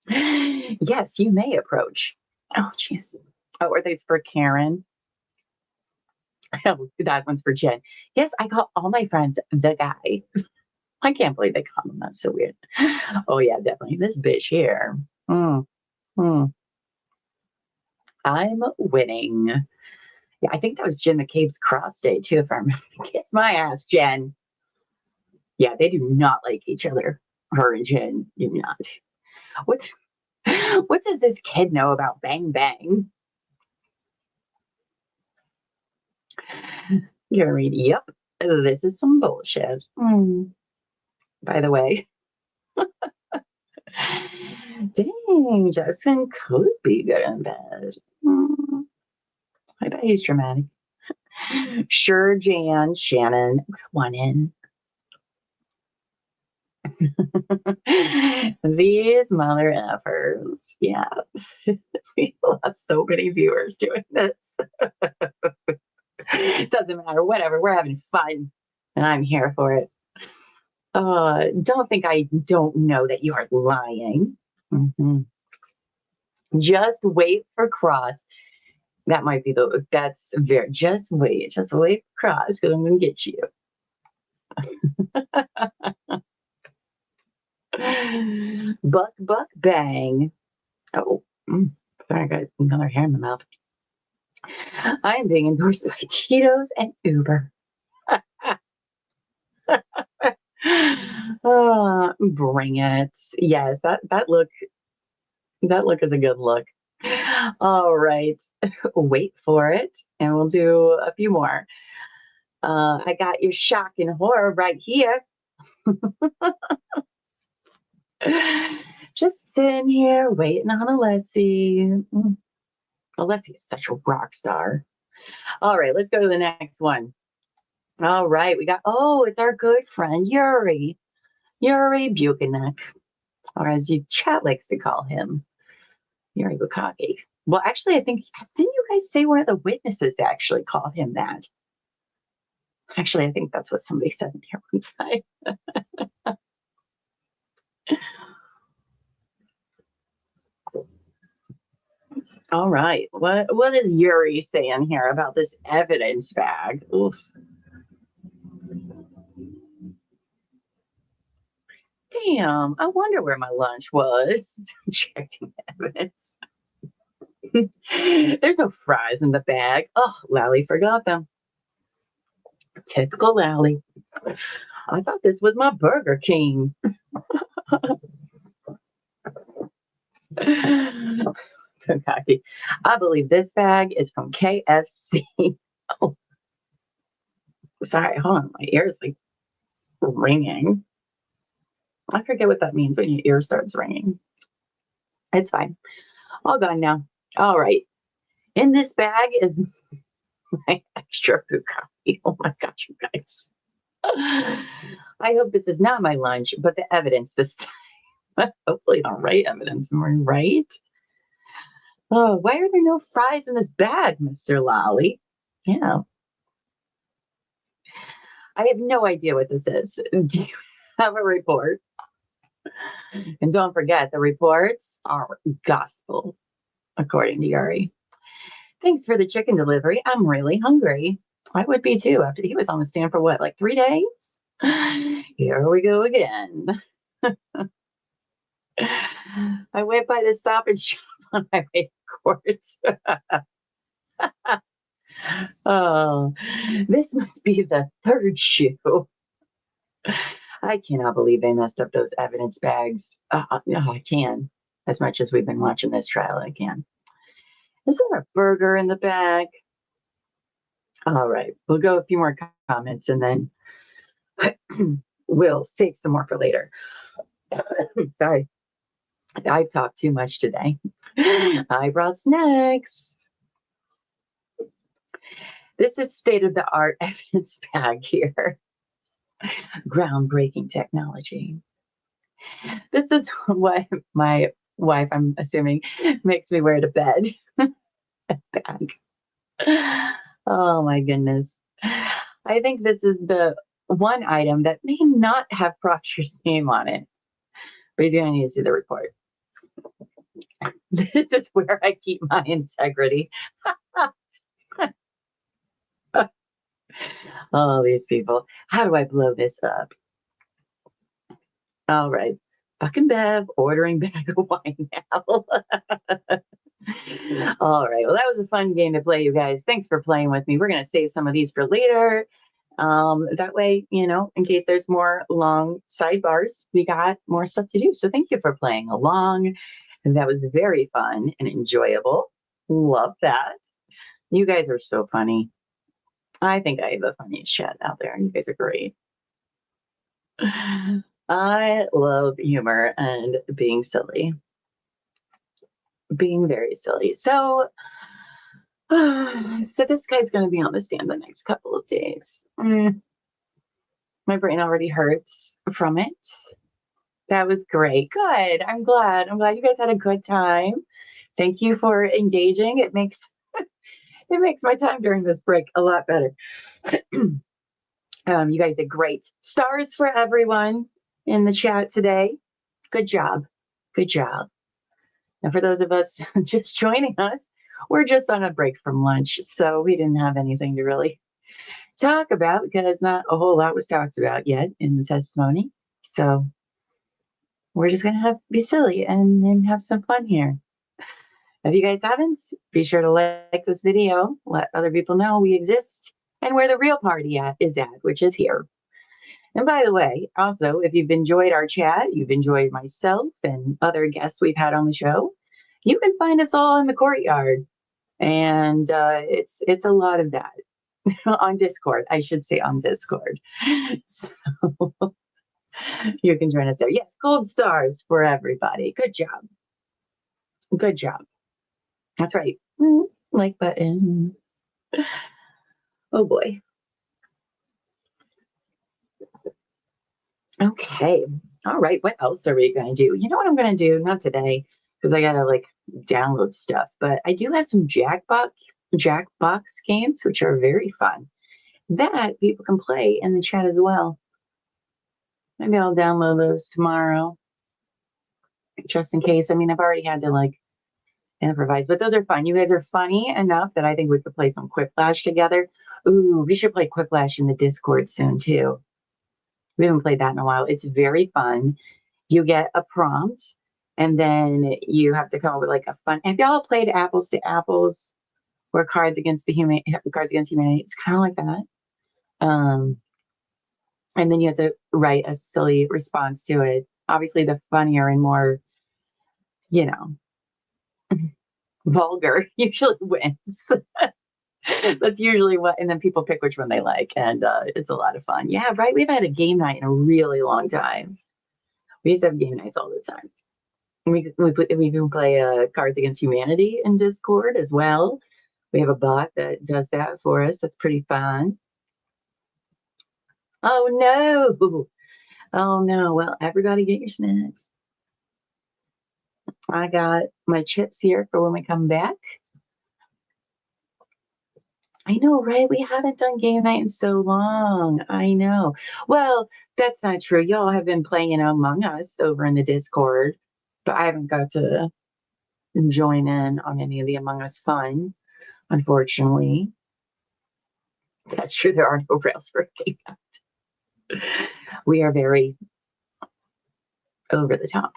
Yes, you may approach. Oh, jeez. Oh, are these for Karen? Oh, that one's for Jen. Yes, I call all my friends the guy. I can't believe they call him. That's so weird. Oh, yeah, definitely. This bitch here. I'm winning. Yeah, I think that was Jen McCabe's cross day, too, if I remember. Kiss my ass, Jen. Yeah, they do not like each other. Her and Jen do not. What does this kid know about Bang Bang? You're gonna read, yep, this is some bullshit. By the way. Dang, Jackson could be good in bed. I bet he's dramatic. Sure, Jan, Shannon, one in. These mother effers. Yeah. We lost so many viewers doing this. It doesn't matter, whatever. We're having fun. And I'm here for it. Don't think I don't know that you are lying. Just wait for Cross. That might be just wait for Cross, because I'm going to get you. Buck, bang. Oh, I got another hair in the mouth. I am being endorsed by Tito's and Uber. Bring it. Yes, that look is a good look. All right, wait for it, and we'll do a few more. I got your shock and horror right here. Just sitting here waiting on Alessi. Alessi's such a rock star. All right, let's go to the next one. All right, we got, it's our good friend, Yuri Buchanan, or as you chat likes to call him, Yuri Bukaki. Well, actually, I think, didn't you guys say one of the witnesses actually called him that? Actually, I think that's what somebody said in here one time. All right, what is Yuri saying here about this evidence bag? Oof. Damn, I wonder where my lunch was. Checking evidence. There's no fries in the bag. Oh, Lally forgot them. Typical Lally. I thought this was my Burger King. Okay. I believe this bag is from KFC. Oh, sorry. Hold on. My ear is like ringing. I forget what that means when your ear starts ringing. It's fine. All gone now. All right. In this bag is my extra Bugatti. Oh my gosh, you guys. I hope this is not my lunch, but the evidence this time. Hopefully the right evidence. Am I right? Oh, why are there no fries in this bag, Mr. Lally? Yeah. I have no idea what this is. Do you have a report? And don't forget, the reports are gospel, according to Yuri. Thanks for the chicken delivery. I'm really hungry. I would be too, after he was on the stand for what, like 3 days? Here we go again. I went by the Stop and Shop on my way to court. Oh, this must be the third shoe. I cannot believe they messed up those evidence bags. No, I can. As much as we've been watching this trial, I can. Is there a burger in the bag? All right, we'll go a few more comments and then we'll save some more for later. Sorry, I've talked too much today. Eyebrow snacks. This is state-of-the-art evidence bag here. Groundbreaking technology. This is what my wife, I'm assuming, makes me wear to bed. Bag. Oh my goodness. I think this is the one item that may not have Proctor's name on it, but he's going to need to see the report. This is where I keep my integrity. Oh, these people. How do I blow this up? All right. Fucking Bev ordering bag of wine now. All right. Well, that was a fun game to play, you guys. Thanks for playing with me. We're going to save some of these for later. That way, in case there's more long sidebars, we got more stuff to do. So thank you for playing along. And that was very fun and enjoyable. Love that. You guys are so funny. I think I have the funniest chat out there. You guys are great. I love humor and being silly. Being very silly. So this guy's going to be on the stand the next couple of days. My brain already hurts from it. That was great. Good. I'm glad you guys had a good time. Thank you for engaging. It makes my time during this break a lot better. You guys did great. Stars for everyone in the chat today. Good job. Good job. And for those of us just joining us, we're just on a break from lunch, so we didn't have anything to really talk about because not a whole lot was talked about yet in the testimony. So we're just going to be silly and have some fun here. If you guys haven't, be sure to like this video, let other people know we exist and where the real party is at, which is here. And by the way, also, if you've enjoyed our chat, you've enjoyed myself and other guests we've had on the show, you can find us all in the courtyard. And it's a lot of that on Discord. I should say on Discord. So you can join us there. Yes, gold stars for everybody. Good job. Good job. That's right. Like button. Oh boy. Okay. All right. What else are we going to do? You know what I'm going to do? Not today, because I got to like download stuff, but I do have some Jackbox games, which are very fun that people can play in the chat as well. Maybe I'll download those tomorrow, just in case. I mean, I've already had to like improvise, but those are fun. You guys are funny enough that I think we could play some Quiplash together. Ooh, we should play Quiplash in the Discord soon too. We haven't played that in a while. It's very fun. You get a prompt, and then you have to come up with like a fun. Have y'all played Apples to Apples or Cards Against Humanity? It's kind of like that. And then you have to write a silly response to it. Obviously, the funnier and more, vulgar usually wins. That's usually what, and then people pick which one they like, and it's a lot of fun. Yeah, right. We've had a game night in a really long time. We used to have game nights all the time. We can play Cards Against Humanity in Discord as well. We have a bot that does that for us. That's pretty fun. Oh no! Oh no! Well, everybody get your snacks. I got my chips here for when we come back. I know, right? We haven't done game night in so long. I know. Well, that's not true. Y'all have been playing Among Us over in the Discord, but I haven't got to join in on any of the Among Us fun, unfortunately. That's true. There are no rails for game night. We are very over the top.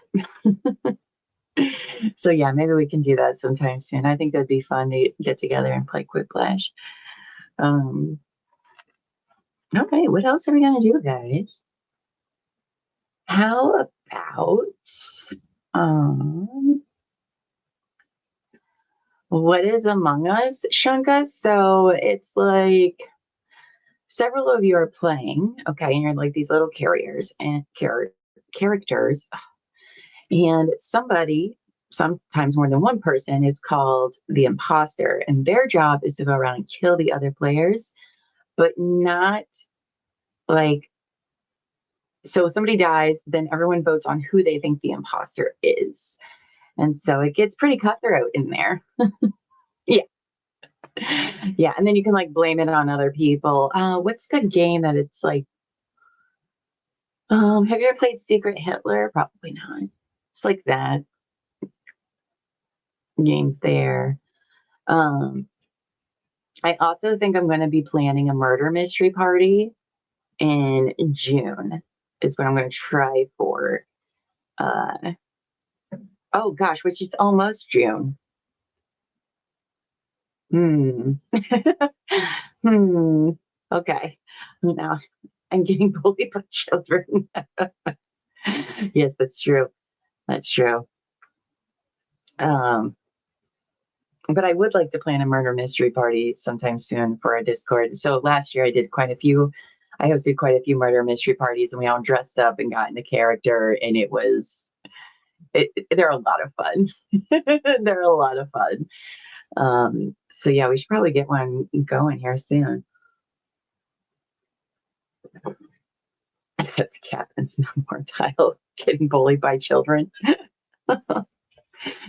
So yeah, maybe we can do that sometime soon. I think that'd be fun to get together and play Quiplash. Okay, what else are we gonna do, guys? How about what is Among Us, Shanka? So it's like several of you are playing, okay, and you're like these little characters, and somebody, sometimes more than one person, is called the imposter, and their job is to go around and kill the other players, but not like, so if somebody dies, then everyone votes on who they think the imposter is. And so it gets pretty cutthroat in there. Yeah. Yeah. And then you can like blame it on other people. What's the game that it's like? Have you ever played Secret Hitler? Probably not. It's like that. Games there. I also think I'm going to be planning a murder mystery party in June is what I'm going to try for. Oh gosh, which is almost June. Okay. Now I'm getting bullied by children. Yes, that's true. That's true. But I would like to plan a murder mystery party sometime soon for our Discord. So last year I hosted quite a few murder mystery parties, and we all dressed up and got into character, and they're a lot of fun. They're a lot of fun. So yeah, we should probably get one going here soon. That's Captain's Memortile, getting bullied by children.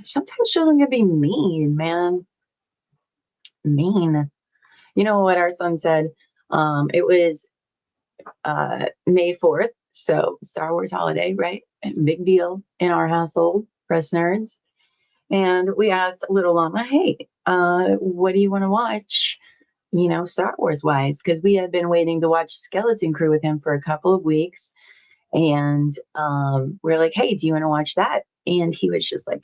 Sometimes children can be mean, man. Mean. You know what our son said? It was May 4th, so Star Wars holiday, right? Big deal in our household for us nerds. And we asked little Llama, hey, what do you want to watch, Star Wars wise? Because we had been waiting to watch Skeleton Crew with him for a couple of weeks. And we're like, hey, do you want to watch that? And he was just like,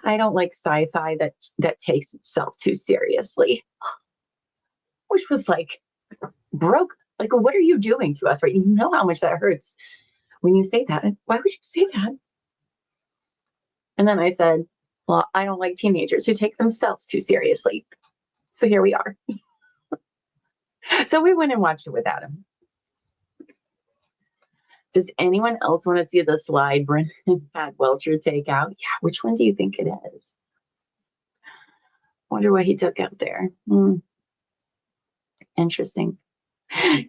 I don't like sci-fi that takes itself too seriously. Which was like, broke. Like, what are you doing to us, right? You know how much that hurts when you say that. Why would you say that? And then I said, well, I don't like teenagers who take themselves too seriously. So here we are. So we went and watched it without him. Does anyone else want to see the slide Brennan had Welcher take out? Yeah, which one do you think it is? Wonder what he took out there. Interesting.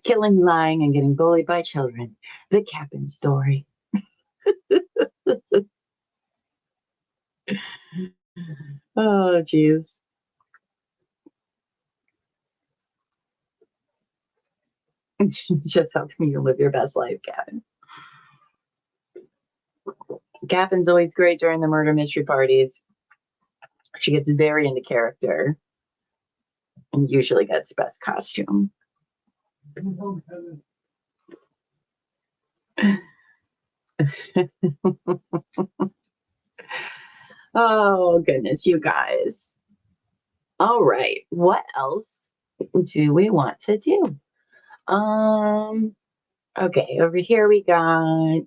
Killing, lying, and getting bullied by children. The Cap'n story. Oh, geez. Just helping you live your best life, Cap'n. Cap'n's always great during the murder mystery parties. She gets very into character and usually gets best costume. Oh, goodness, you guys. All right. What else do we want to do? Okay, over here we got,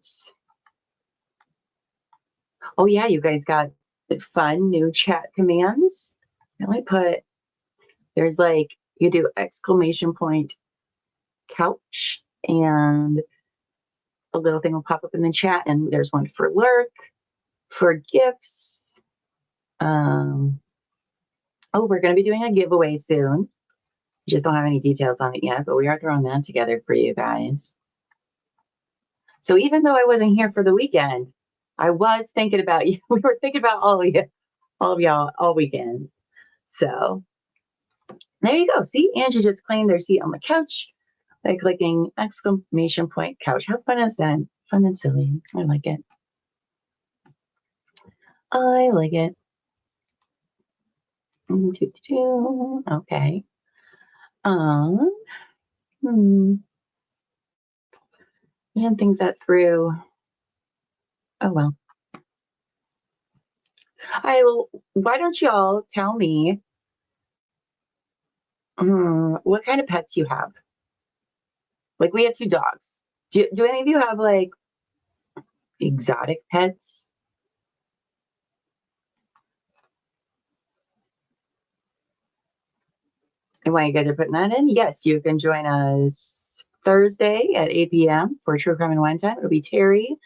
oh yeah, you guys got fun new chat commands. Let me put, there's like, you do exclamation point couch and a little thing will pop up in the chat, and there's one for lurk, for gifts. Oh, we're going to be doing a giveaway soon. Just don't have any details on it yet, but we are throwing that together for you guys. So even though I wasn't here for the weekend, I was thinking about you. We were thinking about all of y'all all weekend. So there you go. See, Angie just claimed their seat on the couch by clicking exclamation point couch. How fun is that? Fun and silly. I like it. I like it. Okay. Can't think that through. Oh well. Why don't y'all tell me what kind of pets you have? Like, we have 2 dogs. Do any of you have like exotic pets? And why you guys are putting that in? Yes, you can join us Thursday at 8 p.m. for True Crime and Wine Time. It'll be Terry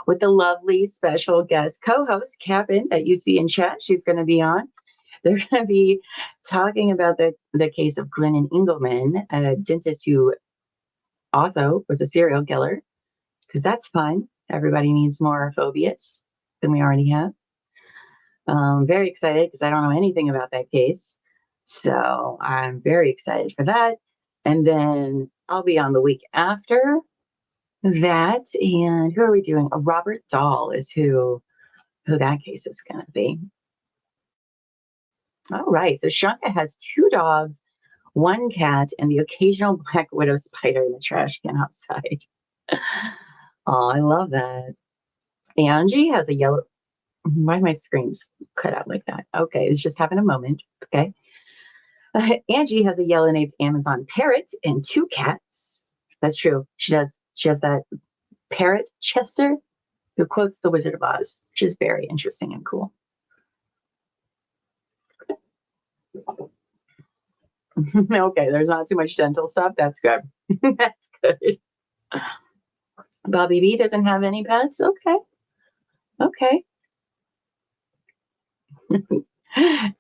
with the lovely special guest co-host, Cap'n, that you see in chat. She's going to be on. They're going to be talking about the case of Glennon Engelman, a dentist who also was a serial killer, because that's fun. Everybody needs more phobias than we already have. Very excited because I don't know anything about that case. So I'm very excited for that. And then I'll be on the week after that. And who are we doing? Robert Dahl is who that case is going to be. All right. So Shanka has 2 dogs, 1 cat, and the occasional black widow spider in the trash can outside. Oh, I love that. Angie has a yellow. Why are my screens cut out like that? Okay, it's just having a moment. Okay. Angie has a yellow-naped Amazon parrot and 2 cats. That's true. She has that parrot, Chester, who quotes The Wizard of Oz, which is very interesting and cool. Okay, there's not too much dental stuff. That's good. That's good. Bobby B doesn't have any pets. Okay. Okay.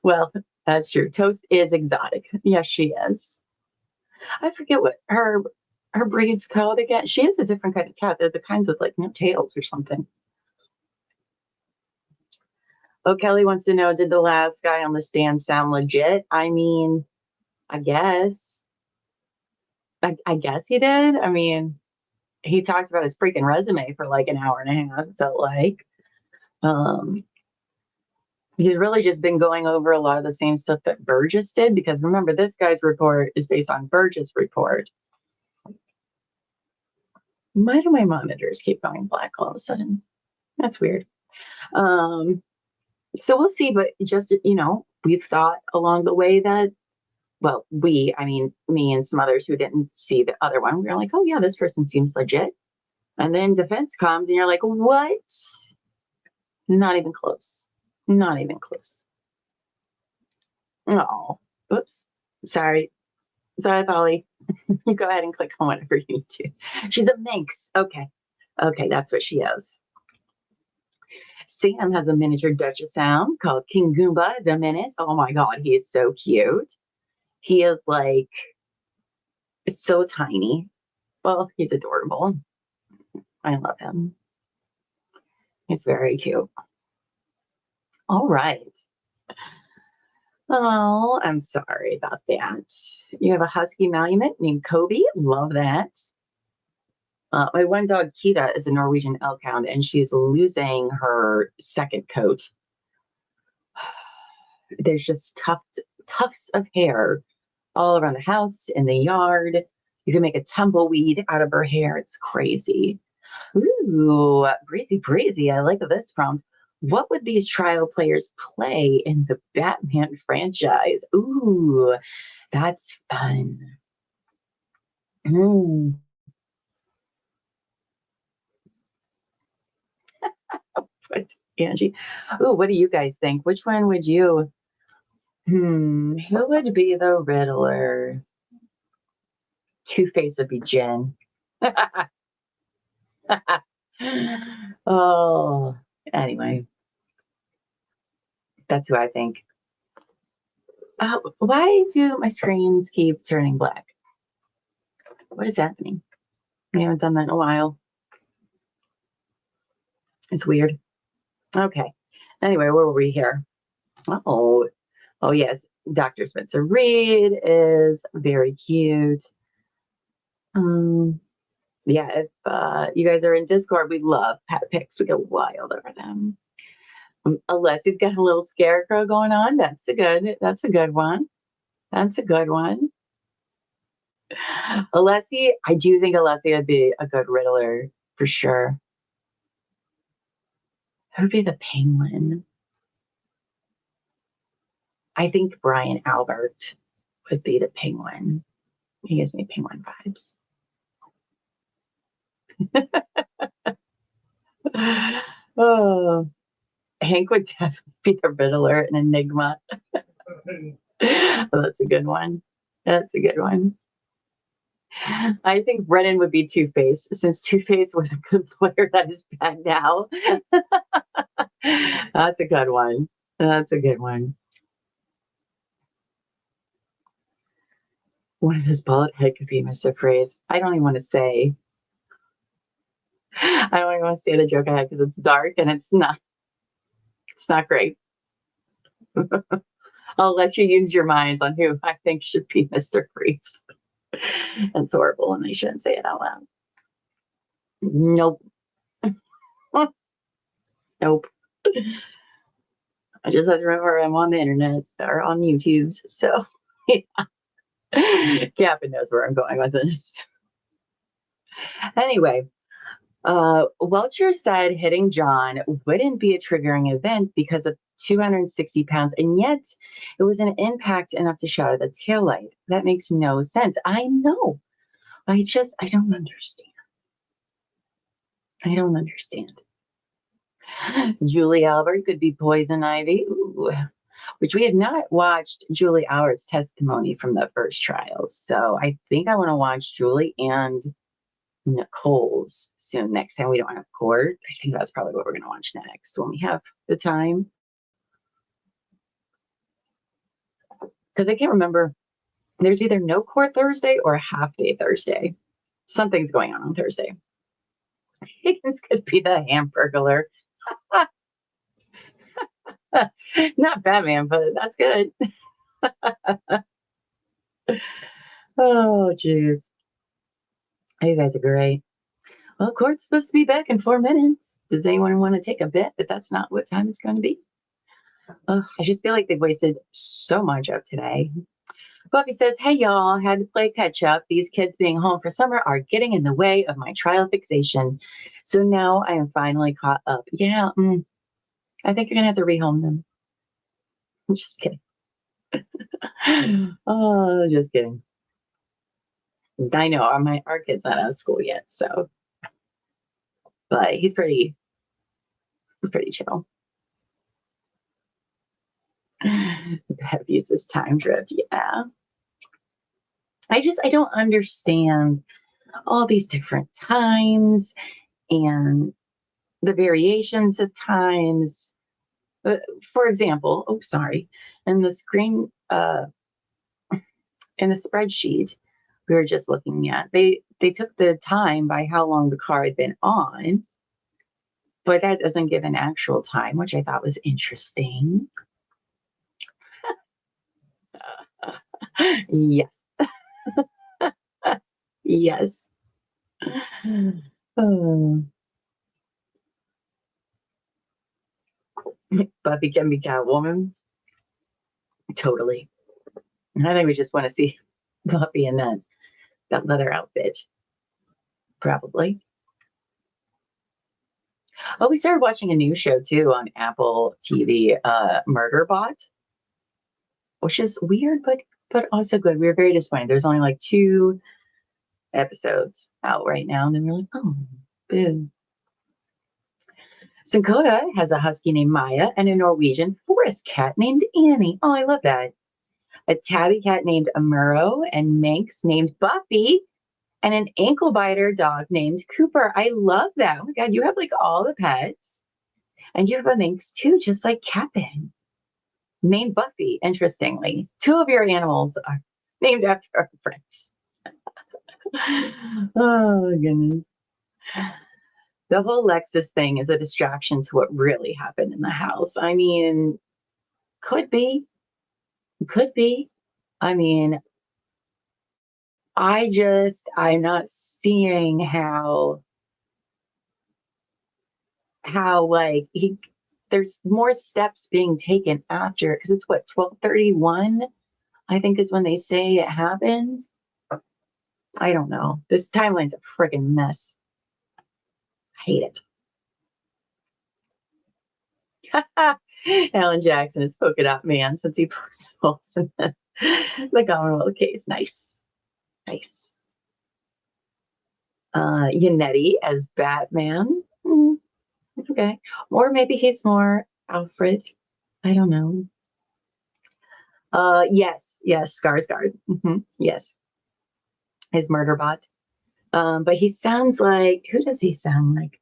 Well, that's true. Toast is exotic. Yes, she is. I forget what her breed's called again. She is a different kind of cat. They're the kinds with like no tails or something. Oh, Kelly wants to know, did the last guy on the stand sound legit? I mean, I guess. I guess he did. I mean, he talks about his freaking resume for like an hour and a half, it felt like. He's really just been going over a lot of the same stuff that Burgess did, because remember, this guy's report is based on Burgess' report. Why do my monitors keep going black all of a sudden? That's weird. So we'll see, but just, we've thought along the way that, well, me and some others who didn't see the other one, we were like, oh yeah, this person seems legit. And then defense comes and you're like, what? Not even close. Not even close. Oh, oops. Sorry, Polly. You go ahead and click on whatever you need to. She's a minx. Okay, that's what she is. Sam has a miniature Duchess Sound called King Goomba the Menace. Oh my God, he is so cute. He is like so tiny. Well, he's adorable. I love him. He's very cute. All right. Oh, I'm sorry about that. You have a husky Malamute named Kobe. Love that. My one dog, Kita, is a Norwegian Elkhound, and she's losing her second coat. There's just tufts of hair all around the house, in the yard. You can make a tumbleweed out of her hair. It's crazy. Ooh, breezy. I like this prompt. What would these trial players play in the Batman franchise? Ooh, that's fun. Mm. What, Angie? Ooh, what do you guys think? Which one would you? Who would be the Riddler? Two-Face would be Jen. Oh, anyway. That's who I think. Why do my screens keep turning black? What is happening? We haven't done that in a while. It's weird. Okay. Anyway, where were we here? Oh yes. Dr. Spencer Reed is very cute. Yeah, if you guys are in Discord, we love pet pics. We go wild over them. Alessi's got a little scarecrow going on. That's a good one. That's a good one. Alessi, I do think Alessi would be a good Riddler for sure. Who would be the Penguin? I think Brian Albert would be the Penguin. He gives me Penguin vibes. Oh, Hank would definitely be the Riddler in Enigma. Oh, that's a good one. That's a good one. I think Brennan would be Two-Face, since Two-Face was a good player that is bad now. That's a good one. That's a good one. What is his bullet head could be, Mr. Freeze? I don't even want to say. I don't even want to say the joke I had because it's dark and it's not great. I'll let you use your minds on who I think should be Mr. Freeze. It's horrible and I shouldn't say it out loud. Nope. Nope. I just have to remember I'm on the internet or on YouTube. So yeah. Captain knows where I'm going with this. Anyway, Welcher said hitting John wouldn't be a triggering event because of 260 pounds, and yet it was an impact enough to shatter the taillight. That makes no sense. I know. I don't understand. I don't understand. Julie Albert could be Poison Ivy, which we have not watched Julie Albert's testimony from the first trials. So I think I want to watch Julie and Nicole's soon. Next time we don't have court, I think that's probably what we're going to watch next when we have the time. Because I can't remember. There's either no court Thursday or a half day Thursday. Something's going on Thursday. Higgins could be the Hamburglar. Not Batman, but that's good. Oh, jeez. You guys are great. Well, court's supposed to be back in 4 minutes. Does anyone want to take a bet? But that's not what time it's going to be. I just feel like they've wasted so much of today. Buffy says, hey, y'all, had to play catch up. These kids being home for summer are getting in the way of my trial fixation. So now I am finally caught up. Yeah, I think you're going to have to rehome them. I'm just kidding. Oh, just kidding. I know our kid's not out of school yet, so. But he's pretty chill. Bev uses time drift, yeah. I don't understand all these different times and the variations of times. For example, in the screen, in the spreadsheet we were just looking at, they took the time by how long the car had been on, but that doesn't give an actual time, which I thought was interesting. Yes. Yes. Oh. Buffy can be Catwoman. Totally. I think we just want to see Buffy in that leather outfit. Probably. Oh, we started watching a new show too on Apple TV, Murderbot, which is weird, but also good. We were very disappointed. There's only like 2 episodes out right now, and then we're like, oh, boo. Dakota has a husky named Maya and a Norwegian forest cat named Annie. Oh, I love that. A tabby cat named Amuro, and Manx named Buffy, and an ankle biter dog named Cooper. I love that. Oh my God, you have like all the pets, and you have a Manx too, just like Captain, named Buffy. Interestingly, 2 of your animals are named after our friends. Oh goodness. The whole Lexus thing is a distraction to what really happened in the house. I mean, could be. I mean, I'm not seeing how like there's more steps being taken after, because it's what, 12:31, I think is when they say it happened. I don't know. This timeline's a friggin' mess. I hate it. Alan Jackson is polka dot man since he pokes holes in the Commonwealth case. Nice. Yannetti as Batman. Okay. Or maybe he's more Alfred. I don't know. Yes, Skarsgård. Yes. His murder bot. But he sounds like, who does he sound like?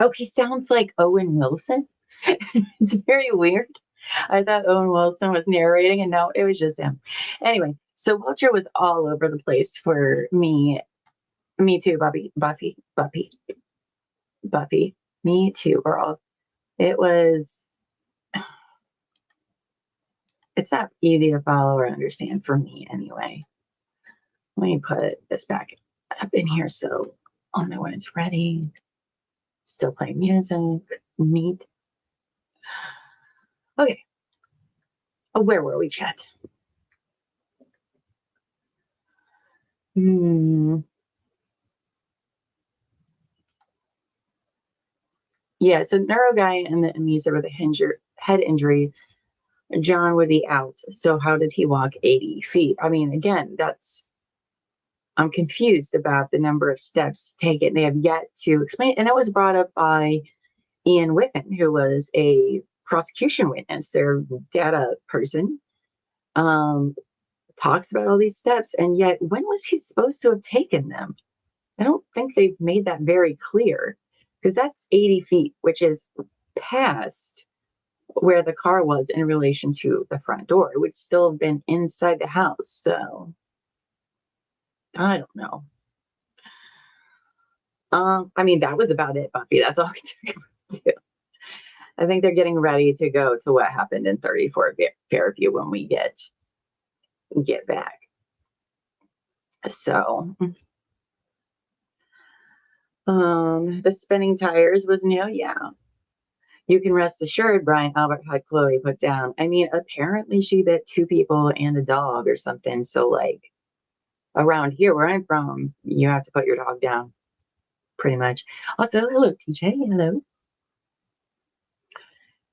Oh, he sounds like Owen Wilson. It's very weird. I thought Owen Wilson was narrating, and no, it was just him. Anyway, so Walter was all over the place for me. Me too, Buffy. Me too, girl. It's not easy to follow or understand for me anyway. Let me put this back up in here so I'll know when it's ready. Still playing music. Neat. Okay. Oh, where were we, chat? Yeah, so neuro guy and the Amisa with a head injury, John would be out. So how did he walk 80 feet? I mean, again, I'm confused about the number of steps taken. They have yet to explain. And it was brought up by Ian Whiffen, who was a prosecution witness, their data person, talks about all these steps. And yet, when was he supposed to have taken them? I don't think they've made that very clear, because that's 80 feet, which is past where the car was in relation to the front door. It would still have been inside the house. So I don't know. I mean, that was about it, Buffy. That's all we took to. I think they're getting ready to go to what happened in 34 Fairview when we get back. So, the spinning tires was new. Yeah. You can rest assured Brian Albert had Chloe put down. I mean, apparently she bit 2 people and a dog or something. So, like, around here where I'm from, you have to put your dog down, pretty much. Also, hello, TJ. Hello.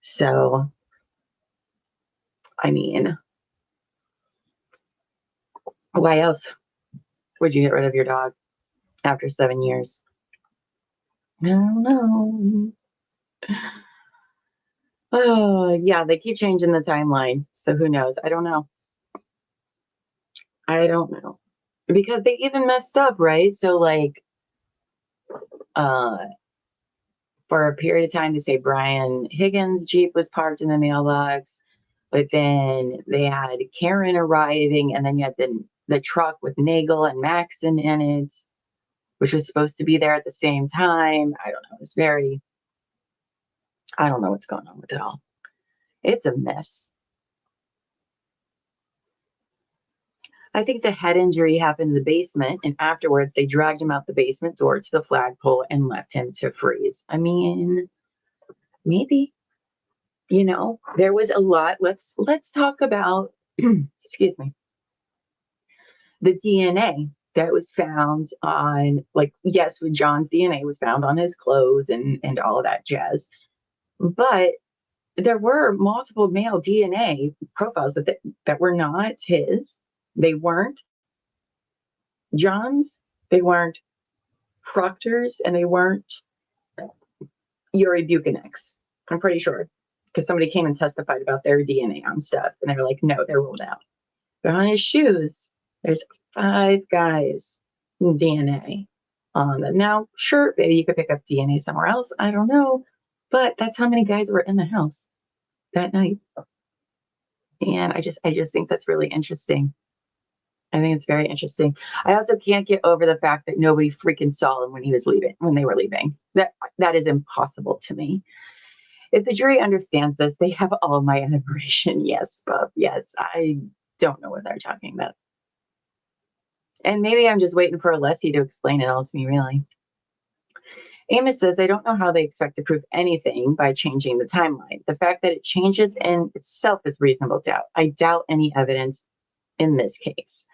So, I mean, why else would you get rid of your dog after 7 years? I don't know. Oh, yeah, they keep changing the timeline. So who knows? I don't know. Because they even messed up, right? So, like, For a period of time, they say Brian Higgins' Jeep was parked in the mailbox, but then they had Karen arriving, and then you had the truck with Nagel and Maxon in it, which was supposed to be there at the same time. I don't know. It's very, I don't know what's going on with it all. It's a mess. I think the head injury happened in the basement, and afterwards they dragged him out the basement door to the flagpole and left him to freeze. I mean, maybe, there was a lot. Let's talk about, excuse me, the DNA that was found on, like, yes, with John's DNA was found on his clothes and all of that jazz, but there were multiple male DNA profiles that were not his. They weren't John's, they weren't Proctor's, and they weren't Yuri Buchanek's. I'm pretty sure, because somebody came and testified about their DNA on stuff, and they were like, no, they're ruled out. But on his shoes, there's 5 guys' DNA on them. Now, sure, maybe you could pick up DNA somewhere else. I don't know, but that's how many guys were in the house that night. And I just think that's really interesting. I think it's very interesting. I also can't get over the fact that nobody freaking saw him when they were leaving. That is impossible to me. If the jury understands this, they have all my admiration. Yes, Bob. Yes, I don't know what they're talking about. And maybe I'm just waiting for Alessi to explain it all to me, really. Amos says, I don't know how they expect to prove anything by changing the timeline. The fact that it changes in itself is reasonable doubt. I doubt any evidence in this case.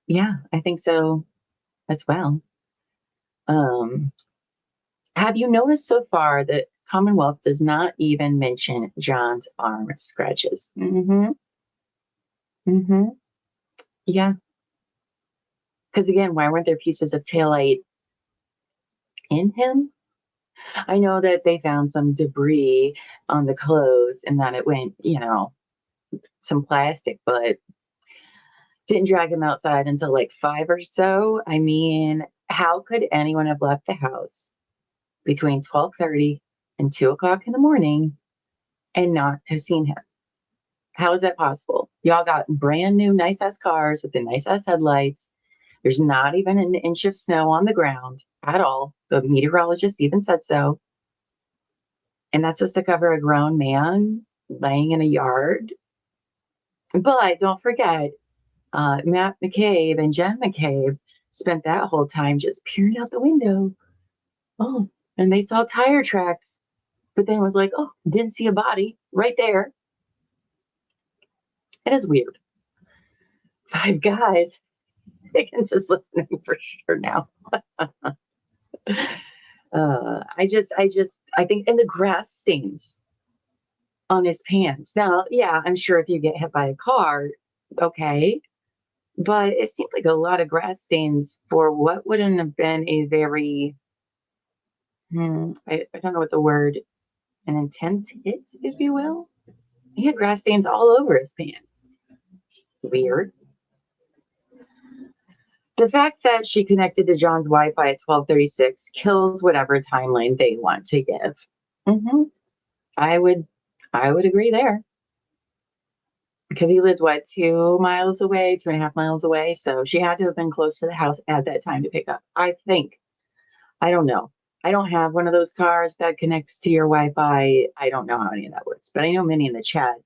Yeah, I think so as well. Have you noticed so far that Commonwealth does not even mention John's arm scratches? Yeah. Because again, why weren't there pieces of taillight in him? I know that they found some debris on the clothes and that it went, some plastic, but didn't drag him outside until like 5 or so. I mean, how could anyone have left the house between 12:30 and 2 o'clock in the morning and not have seen him? How is that possible? Y'all got brand new nice ass cars with the nice ass headlights. There's not even an inch of snow on the ground at all. The meteorologist even said so. And that's supposed to cover a grown man laying in a yard. But don't forget, Matt McCabe and Jen McCabe spent that whole time just peering out the window. Oh, and they saw tire tracks, but then was like, oh, didn't see a body right there. It is weird. 5 guys. Higgins is listening for sure now. I think, and the grass stains on his pants. Now, yeah, I'm sure if you get hit by a car, okay. But it seemed like a lot of grass stains for what wouldn't have been a very, I don't know what the word, an intense hit, if you will. He had grass stains all over his pants. Weird. The fact that she connected to John's Wi-Fi at 12:36 kills whatever timeline they want to give. I would agree there. Because he lived, 2 miles away, 2.5 miles away. So she had to have been close to the house at that time to pick up. I think. I don't know. I don't have one of those cars that connects to your Wi-Fi. I don't know how any of that works. But I know many in the chat. I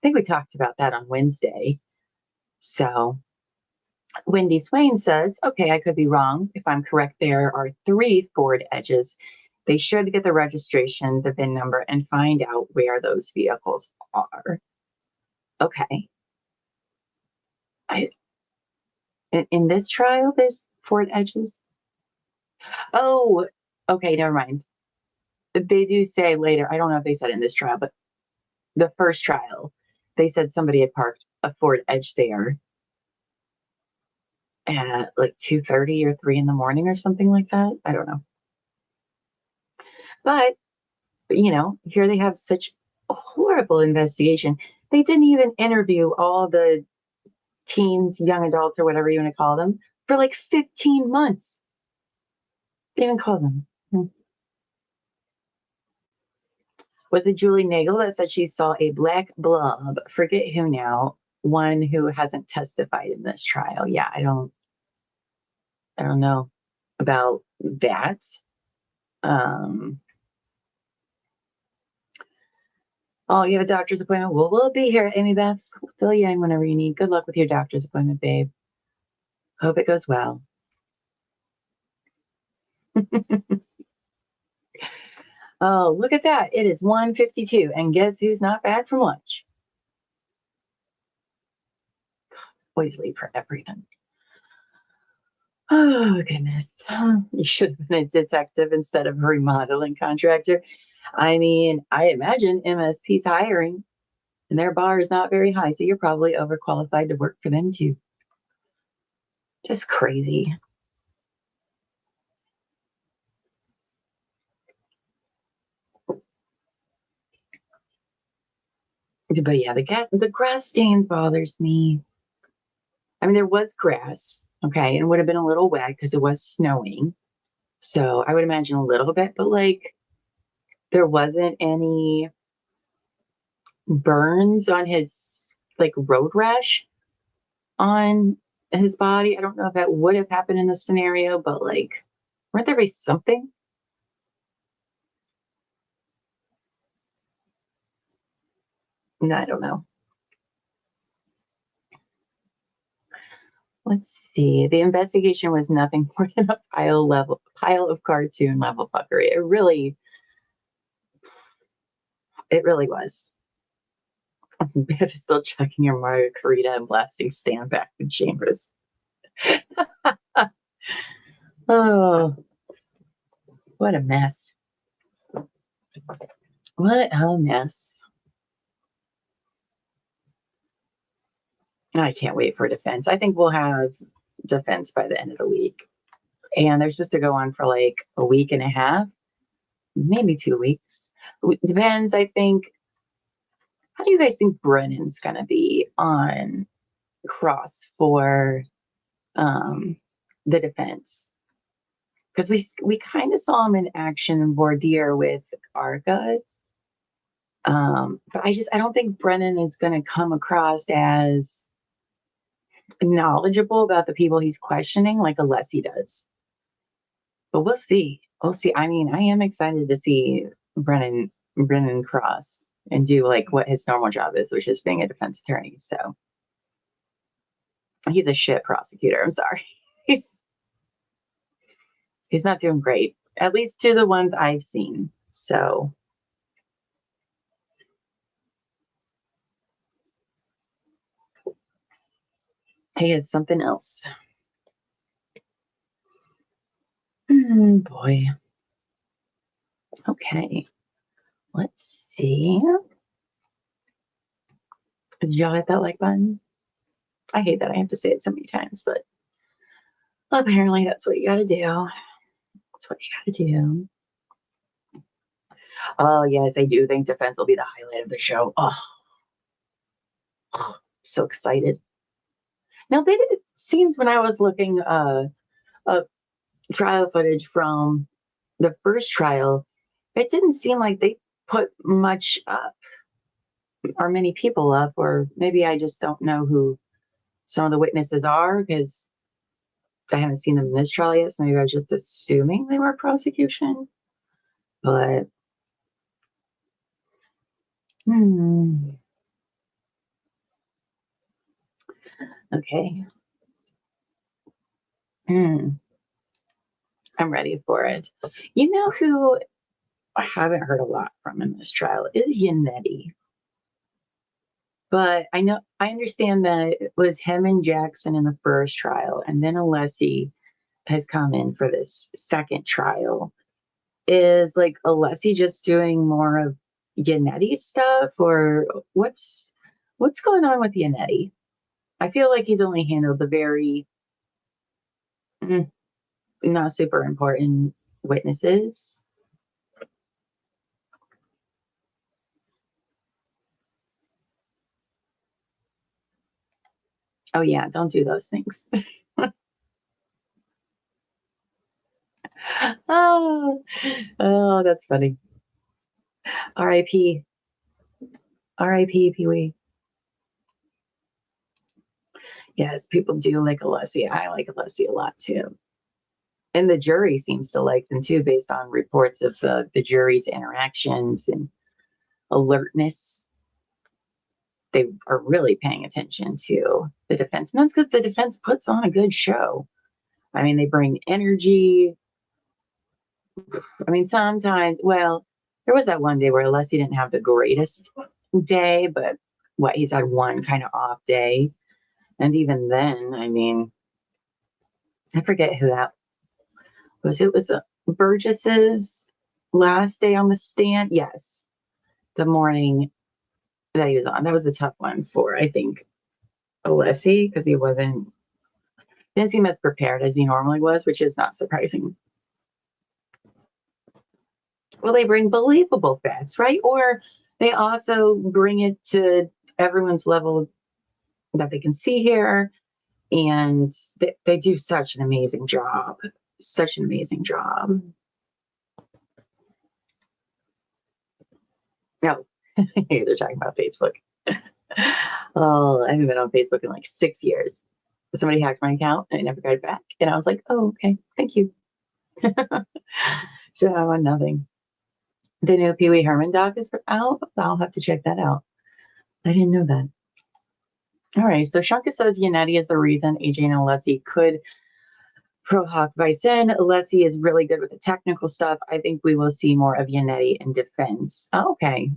think we talked about that on Wednesday. So Wendy Swain says, okay, I could be wrong. If I'm correct, there are 3 Ford Edges. They should get the registration, the VIN number, and find out where those vehicles are. Okay. In this trial, there's Ford Edges. Oh, okay, never mind. They do say later, I don't know if they said it in this trial, but the first trial, they said somebody had parked a Ford Edge there at like 2:30 or 3 in the morning or something like that. I don't know. But, here they have such a horrible investigation. They didn't even interview all the teens, young adults, or whatever you want to call them, for like 15 months. They even call them. Was it Julie Nagel that said she saw a black blob? Forget who now. One who hasn't testified in this trial. Yeah, I don't know about that. Oh, you have a doctor's appointment? Well, we'll be here, Amy Beth. We'll fill you in whenever you need. Good luck with your doctor's appointment, babe. Hope it goes well. Oh, look at that. It is 1:52. And guess who's not back from lunch? Always late for everything. Oh, goodness. You should have been a detective instead of a remodeling contractor. I mean, I imagine MSP's hiring, and their bar is not very high, so you're probably overqualified to work for them too. Just crazy. But yeah, the grass stains bothers me. I mean, there was grass, okay, and it would have been a little wet because it was snowing. So I would imagine a little bit, but like there wasn't any burns on his like road rash on his body. I don't know if that would have happened in this scenario, but like, weren't there be something? I don't know. Let's see. The investigation was nothing more than a pile of cartoon level fuckery. It really was. Bev is still checking your margarita and blasting Stan back in chambers. Oh, what a mess. What a mess. I can't wait for defense. I think we'll have defense by the end of the week. And they're supposed to go on for like a week and a half, maybe 2 weeks. Depends, I think. How do you guys think Brennan's going to be on cross for the defense? Because we kind of saw him in action in voir dire with Arca. But I don't think Brennan is going to come across as knowledgeable about the people he's questioning like Alessi does. But we'll see. We'll see. I mean, I am excited to see Brennan cross and do like what his normal job is, which is being a defense attorney. So he's a shit prosecutor. I'm sorry. He's not doing great, at least to the ones I've seen. So he is something else. Boy. Okay. Let's see. Did y'all hit that like button? I hate that I have to say it so many times, but apparently that's what you gotta do. That's what you gotta do. Oh, yes, I do think defense will be the highlight of the show. Oh, so excited. Now, it seems when I was looking up trial footage from the first trial, it didn't seem like they put much up or many people up, or maybe I just don't know who some of the witnesses are because I haven't seen them in this trial yet, so maybe I was just assuming they were prosecution. But okay. I'm ready for it. You know who I haven't heard a lot from in this trial is Yannetti. But I understand that it was him and Jackson in the first trial, and then Alessi has come in for this second trial. Is like Alessi just doing more of Yannetti's stuff, or what's going on with Yannetti? I feel like he's only handled the very not super important witnesses. Oh yeah, don't do those things. Oh, oh, that's funny. R.I.P. R.I.P. Pee Wee. Yes, people do like Alessi. I like Alessi a lot too. And the jury seems to like them too, based on reports of the jury's interactions and alertness. They are really paying attention to the defense. And that's because the defense puts on a good show. I mean, they bring energy. I mean, sometimes, well, there was that one day where Alessi didn't have the greatest day, but what, he's had one kind of off day. And even then, I mean, I forget who that was. It was Burgess's last day on the stand. Yes. The morning that he was on. That was a tough one for, I think, Alessi, because he didn't seem as prepared as he normally was, which is not surprising. Well, they bring believable facts, right? Or they also bring it to everyone's level that they can see here. And they do such an amazing job. Such an amazing job. No, they're talking about Facebook. Oh, I haven't been on Facebook in like 6 years. Somebody hacked my account and I never got it back. And I was like, oh, okay, thank you. So I want nothing. The new Pee Wee Herman doc is out. I'll have to check that out. I didn't know that. All right, so Shanka says Yannetti is the reason AJ and Alessi could pro hoc Bison. Alessi is really good with the technical stuff. I think we will see more of Yannetti in defense. Oh, okay.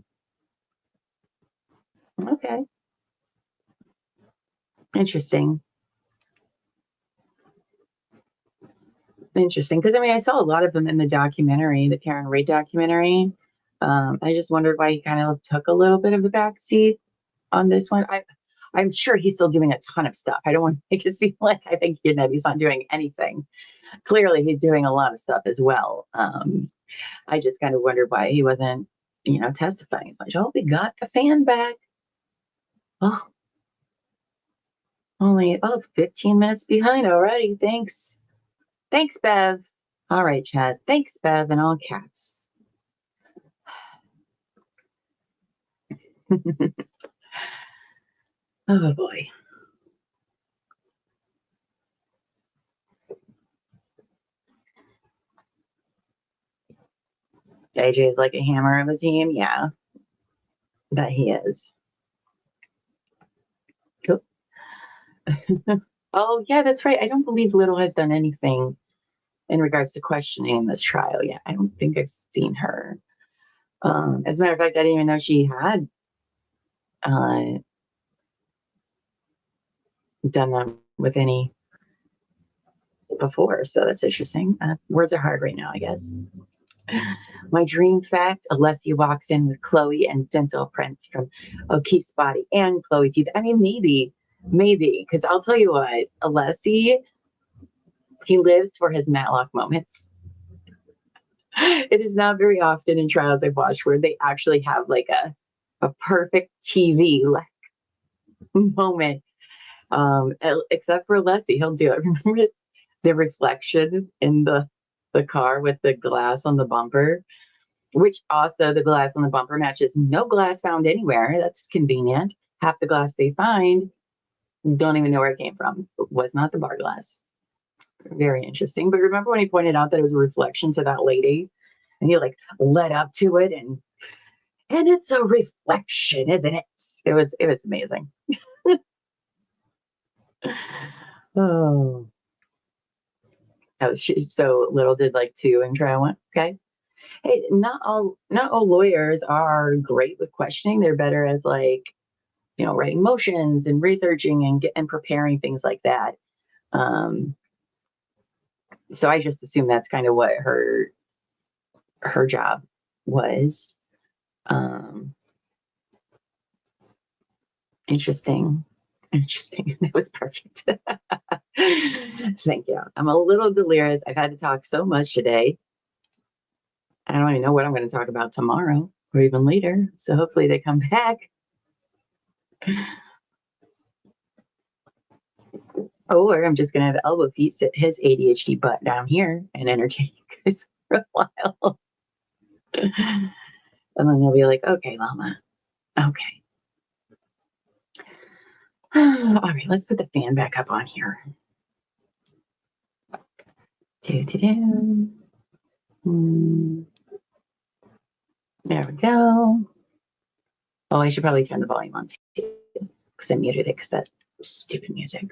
Okay. Interesting. Interesting. Because I mean, I saw a lot of them in the documentary, the Karen Reid documentary. I just wondered why he kind of took a little bit of the backseat on this one. I'm sure he's still doing a ton of stuff. I don't want to make it seem like I think Yannetti's not doing anything. Clearly, he's doing a lot of stuff as well. I just kind of wondered why he wasn't, testifying as much. Oh, we got the fan back. Oh, only 15 minutes behind already. Thanks. Thanks, Bev. All right, Chad. Thanks, Bev, in all caps. Oh, boy. AJ is like a hammer of a team. Yeah, that he is. Cool. Oh, yeah, that's right. I don't believe Little has done anything in regards to questioning in this trial yet. I don't think I've seen her. As a matter of fact, I didn't even know she had done that with any before. So that's interesting. Words are hard right now, I guess. My dream fact, Alessi walks in with Chloe and dental prints from O'Keefe's body and Chloe teeth. I mean, maybe, because I'll tell you what, Alessi, he lives for his Matlock moments. It is not very often in trials I've watched where they actually have like a perfect TV like moment. Except for Alessi, he'll do it. Remember the reflection in the car with the glass on the bumper, which also the glass on the bumper matches no glass found anywhere. That's convenient. Half the glass they find, don't even know where it came from. It was not the bar glass. Very interesting. But remember when he pointed out that it was a reflection to that lady, and he like led up to it, and it's a reflection, isn't it? It was amazing. Oh. So Little did like 2 in trial 1. Okay. Hey, not all lawyers are great with questioning. They're better as like, writing motions and researching and preparing things like that. So I just assume that's kind of what her job was. Interesting. That was perfect. Thank you. I'm a little delirious. I've had to talk so much today. I don't even know what I'm going to talk about tomorrow or even later. So hopefully they come back. Or I'm just gonna have elbow feet sit his ADHD butt down here and entertain you guys for a while. And then they'll be like, okay, Llama. Okay. All right, let's put the fan back up on here. There we go. Oh, I should probably turn the volume on too, because I muted it because that stupid music.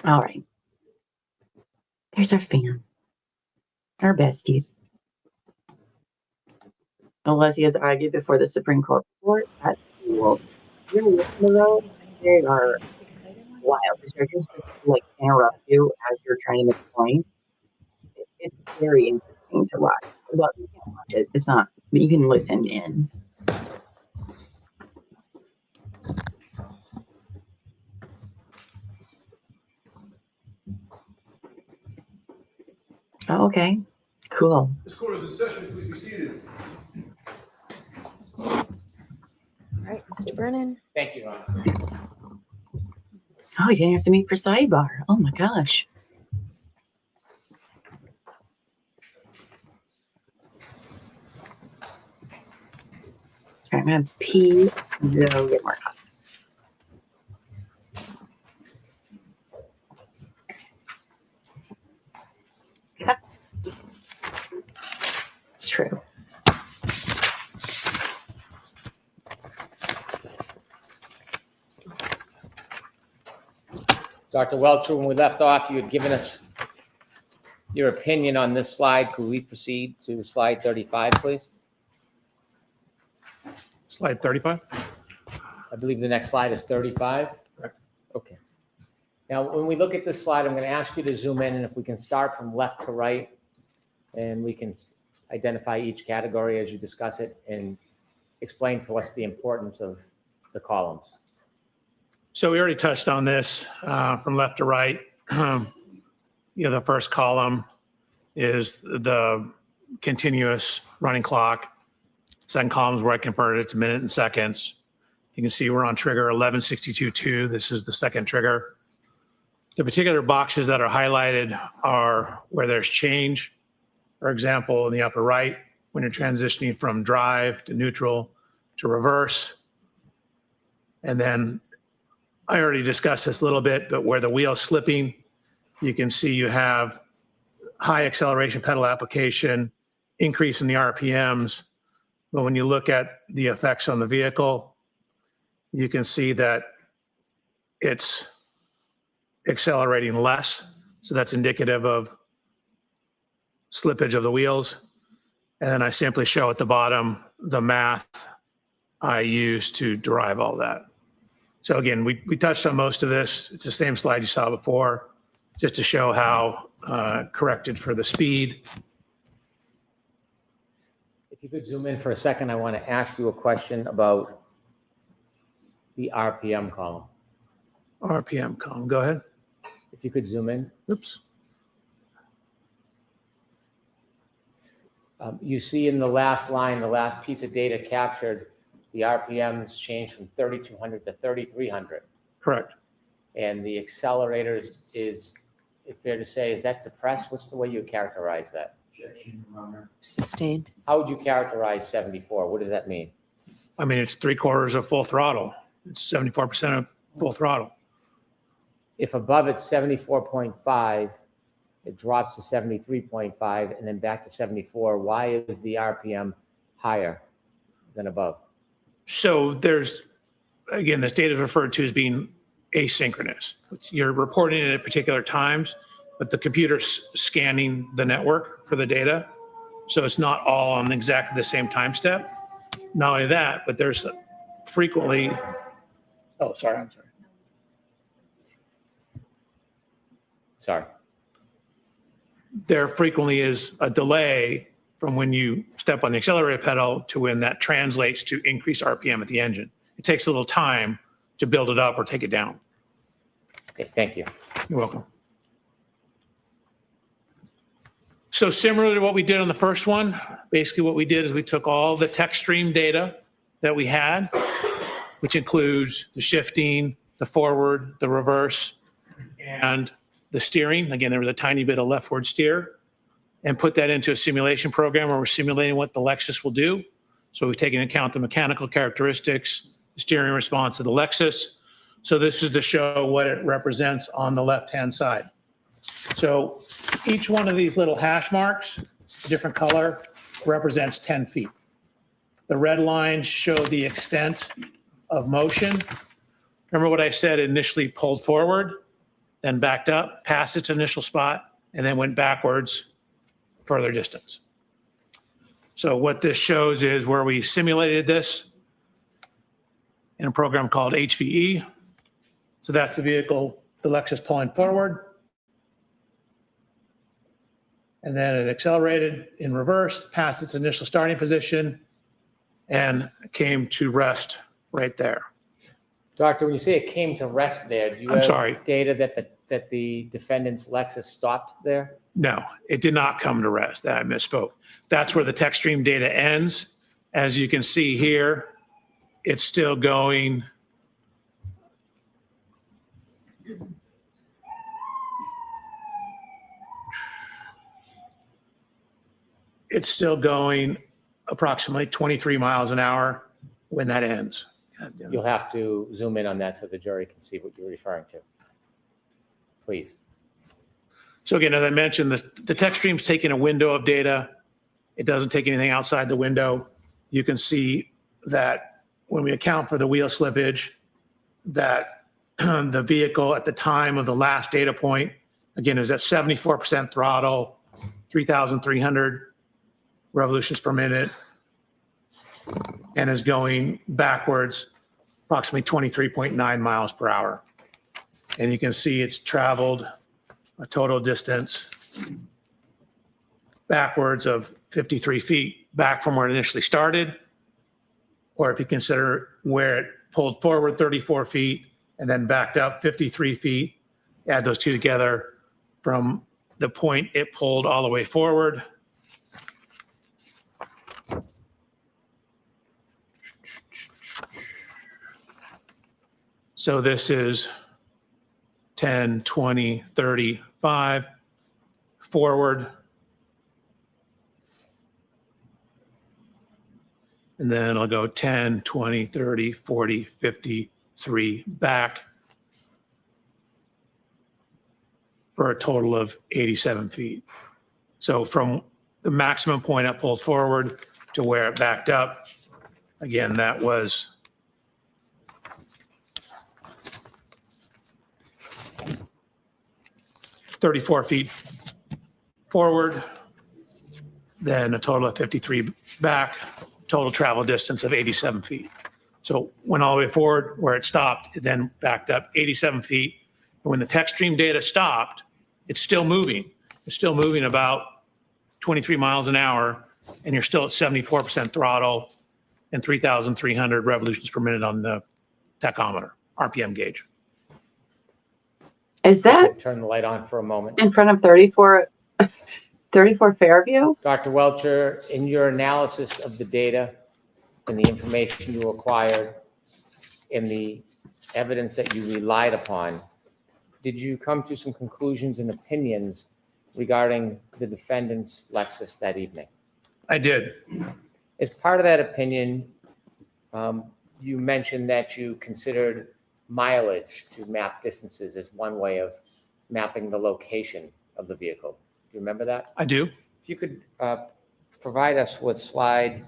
All right. There's our fan. Our besties. Unless he has argued before the Supreme Court. That's cool. You're listening though, they are wild. They're just like interrupt you as you're trying to make a point. It's very interesting to watch. Well, you can't watch it. It's not, but you can listen in. Oh, okay. Cool. This court is in session. Please be seated. All right, Mr. Brennan. Thank you, Ron. Oh, you didn't have to meet for sidebar. Oh my gosh. All right, I'm gonna pee and go get more coffee. It's true. Dr. Welcher, when we left off, you had given us your opinion on this slide. Could we proceed to slide 35, please? Slide 35. I believe the next slide is 35. Correct. Okay. Now, when we look at this slide, I'm going to ask you to zoom in, and if we can start from left to right, and we can identify each category as you discuss it and explain to us the importance of the columns. So we already touched on this from left to right. The first column is the continuous running clock. Second column is where I converted it to minute and seconds. You can see we're on trigger 1162.2. This is the second trigger. The particular boxes that are highlighted are where there's change. For example, in the upper right, when you're transitioning from drive to neutral to reverse. And then I already discussed this a little bit, but where the wheel's slipping, you can see you have high acceleration pedal application, increase in the RPMs. But when you look at the effects on the vehicle, you can see that it's accelerating less. So that's indicative of slippage of the wheels. And then I simply show at the bottom the math I use to derive all that. So again, we touched on most of this. It's the same slide you saw before, just to show how corrected for the speed. If you could zoom in for a second, I want to ask you a question about the RPM column. RPM column, go ahead. If you could zoom in. Oops. You see in the last line, the last piece of data captured, the RPMs changed from 3,200 to 3,300. Correct. And the accelerators is, if fair to say, is that depressed? What's the way you characterize that? Sustained. How would you characterize 74? What does that mean? I mean, it's 3/4 of full throttle. It's 74% of full throttle. If above it's 74.5, it drops to 73.5 and then back to 74. Why is the RPM higher than above? So there's, again, this data is referred to as being asynchronous. You're reporting it at particular times, but the computer's scanning the network for the data. So it's not all on exactly the same time step. Not only that, but there's frequently, oh, sorry, I'm sorry. Sorry. There frequently is a delay from when you step on the accelerator pedal to when that translates to increased RPM at the engine. It takes a little time to build it up or take it down. Okay, thank you. You're welcome. So similar to what we did on the first one, basically what we did is we took all the text stream data that we had, which includes the shifting, the forward, the reverse, and the steering. Again, there was a tiny bit of leftward steer, and put that into a simulation program where we're simulating what the Lexus will do. So we've taken into account the mechanical characteristics, the steering response of the Lexus. So this is to show what it represents on the left-hand side. So each one of these little hash marks, a different color, represents 10 feet. The red lines show the extent of motion. Remember what I said, it initially pulled forward, then backed up, past its initial spot, and then went backwards further distance. So what this shows is where we simulated this in a program called HVE. So that's the vehicle, the Lexus pulling forward. And then it accelerated in reverse, past its initial starting position, and came to rest right there. Doctor, when you say it came to rest there, do you I'm have sorry. data that the defendant's Lexus stopped there? No, it did not come to rest. I misspoke. That's where the text stream data ends. As you can see here, it's still going. It's still going approximately 23 miles an hour when that ends. You'll have to zoom in on that so the jury can see what you're referring to. Please. So again, as I mentioned, the text stream's taking a window of data. It doesn't take anything outside the window. You can see that when we account for the wheel slippage, that the vehicle at the time of the last data point, again, is at 74% throttle, 3,300 revolutions per minute, and is going backwards approximately 23.9 miles per hour. And you can see it's traveled a total distance backwards of 53 feet back from where it initially started. Or if you consider where it pulled forward 34 feet and then backed up 53 feet, add those two together from the point it pulled all the way forward. So this is 10, 20, 35 forward. And then I'll go 10, 20, 30, 40, 53 back for a total of 87 feet. So from the maximum point it pulled forward to where it backed up, again, that was 34 feet forward, then a total of 53 back, total travel distance of 87 feet. So went all the way forward where it stopped, it then backed up 87 feet. And when the text stream data stopped, it's still moving. It's still moving about 23 miles an hour, and you're still at 74% throttle and 3,300 revolutions per minute on the tachometer, RPM gauge. Is that Turn the light on for a moment. in front of 34 Fairview? Dr. Welcher, in your analysis of the data and the information you acquired and the evidence that you relied upon, did you come to some conclusions and opinions regarding the defendant's Lexus that evening? I did. As part of that opinion, you mentioned that you considered mileage to map distances as one way of mapping the location of the vehicle. Do you remember that? I do. If you could provide us with slide.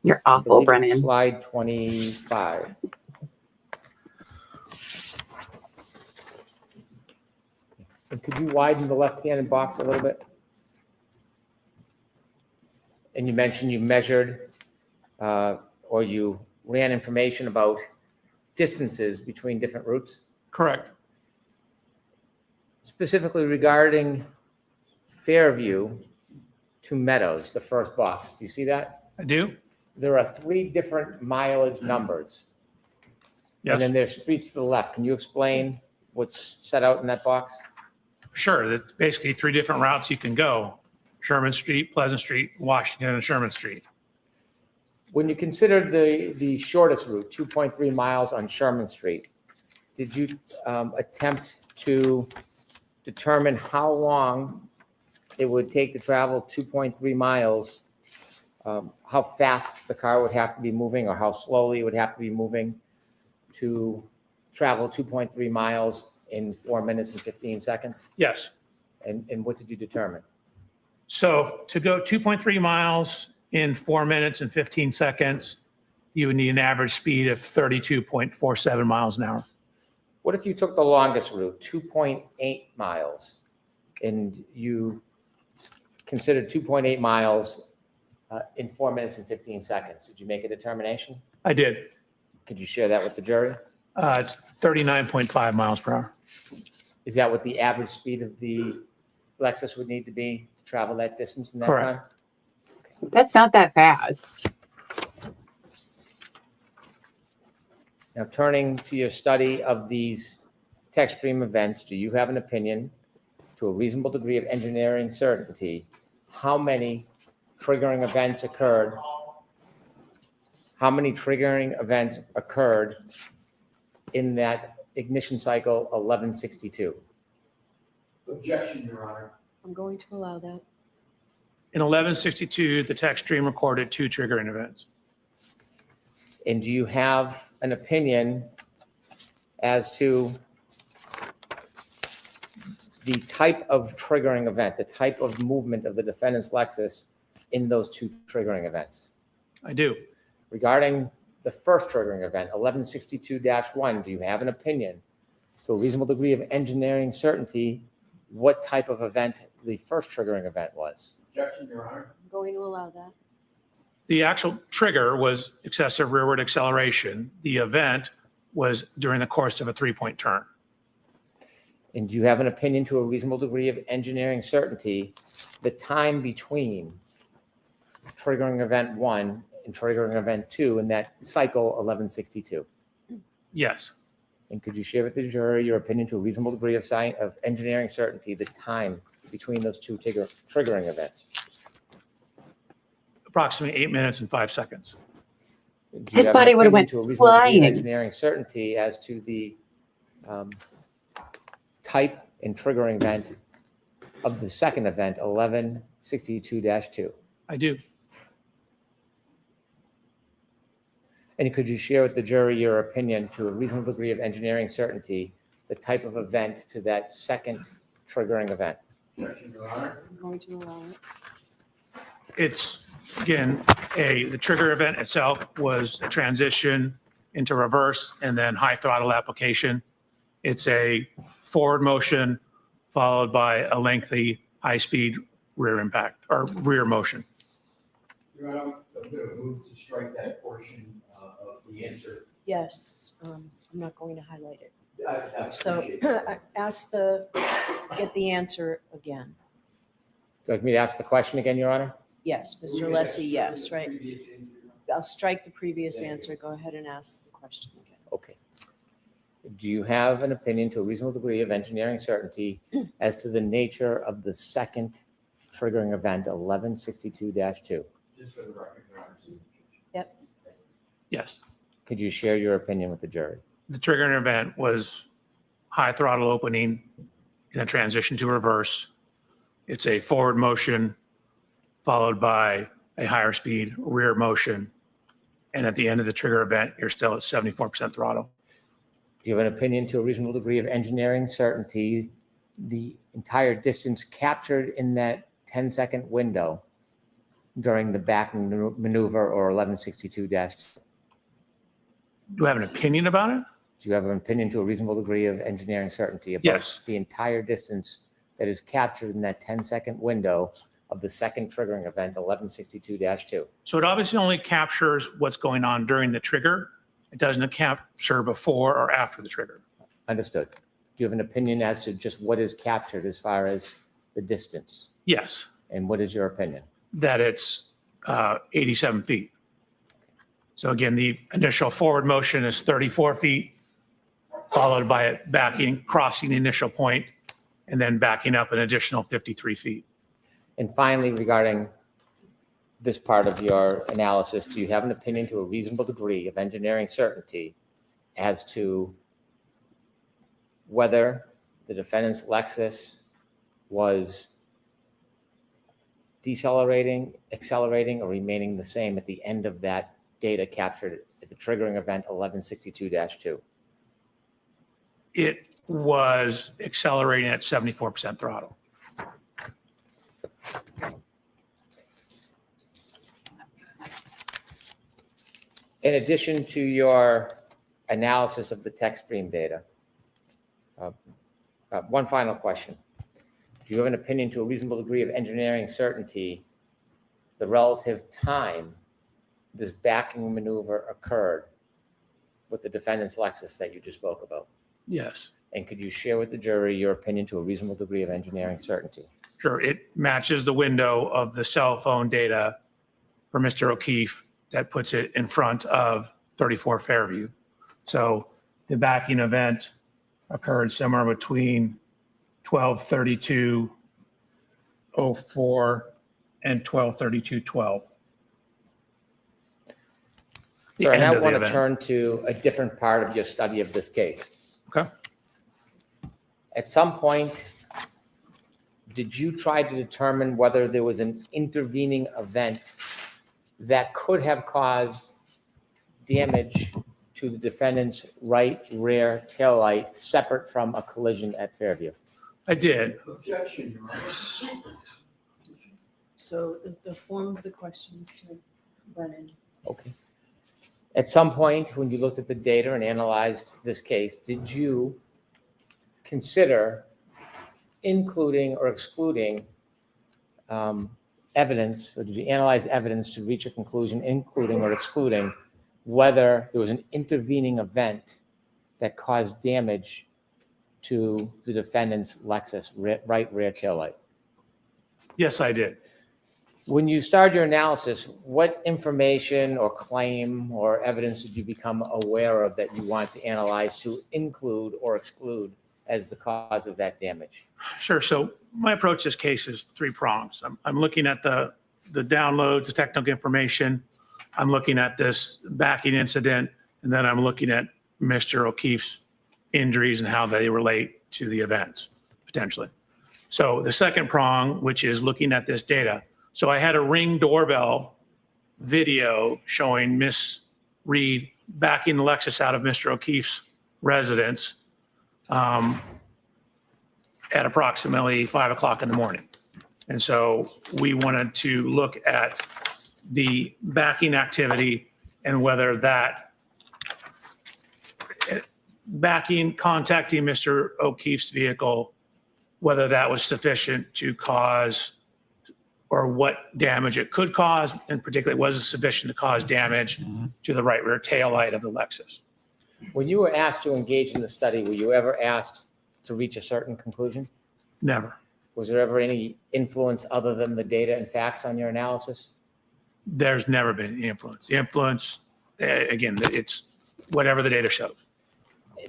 You're I awful, believe it's Brennan. Slide 25. And could you widen the left-hand box a little bit? And you mentioned you measured or you ran information about distances between different routes, Correct. specifically regarding Fairview to Meadows, the first box. Do you see that? I do. There are 3 different mileage numbers. And Yes. then there's streets to the left. Can you explain what's set out in that box? Sure, that's basically 3 different routes you can go. Sherman Street, Pleasant Street, Washington, and Sherman Street. When you considered the shortest route, 2.3 miles on Sherman Street, did you attempt to determine how long it would take to travel 2.3 miles, how fast the car would have to be moving or how slowly it would have to be moving to travel 2.3 miles in 4 minutes and 15 seconds? Yes. And what did you determine? So to go 2.3 miles in 4 minutes and 15 seconds, you would need an average speed of 32.47 miles an hour. What if you took the longest route, 2.8 miles, and you considered 2.8 miles in 4 minutes and 15 seconds? Did you make a determination? I did. Could you share that with the jury? It's 39.5 miles per hour. Is that what the average speed of the Lexus would need to be to travel that distance in that Correct. time? That's not that fast. Now, turning to your study of these tech stream events, do you have an opinion to a reasonable degree of engineering certainty how many triggering events occurred? How many triggering events occurred in that ignition cycle 1162? Objection, Your Honor. I'm going to allow that. In 1162, the tech stream recorded 2 triggering events. And do you have an opinion as to the type of triggering event, the type of movement of the defendant's Lexus in those 2 triggering events? I do. Regarding the first triggering event, 1162-1, do you have an opinion to a reasonable degree of engineering certainty what type of event the first triggering event was? Objection, Your Honor. I'm going to allow that. The actual trigger was excessive rearward acceleration. The event was during the course of a 3-point turn. And do you have an opinion to a reasonable degree of engineering certainty the time between triggering event 1 and triggering event 2 in that cycle 1162? Yes. And could you share with the jury your opinion to a reasonable degree of engineering certainty the time between those 2 triggering events? Approximately 8 minutes and 5 seconds. Do you His have an body would've opinion went to a reasonable degree of flying. engineering certainty as to the type and triggering event of the second event, 1162-2? I do. And could you share with the jury your opinion to a reasonable degree of engineering certainty the type of event to that second triggering event? Objection, Your Honor. I'm going to allow it. It's, again, the trigger event itself was a transition into reverse and then high throttle application. It's a forward motion followed by a lengthy high-speed rear impact or rear motion. Your Honor, I'm going to move to strike that portion of the answer. Yes, I'm not going to highlight it. I So appreciate it. get the answer again. Would you like me to ask the question again, Your Honor? Yes, Mr. Lessie, yes, right? I'll strike the previous answer. Go ahead and ask the question again. Okay. Do you have an opinion to a reasonable degree of engineering certainty as to the nature of the second triggering event, 1162-2? Just for the record, Your Honor. Yes. Could you share your opinion with the jury? The triggering event was high throttle opening in a transition to reverse. It's a forward motion followed by a higher speed rear motion. And at the end of the trigger event, you're still at 74% throttle. Do you have an opinion to a reasonable degree of engineering certainty the entire distance captured in that 10-second window during the back maneuver or 1162-2? Do I have an opinion about it? Do you have an opinion to a reasonable degree of engineering certainty about Yes. the entire distance that is captured in that 10-second window of the second triggering event, 1162-2? So it obviously only captures what's going on during the trigger. It doesn't capture before or after the trigger. Understood. Do you have an opinion as to just what is captured as far as the distance? Yes, And what is your opinion? that it's 87 feet. So again, the initial forward motion is 34 feet, followed by it backing, crossing the initial point and then backing up an additional 53 feet. And finally, regarding this part of your analysis, do you have an opinion to a reasonable degree of engineering certainty as to whether the defendant's Lexus was decelerating, accelerating, or remaining the same at the end of that data captured at the triggering event 1162-2? It was accelerating at 74% throttle. In addition to your analysis of the text stream data, one final question. Do you have an opinion to a reasonable degree of engineering certainty the relative time this backing maneuver occurred with the defendant's Lexus that you just spoke about? Yes, And could you share with the jury your opinion to a reasonable degree of engineering certainty? sure. It matches the window of the cell phone data for Mr. O'Keefe that puts it in front of 34 Fairview. So the backing event occurred somewhere between 12:32:04 and 12:32:12. So I now end of the want to event. turn to a different part of your study of this case. Okay. At some point, did you try to determine whether there was an intervening event that could have caused damage to the defendant's right rear taillight separate from a collision at Fairview? I did. Objection, Your Honor. So the form of the questions to Brennan. Okay. At some point, when you looked at the data and analyzed this case, did you consider including or excluding evidence, or did you analyze evidence to reach a conclusion, including or excluding whether there was an intervening event that caused damage to the defendant's Lexus right rear taillight? Yes, I did. When you started your analysis, what information or claim or evidence did you become aware of that you want to analyze to include or exclude as the cause of that damage? Sure. So my approach to this case is three prongs. I'm looking at the downloads, the technical information. I'm looking at this backing incident, and then I'm looking at Mr. O'Keefe's injuries and how they relate to the events, potentially. So the second prong, which is looking at this data. So I had a Ring doorbell video showing Miss Reed backing the Lexus out of Mr. O'Keefe's residence at approximately 5 o'clock in the morning. And so we wanted to look at the backing activity and whether that contacting Mr. O'Keefe's vehicle, whether that was sufficient to cause, or what damage it could cause, and particularly was it sufficient to cause damage to the right rear taillight of the Lexus. When you were asked to engage in the study, were you ever asked to reach a certain conclusion? Never. Was there ever any influence other than the data and facts on your analysis? There's never been any influence. The influence, again, it's whatever the data shows.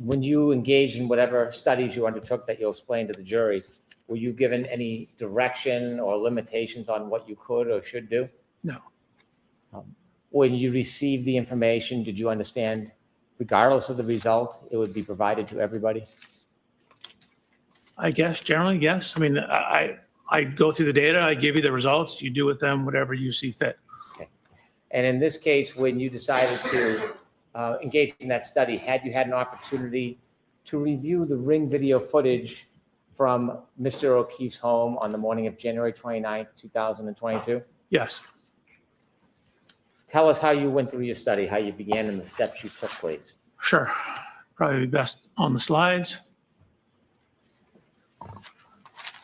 When you engaged in whatever studies you undertook that you'll explain to the jury, were you given any direction or limitations on what you could or should do? No. When you received the information, did you understand, regardless of the result, it would be provided to everybody? I guess generally, yes. I mean, I go through the data, I give you the results, you do with them whatever you see fit. Okay. And in this case, when you decided to engage in that study, had you had an opportunity to review the Ring video footage from Mr. O'Keefe's home on the morning of January 29th, 2022? Yes. Tell us how you went through your study, how you began, and the steps you took, please. Sure. Probably best on the slides.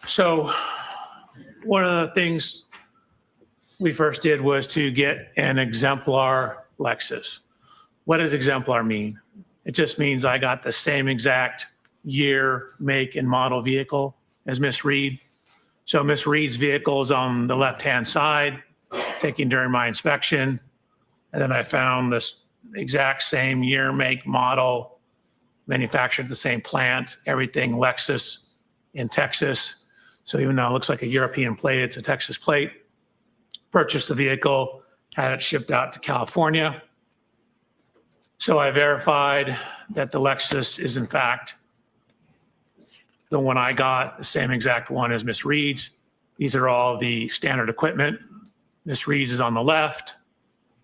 So one of the things we first did was to get an exemplar Lexus. What does exemplar mean? It just means I got the same exact year, make, and model vehicle as Miss Reed. So Miss Reed's vehicle is on the left-hand side, taken during my inspection. And then I found this exact same year, make, model, manufactured at the same plant, everything Lexus in Texas. So even though it looks like a European plate, it's a Texas plate. Purchased the vehicle, had it shipped out to California. So I verified that the Lexus is in fact the one I got, the same exact one as Miss Reed's. These are all the standard equipment. Miss Reed's is on the left.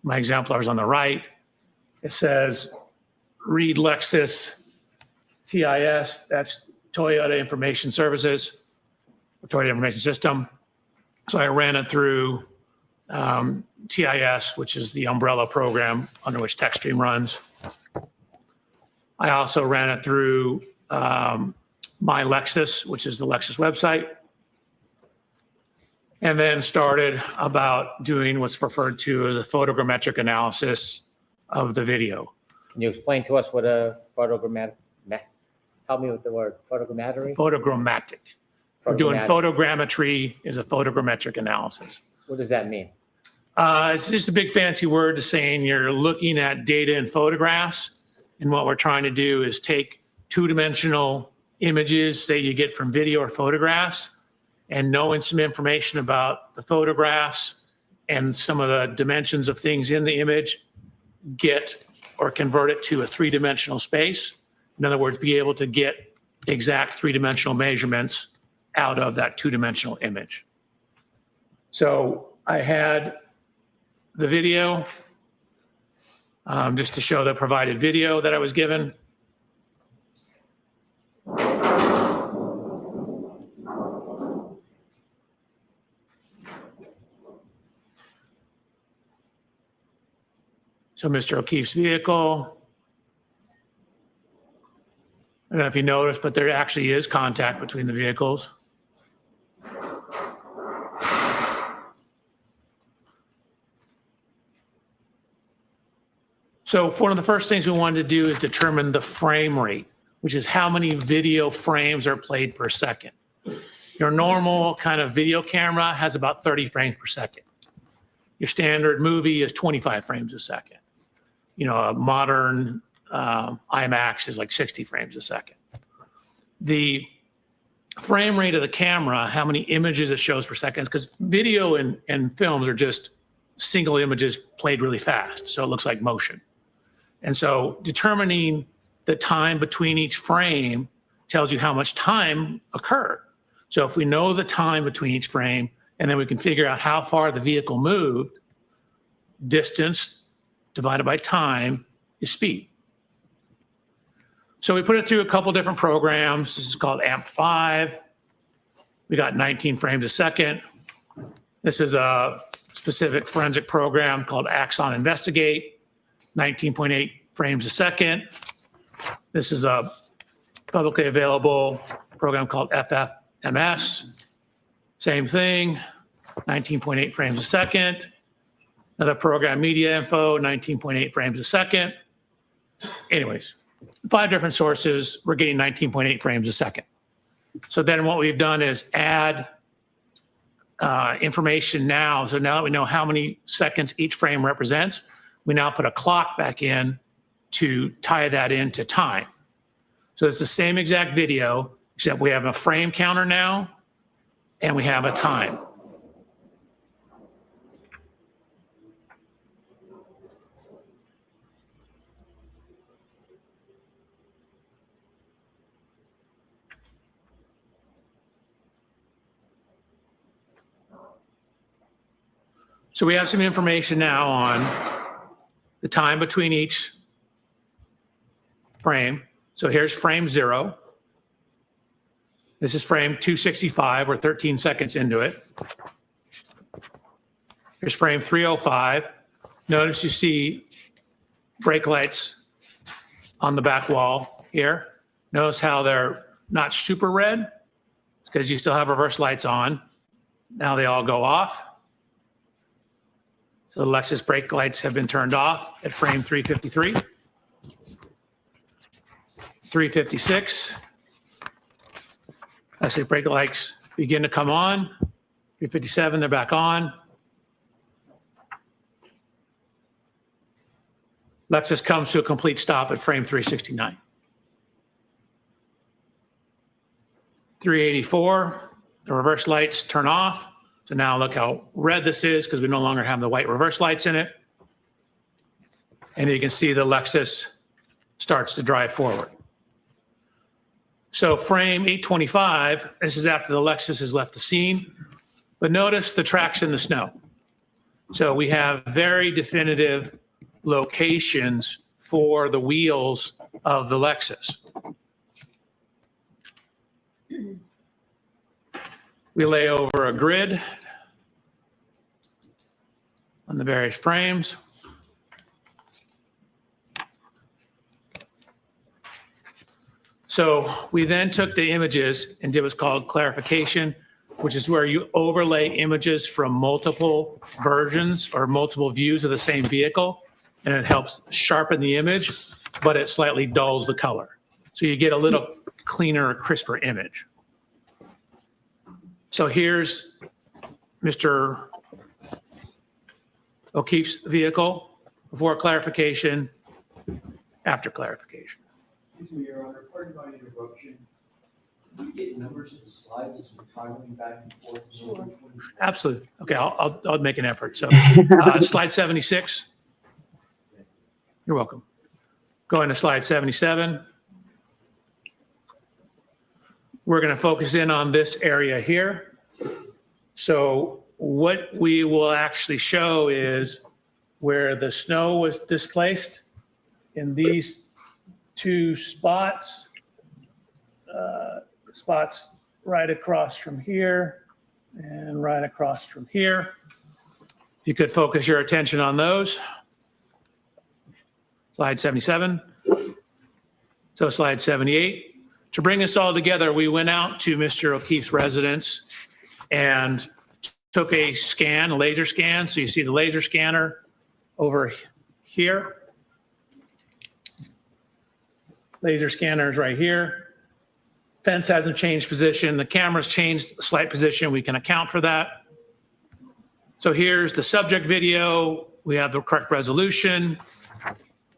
My exemplar is on the right. It says Reed Lexus TIS, that's Toyota Information Services, Toyota Information System. So I ran it through TIS, which is the umbrella program under which TechStream runs. I also ran it through My Lexus, which is the Lexus website. And then started about doing what's referred to as a photogrammetric analysis of the video. Can you explain to us what a photogrammetric, help me with the word, photogrammetry? Photogrammatic. We're doing photogrammetry is a photogrammetric analysis. What does that mean? It's just a big fancy word to saying you're looking at data and photographs. And what we're trying to do is take two-dimensional images, say you get from video or photographs, and knowing some information about the photographs and some of the dimensions of things in the image, get or convert it to a three-dimensional space. In other words, be able to get exact three-dimensional measurements out of that two-dimensional image. So I had the video, just to show the provided video that I was given. So Mr. O'Keefe's vehicle. I don't know if you noticed, but there actually is contact between the vehicles. So one of the first things we wanted to do is determine the frame rate, which is how many video frames are played per second. Your normal kind of video camera has about 30 frames per second. Your standard movie is 25 frames a second. You know, a modern IMAX is like 60 frames a second. The frame rate of the camera, how many images it shows per second, because video and films are just single images played really fast. So it looks like motion. And so determining the time between each frame tells you how much time occurred. So if we know the time between each frame, and then we can figure out how far the vehicle moved, distance divided by time is speed. So we put it through a couple different programs. This is called AMP5. We got 19 frames a second. This is a specific forensic program called Axon Investigate, 19.8 frames a second. This is a publicly available program called FFMS. Same thing, 19.8 frames a second. Another program, Media Info, 19.8 frames a second. Anyways, 5 different sources, we're getting 19.8 frames a second. So then what we've done is add information now. So now that we know how many seconds each frame represents, we now put a clock back in to tie that into time. So it's the same exact video, except we have a frame counter now, and we have a time. So we have some information now on the time between each frame. So here's frame 0. This is frame 265. We're 13 seconds into it. Here's frame 305. Notice you see brake lights on the back wall here. Notice how they're not super red because you still have reverse lights on. Now they all go off. So the Lexus brake lights have been turned off at frame 353. 356. Lexus brake lights begin to come on. 357, they're back on. Lexus comes to a complete stop at frame 369. 384, the reverse lights turn off. So now look how red this is because we no longer have the white reverse lights in it. And you can see the Lexus starts to drive forward. So frame 825, this is after the Lexus has left the scene. But notice the tracks in the snow. So we have very definitive locations for the wheels of the Lexus. We lay over a grid on the various frames. So we then took the images and did what's called clarification, which is where you overlay images from multiple versions or multiple views of the same vehicle, and it helps sharpen the image, but it slightly dulls the color. So you get a little cleaner, crisper image. So here's Mr. O'Keefe's vehicle before clarification, after clarification. Excuse me, Your Honor, pardon my interruption. Can you get numbers of the slides as we're toggling back and forth? Sure. Absolutely. Okay, I'll make an effort. So slide 76. You're welcome. Going to slide 77. We're going to focus in on this area here. So what we will actually show is where the snow was displaced in these two spots. Spots right across from here and right across from here. You could focus your attention on those. Slide 77. So slide 78. To bring us all together, we went out to Mr. O'Keefe's residence and took a scan, a laser scan. So you see the laser scanner over here. Laser scanner is right here. Fence hasn't changed position. The camera's changed slight position. We can account for that. So here's the subject video. We have the correct resolution.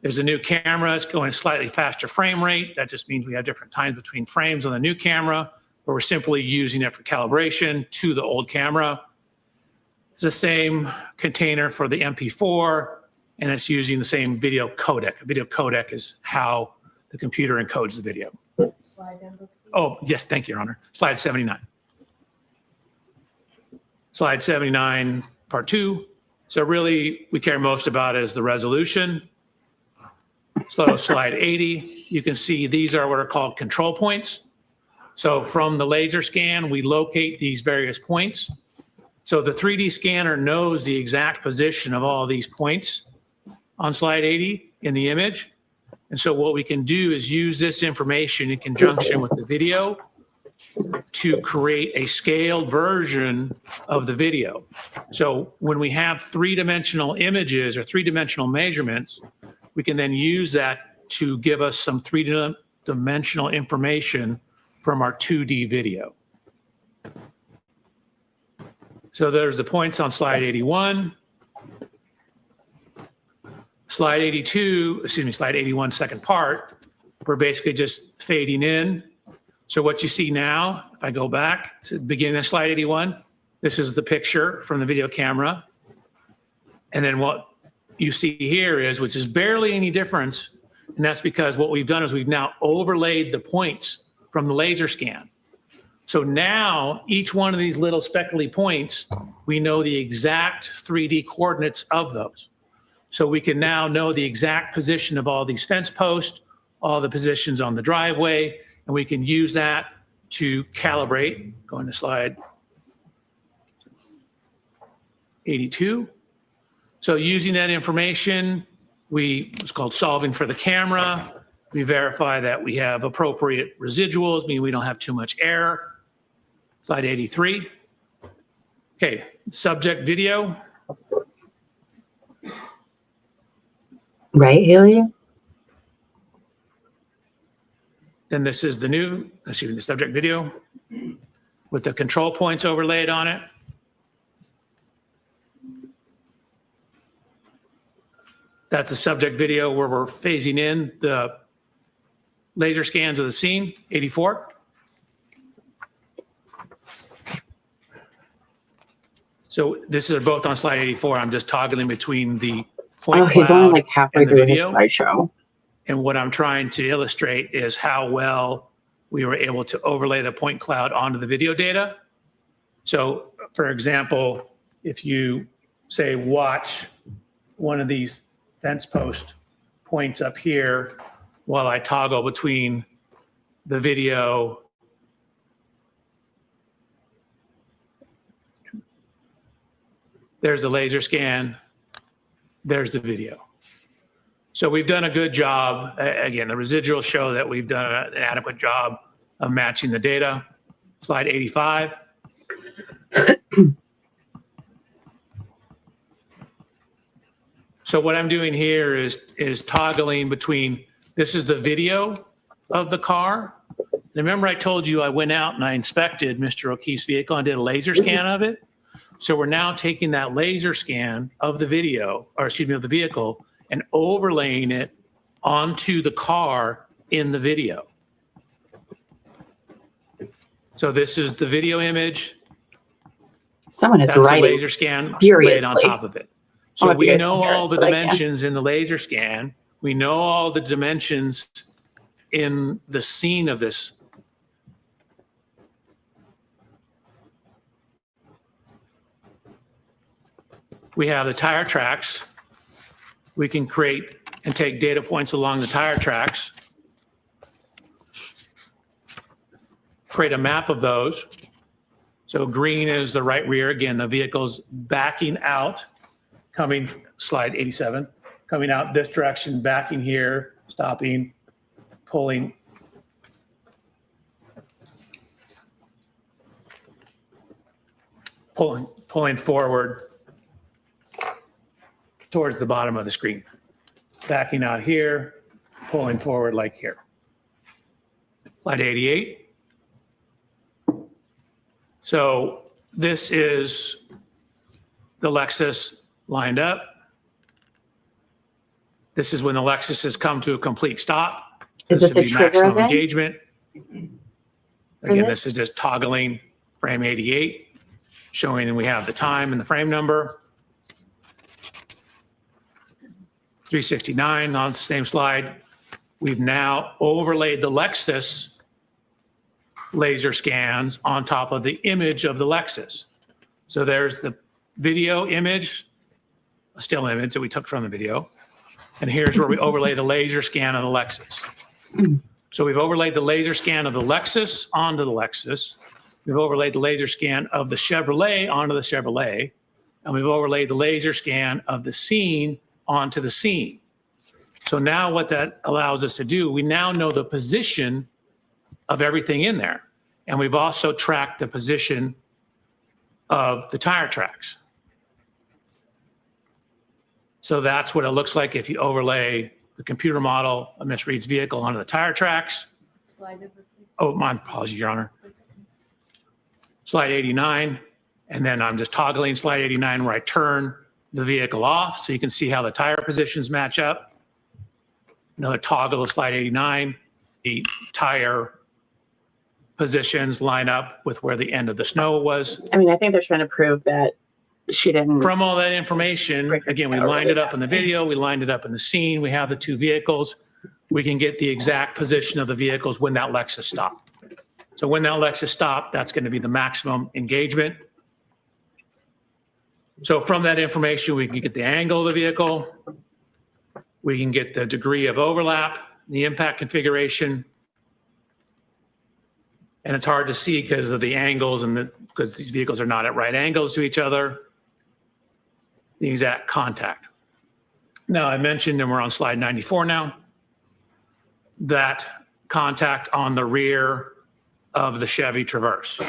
There's a new camera. It's going slightly faster frame rate. That just means we have different times between frames on the new camera, but we're simply using it for calibration to the old camera. It's the same container for the MP4, and it's using the same video codec. A video codec is how the computer encodes the video. Slide number, please. Oh, yes, thank you, Your Honor. Slide 79. Slide 79, part 2. So really, we care most about is the resolution. So slide 80, you can see these are what are called control points. So from the laser scan, we locate these various points. So the 3D scanner knows the exact position of all these points on slide 80 in the image. And so what we can do is use this information in conjunction with the video to create a scaled version of the video. So when we have three-dimensional images or three-dimensional measurements, we can then use that to give us some three-dimensional information from our 2D video. So there's the points on slide 81. Slide 82, excuse me, slide 81, second part, we're basically just fading in. So what you see now, if I go back to the beginning of slide 81, this is the picture from the video camera. And then what you see here is, which is barely any difference, and that's because what we've done is we've now overlaid the points from the laser scan. So now each one of these little speckly points, we know the exact 3D coordinates of those. So we can now know the exact position of all these fence posts, all the positions on the driveway, and we can use that to calibrate. Going to slide 82. So using that information, it's called solving for the camera. We verify that we have appropriate residuals, meaning we don't have too much error. Slide 83. Okay, subject video. Right, Julia? Then this is the subject video with the control points overlaid on it. That's a subject video where we're phasing in the laser scans of the scene, 84. So this is both on slide 84. I'm just toggling between the point Oh, he's only cloud like halfway and the through his video. slideshow. And what I'm trying to illustrate is how well we were able to overlay the point cloud onto the video data. So for example, if you say watch one of these fence post points up here while I toggle between the video there's the laser scan, there's the video. So we've done a good job. Again, the residuals show that we've done an adequate job of matching the data. Slide 85. So what I'm doing here is toggling between, this is the video of the car. Remember I told you I went out and I inspected Mr. O'Keefe's vehicle and did a laser scan of it? So we're now taking that laser scan of the video, or excuse me, of the vehicle, and overlaying it onto the car in the video. So this is the video image. Someone is That's the writing. laser scan furiously. laid on top of it. I don't know So if you we guys know can hear all it, the but I can. dimensions in the laser scan. We know all the dimensions in the scene of this. We have the tire tracks. We can create and take data points along the tire tracks. Create a map of those. So green is the right rear. Again, the vehicle's backing out, coming, slide 87, coming out this direction, backing here, stopping, pulling. Pulling forward towards the bottom of the screen. Backing out here, pulling forward like here. Slide 88. So this is the Lexus lined up. This is when the Lexus has come to a complete stop. Is this would a be trigger maximum event? engagement. For Again, this? this is just toggling frame 88, showing that we have the time and the frame number. 369 on the same slide. We've now overlaid the Lexus laser scans on top of the image of the Lexus. So there's the video image, a still image that we took from the video. And here's where we overlay the laser scan of the Lexus. So we've overlaid the laser scan of the Lexus onto the Lexus. We've overlaid the laser scan of the Chevrolet onto the Chevrolet. And we've overlaid the laser scan of the scene onto the scene. So now what that allows us to do, we now know the position of everything in there. And we've also tracked the position of the tire tracks. So that's what it looks like if you overlay the computer model of Ms. Reed's vehicle onto the tire tracks. Slide number, please. Oh, my apologies, Your Honor. Slide 89, and then I'm just toggling slide 89 where I turn the vehicle off so you can see how the tire positions match up. Another toggle of slide 89, the tire positions line up with where the end of the snow was. I mean, I think they're trying to prove that she didn't. From all that information, again, we lined it up in the video, we lined it up in the scene, we have the two vehicles. We can get the exact position of the vehicles when that Lexus stopped. So when that Lexus stopped, that's going to be the maximum engagement. So from that information, we can get the angle of the vehicle. We can get the degree of overlap, the impact configuration. And it's hard to see because of the angles and because these vehicles are not at right angles to each other. The exact contact. Now I mentioned, and we're on slide 94 now, that contact on the rear of the Chevy Traverse.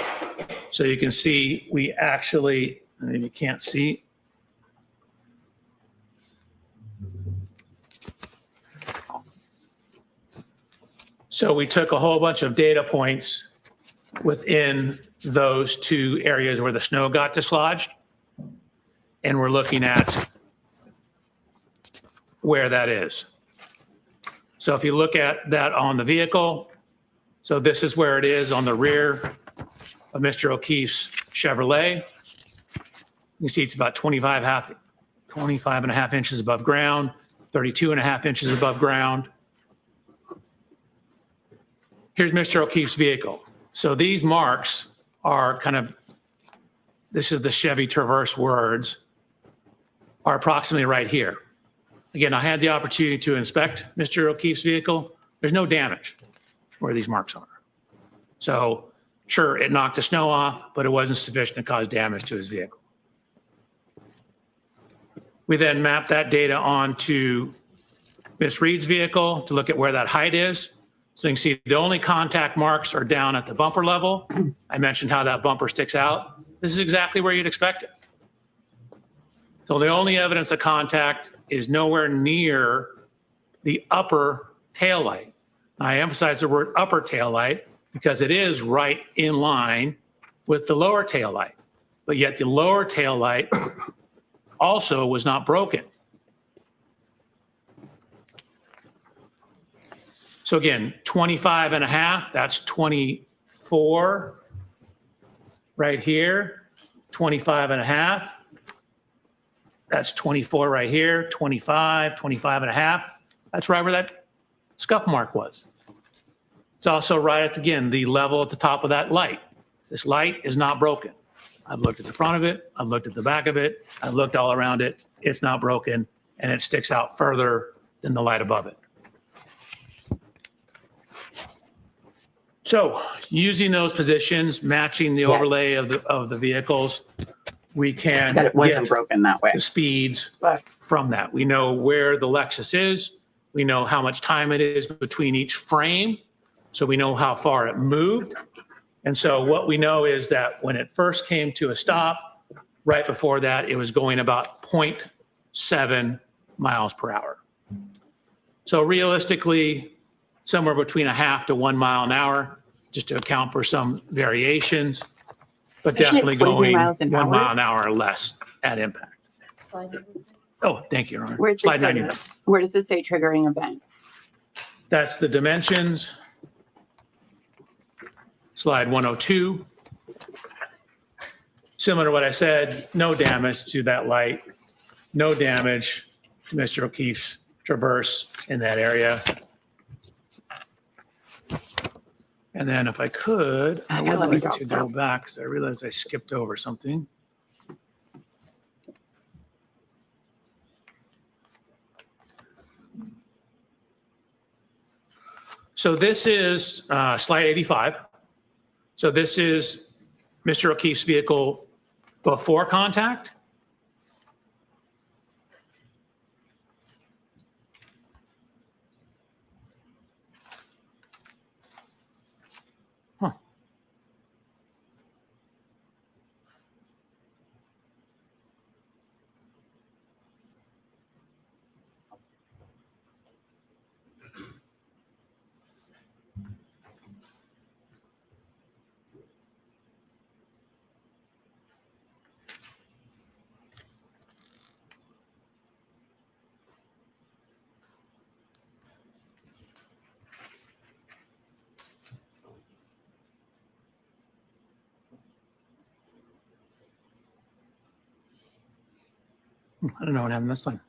So you can see we actually, and you can't see. So we took a whole bunch of data points within those two areas where the snow got dislodged. And we're looking at where that is. So if you look at that on the vehicle, so this is where it is on the rear of Mr. O'Keefe's Chevrolet. You can see it's about 25 and a half inches above ground, 32 and a half inches above ground. Here's Mr. O'Keefe's vehicle. So these marks are kind of, this is the Chevy Traverse words, are approximately right here. Again, I had the opportunity to inspect Mr. O'Keefe's vehicle. There's no damage where these marks are. So sure, it knocked the snow off, but it wasn't sufficient to cause damage to his vehicle. We then mapped that data onto Miss Reed's vehicle to look at where that height is. So you can see the only contact marks are down at the bumper level. I mentioned how that bumper sticks out. This is exactly where you'd expect it. So the only evidence of contact is nowhere near the upper tail light. I emphasize the word upper tail light because it is right in line with the lower tail light, but yet the lower tail light also was not broken. So again, 25 and a half, that's 24 right here, 25 and a half. That's 24 right here, 25, 25 and a half. That's right where that scuff mark was. It's also right at, again, the level at the top of that light. This light is not broken. I've looked at the front of it. I've looked at the back of it. I've looked all around it. It's not broken, and it sticks out further than the light above it. So using those positions, matching the overlay of the vehicles, we can That it wasn't get broken that way. the speeds from that. We know where the Lexus is. We know how much time it is between each frame. So we know how far it moved. And so what we know is that when it first came to a stop, right before that, it was going about 0.7 miles per hour. So realistically, somewhere between a half to 1 mile an hour, just to account for some variations, but Isn't it definitely 20 going miles 1 an hour? mile an hour or less at impact. Slide over, please. Oh, thank you, Your Honor. Where's the Slide trigger? 99. Where does it say triggering event? That's the dimensions. Slide 102. Similar to what I said, no damage to that light, no damage to Mr. O'Keefe's Traverse in that area. And then if I could, I would Let me like drop to that. go back because I realized I skipped over something. So this is slide 85. So this is Mr. O'Keefe's vehicle before contact. Huh. I don't know what happened this time.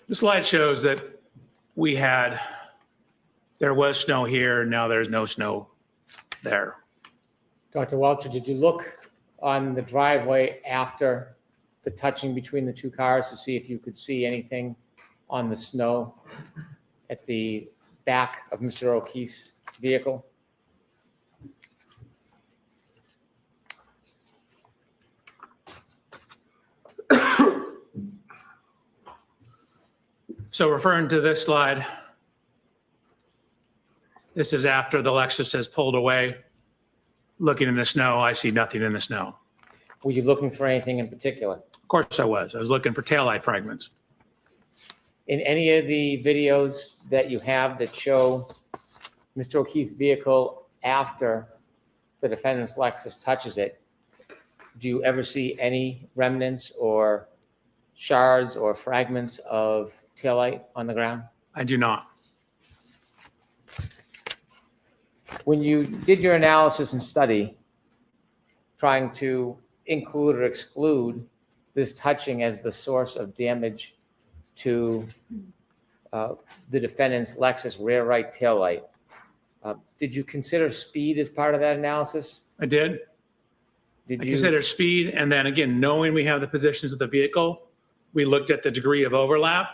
The slide shows that there was snow here, now there's no snow there. Dr. Welcher, did you look on the driveway after the touching between the two cars to see if you could see anything on the snow at the back of Mr. O'Keefe's vehicle? So referring to this slide, this is after the Lexus has pulled away. Looking in the snow, I see nothing in the snow. Were you looking for anything in particular? Of course I was. I was looking for taillight fragments. In any of the videos that you have that show Mr. O'Keefe's vehicle after the defendant's Lexus touches it, do you ever see any remnants or shards or fragments of taillight on the ground? I do not. When you did your analysis and study, trying to include or exclude this touching as the source of damage to the defendant's Lexus rear right taillight, did you consider speed as part of that analysis? I did. Did I you considered speed, and then again, knowing we have the positions of the vehicle, we looked at the degree of overlap,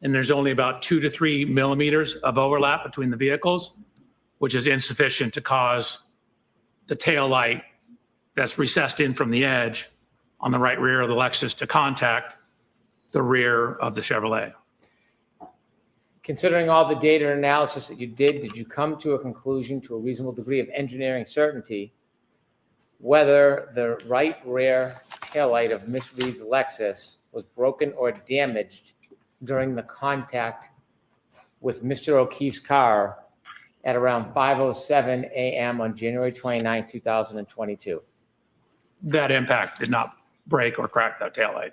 and there's only about 2 to 3 millimeters of overlap between the vehicles, which is insufficient to cause the tail light that's recessed in from the edge on the right rear of the Lexus to contact the rear of the Chevrolet. Considering all the data and analysis that you did you come to a conclusion to a reasonable degree of engineering certainty whether the right rear taillight of Miss Reed's Lexus was broken or damaged during the contact with Mr. O'Keefe's car at around 5:07 a.m. on January 29, 2022? That impact did not break or crack that taillight.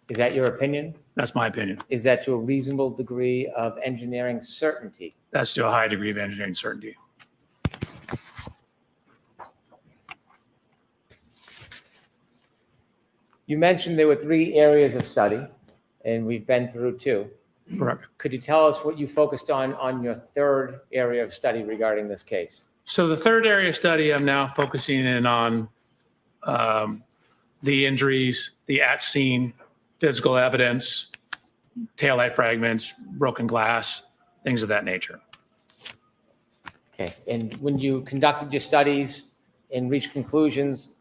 Is that your opinion? That's my opinion. Is that to a reasonable degree of engineering certainty? That's to a high degree of engineering certainty. You mentioned there were 3 areas of study, and we've been through 2. Correct. Could you tell us what you focused on your 3rd area of study regarding this case? So the third area of study, I'm now focusing in on the injuries, the at-scene physical evidence, taillight fragments, broken glass, things of that nature. Okay, and when you conducted your studies and reached conclusions,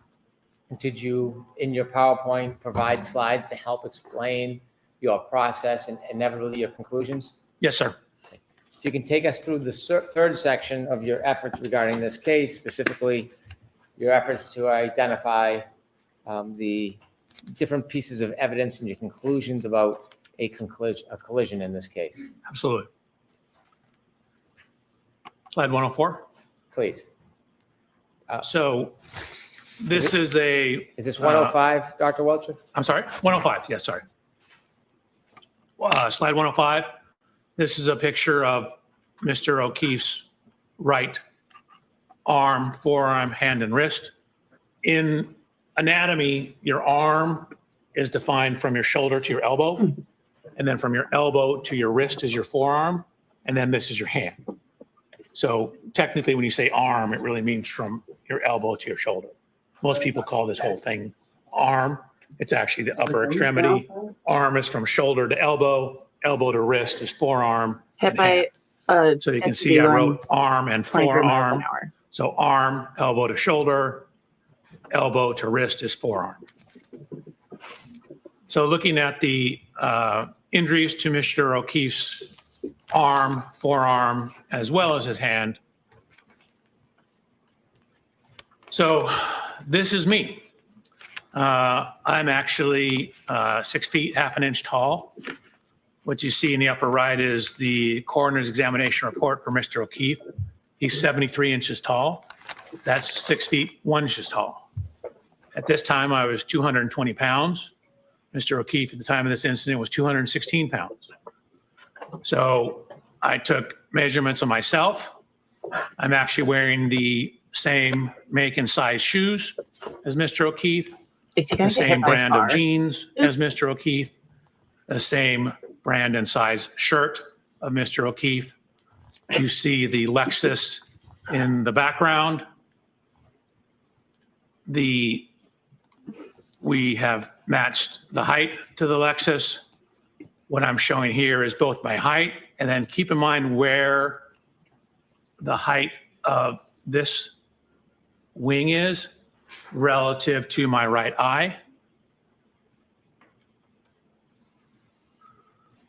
did you, in your PowerPoint, provide slides to help explain your process and inevitably your conclusions? Yes, sir. If you can take us through the 3rd section of your efforts regarding this case, specifically your efforts to identify the different pieces of evidence and your conclusions about a collision in this case. Absolutely. Slide 104. Please. So this is a, Is this 105, Dr. Welcher? I'm sorry, 105. Yes, sorry. Slide 105. This is a picture of Mr. O'Keefe's right arm, forearm, hand, and wrist. In anatomy, your arm is defined from your shoulder to your elbow, and then from your elbow to your wrist is your forearm, and then this is your hand. So technically, when you say arm, it really means from your elbow to your shoulder. Most people call this whole thing arm. It's actually the upper extremity. Arm is from shoulder to elbow, elbow to wrist is forearm. Hit and by hand. So you can see I wrote arm and 23 miles forearm. an hour. So arm, elbow to shoulder, elbow to wrist is forearm. So looking at the injuries to Mr. O'Keefe's arm, forearm, as well as his hand. So this is me. I'm actually 6 feet, half an inch tall. What you see in the upper right is the coroner's examination report for Mr. O'Keefe. He's 73 inches tall. That's 6 feet, 1 inch tall. At this time, I was 220 pounds. Mr. O'Keefe, at the time of this incident, was 216 pounds. So I took measurements of myself. I'm actually wearing the same make and size shoes as Mr. O'Keefe, Is he the going to get hit same by a brand car? of jeans as Mr. O'Keefe, the same brand and size shirt of Mr. O'Keefe. You see the Lexus in the background. We have matched the height to the Lexus. What I'm showing here is both my height, and then keep in mind where the height of this wing is relative to my right eye.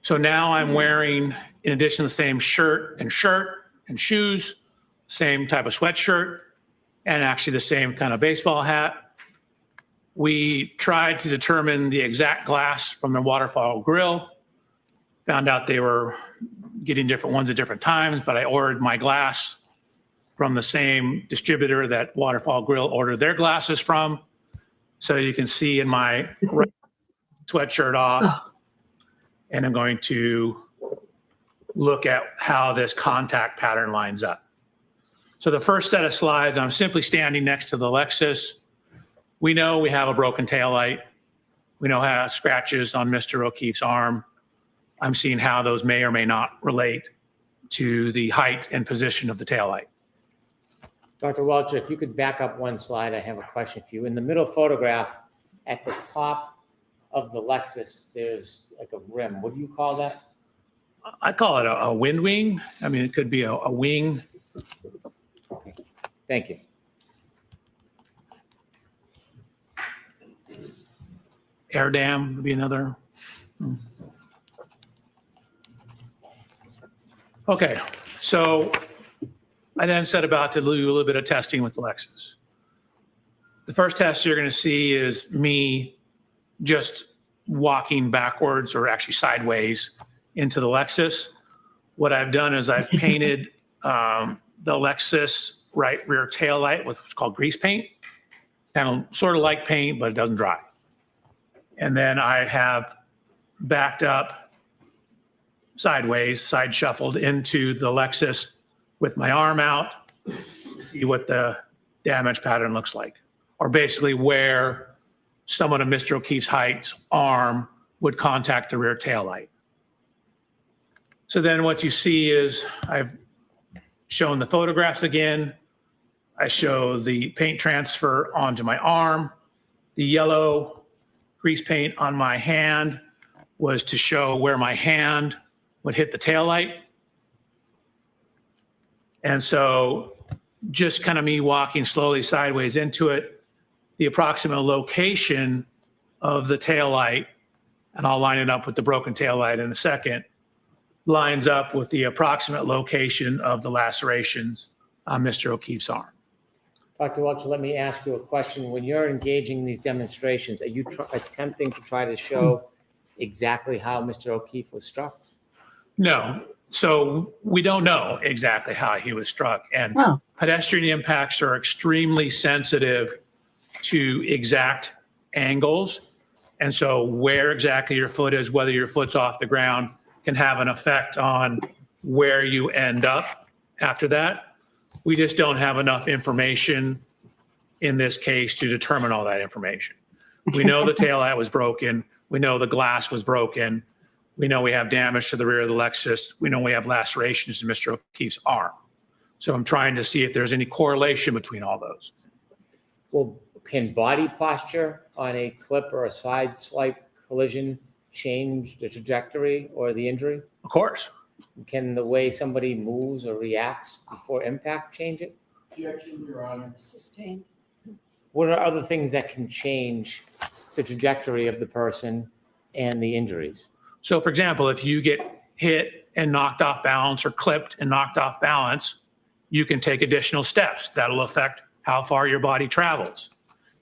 So now I'm wearing, in addition to the same shirt and shoes, same type of sweatshirt, and actually the same kind of baseball hat. We tried to determine the exact glass from the waterfall grill. Found out they were getting different ones at different times, but I ordered my glass from the same distributor that Waterfall Grill ordered their glasses from. So you can see in my right sweatshirt off, and I'm going to look at how this contact pattern lines up. So the first set of slides, I'm simply standing next to the Lexus. We know we have a broken taillight. We know how scratches on Mr. O'Keefe's arm. I'm seeing how those may or may not relate to the height and position of the taillight. Dr. Welcher, if you could back up one slide, I have a question for you. In the middle photograph, at the top of the Lexus, there's like a rim. What do you call that? I call it a wind wing. I mean, it could be a wing. Okay. Thank you. Air dam would be another. Okay, so I then set about to do a little bit of testing with the Lexus. The first test you're going to see is me just walking backwards or actually sideways into the Lexus. What I've done is I've painted the Lexus right rear tail light with what's called grease paint. Kind of sort of like paint, but it doesn't dry. And then I have backed up sideways, side shuffled into the Lexus with my arm out, see what the damage pattern looks like, or basically where someone of Mr. O'Keefe's height's arm would contact the rear tail light. So then what you see is I've shown the photographs again. I show the paint transfer onto my arm. The yellow grease paint on my hand was to show where my hand would hit the taillight. And so just kind of me walking slowly sideways into it, the approximate location of the taillight, and I'll line it up with the broken taillight in a second, lines up with the approximate location of the lacerations on Mr. O'Keefe's arm. Dr. Welcher, let me ask you a question. When you're engaging these demonstrations, are you attempting to try to show exactly how Mr. O'Keefe was struck? No. So we don't know exactly how he was struck. And pedestrian impacts are extremely sensitive to exact angles. And so where exactly your foot is, whether your foot's off the ground, can have an effect on where you end up after that. We just don't have enough information in this case to determine all that information. We know the taillight was broken. We know the glass was broken. We know we have damage to the rear of the Lexus. We know we have lacerations in Mr. O'Keefe's arm. So I'm trying to see if there's any correlation between all those. Well, can body posture on a clip or a side swipe collision change the trajectory or the injury? Of course. Can the way somebody moves or reacts before impact change it? Objection, Your Honor. Sustain. What are other things that can change the trajectory of the person and the injuries? So for example, if you get hit and knocked off balance or clipped and knocked off balance, you can take additional steps. That'll affect how far your body travels.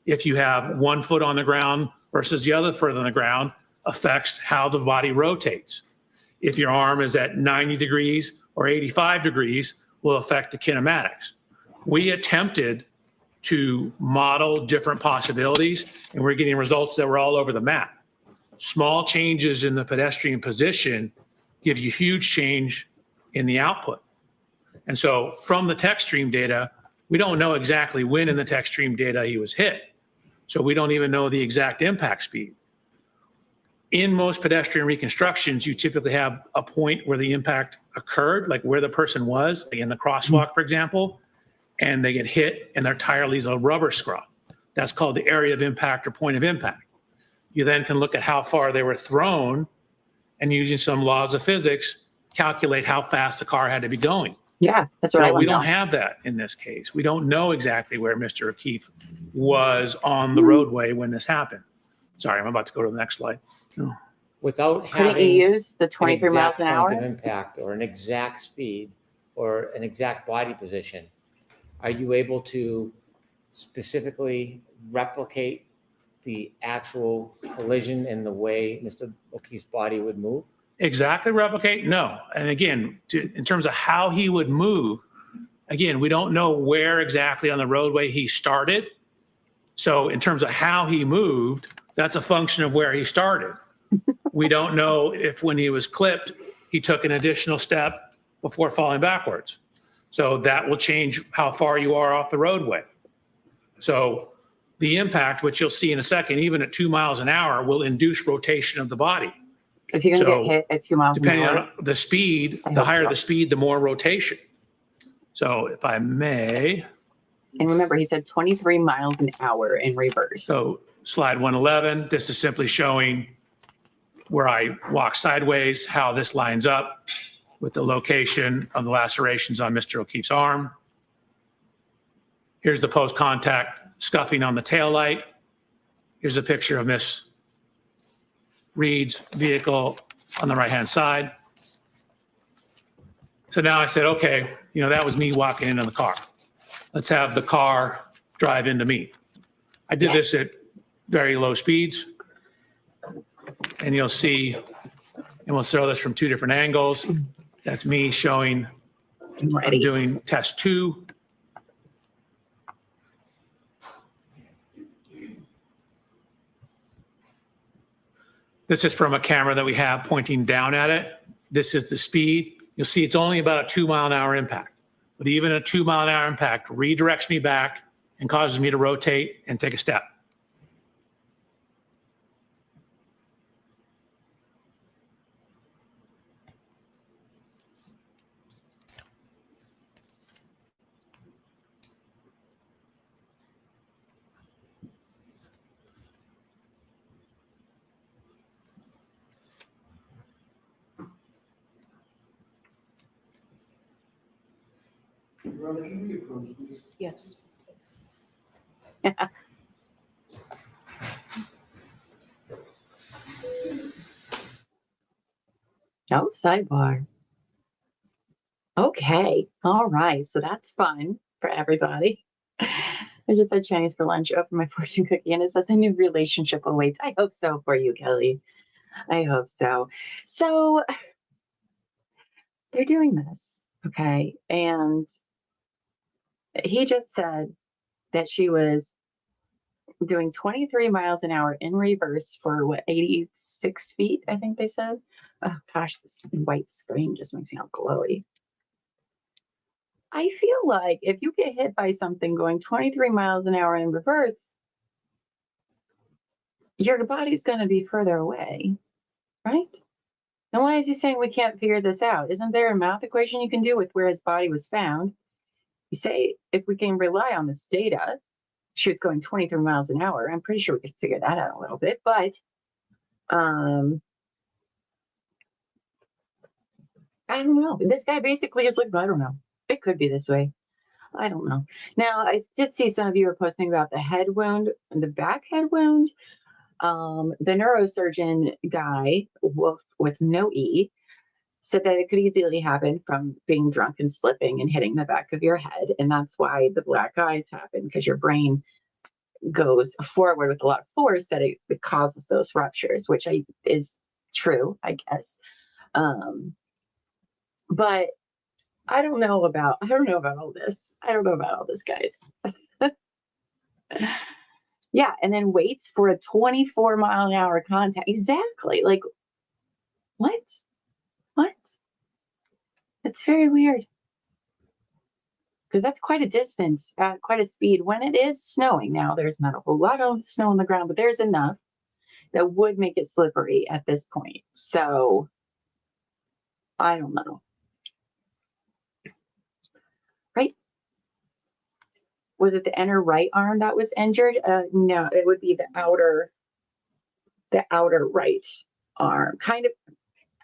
If you have one foot on the ground versus the other foot on the ground, affects how the body rotates. If your arm is at 90 degrees or 85 degrees, will affect the kinematics. We attempted to model different possibilities, and we're getting results that were all over the map. Small changes in the pedestrian position give you huge change in the output. And so from the tech stream data, we don't know exactly when in the tech stream data he was hit. So we don't even know the exact impact speed. In most pedestrian reconstructions, you typically have a point where the impact occurred, like where the person was, like in the crosswalk, for example, and they get hit and their tire leaves a rubber scruff. That's called the area of impact or point of impact. You then can look at how far they were thrown and using some laws of physics, calculate how fast the car had to be going. Yeah, that's what I Well, want we to know. don't have that in this case. We don't know exactly where Mr. O'Keefe was on the roadway when this happened. Sorry, I'm about to go to the next slide. Without Couldn't having you use the an 23 miles exact an point hour? of impact or an exact speed or an exact body position, are you able to specifically replicate the actual collision and the way Mr. O'Keefe's body would move? Exactly replicate? No. And again, in terms of how he would move, Again, we don't know where exactly on the roadway he started. So in terms of how he moved, that's a function of where he started. We don't know if when he was clipped, he took an additional step before falling backwards. So that will change how far you are off the roadway. So the impact, which you'll see in a second, even at 2 miles an hour, will induce rotation of the body. Is he going to So, get hit at 2 miles an Depending hour? on the speed, I the hope higher so. the speed, the more rotation. So if I may, And remember, he said 23 miles an hour in reverse. so slide 111, this is simply showing where I walk sideways, how this lines up with the location of the lacerations on Mr. O'Keefe's arm. Here's the post-contact scuffing on the taillight. Here's a picture of Miss Reed's vehicle on the right-hand side. So now I said, okay, that was me walking into the car. Let's have the car drive into me. I did this at very low speeds. And you'll see, and we'll throw this from 2 different angles. That's me showing I'm I'm ready. doing test 2. This is from a camera that we have pointing down at it. This is the speed. You'll see it's only about a 2 mile an hour impact. But even a 2 mile an hour impact redirects me back and causes me to rotate and take a step. Yes. Oh, sidebar. Okay. All right. So that's fun for everybody. I just had Chinese for lunch, opened my fortune cookie, and it says a new relationship awaits. I hope so for you, Kelly. I hope so. So they're doing this. Okay. And he just said that she was doing 23 miles an hour in reverse for what, 86 feet, I think they said. Oh gosh, this white screen just makes me all glowy. I feel like if you get hit by something going 23 miles an hour in reverse, your body's going to be further away, right? And why is he saying we can't figure this out? Isn't there a math equation you can do with where his body was found? You say, if we can rely on this data, she was going 23 miles an hour. I'm pretty sure we could figure that out a little bit, but I don't know. This guy basically is like, I don't know. It could be this way. I don't know. Now, I did see some of you were posting about the head wound and the back head wound. The neurosurgeon guy, Wolf with no E, said that it could easily happen from being drunk and slipping and hitting the back of your head. And that's why the black eyes happen, because your brain goes forward with a lot of force that it causes those ruptures, which is true, I guess. But I don't know about all this. I don't know about all this, guys. Yeah, and then waits for a 24 mile an hour contact. Exactly. Like, what? It's very weird. Because that's quite a distance, quite a speed when it is snowing. Now, there's not a whole lot of snow on the ground, but there's enough that would make it slippery at this point. So, I don't know. Right? Was it the inner right arm that was injured? No, it would be the outer right arm. Kind of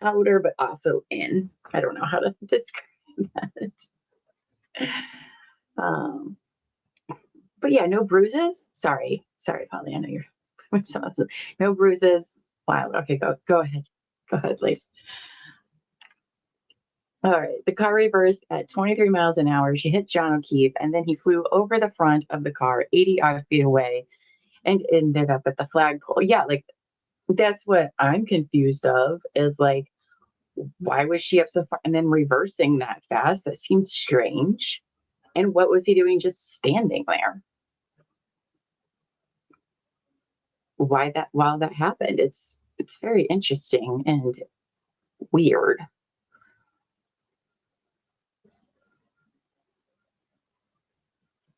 outer, but also in. I don't know how to describe that. But yeah, no bruises. Sorry, Polly. I know you're no bruises. Wow. Okay, go ahead. Go ahead, please. All right. The car reversed at 23 miles an hour. She hit John O'Keefe, and then he flew over the front of the car 80 odd feet away and ended up at the flagpole. Yeah, like that's what I'm confused of is like, why was she up so far and then reversing that fast? That seems strange. And what was he doing just standing there? While that happened, it's very interesting and weird.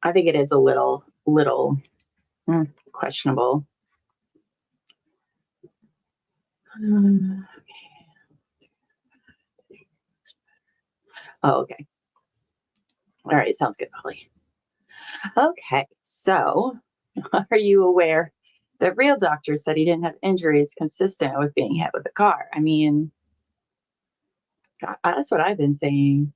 I think it is a little questionable. Oh, okay. All right, sounds good, Holly. Okay, so are you aware that real doctor said he didn't have injuries consistent with being hit with a car? I mean, that's what I've been saying.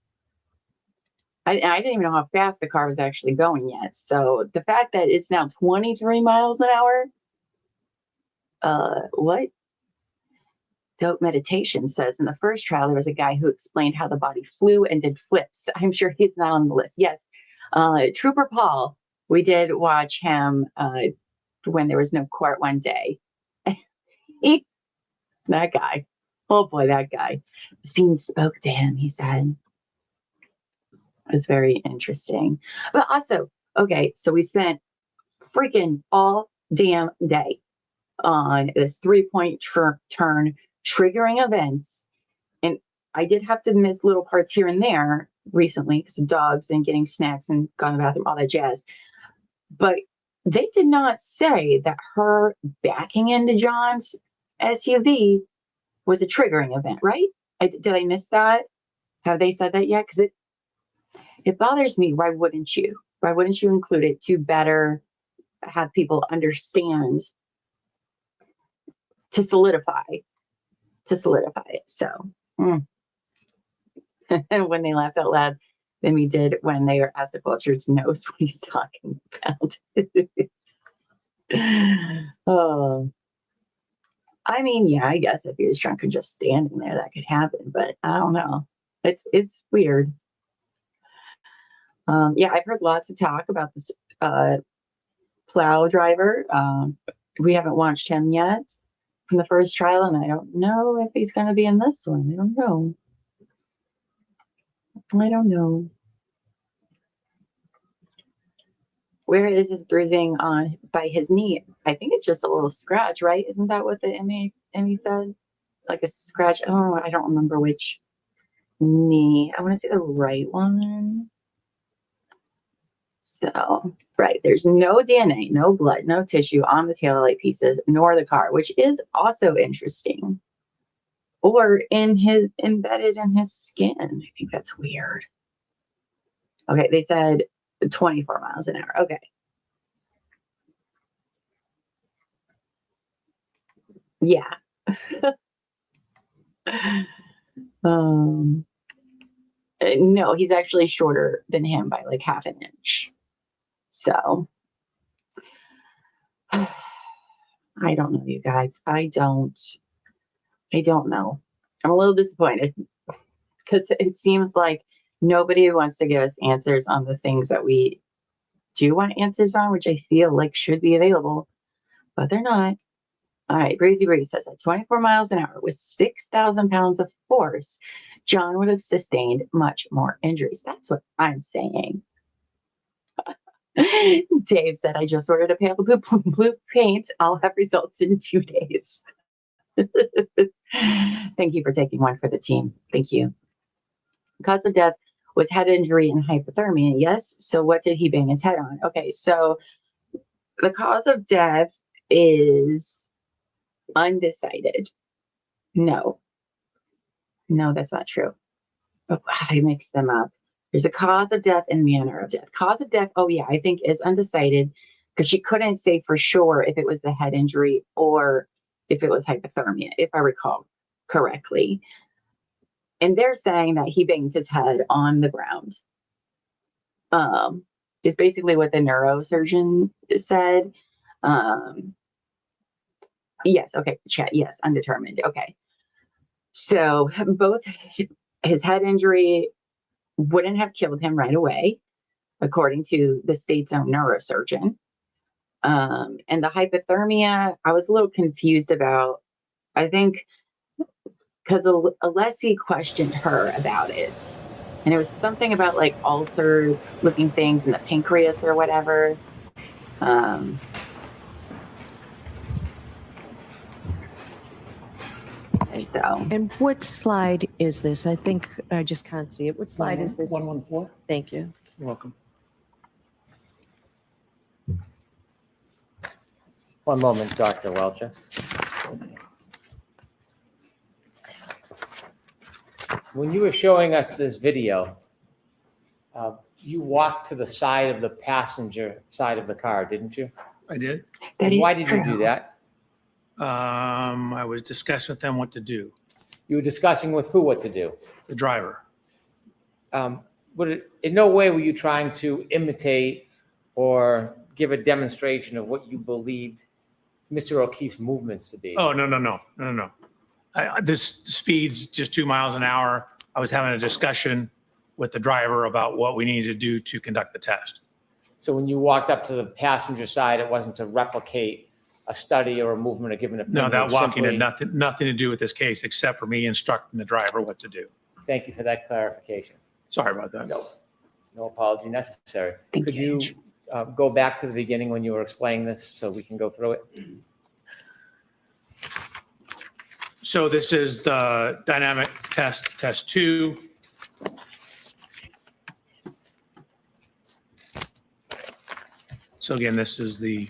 I didn't even know how fast the car was actually going yet. So the fact that it's now 23 miles an hour, what? Dope Meditation says in the first trial, there was a guy who explained how the body flew and did flips. I'm sure he's not on the list. Yes. Trooper Paul, we did watch him when there was no court one day. That guy. Oh boy, that guy. The scene spoke to him, he said. It was very interesting. But also, okay, so we spent freaking all damn day on this 3-point turn triggering events. And I did have to miss little parts here and there recently because of dogs and getting snacks and going to the bathroom, all that jazz. But they did not say that her backing into John's SUV was a triggering event, right? Did I miss that? Have they said that yet? Because it bothers me. Why wouldn't you? Why wouldn't you include it to better have people understand, to solidify it? So and when they laughed out loud than we did when they were asked if Vulture's knows what he's talking about. Oh, I mean, yeah, I guess if he was drunk and just standing there, that could happen, but I don't know. It's weird. Yeah, I've heard lots of talk about this plow driver. We haven't watched him yet from the first trial, and I don't know if he's going to be in this one. I don't know. Where is his bruising on by his knee? I think it's just a little scratch, right? Isn't that what the ME said? Like a scratch. Oh, I don't remember which knee. I want to say the right one. So, right, there's no DNA, no blood, no tissue on the taillight pieces, nor the car, which is also interesting. Or embedded in his skin. I think that's weird. Okay, they said 24 miles an hour. Okay. Yeah. No, he's actually shorter than him by like half an inch. So I don't know, you guys. I don't know. I'm a little disappointed because it seems like nobody wants to give us answers on the things that we do want answers on, which I feel like should be available, but they're not. All right, Crazy Brady says at 24 miles an hour with 6,000 pounds of force, John would have sustained much more injuries. That's what I'm saying. Dave said, I just ordered a pale blue paint. I'll have results in 2 days. Thank you for taking one for the team. Thank you. Cause of death was head injury and hypothermia. Yes. So what did he bang his head on? Okay. So the cause of death is undecided. No, that's not true. Oh, I mixed them up. There's a cause of death and manner of death. Cause of death, oh yeah, I think is undecided because she couldn't say for sure if it was the head injury or if it was hypothermia, if I recall correctly. And they're saying that he banged his head on the ground. Is basically what the neurosurgeon said. Yes, okay, chat, yes, undetermined. Okay. So both his head injury wouldn't have killed him right away, according to the state's own neurosurgeon. And the hypothermia, I was a little confused about, I think, because Alessi questioned her about it. And it was something about like ulcer looking things in the pancreas or whatever. So And what slide is this? I think I just can't see it. What slide is this? 114. Thank you. You're welcome. One moment, Dr. Welcher. When you were showing us this video, you walked to the side of the passenger side of the car, didn't you? I did. that And why is did you do true. that? I was discussing with them what to do. You were discussing with who what to do. The driver. In no way were you trying to imitate or give a demonstration of what you believed Mr. O'Keefe's movements to be. Oh, no. This speed's just 2 miles an hour. I was having a discussion with the driver about what we needed to do to conduct the test. So when you walked up to the passenger side, it wasn't to replicate a study or a movement or give an opinion? No, that walking had Simply- nothing to do with this case except for me instructing the driver what to do. Thank you for that clarification. Sorry about that. No apology necessary. Thank Could you, you go back to the beginning when you were explaining this so we can go through it? So this is the dynamic test 2. So again, this is the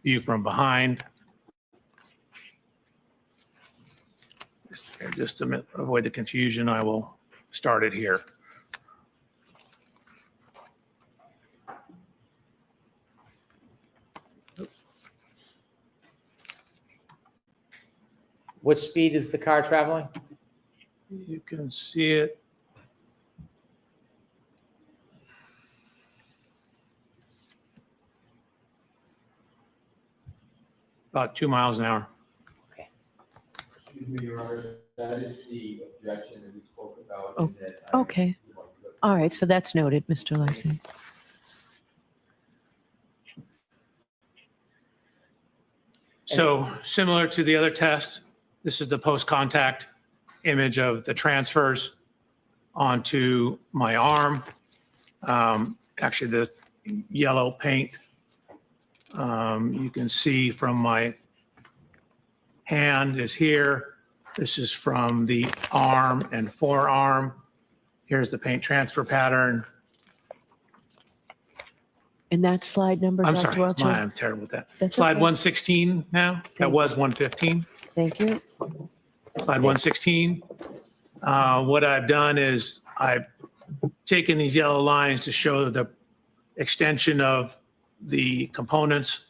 view from behind. Just to avoid the confusion, I will start it here. What speed is the car traveling? You can see it. About 2 miles an hour. Excuse me, Your Honor, that is the objection that we spoke about. Oh, okay. All right, so that's noted, Mr. Lysing. So similar to the other test, this is the post-contact image of the transfers onto my arm. Actually, the yellow paint, you can see from my hand is here. This is from the arm and forearm. Here's the paint transfer pattern. And that slide number, I'm Dr. sorry, Welcher? I'm terrible with that. That's Slide okay. 116 now, that was 115. Thank you. Slide 116. What I've done is I've taken these yellow lines to show the extension of the components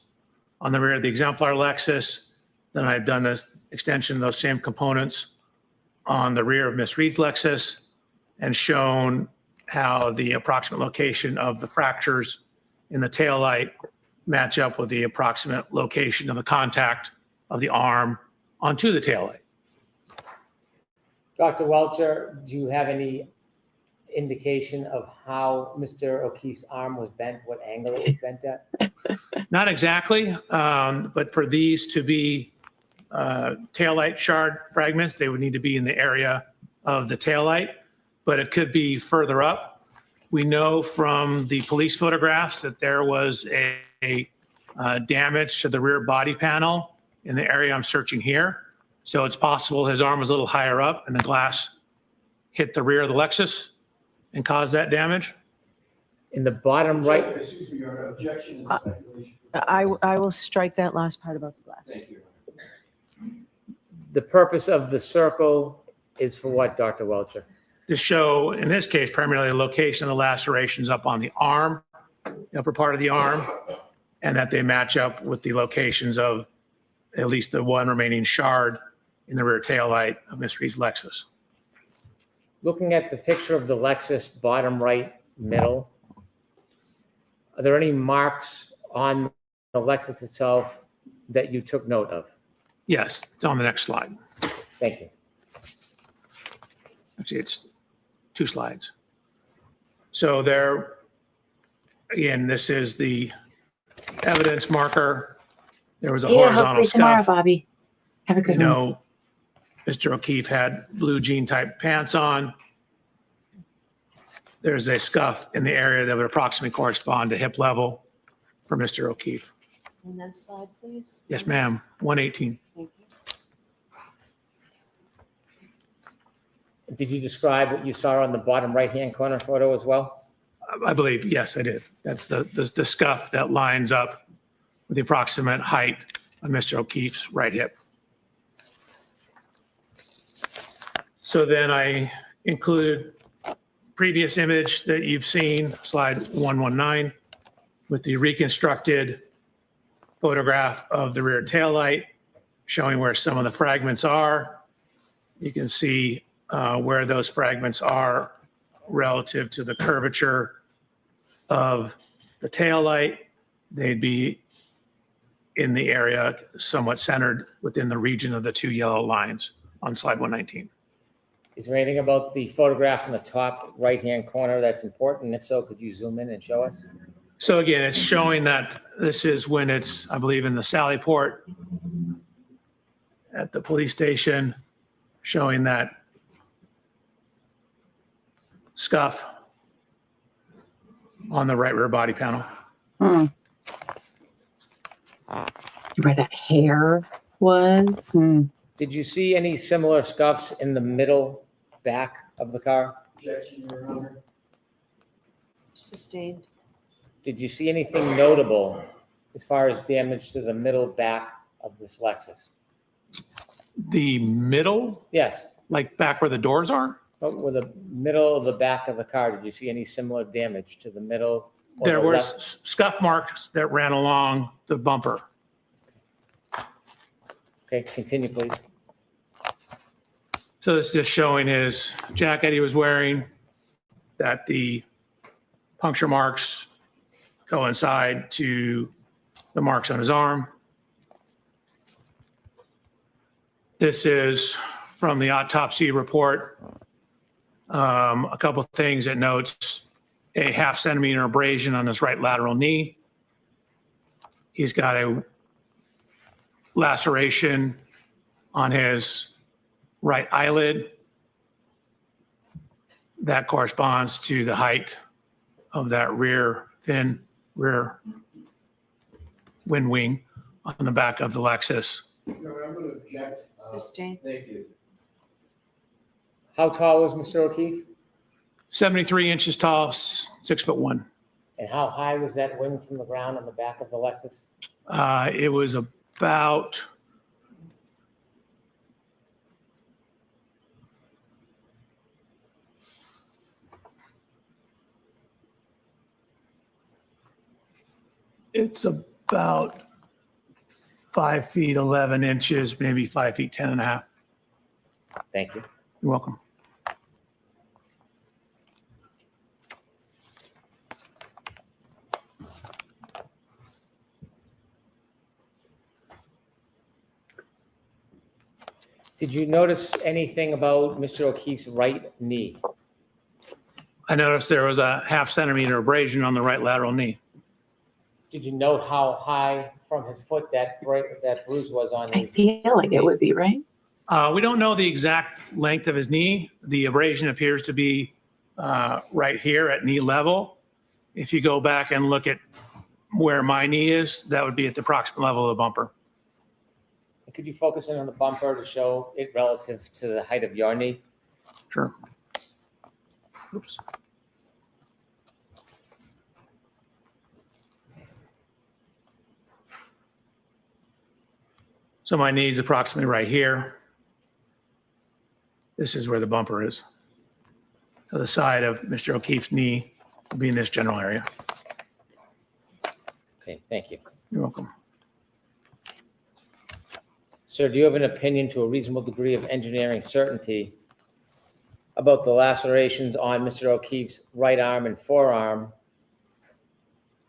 on the rear of the exemplar Lexus. Then I've done this extension of those same components on the rear of Miss Reed's Lexus and shown how the approximate location of the fractures in the taillight match up with the approximate location of the contact of the arm onto the taillight. Dr. Welcher, do you have any indication of how Mr. O'Keefe's arm was bent, what angle it was bent at? Not exactly, but for these to be taillight shard fragments, they would need to be in the area of the taillight, but it could be further up. We know from the police photographs that there was a damage to the rear body panel in the area I'm searching here. So it's possible his arm was a little higher up and the glass hit the rear of the Lexus and caused that damage. In the bottom right, Excuse me, Your Honor, objection and speculation. I will strike that last part about the glass. Thank you. the purpose of the circle is for what, Dr. Welcher? To show, in this case, primarily the location of the lacerations up on the arm, the upper part of the arm, and that they match up with the locations of at least the one remaining shard in the rear taillight of Miss Reed's Lexus. Looking at the picture of the Lexus, bottom right, middle, are there any marks on the Lexus itself that you took note of? Yes, it's on the next slide. Thank you. Actually, it's 2 slides. So there, again, this is the evidence marker. There was a Yeah, horizontal hopefully tomorrow, scuff. Bobby. Have a good You one. know, Mr. O'Keefe had blue jean type pants on. there's a scuff in the area that would approximately correspond to hip level for Mr. O'Keefe. And next slide, please. Yes, ma'am, 118. Thank you. Did you describe what you saw on the bottom right-hand corner photo as well? I believe, yes, I did. That's the scuff that lines up with the approximate height of Mr. O'Keefe's right hip. So then I included previous image that you've seen, slide 119, with the reconstructed photograph of the rear taillight, showing where some of the fragments are. You can see where those fragments are relative to the curvature of the taillight. They'd be in the area somewhat centered within the region of the two yellow lines on slide 119. Is there anything about the photograph in the top right-hand corner that's important? If so, could you zoom in and show us? So again, it's showing that this is when it's, I believe, in the Sally Port at the police station, showing that scuff on the right rear body panel. Where that hair was. Did you see any similar scuffs in the middle back of the car? Sustained. Did you see anything notable as far as damage to the middle back of this Lexus? The middle, Yes, like back where the doors are, but with the middle of the back of the car, did you see any similar damage to the middle? or there the were left? scuff marks that ran along the bumper. Okay, continue, please. So this is just showing his jacket he was wearing, that the puncture marks coincide to the marks on his arm. This is from the autopsy report. A couple of things it notes: a 0.5 centimeter abrasion on his right lateral knee. He's got a laceration on his right eyelid. That corresponds to the height of that thin rear wind wing on the back of the Lexus. I'm going to object. Sustained. Thank you. How tall was Mr. O'Keefe? 73 inches tall, 6'1". And how high was that wing from the ground on the back of the Lexus? It was about it's about 5 feet 11 inches, maybe 5 feet 10 and a half. Thank you. You're welcome. Did you notice anything about Mr. O'Keefe's right knee? I noticed there was a 0.5 centimeter abrasion on the right lateral knee. Did you note how high from his foot that bruise was on I his? feel like it would be, right? We don't know the exact length of his knee. The abrasion appears to be right here at knee level. If you go back and look at where my knee is, that would be at the approximate level of the bumper. Could you focus in on the bumper to show it relative to the height of your knee? Sure. Oops. So my knee is approximately right here. This is where the bumper is. So the side of Mr. O'Keefe's knee will be in this general area. Okay, thank you. You're welcome. Sir, do you have an opinion to a reasonable degree of engineering certainty about the lacerations on Mr. O'Keefe's right arm and forearm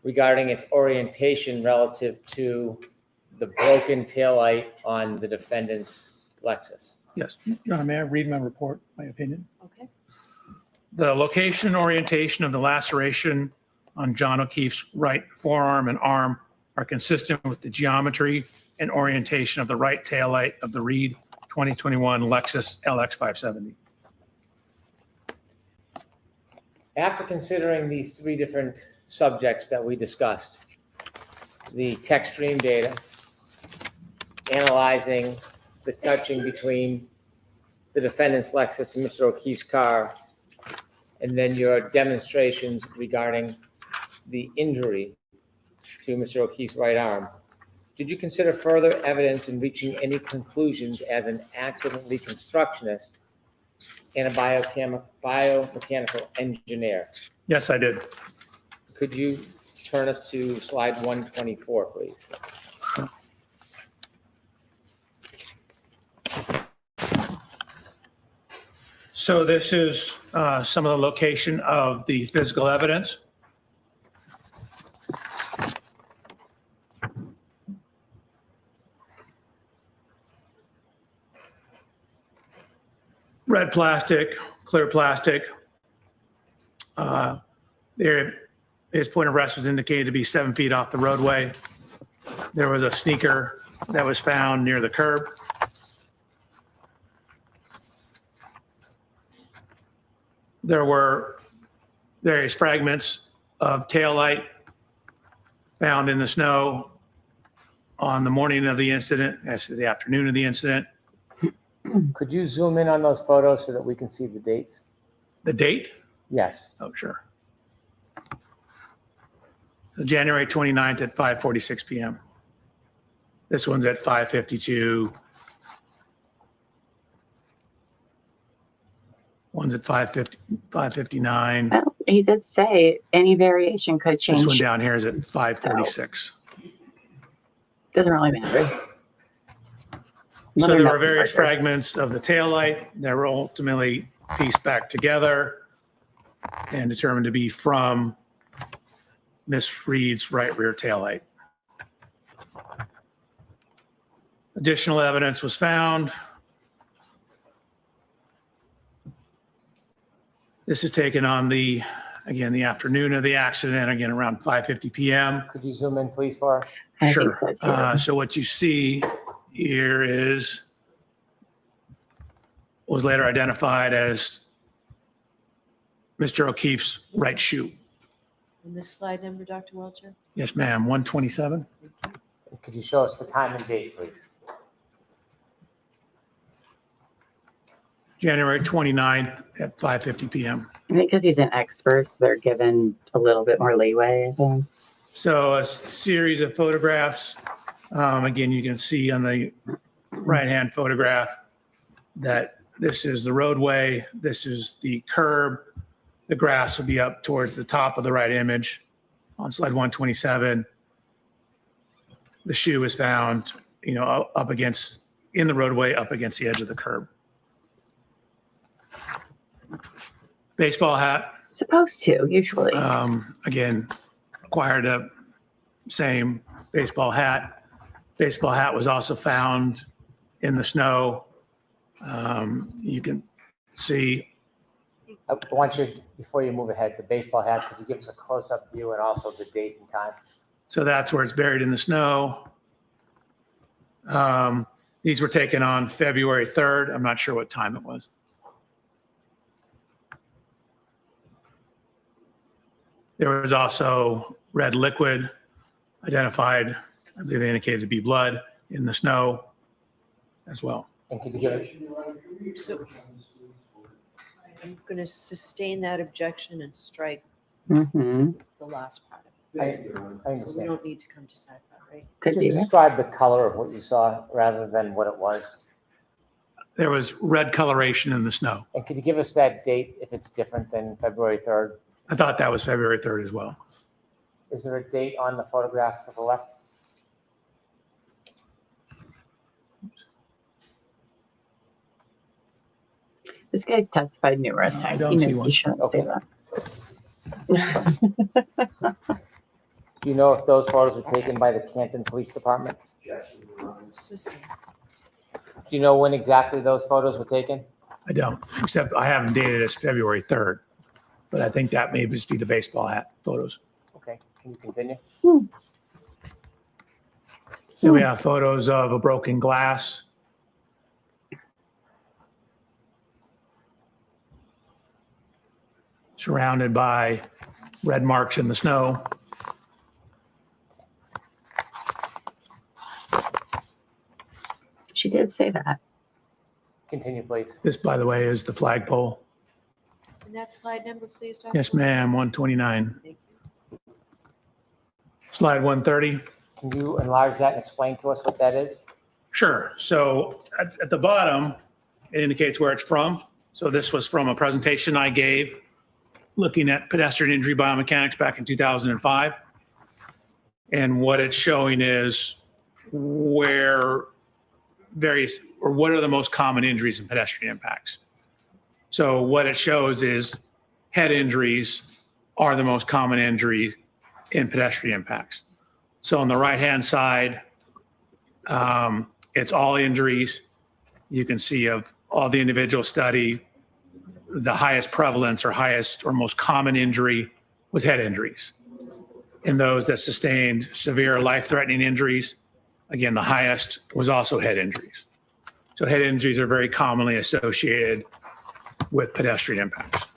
regarding its orientation relative to the broken taillight on the defendant's Lexus? Yes. Your Honor, may I read my report, my opinion? Okay. The location and orientation of the laceration on John O'Keefe's right forearm and arm are consistent with the geometry and orientation of the right taillight of the Reed 2021 Lexus LX 570. After considering these three different subjects that we discussed, the text stream data, analyzing the touching between the defendant's Lexus and Mr. O'Keefe's car, and then your demonstrations regarding the injury to Mr. O'Keefe's right arm, did you consider further evidence in reaching any conclusions as an accident reconstructionist and a biomechanical engineer? Yes, I did. Could you turn us to slide 124, please? So this is some of the location of the physical evidence. Red plastic, clear plastic. There, his point of rest was indicated to be 7 feet off the roadway. There was a sneaker that was found near the curb. There were various fragments of taillight found in the snow on the morning of the incident, as to the afternoon of the incident. Could you zoom in on those photos so that we can see the dates? The date? Yes. Oh, sure. So January 29th at 5:46 p.m. This one's at 5:52. One's at 5:59. Well, he did say any variation could change. This one down here is at 5:46. Doesn't really matter. So Mother there were nothing various further. fragments of the taillight that were ultimately pieced back together and determined to be from Miss Reed's right rear taillight. Additional evidence was found. This is taken on the, again, the afternoon of the accident, again, around 5:50 p.m. Could you zoom in, please, for us? I Sure. think so too. So what you see here is was later identified as Mr. O'Keefe's right shoe. And this slide number, Dr. Welcher? Yes, ma'am, 127. Could you show us the time and date, please? January 29th at 5:50 p.m. I think because he's an expert, so they're given a little bit more leeway, I think. So a series of photographs. Again, you can see on the right-hand photograph that this is the roadway, this is the curb. The grass will be up towards the top of the right image on slide 127. The shoe is found, up against, in the roadway, up against the edge of the curb. Baseball hat, Supposed to, usually. again, acquired a same baseball hat. Baseball hat was also found in the snow. You can see, I want you, before you move ahead, the baseball hat, could you give us a close-up view and also the date and time? so that's where it's buried in the snow. These were taken on February 3rd. I'm not sure what time it was. There was also red liquid identified, I believe they indicated to be blood, in the snow as well. And could you give us, So I'm going to sustain that objection and strike Mm-hmm. the last part of I it. So we understand. don't need to come to sidebar, right? Could Just be. describe the color of what you saw rather than what it was. There was red coloration in the snow. And could you give us that date if it's different than February 3rd? I thought that was February 3rd as well. Is there a date on the photograph to the left? This guy's testified numerous No, I times. don't He see knows one. he shouldn't say Okay. that. Do you know if those photos were taken by the Canton Police Department? Sustain. Do you know when exactly those photos were taken? I don't, except I have them dated as February 3rd. But I think that may just be the baseball hat photos. Okay, can you continue? Then we have photos of a broken glass. surrounded by red marks in the snow. She did say that. Continue, please. This, by the way, is the flagpole. And that slide number, please, Dr. Yes, ma'am, 129. Thank you. Slide 130. Can you enlarge that and explain to us what that is? Sure. So at the bottom, it indicates where it's from. So this was from a presentation I gave looking at pedestrian injury biomechanics back in 2005. And what it's showing is where various, or what are the most common injuries in pedestrian impacts. So what it shows is head injuries are the most common injury in pedestrian impacts. So on the right-hand side, it's all injuries. You can see of all the individual study, the highest prevalence or highest or most common injury was head injuries. In those that sustained severe life-threatening injuries, again, the highest was also head injuries. So head injuries are very commonly associated with pedestrian impacts.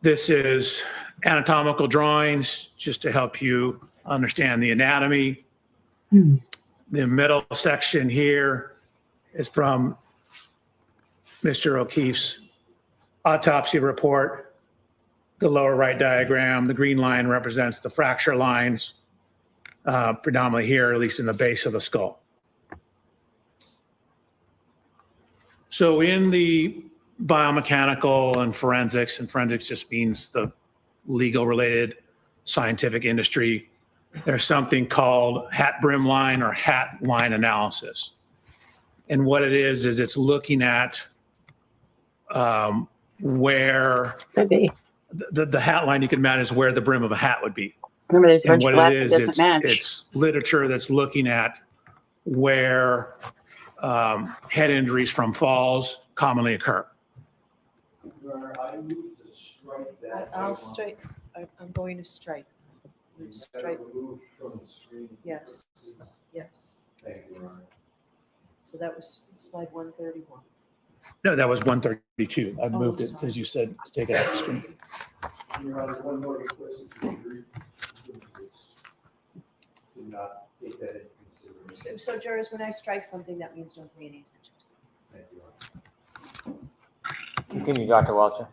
This is anatomical drawings just to help you understand the anatomy. The middle section here is from Mr. O'Keefe's autopsy report. The lower right diagram, the green line represents the fracture lines, predominantly here, at least in the base of the skull. So in the biomechanical and forensics just means the legal related scientific industry, there's something called hat brim line or hat line analysis. And what it is it's looking at where Could be. the hat line you can imagine is where the brim of a hat would be. Remember, there's a And bunch of what glass it that is, doesn't match. it's literature that's looking at where head injuries from falls commonly occur. I'll strike, I'm going to strike. Strike, yes, yes. So that was slide 131. No, that was 132. I Oh, moved it sorry. because you said to take it out of the screen. Your Honor, one more request if you agree. Do not take that into consideration. So jurors, when I strike something, that means don't pay any attention. Thank you, Your Honor. Continue, Dr. Welcher.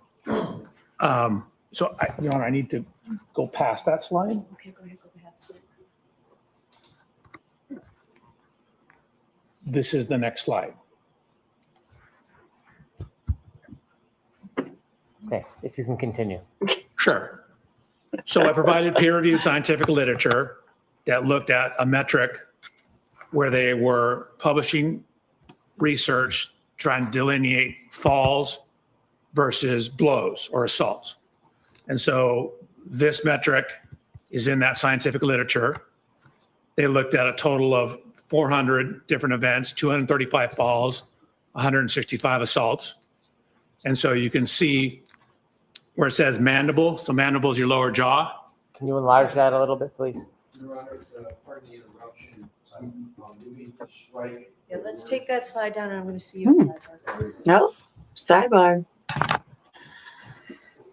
So, Your Honor, I need to go past that slide. Okay, go ahead, go ahead. This is the next slide. Okay, if you can continue. Sure. So I provided peer-reviewed scientific literature that looked at a metric where they were publishing research trying to delineate falls versus blows or assaults. And so this metric is in that scientific literature. They looked at a total of 400 different events, 235 falls, 165 assaults. And so you can see where it says mandible. So mandible is your lower jaw. Can you enlarge that a little bit, please? Your Honor, pardon the interruption. I'm moving to strike. Yeah, let's take that slide down and I'm going to see you inside. No, sidebar.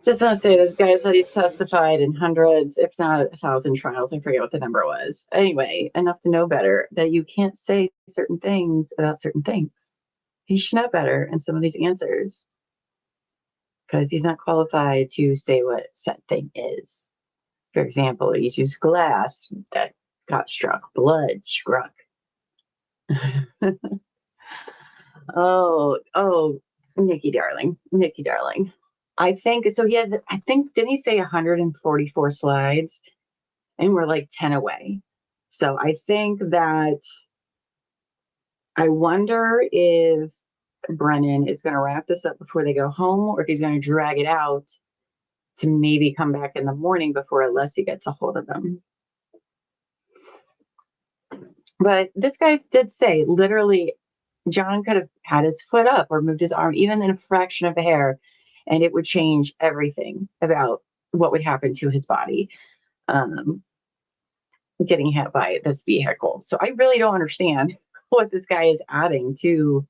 Just want to say this guy said he's testified in hundreds, if not 1,000 trials. I forget what the number was. Anyway, enough to know better that you can't say certain things about certain things. He should know better in some of these answers because he's not qualified to say what said thing is. For example, he's used glass that got struck, blood struck. Oh, Nikki darling. I think so. He has, didn't he say 144 slides? And we're like 10 away. So I think that I wonder if Brennan is going to wrap this up before they go home or if he's going to drag it out to maybe come back in the morning before Alessi gets a hold of them. But this guy did say literally John could have had his foot up or moved his arm even in a fraction of a hair, and it would change everything about what would happen to his body getting hit by this vehicle. So I really don't understand what this guy is adding to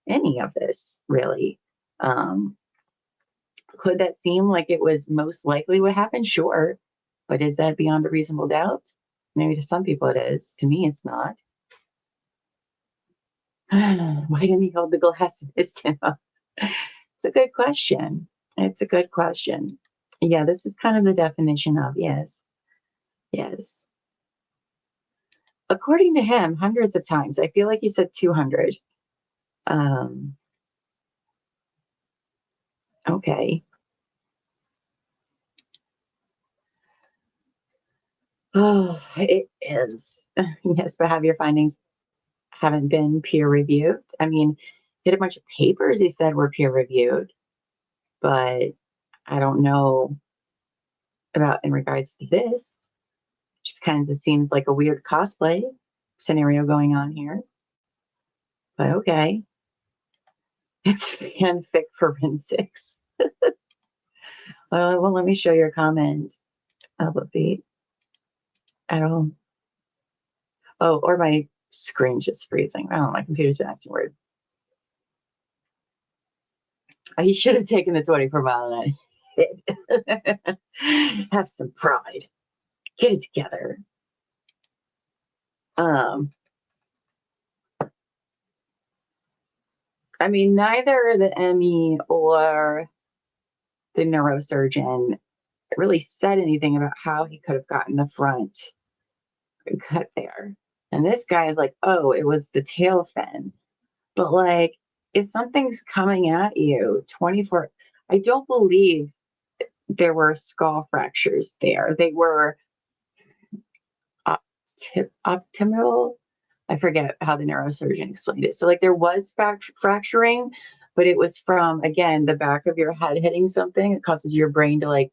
any of this, really. Could that seem like it was most likely what happened? Sure. But is that beyond a reasonable doubt? Maybe to some people it is. To me, it's not. Why didn't he hold the glass in his Timmo? It's a good question. It's a good question. Yeah, this is kind of the definition of yes. Yes. According to him, hundreds of times. I feel like he said 200. Okay. Oh, it is. Yes, but have your findings haven't been peer reviewed? I mean, he had a bunch of papers he said were peer reviewed, but I don't know about in regards to this. Just kind of seems like a weird cosplay scenario going on here. But okay. It's fanfic forensics. Well, let me show your comment. Upbeat. I don't. Oh, or my screen's just freezing. I don't know. My computer's been acting weird. He should have taken the 24 mile an hour. Have some pride. Get it together. I mean, neither the ME or the neurosurgeon really said anything about how he could have gotten the front cut there. And this guy is like, oh, it was the tail fin. But like, if something's coming at you 24, I don't believe there were skull fractures there. They were optimal. I forget how the neurosurgeon explained it. So like there was fracturing, but it was from, again, the back of your head hitting something. It causes your brain to like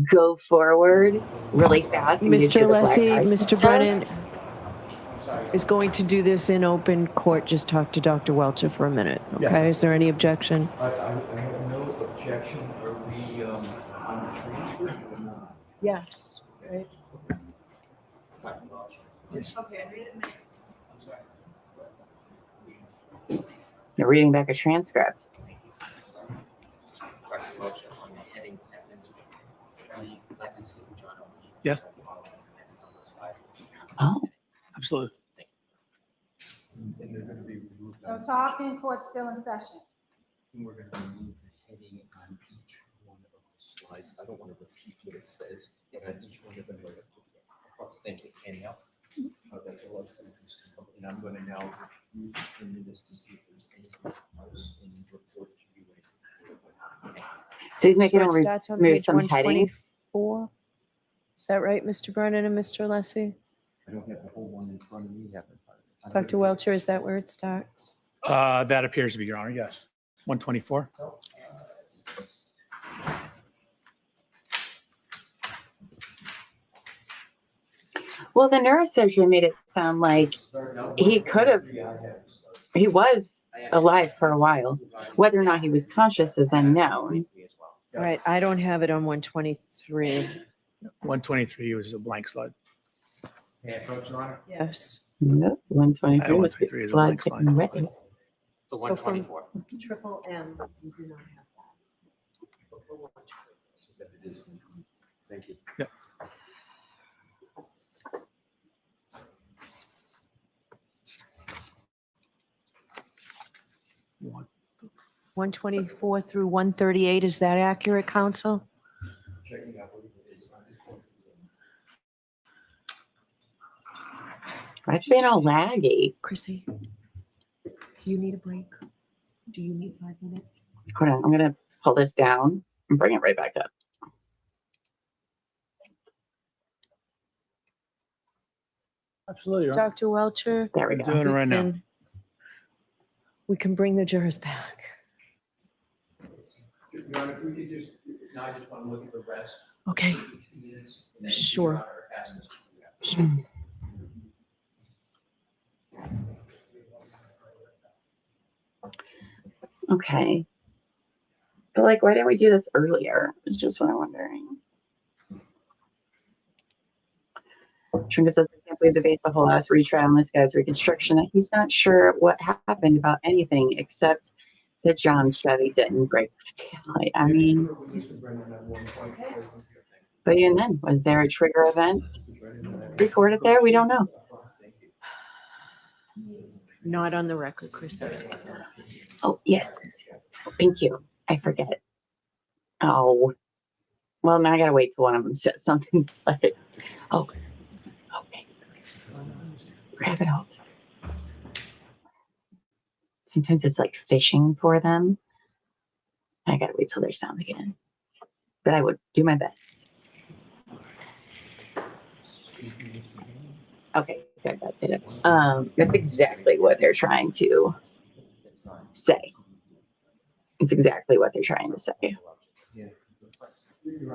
go forward really fast. And gives you Mr. the black Lessie, eyes and Mr. stuff. Brennan is going to do this in open court. Just talk to Dr. Welcher for a minute, okay? Yes. Is there any objection? I have no objection. Are we on the transcript or not? Yes. Right. You're reading back a transcript. Yes, Oh, absolutely. And they're going to be removed. No talking, court still in session. We're going to remove the heading on each one of the slides. I don't want to repeat what it says, but on each one of them. Thank you. Anything else? That's all. And I'm going to now use a few minutes to see if there's anything else in the report to be ready. so he's making So him it starts on remove page some heading. 124. Is that right, Mr. Brennan and Mr. Lessie? I don't have the whole one in front of me. Dr. Welcher, is that where it starts? That appears to be, Your Honor, yes. 124. Well, the neurosurgeon made it sound like he could have, he was alive for a while. Whether or not he was conscious is unknown. All right, I don't have it on 123. 123 was a blank slide. Yes. Nope, 123 was 123 is a blank slide. getting ready. So So from 124. Triple M, we do not have that. Thank you. Yep. One. 124 through 138, is that accurate, counsel? Checking out what it is. Why is it being all laggy? Chrissy, do you need a break? Do you need 5 minutes? Hold on, I'm gonna pull this down and bring it right back up. Absolutely, Your Honor. Dr. Welcher? There we I'm go. doing it right now. We can bring the jurors back. Your Honor, if we could just, now I just want to look at the rest. Okay. 2 minutes, and then Sure. Your Honor asks us to do that. Okay. But like, why didn't we do this earlier? It's just what I'm wondering. Trinka says, I can't believe they based the whole ass retrial on this guy's reconstruction that he's not sure what happened about anything except The John Chevy didn't break the taillight. I mean, but even then, was there a trigger event recorded there? We don't know. Not on the record, Chris. Oh, yes. Thank you. I forget. Oh, well, now I gotta wait till one of them says something like, oh, okay. Grab it out. Sometimes it's like fishing for them. I gotta wait till their sound again. But I would do my best. Okay, good, that did it. That's exactly what they're trying to say. It's exactly what they're trying to say. Your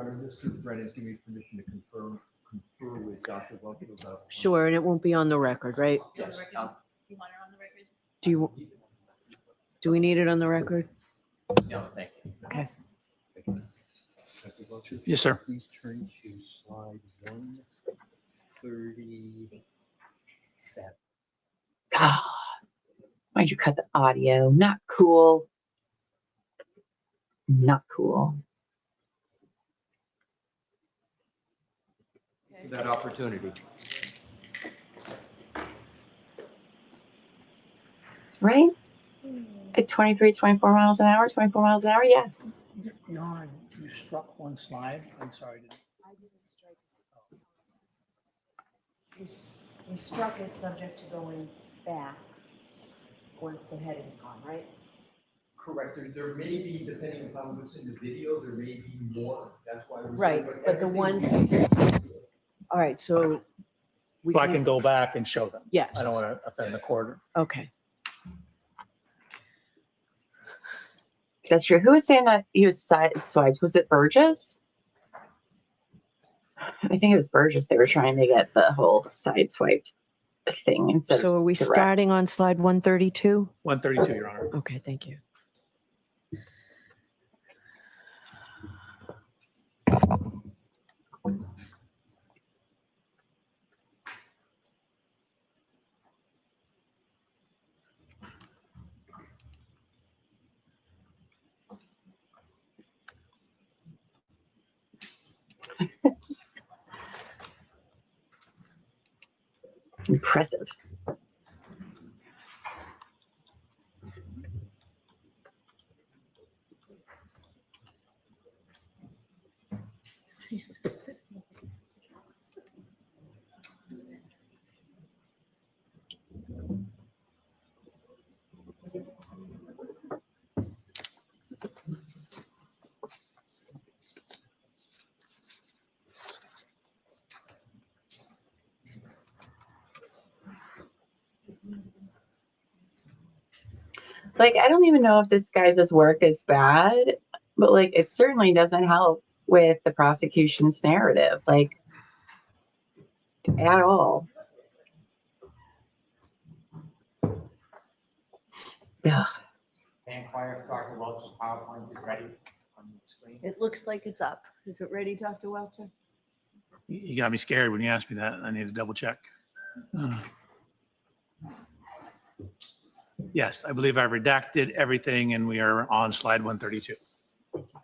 Honor, Mr. Brennan's giving me permission to confer with Dr. Welch about. Sure, and it won't be on the record, right? Yes. Do we need it on the record? No, thank you. Okay. Dr. Welch, Yes, sir. Please turn to slide 137. God, why'd you cut the audio? Not cool. Not cool. For that opportunity. Right? At 23, 24 miles an hour, 24 miles an hour, yeah. No, you struck one slide. I'm sorry. I didn't strike. We struck it subject to going back once the heading's gone, right? Correct. There may be, depending upon what's in the video, there may be more. That's why. Right, but the ones, all right, so. we So I can go back and show them. Yes. I don't want to offend the court. Okay. That's true. Who was saying that he was side swiped? Was it Burgess? I think it was Burgess. They were trying to get the whole side swiped thing instead So are we direct. starting on slide 132? 132, Your Honor. Okay, thank you. Impressive. Like, I don't even know if this guy's work is bad, but like, it certainly doesn't help with the prosecution's narrative, like, at all. Ugh. Can inquire if Dr. Welch's PowerPoint is ready on the screen. It looks like it's up. Is it ready, Dr. Welcher? You got me scared when you asked me that. I need to double check. Yes, I believe I redacted everything and we are on slide 132.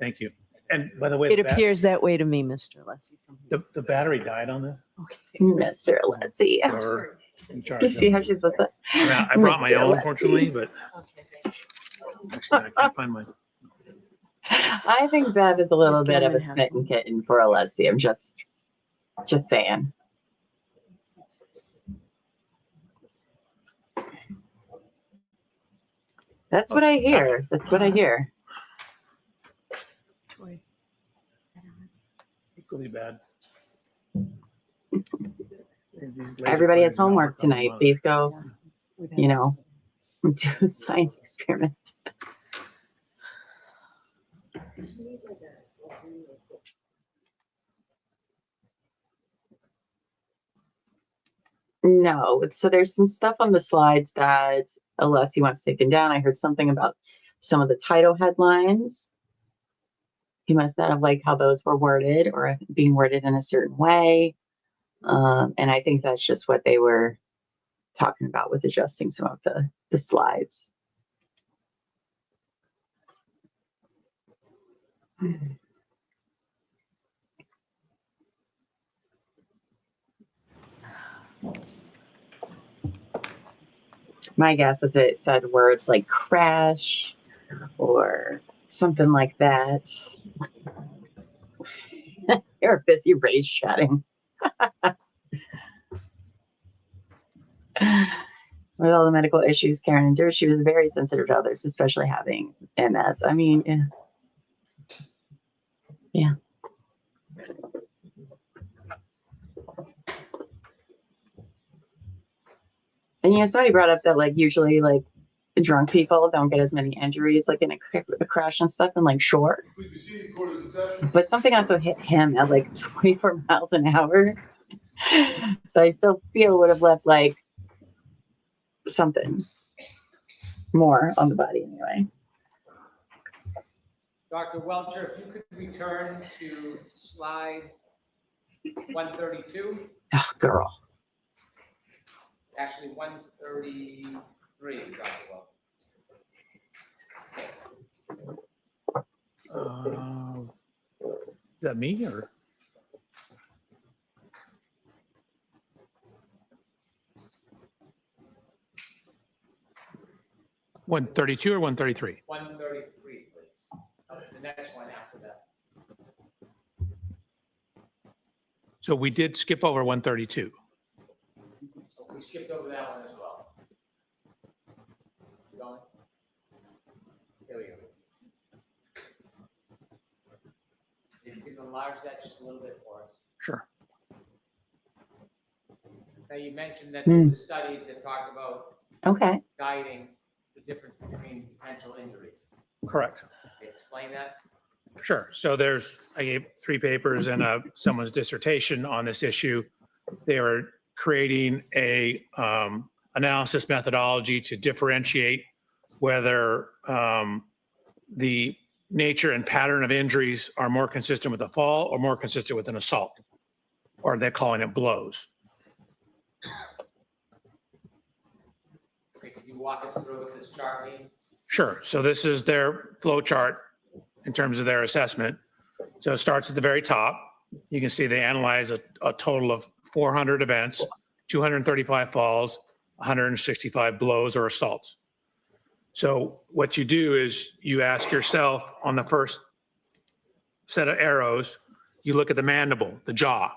Thank you. And by the way, It appears that way to me, Mr. Lessie. From here. the battery died on this. Okay. Mr. Lessie. Or in charge You of see how it. she says that? I brought my Mr. own, Lessie. unfortunately, but actually, I can't find mine. I think that is a little Miss bit of a Gilman has smitten kitten for a Lessie. I'm just saying. That's what I hear. That's what I hear. Troy. Equally bad. Everybody has homework tonight. Please go, We've had- you know, do a science experiment. No, so there's some stuff on the slides that Alessi wants taken down. I heard something about some of the title headlines. He must not have liked how those were worded or being worded in a certain way. And I think that's just what they were talking about, was adjusting some of the slides. My guess is it said words like crash or something like that. You're busy rage chatting. With all the medical issues Karen endured, she was very sensitive to others, especially having MS. I mean, yeah. And somebody brought up that like usually like drunk people don't get as many injuries like in a crash and stuff, and like sure. But something also hit him at like 24 miles an hour. So I still feel would have left like something more on the body anyway. Dr. Welcher, if you could return to slide 132, Oh, girl. actually 133, Dr. Welcher. Is that me or? $132 or $133? 133, please. Oh, the next one after that. So we did skip over 132. So we skipped over that one as well. Keep going. There we go. If you can enlarge that just a little bit for us. Sure. Now, you mentioned that there were studies that talk about Okay. guiding the difference between potential injuries. Correct. Can you explain that? Sure. So I gave 3 papers and someone's dissertation on this issue. They were creating a analysis methodology to differentiate whether the nature and pattern of injuries are more consistent with a fall or more consistent with an assault, or they're calling it blows. Okay, can you walk us through what this chart means? Sure. So this is their flow chart in terms of their assessment. So it starts at the very top. You can see they analyze a total of 400 events, 235 falls, 165 blows or assaults. So what you do is you ask yourself on the first set of arrows, you look at the mandible, the jaw.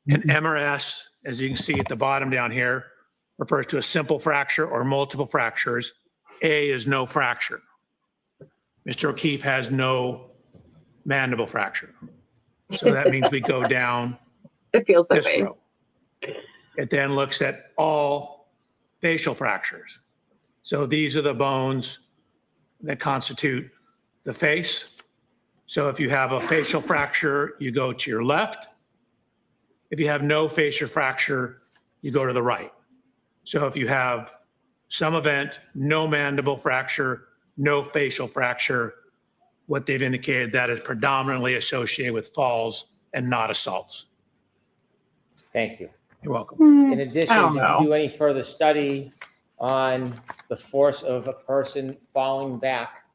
And MRS, as you can see at the bottom down here, refers to a simple fracture or multiple fractures. A is no fracture. Mr. O'Keefe has no mandible fracture. So that means we go down It feels that this way. row. It then looks at all facial fractures. So these are the bones that constitute the face. So if you have a facial fracture, you go to your left. If you have no facial fracture, you go to the right. So if you have some event, no mandible fracture, no facial fracture, what they've indicated that is predominantly associated with falls and not assaults. Thank you. You're welcome. In addition, did you do any further study on the force of a person falling back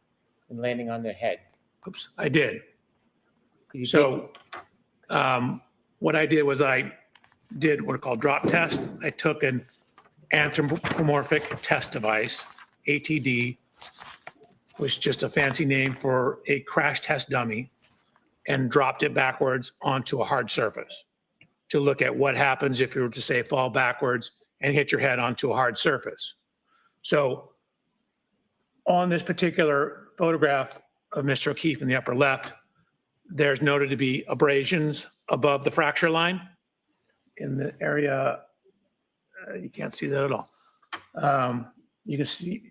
and landing on their head? Oops, I did. Could you So what I did was I did what are called drop test. I took an anthropomorphic test device, ATD, which is just a fancy name for a crash test dummy, and dropped it backwards onto a hard surface to look at what happens if you were to say fall backwards and hit your head onto a hard surface. So on this particular photograph of Mr. O'Keefe in the upper left, there's noted to be abrasions above the fracture line in the area. You can't see that at all. You can see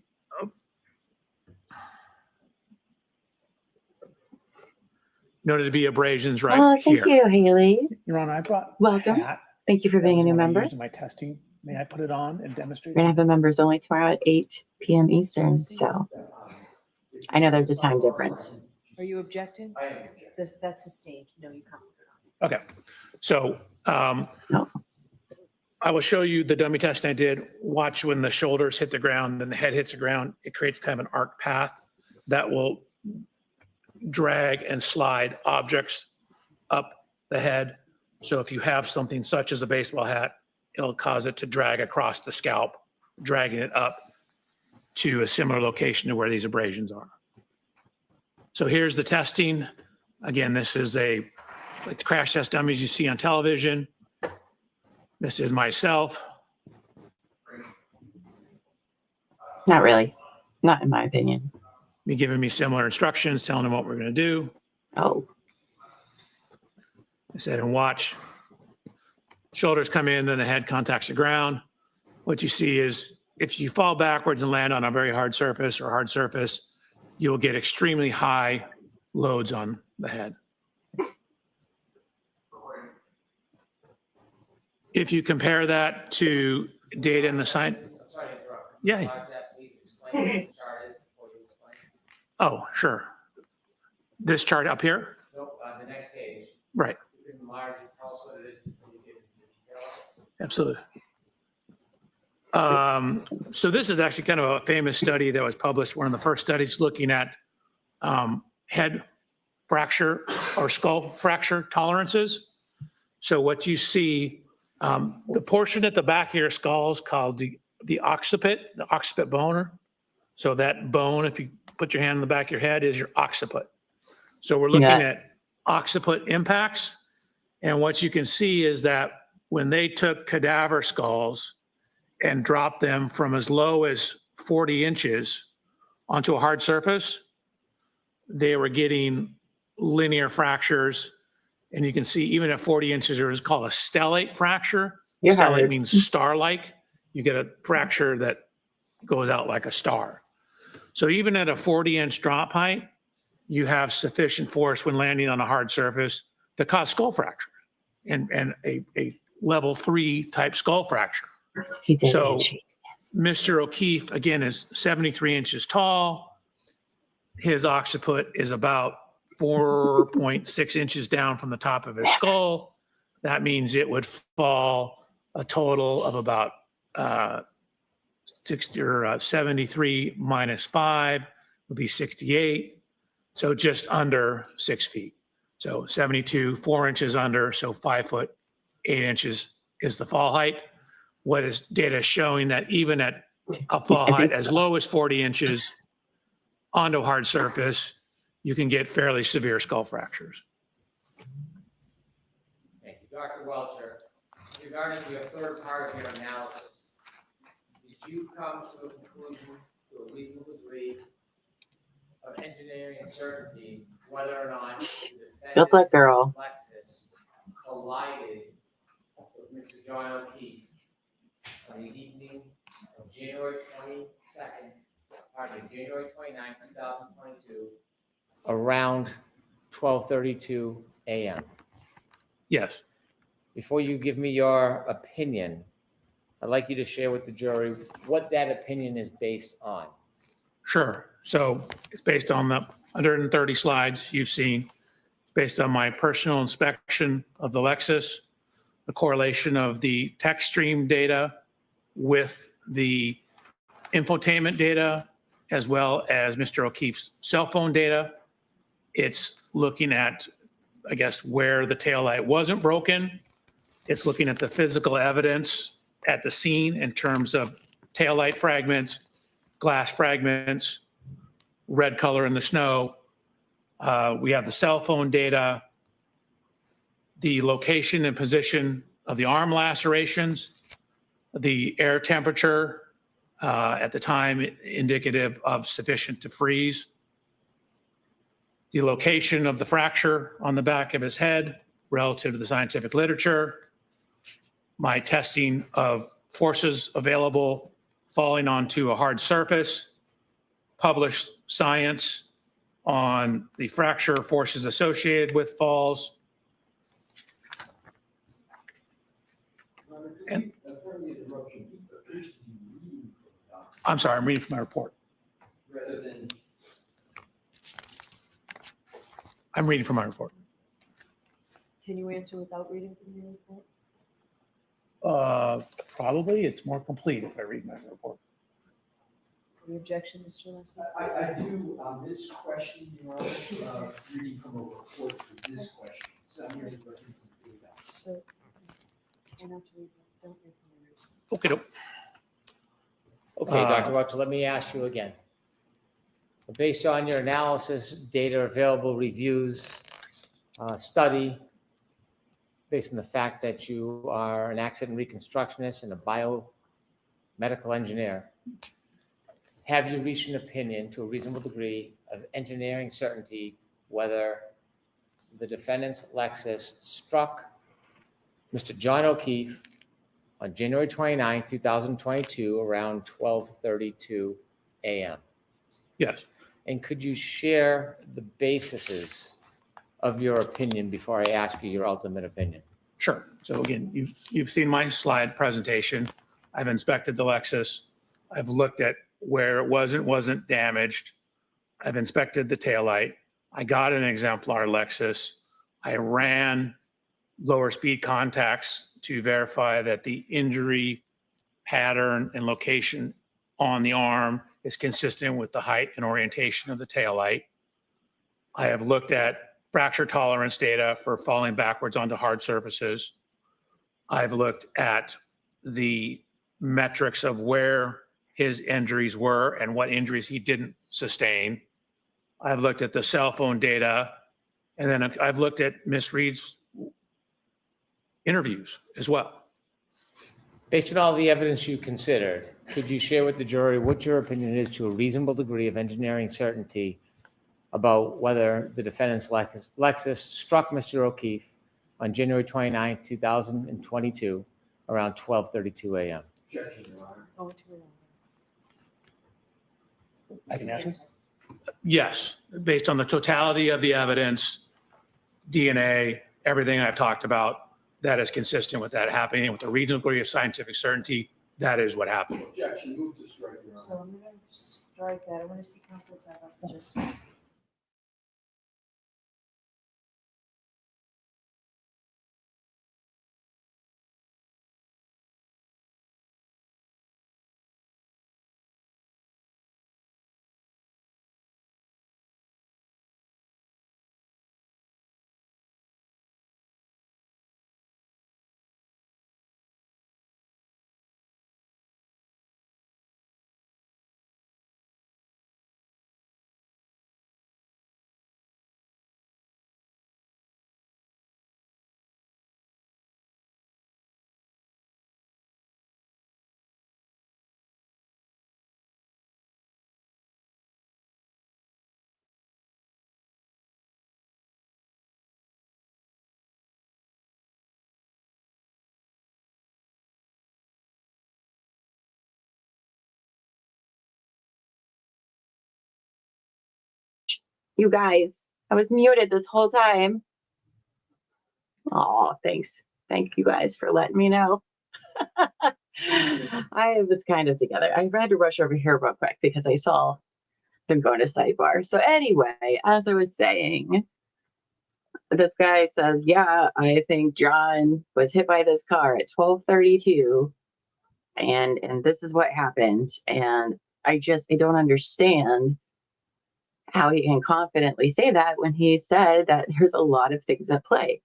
noted to be abrasions right Oh, thank here. you, Haley. Your Honor, I brought Welcome. a hat. Thank you for being a new that I member. used in my testing. May I put it on and demonstrate? We're gonna have the members only tomorrow at 8 p.m. Eastern. So I know there's a time difference. Are you objecting? That's sustained. No, you can't. Okay, so I will show you the dummy test I did. Watch when the shoulders hit the ground, then the head hits the ground. It creates kind of an arc path that will drag and slide objects up the head. So if you have something such as a baseball hat, it'll cause it to drag across the scalp, dragging it up to a similar location to where these abrasions are. So here's the testing. Again, this is like the crash test dummies you see on television. This is myself. Not really. Not in my opinion. Me giving me similar instructions, telling them what we're going to do. Oh, I said, and watch. Shoulders come in, then the head contacts the ground. What you see is if you fall backwards and land on a very hard surface or hard surface, you will get extremely high loads on the head. If you compare that to data in the science. I'm sorry to interrupt. Yeah. Enlarge that, please explain what the chart is before you explain. Oh, sure. This chart up here? Nope, the next page. Right. You can enlarge it, tell us what it is before you get into the details. Absolutely. So this is actually kind of a famous study that was published, one of the first studies looking at head fracture or skull fracture tolerances. So what you see, the portion at the back of your skull is called the occiput bone. So that bone, if you put your hand on the back of your head, is your occiput. So we're looking at occiput impacts. And what you can see is that when they took cadaver skulls and dropped them from as low as 40 inches onto a hard surface, they were getting linear fractures. And you can see even at 40 inches, there is called a stellate fracture. You're Stellate hard. means star-like. You get a fracture that goes out like a star. So even at a 40-inch drop height, you have sufficient force when landing on a hard surface to cause skull fracture and a level 3 type skull fracture. he did. So- Yes. Mr. O'Keefe, again, is 73 inches tall. His occiput is about 4.6 inches down from the top of his skull. That means it would fall a total of about 73 minus 5 would be 68. So just under 6 feet. So 72, 4 inches under, so 5 foot, 8 inches is the fall height. What is data showing that even at a fall height as low as 40 inches onto a hard surface, you can get fairly severe skull fractures. Thank you. Dr. Welcher, regarding your third part of your analysis, did you come to a conclusion to a reasonable degree of engineering and certainty whether or not the Good luck, defendant's girl. Lexus collided with Mr. John O'Keefe on the evening of January 29, 2022, around 12:32 a.m.? Yes. Before you give me your opinion, I'd like you to share with the jury what that opinion is based on. Sure. So it's based on the 130 slides you've seen, based on my personal inspection of the Lexus, the correlation of the text stream data with the infotainment data, as well as Mr. O'Keefe's cell phone data. It's looking at, I guess, where the taillight wasn't broken. It's looking at the physical evidence at the scene in terms of taillight fragments, glass fragments, red color in the snow. We have the cell phone data, the location and position of the arm lacerations, the air temperature at the time indicative of sufficient to freeze, the location of the fracture on the back of his head relative to the scientific literature, my testing of forces available falling onto a hard surface, published science on the fracture forces associated with falls. And I'm sorry, I'm reading from my report. Rather than I'm reading from my report. Can you answer without reading from your report? Probably it's more complete if I read my report. Any objection, Mr. Leslie? I do, on this question, Your Honor, reading from a report for this question. So I'm here to represent the feedback. So, try not to read, don't read from the Okay, doke. Okay, Dr. Butcher, let me ask you again. Based on your analysis, data available, reviews, study, based on the fact that you are an accident reconstructionist and a biomedical engineer, have you reached an opinion to a reasonable degree of engineering certainty whether the defendant's Lexus struck Mr. John O'Keefe on January 29, 2022, around 12:32 a.m.? Yes. And could you share the bases of your opinion before I ask you your ultimate opinion? Sure. So again, you've seen my slide presentation. I've inspected the Lexus. I've looked at where it wasn't damaged. I've inspected the taillight. I got an exemplar Lexus. I ran lower speed contacts to verify that the injury pattern and location on the arm is consistent with the height and orientation of the taillight. I have looked at fracture tolerance data for falling backwards onto hard surfaces. I've looked at the metrics of where his injuries were and what injuries he didn't sustain. I've looked at the cell phone data, and then I've looked at Miss Reed's interviews as well. Based on all the evidence you considered, could you share with the jury what your opinion is to a reasonable degree of engineering certainty about whether the defendant's Lexus struck Mr. O'Keefe on January 29, 2022, around 12:32 a.m.? Objection, Your Honor. Oh, to it. I can answer. Yes, based on the totality of the evidence, DNA, everything I've talked about, that is consistent with that happening with a reasonable degree of scientific certainty. That is what happened. Objection, move to strike, Your So Honor. I'm gonna strike that. I want to see Council side up for just. You guys, I was muted this whole time. Oh, thanks. Thank you guys for letting me know. I was kind of together. I had to rush over here real quick because I saw them going to sidebar. So anyway, as I was saying, this guy says, yeah, I think John was hit by this car at 12:32 and this is what happened. And I don't understand how he can confidently say that when he said that there's a lot of things at play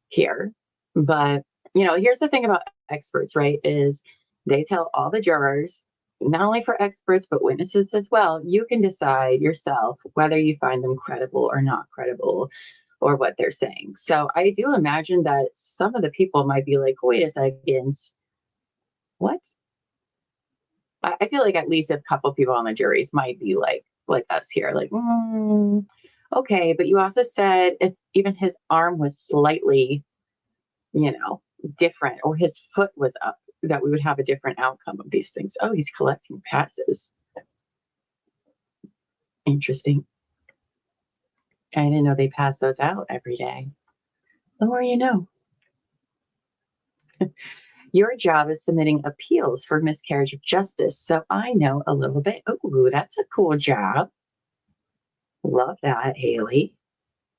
here. But, here's the thing about experts, right, is they tell all the jurors, not only for experts, but witnesses as well, you can decide yourself whether you find them credible or not credible or what they're saying. So I do imagine that some of the people might be like, wait a second, what? I feel like at least a couple people on the juries might be like us here, like, okay, but you also said if even his arm was slightly, different, or his foot was up, that we would have a different outcome of these things. Oh, he's collecting passes. Interesting. I didn't know they pass those out every day. The more you know. Your job is submitting appeals for miscarriage of justice, so I know a little bit. Oh, that's a cool job. Love that, Haley.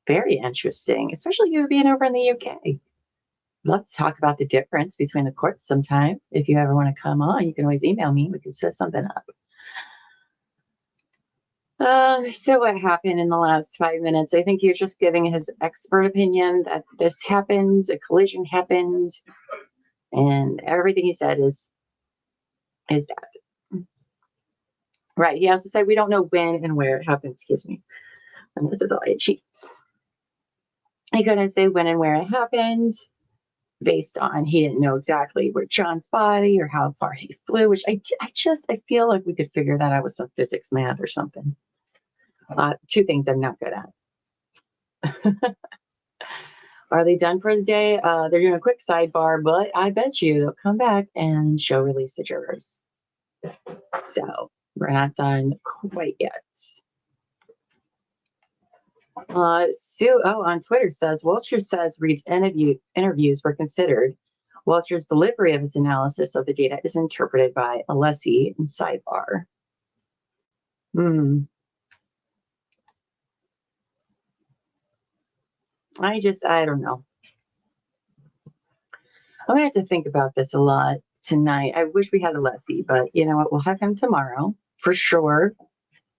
Very interesting, especially you being over in the UK. Love to talk about the difference between the courts sometime. If you ever want to come on, you can always email me. We can set something up. So what happened in the last 5 minutes? I think he was just giving his expert opinion that this happened, a collision happened, and everything he said is that. Right. He also said we don't know when and where it happened. Excuse me. And this is all itchy. He couldn't say when and where it happened based on he didn't know exactly where John's body or how far he flew, which I feel like we could figure that out with some physics math or something. Two things I'm not good at. Are they done for the day? They're doing a quick sidebar, but I bet you they'll come back and show release the jurors. So we're not done quite yet. Sue, on Twitter says, Welcher says Reed's interviews were considered. Welcher's delivery of his analysis of the data is interpreted by a lessee in sidebar. I don't know. I'm gonna have to think about this a lot tonight. I wish we had a lessee, but you know what? We'll have him tomorrow for sure.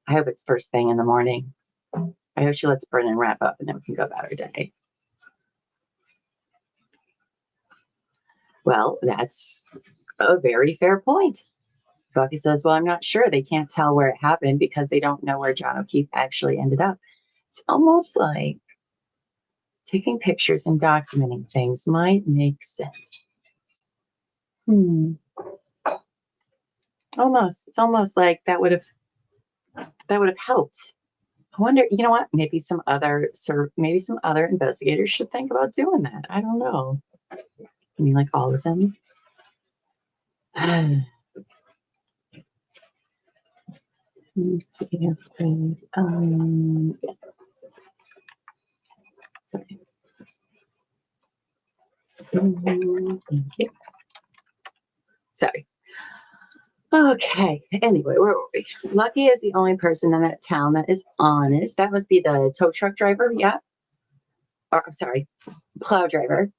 I hope it's first thing in the morning. I hope she lets Brennan wrap up and then we can go about our day. Well, that's a very fair point. Bucky says, well, I'm not sure. They can't tell where it happened because they don't know where John O'Keefe actually ended up. It's almost like taking pictures and documenting things might make sense. Almost. It's almost like that would have helped. I wonder, you know what? Maybe some other investigators should think about doing that. I don't know. I mean, like all of them. Yes. Sorry. Thank you. Sorry. Okay. Anyway, where were we? Lucky is the only person in that town that is honest. That must be the tow truck driver. Yeah. Or I'm sorry, plow driver.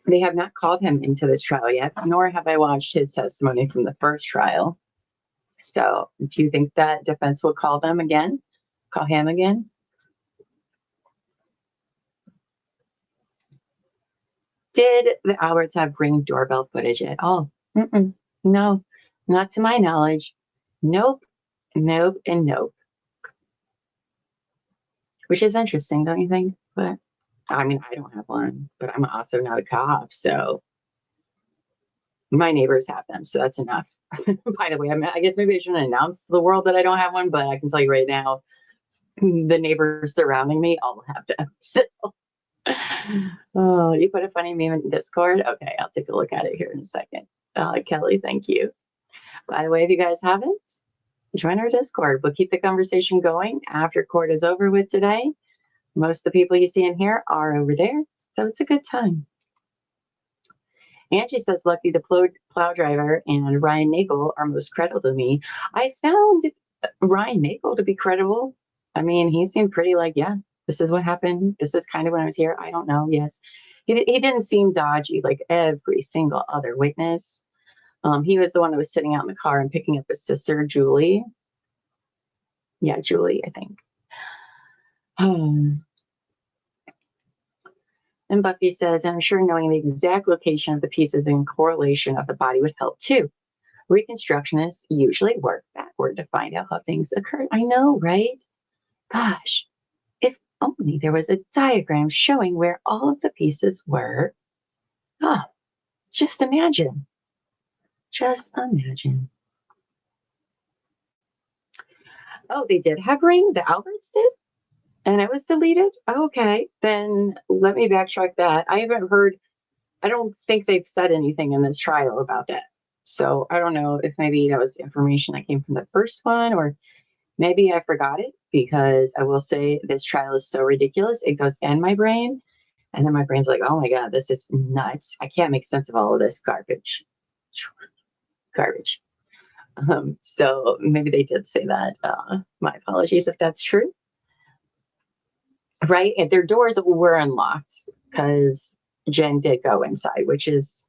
They have not called him into this trial yet, nor have I watched his testimony from the first trial. So do you think that defense will call him again? Did the Alberts have Ring doorbell footage at all? No, not to my knowledge. Nope, and nope. Which is interesting, don't you think? But I mean, I don't have one, but I'm also not a cop, so my neighbors have them, so that's enough. By the way, I guess maybe I shouldn't announce to the world that I don't have one, but I can tell you right now, the neighbors surrounding me all have them. So, oh, you put a funny meme in Discord? Okay, I'll take a look at it here in a second. Kelly, thank you. By the way, if you guys haven't, join our Discord. We'll keep the conversation going after court is over with today. Most of the people you see in here are over there, so it's a good time. Angie says, lucky the plow driver and Ryan Nagel are most credible to me. I found Ryan Nagel to be credible. I mean, he seemed pretty like, yeah, this is what happened. This is kind of when I was here. I don't know. Yes. He didn't seem dodgy like every single other witness. He was the one that was sitting out in the car and picking up his sister, Julie. Yeah, Julie, I think. And Buffy says, I'm sure knowing the exact location of the pieces and correlation of the body would help too. Reconstructionists usually work backward to find out how things occurred. I know, right? Gosh, if only there was a diagram showing where all of the pieces were. Just imagine. Just imagine. Oh, they did have Ring? The Alberts did? And it was deleted? Okay, then let me backtrack that. I don't think they've said anything in this trial about that. So I don't know if maybe that was information that came from the first one, or maybe I forgot it, because I will say this trial is so ridiculous. It goes in my brain, and then my brain's like, oh my God, this is nuts. I can't make sense of all of this garbage. So maybe they did say that. My apologies if that's true. Right? And their doors were unlocked because Jen did go inside, which is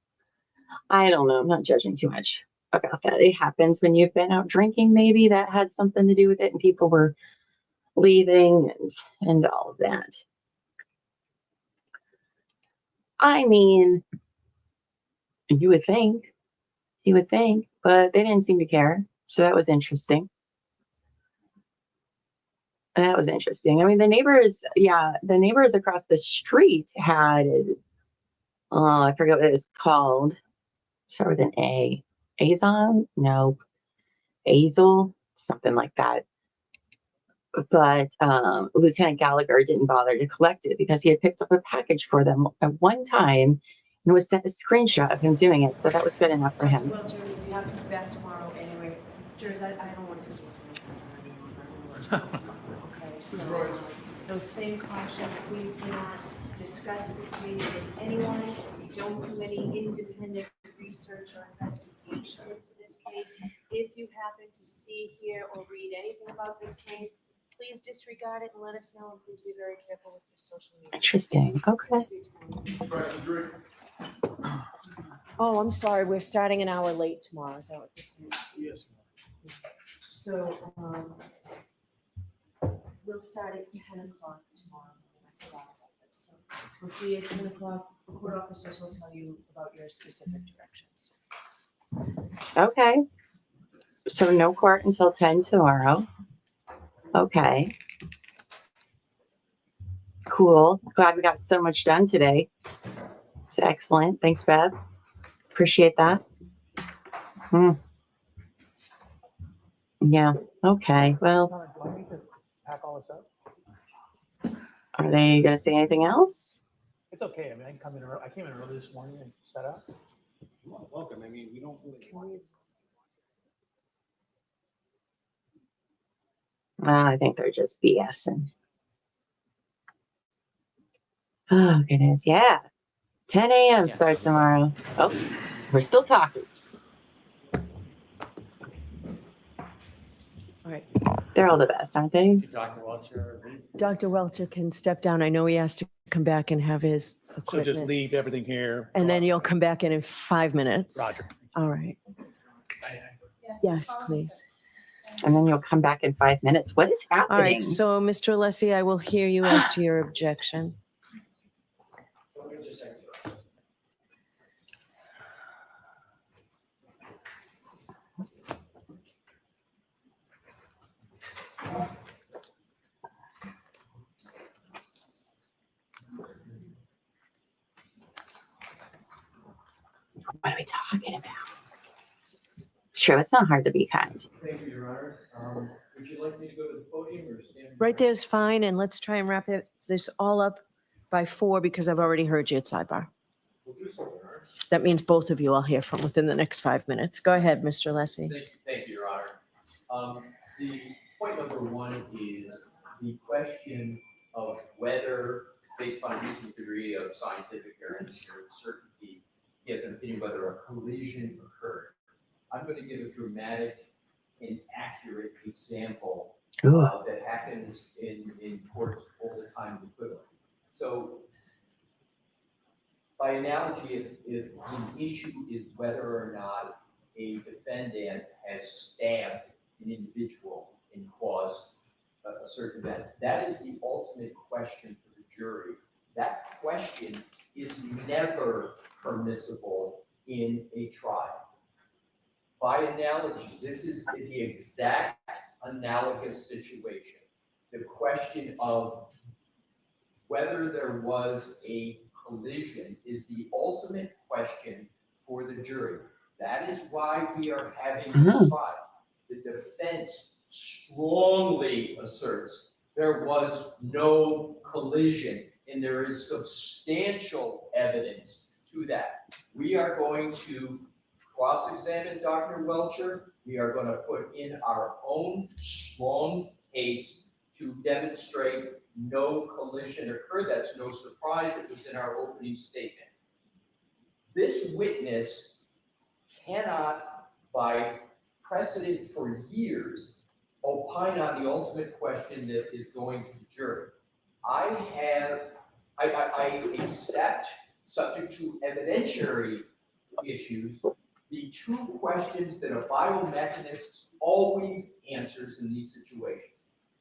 I don't know. I'm not judging too much about that. It happens when you've been out drinking, maybe that had something to do with it, and people were leaving and all of that. I mean, you would think, but they didn't seem to care. So that was interesting. That was interesting. I mean, the neighbors across the street had, I forget what it was called. Start with an A. Azon? No. Azel? Something like that. But Lieutenant Gallagher didn't bother to collect it because he had picked up a package for them at one time and was sent a screenshot of him doing it. So that was good enough for Dr. him. Welcher, we have to come back tomorrow anyway. Jurors, I don't want to stay here anymore. Okay, so those same cautions, please do not discuss this case with anyone. Don't do any independent research or investigation into this case. If you happen to see, hear, or read anything about this case, please disregard it and let us know, and please be very careful with your social media. Interesting. Okay. See you tomorrow. Oh, I'm sorry, we're starting an hour late tomorrow, is that what this is? Yes. So, we'll start at 10 o'clock tomorrow. I forgot about this. So we'll see you at 10 o'clock. The court officers will tell you about your specific directions. Okay. So no court until 10 tomorrow. Okay. Cool. Glad we got so much done today. It's excellent. Thanks, Bev. Appreciate that. Yeah. Okay. Well, Do I need to pack all this up? are they going to say anything else? It's okay. I mean, I can come in early. I came in early this morning and set up. Welcome. I mean, we don't really. I think they're just BSing. Oh, goodness. Yeah. 10 a.m. start tomorrow. Oh, we're still talking. All right. They're all the best, aren't they? Dr. Welcher. Dr. Welcher can step down. I know he has to come back and have his So just equipment. leave everything here. And then you'll come back in 5 minutes. Roger. All right. Yes, please. And then you'll come back in 5 minutes. What is happening? All right. So, Mr. Alessi, I will hear you as to your objection. What are we talking about? Sure, it's not hard to be kind. Thank you, Your Honor. Would you like me to go to the podium or stand? Right there's fine, and let's try and wrap this all up by 4 because I've already heard you at sidebar. We'll do so, Your Honor. That means both of you I'll hear from within the next 5 minutes. Go ahead, Mr. Alessi. Thank you, Your Honor. The point number 1 is the question of whether, based on a reasonable degree of scientific or certainty, he has an opinion whether a collision occurred. I'm going to give a dramatic and accurate example that happens in courts all the time equivalent. So by analogy, if the issue is whether or not a defendant has stabbed an individual and caused a certain event, that is the ultimate question for the jury. That question is never permissible in a trial. By analogy, this is the exact analogous situation. The question of whether there was a collision is the ultimate question for the jury. That is why we are having this trial. The defense strongly asserts there was no collision, and there is substantial evidence to that. We are going to cross-examine Dr. Welcher. We are going to put in our own strong case to demonstrate no collision occurred. That's no surprise. It was in our opening statement. This witness cannot, by precedent for years, opine on the ultimate question that is going to the jury. I accept, subject to evidentiary issues, the two questions that a biomechanist always answers in these situations.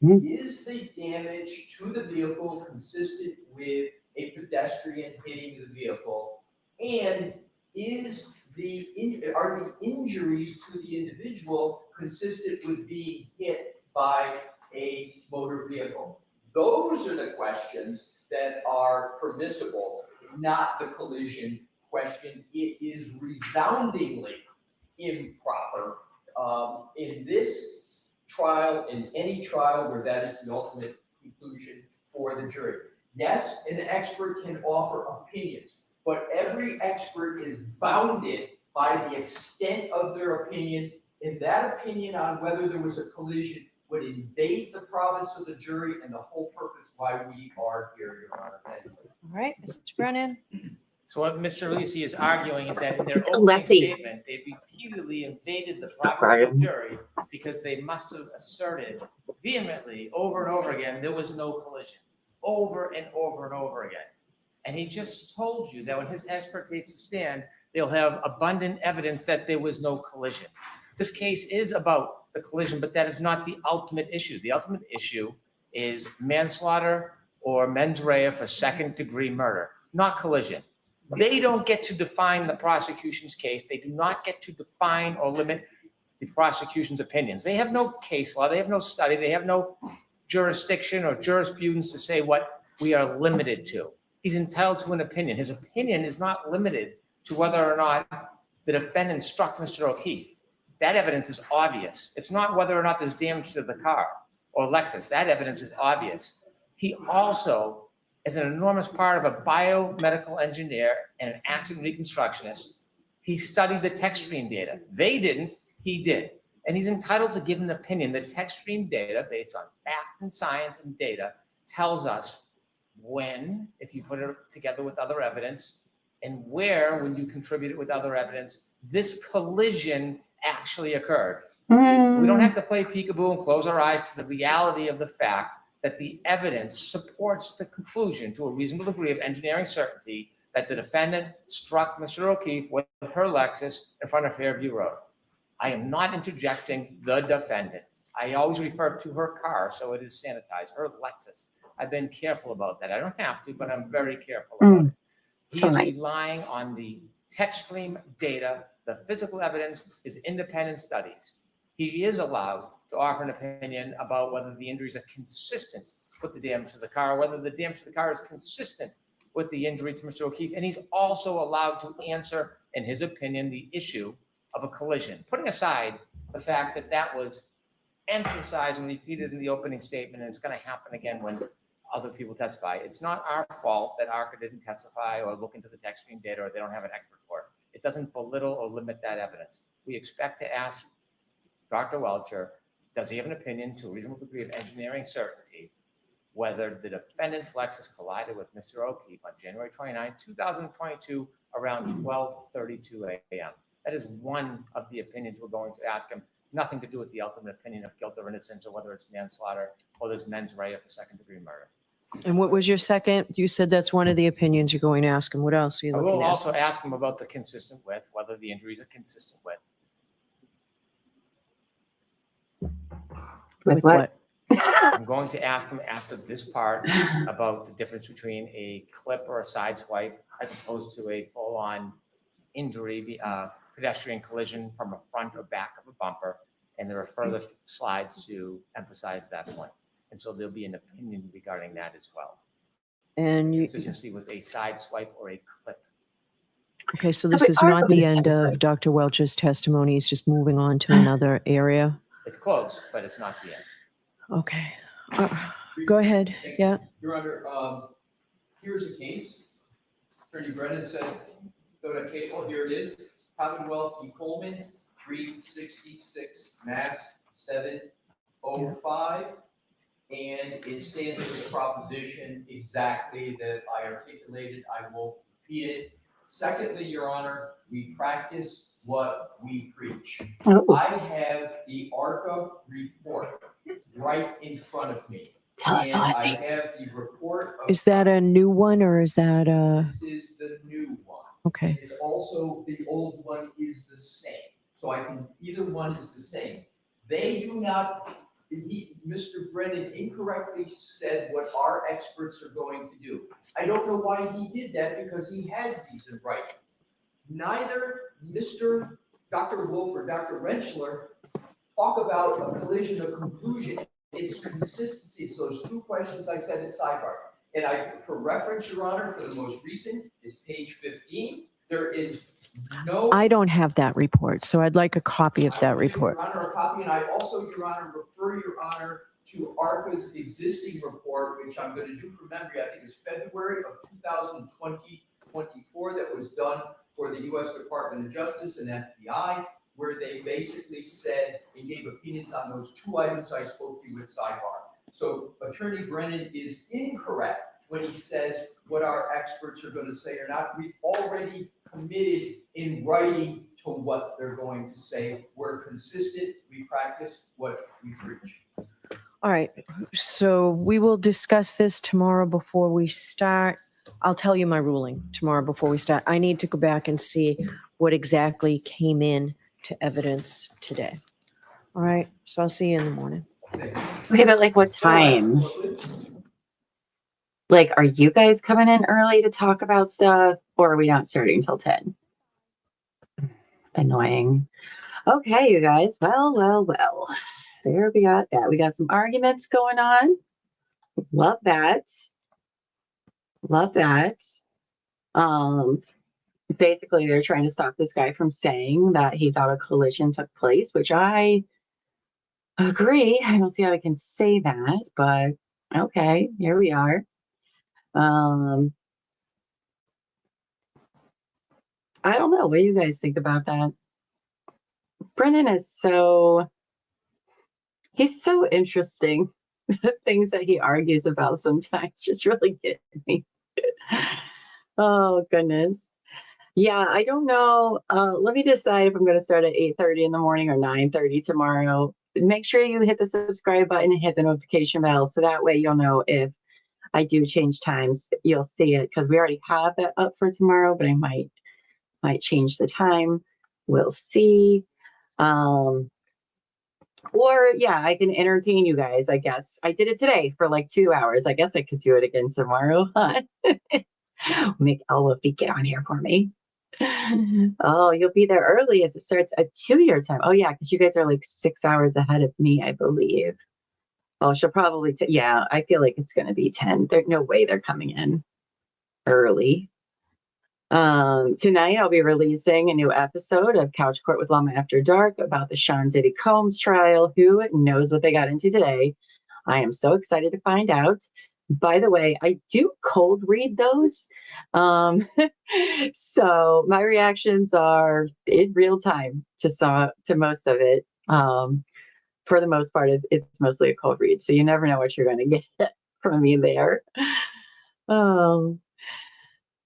Is the damage to the vehicle consistent with a pedestrian hitting the vehicle? And are the injuries to the individual consistent with being hit by a motor vehicle? Those are the questions that are permissible, not the collision question. It is resoundingly improper in this trial, in any trial where that is the ultimate conclusion for the jury. Yes, an expert can offer opinions, but every expert is bounded by the extent of their opinion, and that opinion on whether there was a collision would invade the province of the jury and the whole purpose why we are here, Your Honor. Thank you. All right, Mr. Brennan. So what Mr. Lisi is arguing is that in their It's opening Alessi. statement, they repeatedly invaded the province of the jury because they must have asserted vehemently over and over again, there was no collision, over and over and over again. And he just told you that when his expert takes the stand, they'll have abundant evidence that there was no collision. This case is about the collision, but that is not the ultimate issue. The ultimate issue is manslaughter or mens rea for second-degree murder, not collision. They don't get to define the prosecution's case. They do not get to define or limit the prosecution's opinions. They have no case law. They have no study. They have no jurisdiction or jurisprudence to say what we are limited to. He's entitled to an opinion. His opinion is not limited to whether or not the defendant struck Mr. O'Keefe. That evidence is obvious. It's not whether or not there's damage to the car or Lexus. That evidence is obvious. He also is an enormous part of a biomedical engineer and an accident reconstructionist. He studied the tech stream data. They didn't, he did. And he's entitled to give an opinion. The tech stream data, based on fact and science and data, tells us when, if you put it together with other evidence, and where, when you contribute it with other evidence, this collision actually occurred. We don't have to play peekaboo and close our eyes to the reality of the fact that the evidence supports the conclusion to a reasonable degree of engineering certainty that the defendant struck Mr. O'Keefe with her Lexus in front of Fairview Road. I am not interjecting the defendant. I always refer to her car, so it is sanitized, her Lexus. I've been careful about that. I don't have to, but I'm very careful about it. He is relying on the tech stream data, the physical evidence, his independent studies. He is allowed to offer an opinion about whether the injuries are consistent with the damage to the car, whether the damage to the car is consistent with the injury to Mr. O'Keefe. And he's also allowed to answer, in his opinion, the issue of a collision, putting aside the fact that that was emphasized and repeated in the opening statement, and it's going to happen again when other people testify. It's not our fault that ARCA didn't testify or look into the tech stream data, or they don't have an expert for it. It doesn't belittle or limit that evidence. We expect to ask Dr. Welcher, does he have an opinion to a reasonable degree of engineering certainty whether the defendant's Lexus collided with Mr. O'Keefe on January 29, 2022, around 12:32 a.m. That is one of the opinions we're going to ask him, nothing to do with the ultimate opinion of guilt or innocence, or whether it's manslaughter or there's mens rea for second-degree murder. And what was your second? You said that's one of the opinions you're going to ask him. What else are you I looking will at? also ask him about the consistent with, whether the injuries are consistent with. With what? I'm going to ask him after this part about the difference between a clip or a side swipe as opposed to a full-on injury, pedestrian collision from a front or back of a bumper. And there are further slides to emphasize that point. And so there'll be an opinion regarding that as well. And you, Consistency with a side swipe or a clip. okay, so So this we is are not the going end to of satisfy- Dr. Welch's testimony. He's just moving on to another area. It's close, but it's not the end. Okay. Go ahead. Yeah. Your Honor, here's a case. Attorney Brennan said, go to case law, here it is. Commonwealth v. Coleman, 366 Mass 705. And it stands with the proposition exactly that I articulated. I won't repeat it. Secondly, Your Honor, we practice what we preach. Oh, I have the ARCA report right in front of me. tell us, And I Alessi. have the report of. Is that a new one or is that This is the new one. Okay. It's also, the old one is the same. So either one is the same. They do not, Mr. Brennan incorrectly said what our experts are going to do. I don't know why he did that, because he has these in writing. Neither Dr. Wolf or Dr. Rentschler talk about a collision or conclusion. It's consistency. It's those two questions I said in sidebar. And for reference, Your Honor, for the most recent is page 15. There is no. I don't have that report, so I'd like a copy of that report. Your Honor, a copy, and I also, Your Honor, refer Your Honor to ARCA's existing report, which I'm going to do from memory. I think is February of 2024 that was done for the U.S. Department of Justice and FBI, where they basically said and gave opinions on those two items I spoke to you with sidebar. So Attorney Brennan is incorrect when he says what our experts are going to say or not. We've already committed in writing to what they're going to say. We're consistent. We practice what we preach. All right, so we will discuss this tomorrow before we start. I'll tell you my ruling tomorrow before we start. I need to go back and see what exactly came in to evidence today. All right, so I'll see you in the morning. Okay, but like what time? Like, are you guys coming in early to talk about stuff, or are we not starting until 10? Annoying. Okay, you guys. Well. There we got that. We got some arguments going on. Love that. Basically, they're trying to stop this guy from saying that he thought a collision took place, which I agree. I don't see how I can say that, but okay, here we are. I don't know. What do you guys think about that? Brennan is he's so interesting. The things that he argues about sometimes just really get me. Oh, goodness. Yeah, I don't know. Let me decide if I'm going to start at 8:30 in the morning or 9:30 tomorrow. Make sure you hit the subscribe button and hit the notification bell, so that way you'll know if I do change times. You'll see it, because we already have that up for tomorrow, but I might change the time. We'll see. Or yeah, I can entertain you guys, I guess. I did it today for like 2 hours. I guess I could do it again tomorrow. Make Elwoofy get on here for me. Oh, you'll be there early as it starts at 2 your time. Oh yeah, because you guys are like 6 hours ahead of me, I believe. Oh, she'll probably, yeah, I feel like it's going to be 10. There's no way they're coming in early. Tonight I'll be releasing a new episode of Couch Court with Llama After Dark about the Sean Diddy Combs trial. Who knows what they got into today? I am so excited to find out. By the way, I do cold read those. So my reactions are in real time to most of it. For the most part, it's mostly a cold read. So you never know what you're going to get from me there.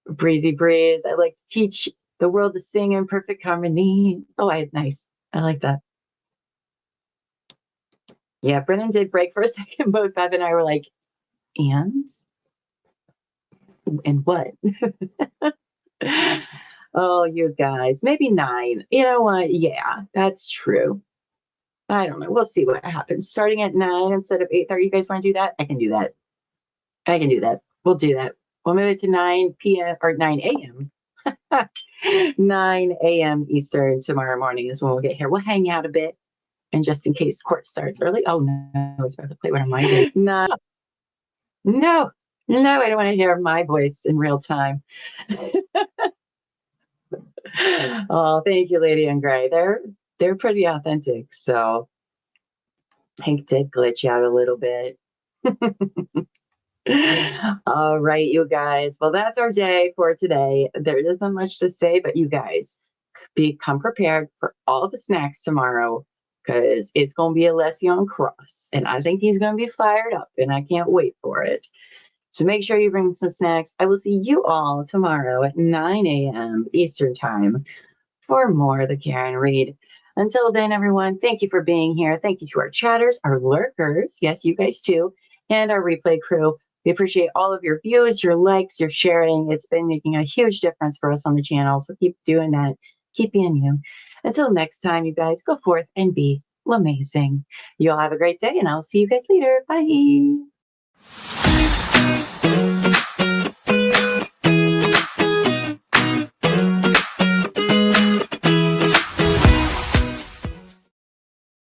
Breezy breeze. I like to teach the world to sing in perfect harmony. Oh, nice. I like that. Yeah, Brennan did break for a second. Both Bev and I were like, and what? Oh, you guys, maybe 9. You know what? Yeah, that's true. I don't know. We'll see what happens. Starting at 9 instead of 8:30. You guys want to do that? I can do that. We'll do that. We'll move it to 9 p.m. or 9 a.m. 9 a.m. Eastern tomorrow morning is when we'll get here. We'll hang out a bit. And just in case court starts early. Oh, no. I was about to play one of my games. No, I don't want to hear my voice in real time. Oh, thank you, Lady in Gray. They're pretty authentic. So Hank did glitch out a little bit. All right, you guys. Well, that's our day for today. There isn't much to say, but you guys become prepared for all the snacks tomorrow, because it's going to be a Lesion Cross. And I think he's going to be fired up, and I can't wait for it. So make sure you bring some snacks. I will see you all tomorrow at 9 a.m. Eastern Time for more of the Karen Read. Until then, everyone, thank you for being here. Thank you to our chatters, our lurkers, yes, you guys too, and our replay crew. We appreciate all of your views, your likes, your sharing. It's been making a huge difference for us on the channel. So keep doing that. Keep being you. Until next time, you guys, go forth and be amazing. You all have a great day, and I'll see you guys later. Bye.